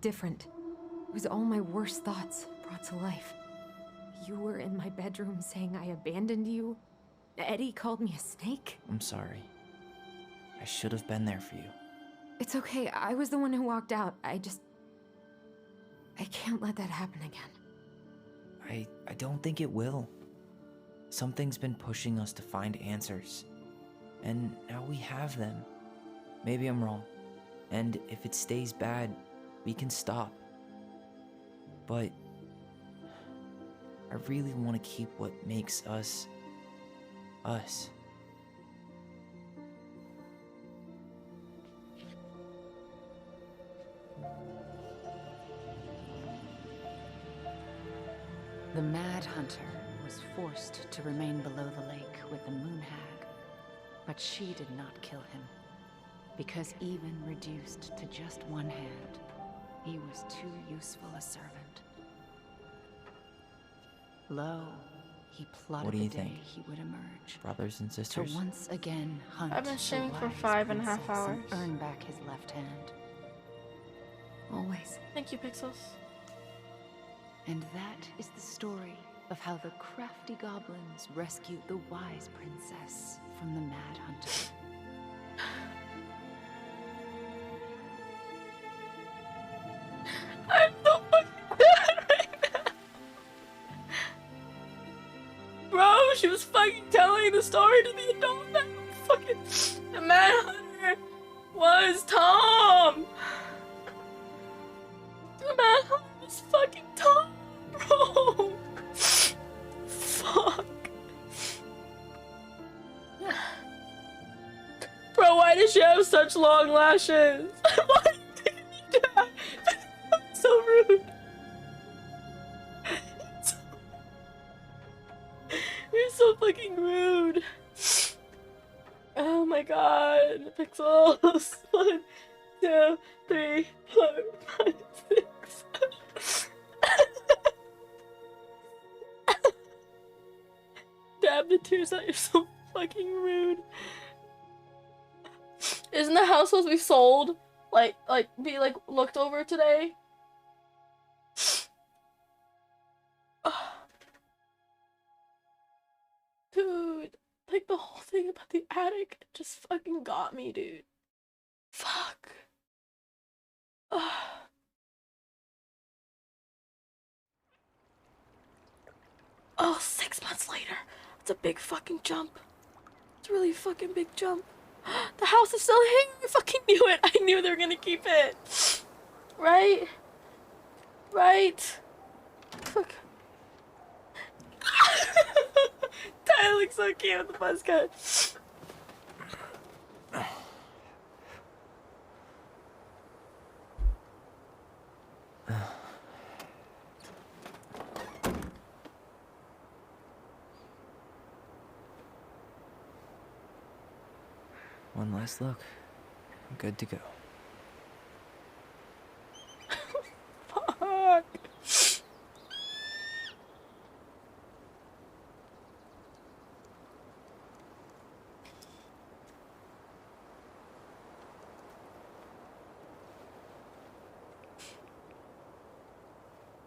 different. It was all my worst thoughts brought to life. You were in my bedroom saying I abandoned you. Eddie called me a snake? I'm sorry. I should have been there for you. It's okay. I was the one who walked out. I can't let that happen again. I don't think it will. Something's been pushing us to find answers. And now we have them. Maybe I'm wrong. And if it stays bad, we can stop. But I really want to keep what makes us, us. The Mad Hunter was forced to remain below the lake with the Moon Hag, but she did not kill him, because even reduced to just one hand, he was too useful a servant. Lo, he plotted What do you the day think? he would emerge. Brothers and To sisters? once again hunt I've been the streaming for wise 5.5 princess hours. and earn back his left hand. Always. Thank you, Pixels. And that is the story of how the crafty goblins rescued the wise princess from the Mad Hunter. I'm so fucking mad right now. Bro, she was fucking telling the story to the adult man. Fucking the Mad Hunter was Tom. The Mad Hunter was fucking Tom, bro. Fuck. Bro, why does she have such long lashes? Why are you taking me down? So rude. You're so fucking rude. Oh my god. Pixels. 1, 2, 3, 4, 5, 6. Dab the tears out. You're so fucking rude. Isn't the house supposed to be sold? Be looked over today? Dude, like the whole thing about the attic just fucking got me, dude. Fuck. Oh, 6 months later. That's a big fucking jump. It's a really fucking big jump. The house is still here. I fucking knew it. I knew they were gonna keep it. Right? Right? Fuck. Tyler looks so cute with the buzz cut. One last look. I'm good to go. Fuck.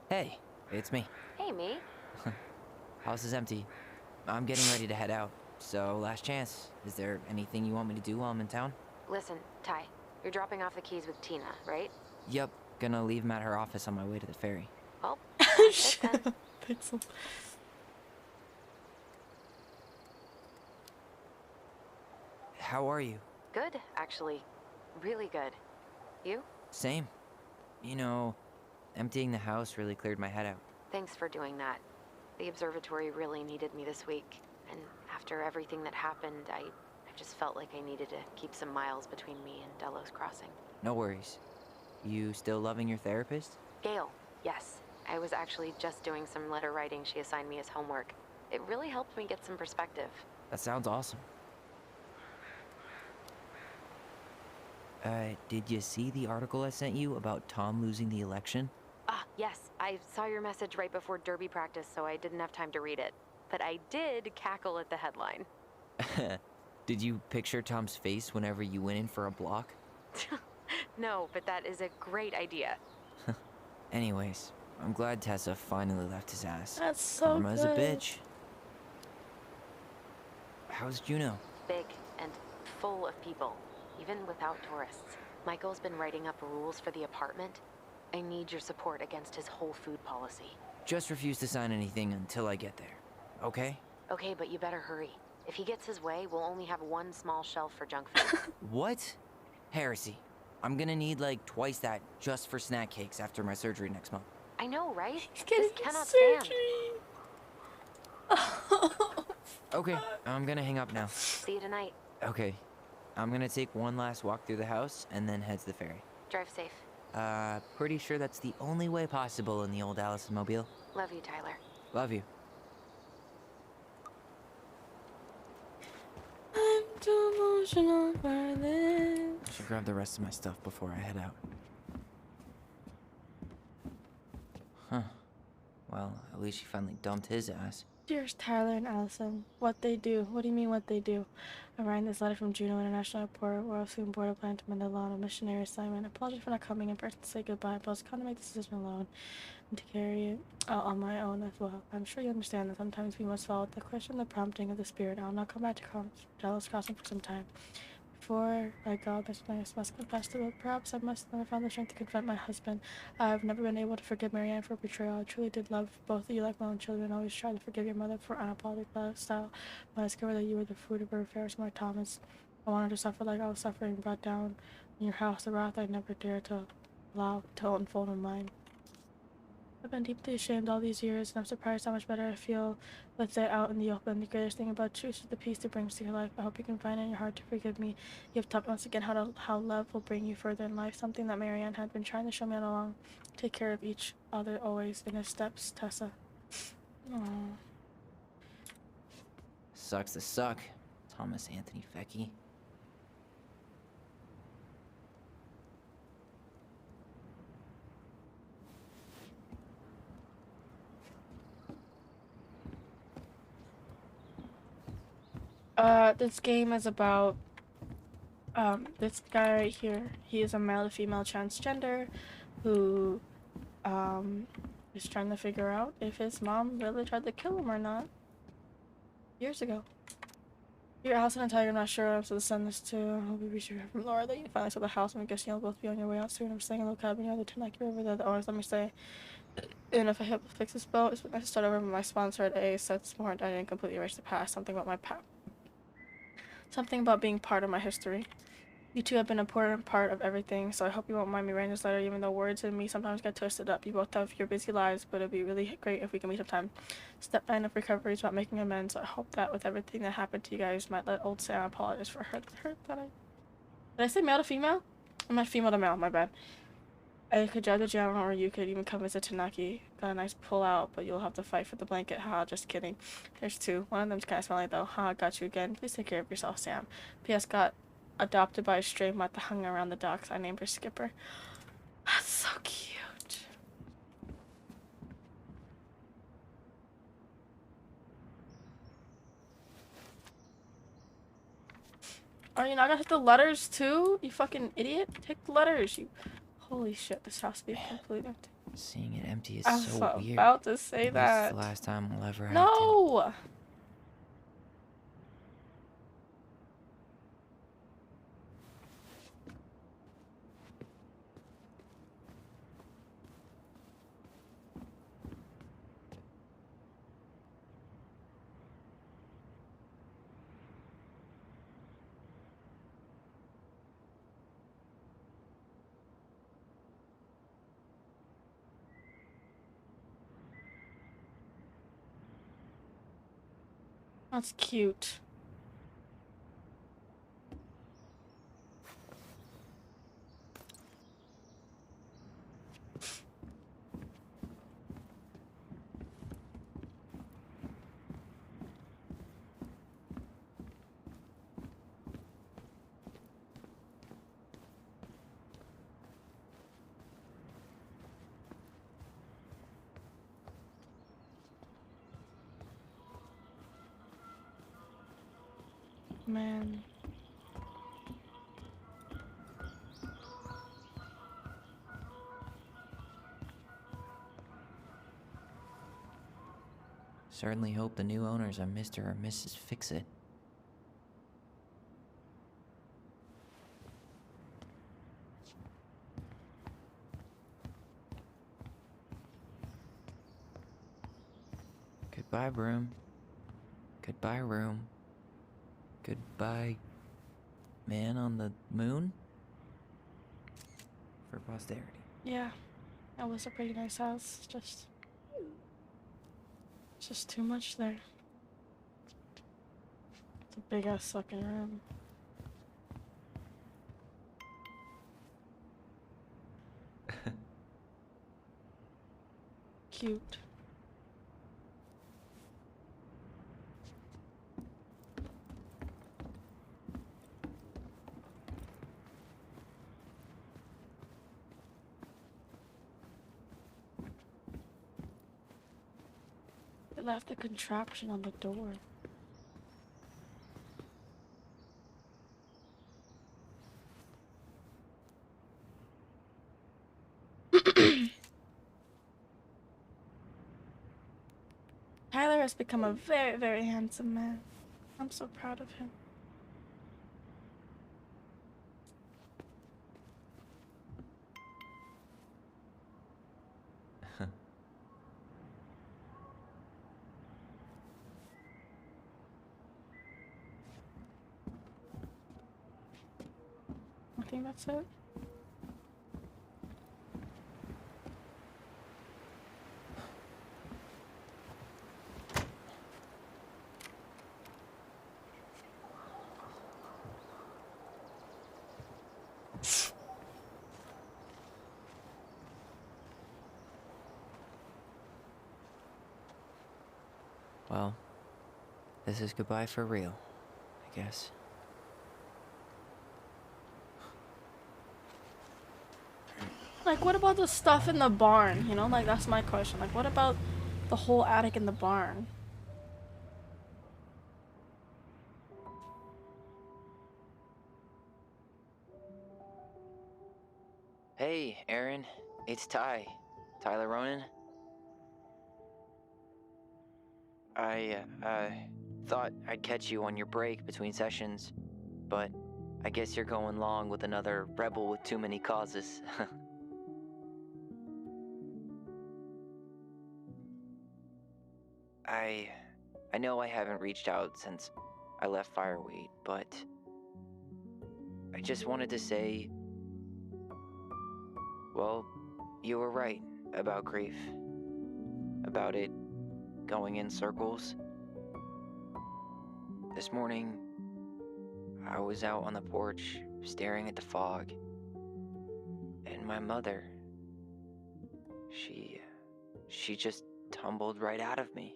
Hey, it's me. Hey, me. House is empty. I'm getting ready to head out. So, last chance. Is there anything you want me to do while I'm in town? Listen, Ty, you're dropping off the keys with Tina, right? Yep, gonna leave them at her office on my way to the ferry. Well, Shut up, Pixel. How are you? good, actually. Really good. You? Same. You know, emptying the house really cleared my head out. Thanks for doing that. The observatory really needed me this week. And after everything that happened, I just felt like I needed to keep some miles between me and Delos Crossing. No worries. You still loving your therapist? Gail, yes. I was actually just doing some letter writing she assigned me as homework. It really helped me get some perspective. That sounds awesome. Did you see the article I sent you about Tom losing the election? Ah, yes. I saw your message right before derby practice, so I didn't have time to read it. But I did cackle at the headline. Did you picture Tom's face whenever you went in for a block? No, but that is a great idea. Anyways, I'm glad Tessa finally left his ass. That's so Karma's good. a bitch. How's Juneau? Big and full of people, even without tourists. Michael's been writing up rules for the apartment. I need your support against his whole food policy. Just refuse to sign anything until I get there, okay? Okay, but you better hurry. If he gets his way, we'll only have one small shelf for junk food. What? Heresy. I'm gonna need like twice that just for snack cakes after my surgery next month. I know, right? He's getting This cannot surgery. stand. Okay, I'm gonna hang up now. See you tonight. Okay, I'm gonna take one last walk through the house and then head to the ferry. Drive safe. Pretty sure that's the only way possible in the old Allison Mobile. Love you, Tyler. Love you. I'm too emotional for this. Should grab the rest of my stuff before I head out. Huh. Well, at least she finally dumped his ass. Dear's Tyler and Allison, what they do? What do you mean what they do? I'm writing this letter from Juneau International Airport, where I was soon board a plane to Manila on a missionary assignment. I apologize for not coming in person to say goodbye, but I was going to make the decision alone and to carry it out on my own as well. I'm sure you understand that sometimes we must follow the question, the prompting of the spirit. I will not come back to Dallas Crossing for some time. Before I go, I must confess to it. Perhaps I must never found the strength to confront my husband. I have never been able to forgive Marianne for betrayal. I truly did love both of you like my own children. I always tried to forgive your mother for unapologetic lifestyle. When I discovered that you were the fruit of her affairs, my Thomas, I wanted to suffer like I was suffering, brought down in your house the wrath I never dared to allow to unfold in mine. I've been deeply ashamed all these years, and I'm surprised how much better I feel with it out in the open. The greatest thing about truth is the peace it brings to your life. I hope you can find it in your heart to forgive me. You have taught me once again how love will bring you further in life, something that Marianne had been trying to show me all along. Take care of each other always. In his steps, Tessa. Aww. Sucks to suck, Thomas Anthony Fecky. This game is about, this guy right here. He is a male to female transgender who, is trying to figure out if his mom really tried to kill him or not. Years ago. Dear Allison and Tiger, I'm not sure. I'm supposed to send this to. I hope you reach from Laura that you finally saw the house. I'm guessing you'll both be on your way out soon. I'm staying in a little cabin near the Tanaki River that the owners let me stay. And if I help fix this boat, it's nice to start over with my sponsor at A. So it's more I didn't completely erase the past. Something about my past. Something about being part of my history. You two have been an important part of everything, so I hope you won't mind me writing this letter, even though words and me sometimes get twisted up. You both have your busy lives, but it'd be really great if we can meet sometime. Step 9 of recovery is about making amends, so I hope that with everything that happened to you guys, might let old Sam apologize for hurt that I... Did I say male to female? I meant female to male, my bad. I could drive the general, or you could even come visit Tanaki. Got a nice pull out, but you'll have to fight for the blanket. Haha, just kidding. There's 2. One of them's kind of smelly though. Haha, got you again. Please take care of yourself, Sam. P.S. Got adopted by a stray mutt that hung around the docks. I named her Skipper. That's so cute. Are you not gonna hit the letters too? You fucking idiot. Take the letters, you... Holy shit, this house be completely empty. Seeing it empty is I so was weird. about to say Maybe that. It's the last time we'll ever have No! That's cute. Man. Certainly hope the new owners are Mr. or Mrs. Fix-It. Goodbye, broom. Goodbye, room. Goodbye, man on the moon. For posterity. Yeah, that was a pretty nice house. Just too much there. It's a big ass fucking room. Cute. They left the contraption on the door. Tyler has become a very, very handsome man. I'm so proud of him. I think that's it. Well, this is goodbye for real, I guess. Like, what about the stuff in the barn? You know, like, that's my question. Like, what about the whole attic in the barn? Hey, Aaron. It's Ty. Tyler Ronan. I thought I'd catch you on your break between sessions, but I guess you're going long with another rebel with too many causes. I know I haven't reached out since I left Fireweight, but I just wanted to say, well, you were right about grief. About it going in circles. This morning, I was out on the porch staring at the fog, and my mother, she just tumbled right out of me.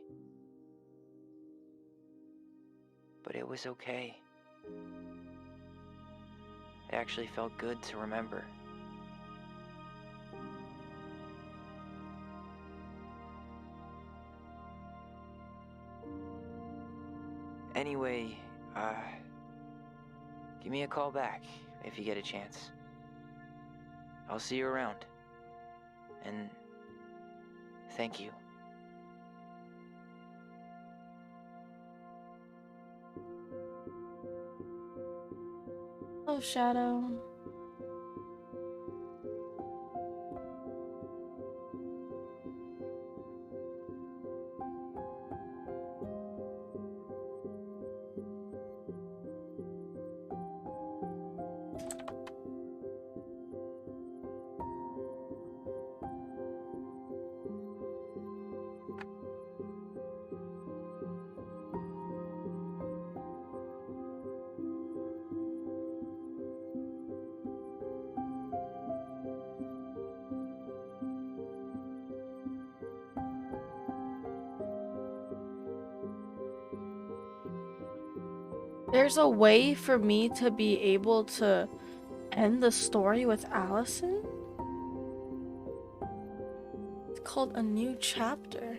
But it was okay. It actually felt good to remember. Anyway, give me a call back if you get a chance. I'll see you around. And thank you. Oh, Shadow. There's a way for me to be able to end the story with Allison? It's called A New Chapter.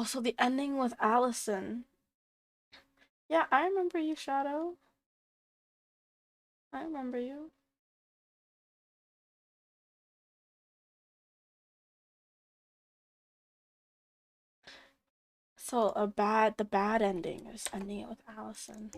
Oh, so the ending with Allison. Yeah, I remember you, Shadow. I remember you. So the bad ending is ending it with Allison.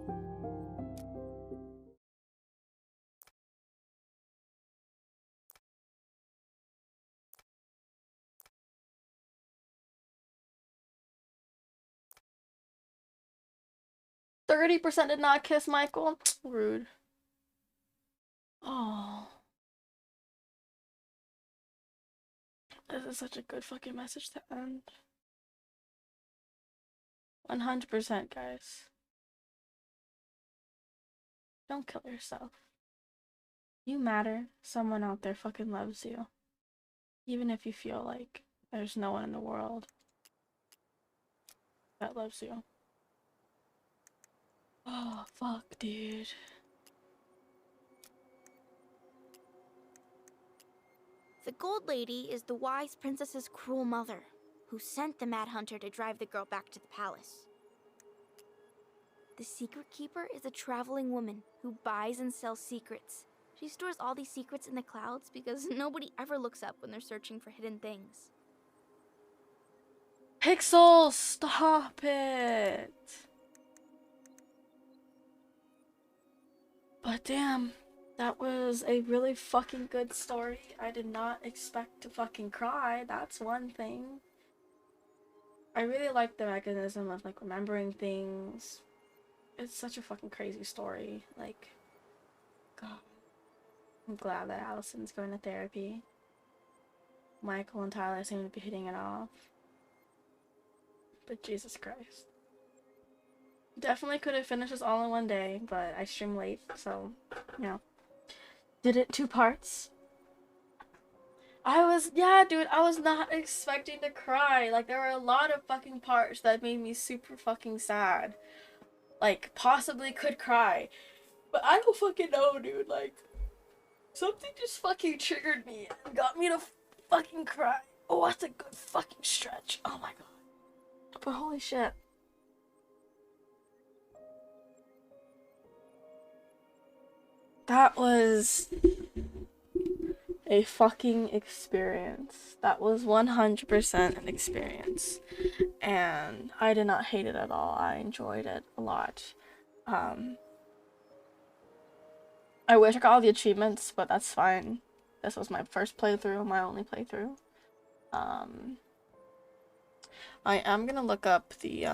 %30 did not kiss Michael. Rude. Oh. This is such a good fucking message to end. 100%, guys. Don't kill yourself. You matter. Someone out there fucking loves you. Even if you feel like there's no one in the world that loves you. Oh, fuck, dude. The Gold Lady is the wise princess's cruel mother, who sent the Mad Hunter to drive the girl back to the palace. The Secret Keeper is a traveling woman who buys and sells secrets. She stores all these secrets in the clouds because nobody ever looks up when they're searching for hidden things. Pixel, stop it! But damn, that was a really fucking good story. I did not expect to fucking cry, that's one thing. I really like the mechanism of like remembering things. It's such a fucking crazy story. Like, God. I'm glad that Allison's going to therapy. Michael and Tyler seem to be hitting it off. But Jesus Christ. Definitely could have finished this all in one day, but I streamed late, so, you know. Did it 2 parts. Yeah, dude, I was not expecting to cry. Like, there were a lot of fucking parts that made me super fucking sad. Like, possibly could cry. But I don't fucking know, dude. Like, something just fucking triggered me and got me to fucking cry. Oh, that's a good fucking stretch. Oh my god. But holy shit. That was a fucking experience. That was 100% an experience. And I did not hate it at all. I enjoyed it a lot. I wish I got all the achievements, but that's fine. This was my first playthrough, my only playthrough. I am gonna look up the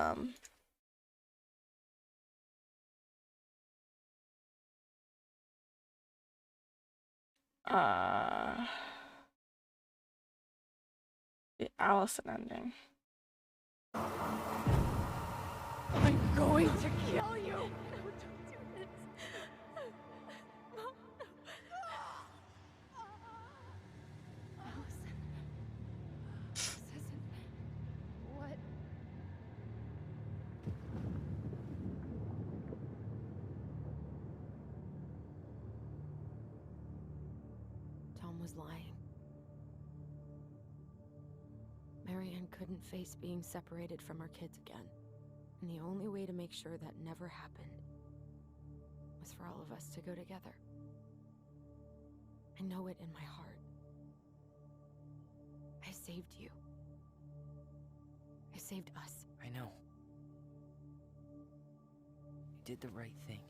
Allison ending. I'm going to kill you! No, don't do this. No, no. Allison. This isn't... What? Tom was lying. Marianne couldn't face being separated from her kids again. And the only way to make sure that never happened was for all of us to go together. I know it in my heart. I saved you. I saved us. I know. You did the right thing.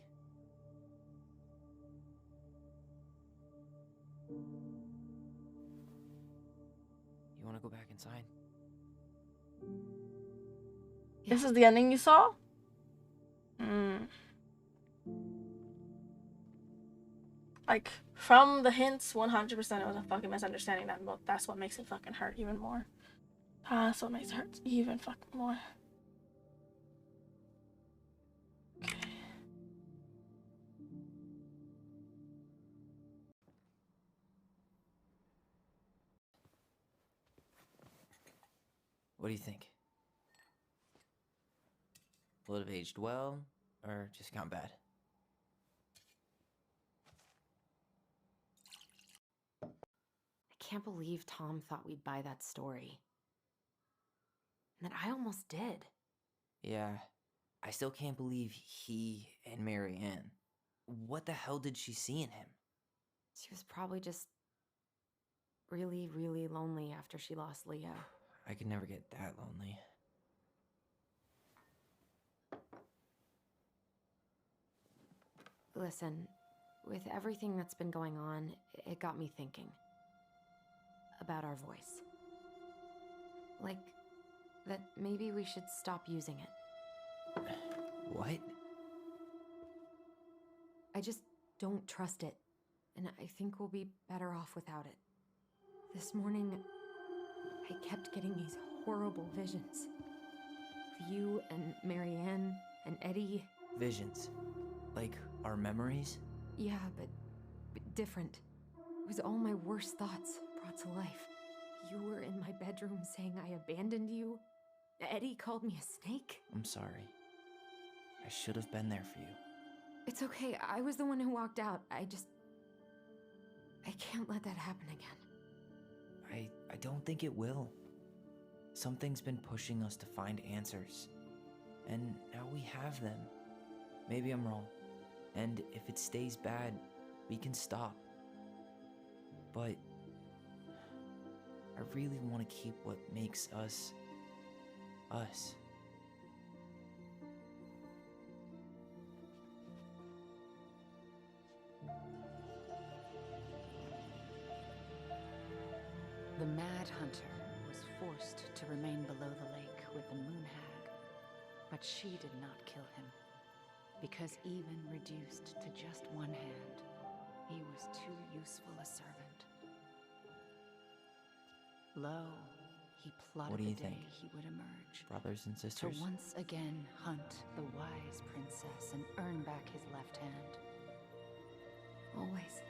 You want to go back inside? This is the ending you saw? Like, from the hints, 100% it was a fucking misunderstanding. That's what makes it fucking hurt even more. That's what makes it hurt even fucking more. Okay. What do you think? Will it have aged well, or just gone bad? I can't believe Tom thought we'd buy that story. and that I almost did. Yeah, I still can't believe he and Marianne. What the hell did she see in him? She was probably just really, really lonely after she lost Leo. I could never get that lonely. Listen, with everything that's been going on, it got me thinking about our voice. Like, that maybe we should stop using it. What? I just don't trust it, and I think we'll be better off without it. This morning, I kept getting these horrible visions of you and Marianne and Eddie. Visions? Like our memories? Yeah, but different. It was all my worst thoughts brought to life. You were in my bedroom saying I abandoned you. Eddie called me a snake. I'm sorry. I should have been there for you. It's okay, I was the one who walked out. I can't let that happen again. I don't think it will. Something's been pushing us to find answers. And now we have them. Maybe I'm wrong. And if it stays bad, we can stop. But I really want to keep what makes us, us. The Mad Hunter was forced to remain below the lake with the Moon Hag, but she did not kill him, because even reduced to just one hand, he was too useful a servant. Lo, he plotted What do you the day think? he would emerge. Brothers and sisters? To once again hunt the wise princess and earn back his left hand. Always.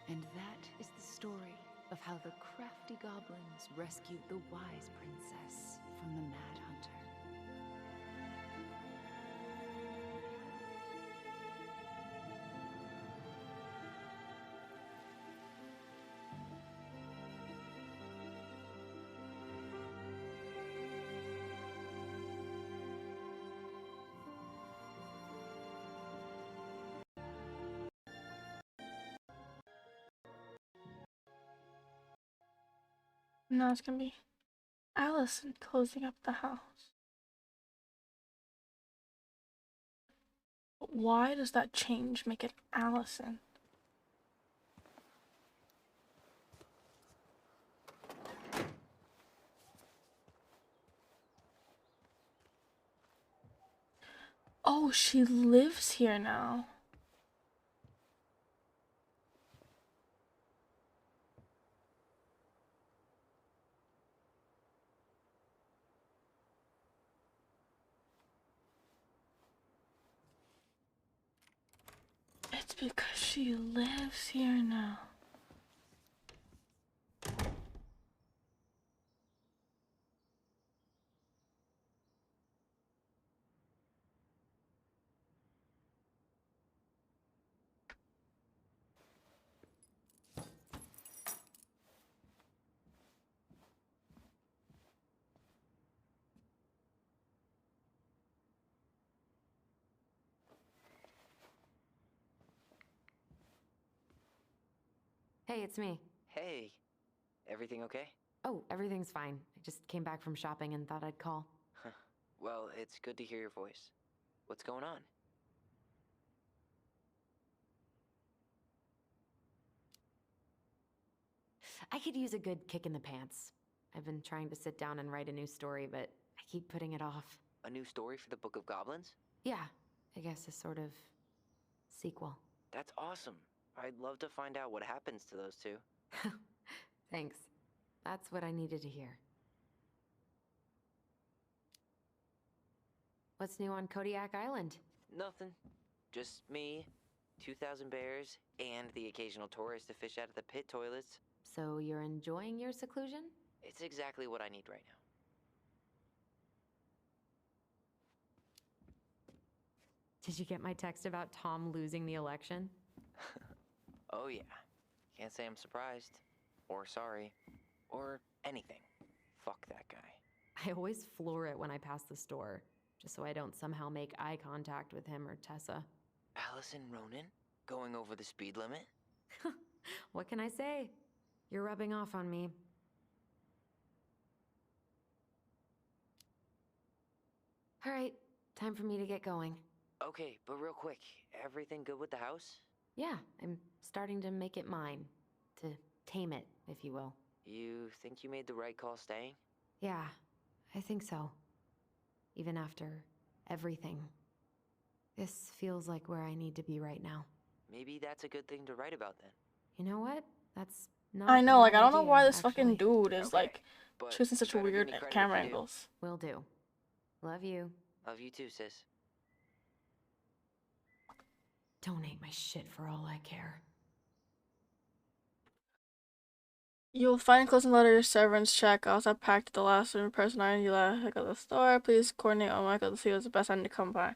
And that is the story of how the crafty goblins rescued the wise princess from the Mad Hunter. Now it's gonna be Allison closing up the house. Why does that change make it Allison? Oh, she lives here now. It's because she lives here now. Hey, it's me. Hey, everything okay? Oh, everything's fine. I just came back from shopping and thought I'd call. Well, it's good to hear your voice. What's going on? I could use a good kick in the pants. I've been trying to sit down and write a new story, but I keep putting it off. A new story for the Book of Goblins? Yeah, I guess a sort of sequel. That's awesome. I'd love to find out what happens to those two. Thanks. That's what I needed to hear. What's new on Kodiak Island? Nothing. Just me, 2,000 bears, and the occasional tourist to fish out of the pit toilets. So you're enjoying your seclusion? It's exactly what I need right now. Did you get my text about Tom losing the election? Oh yeah. Can't say I'm surprised, or sorry, or anything. Fuck that guy. I always floor it when I pass the store, just so I don't somehow make eye contact with him or Tessa. Allison Ronan? Going over the speed limit? What can I say? You're rubbing off on me. All right, time for me to get going. Okay, but real quick, everything good with the house? Yeah, I'm starting to make it mine. To tame it, if you will. You think you made the right call staying? Yeah, I think so. Even after everything. This feels like where I need to be right now. Maybe that's a good thing to write about then. You know what? That's not I know, a like, bad I don't know idea, why this actually. fucking dude is, Okay, like, but choosing such better give weird me credit if camera you do. angles. Will do. Love you. Love you too, sis. Donate my shit for all I care. You'll find closing letter severance check. I also packed the last person I you left at the store. Please coordinate on Michael to see what's the best time to come by.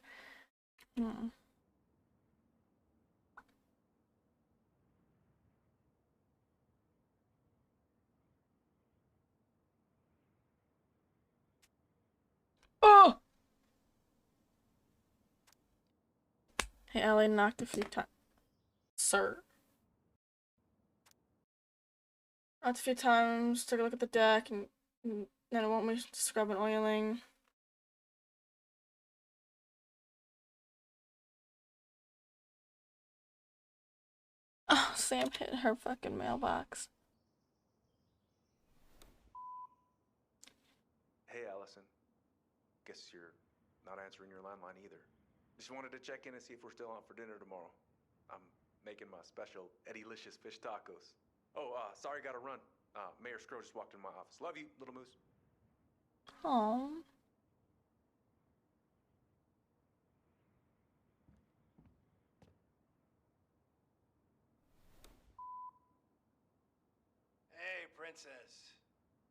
Oh! Hey, Ellie knocked a few times. Sir. Knocked a few times, took a look at the deck, and then it won't me scrub and oiling. Oh, Sam hit her fucking mailbox. Hey, Allison. Guess you're not answering your landline either. Just wanted to check in and see if we're still out for dinner tomorrow. I'm making my special Eddie-licious fish tacos. Oh, sorry, gotta run. Mayor Scrow just walked in my office. Love you, little moose. Aww. Hey, Princess.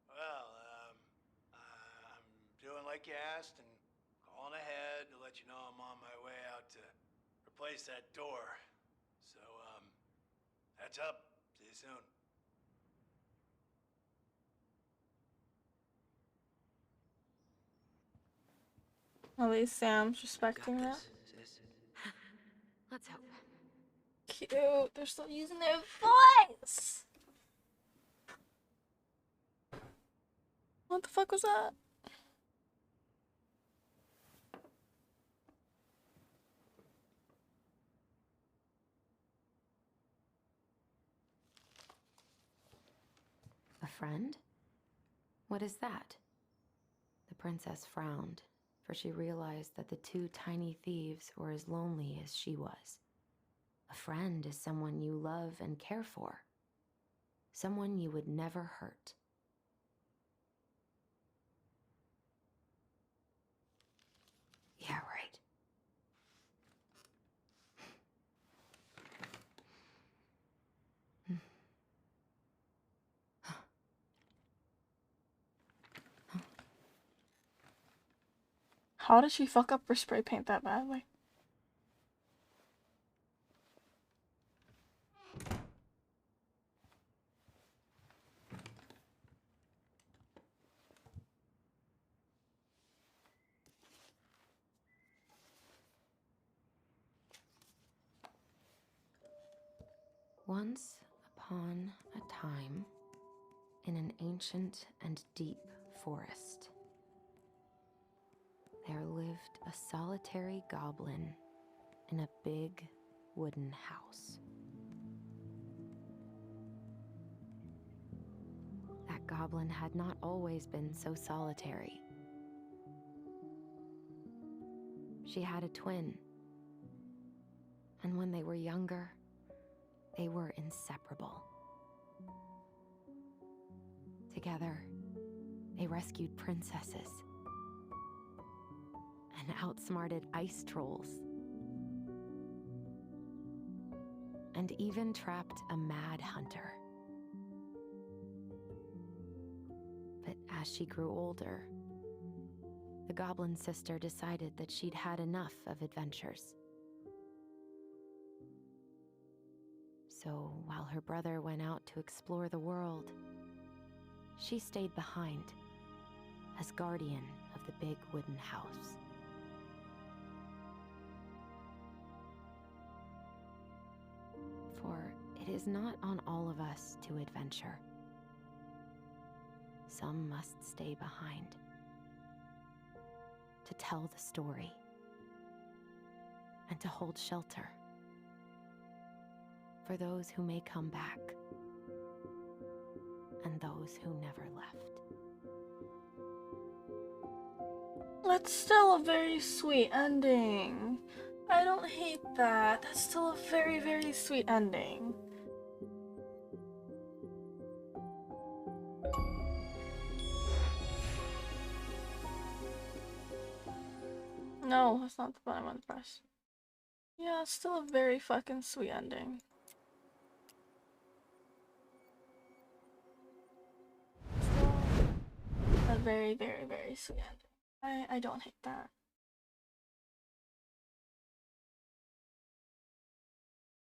Well, I'm doing like you asked and calling ahead to let you know I'm on my way out to replace that door. So, heads up. See you soon. At least Sam's respecting that. Let's hope. Cute. They're still using their voice. What the fuck was that? A friend? What is that? The princess frowned, for she realized that the two tiny thieves were as lonely as she was. A friend is someone you love and care for. Someone you would never hurt. Yeah, right. How did she fuck up her spray paint that badly? Once upon a time, in an ancient and deep forest, there lived a solitary goblin in a big wooden house. That goblin had not always been so solitary. She had a twin, and when they were younger, they were inseparable. Together, they rescued princesses and outsmarted ice trolls, and even trapped a mad hunter. But as she grew older, the goblin sister decided that she'd had enough of adventures. So while her brother went out to explore the world, she stayed behind as guardian of the big wooden house. For it is not on all of us to adventure. Some must stay behind to tell the story and to hold shelter for those who may come back and those who never left. That's still a very sweet ending. I don't hate that. That's still a very, very sweet ending. No, that's not the button I want to press. Yeah, it's still a very fucking sweet ending. Still a very, very, very sweet ending. I don't hate that.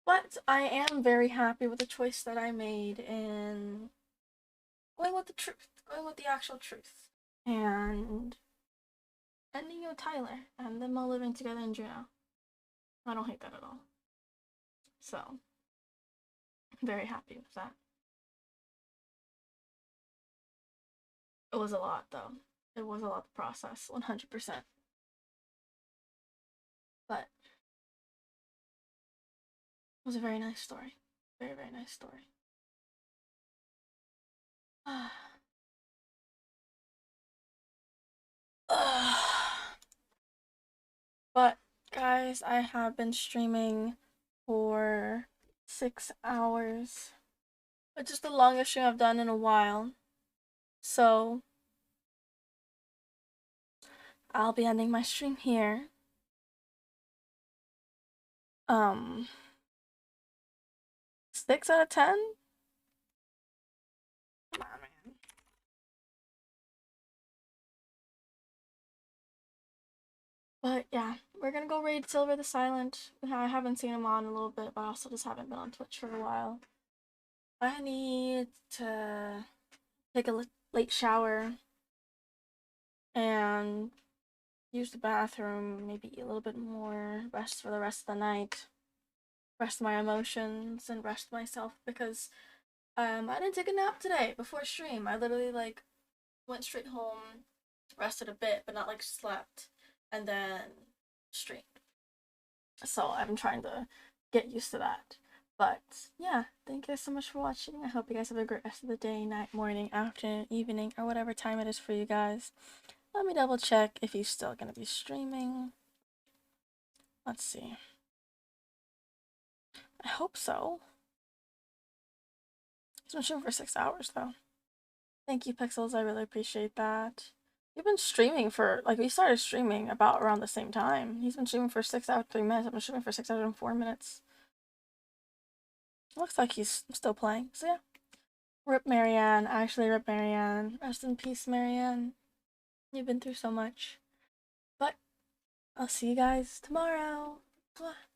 But I am very happy with the choice that I made in going with the truth, going with the actual truth, and ending with Tyler and them all living together in Juneau. I don't hate that at all. So, I'm very happy with that. It was a lot though. It was a lot to process, 100%. But it was a very nice story. Very, very nice story. But guys, I have been streaming for 6 hours, which is the longest stream I've done in a while. So I'll be ending my stream here. 6 out of 10? Come on, man. But yeah, we're gonna go raid Silver the Silent. I haven't seen him on a little bit, but I also just haven't been on Twitch for a while. I need to take a late shower and use the bathroom, maybe eat a little bit more, rest for the rest of the night, rest my emotions, and rest myself because I didn't take a nap today before stream. I literally like went straight home, rested a bit, but not like slept, and then streamed. So I'm trying to get used to that. But yeah, thank you guys so much for watching. I hope you guys have a great rest of the day, night, morning, afternoon, evening, or whatever time it is for you guys. Let me double check if he's still gonna be streaming. Let's see. I hope so. He's been streaming for 6 hours though. Thank you, Pixels. I really appreciate that. We've been streaming for, like, we started streaming about around the same time. He's been streaming for 6 hours, 3 minutes. I've been streaming for 6 hours and 4 minutes. Looks like he's still playing. So yeah. Rip Marianne. Actually, rip Marianne. Rest in peace, Marianne. You've been through so much. But I'll see you guys tomorrow. Mwah.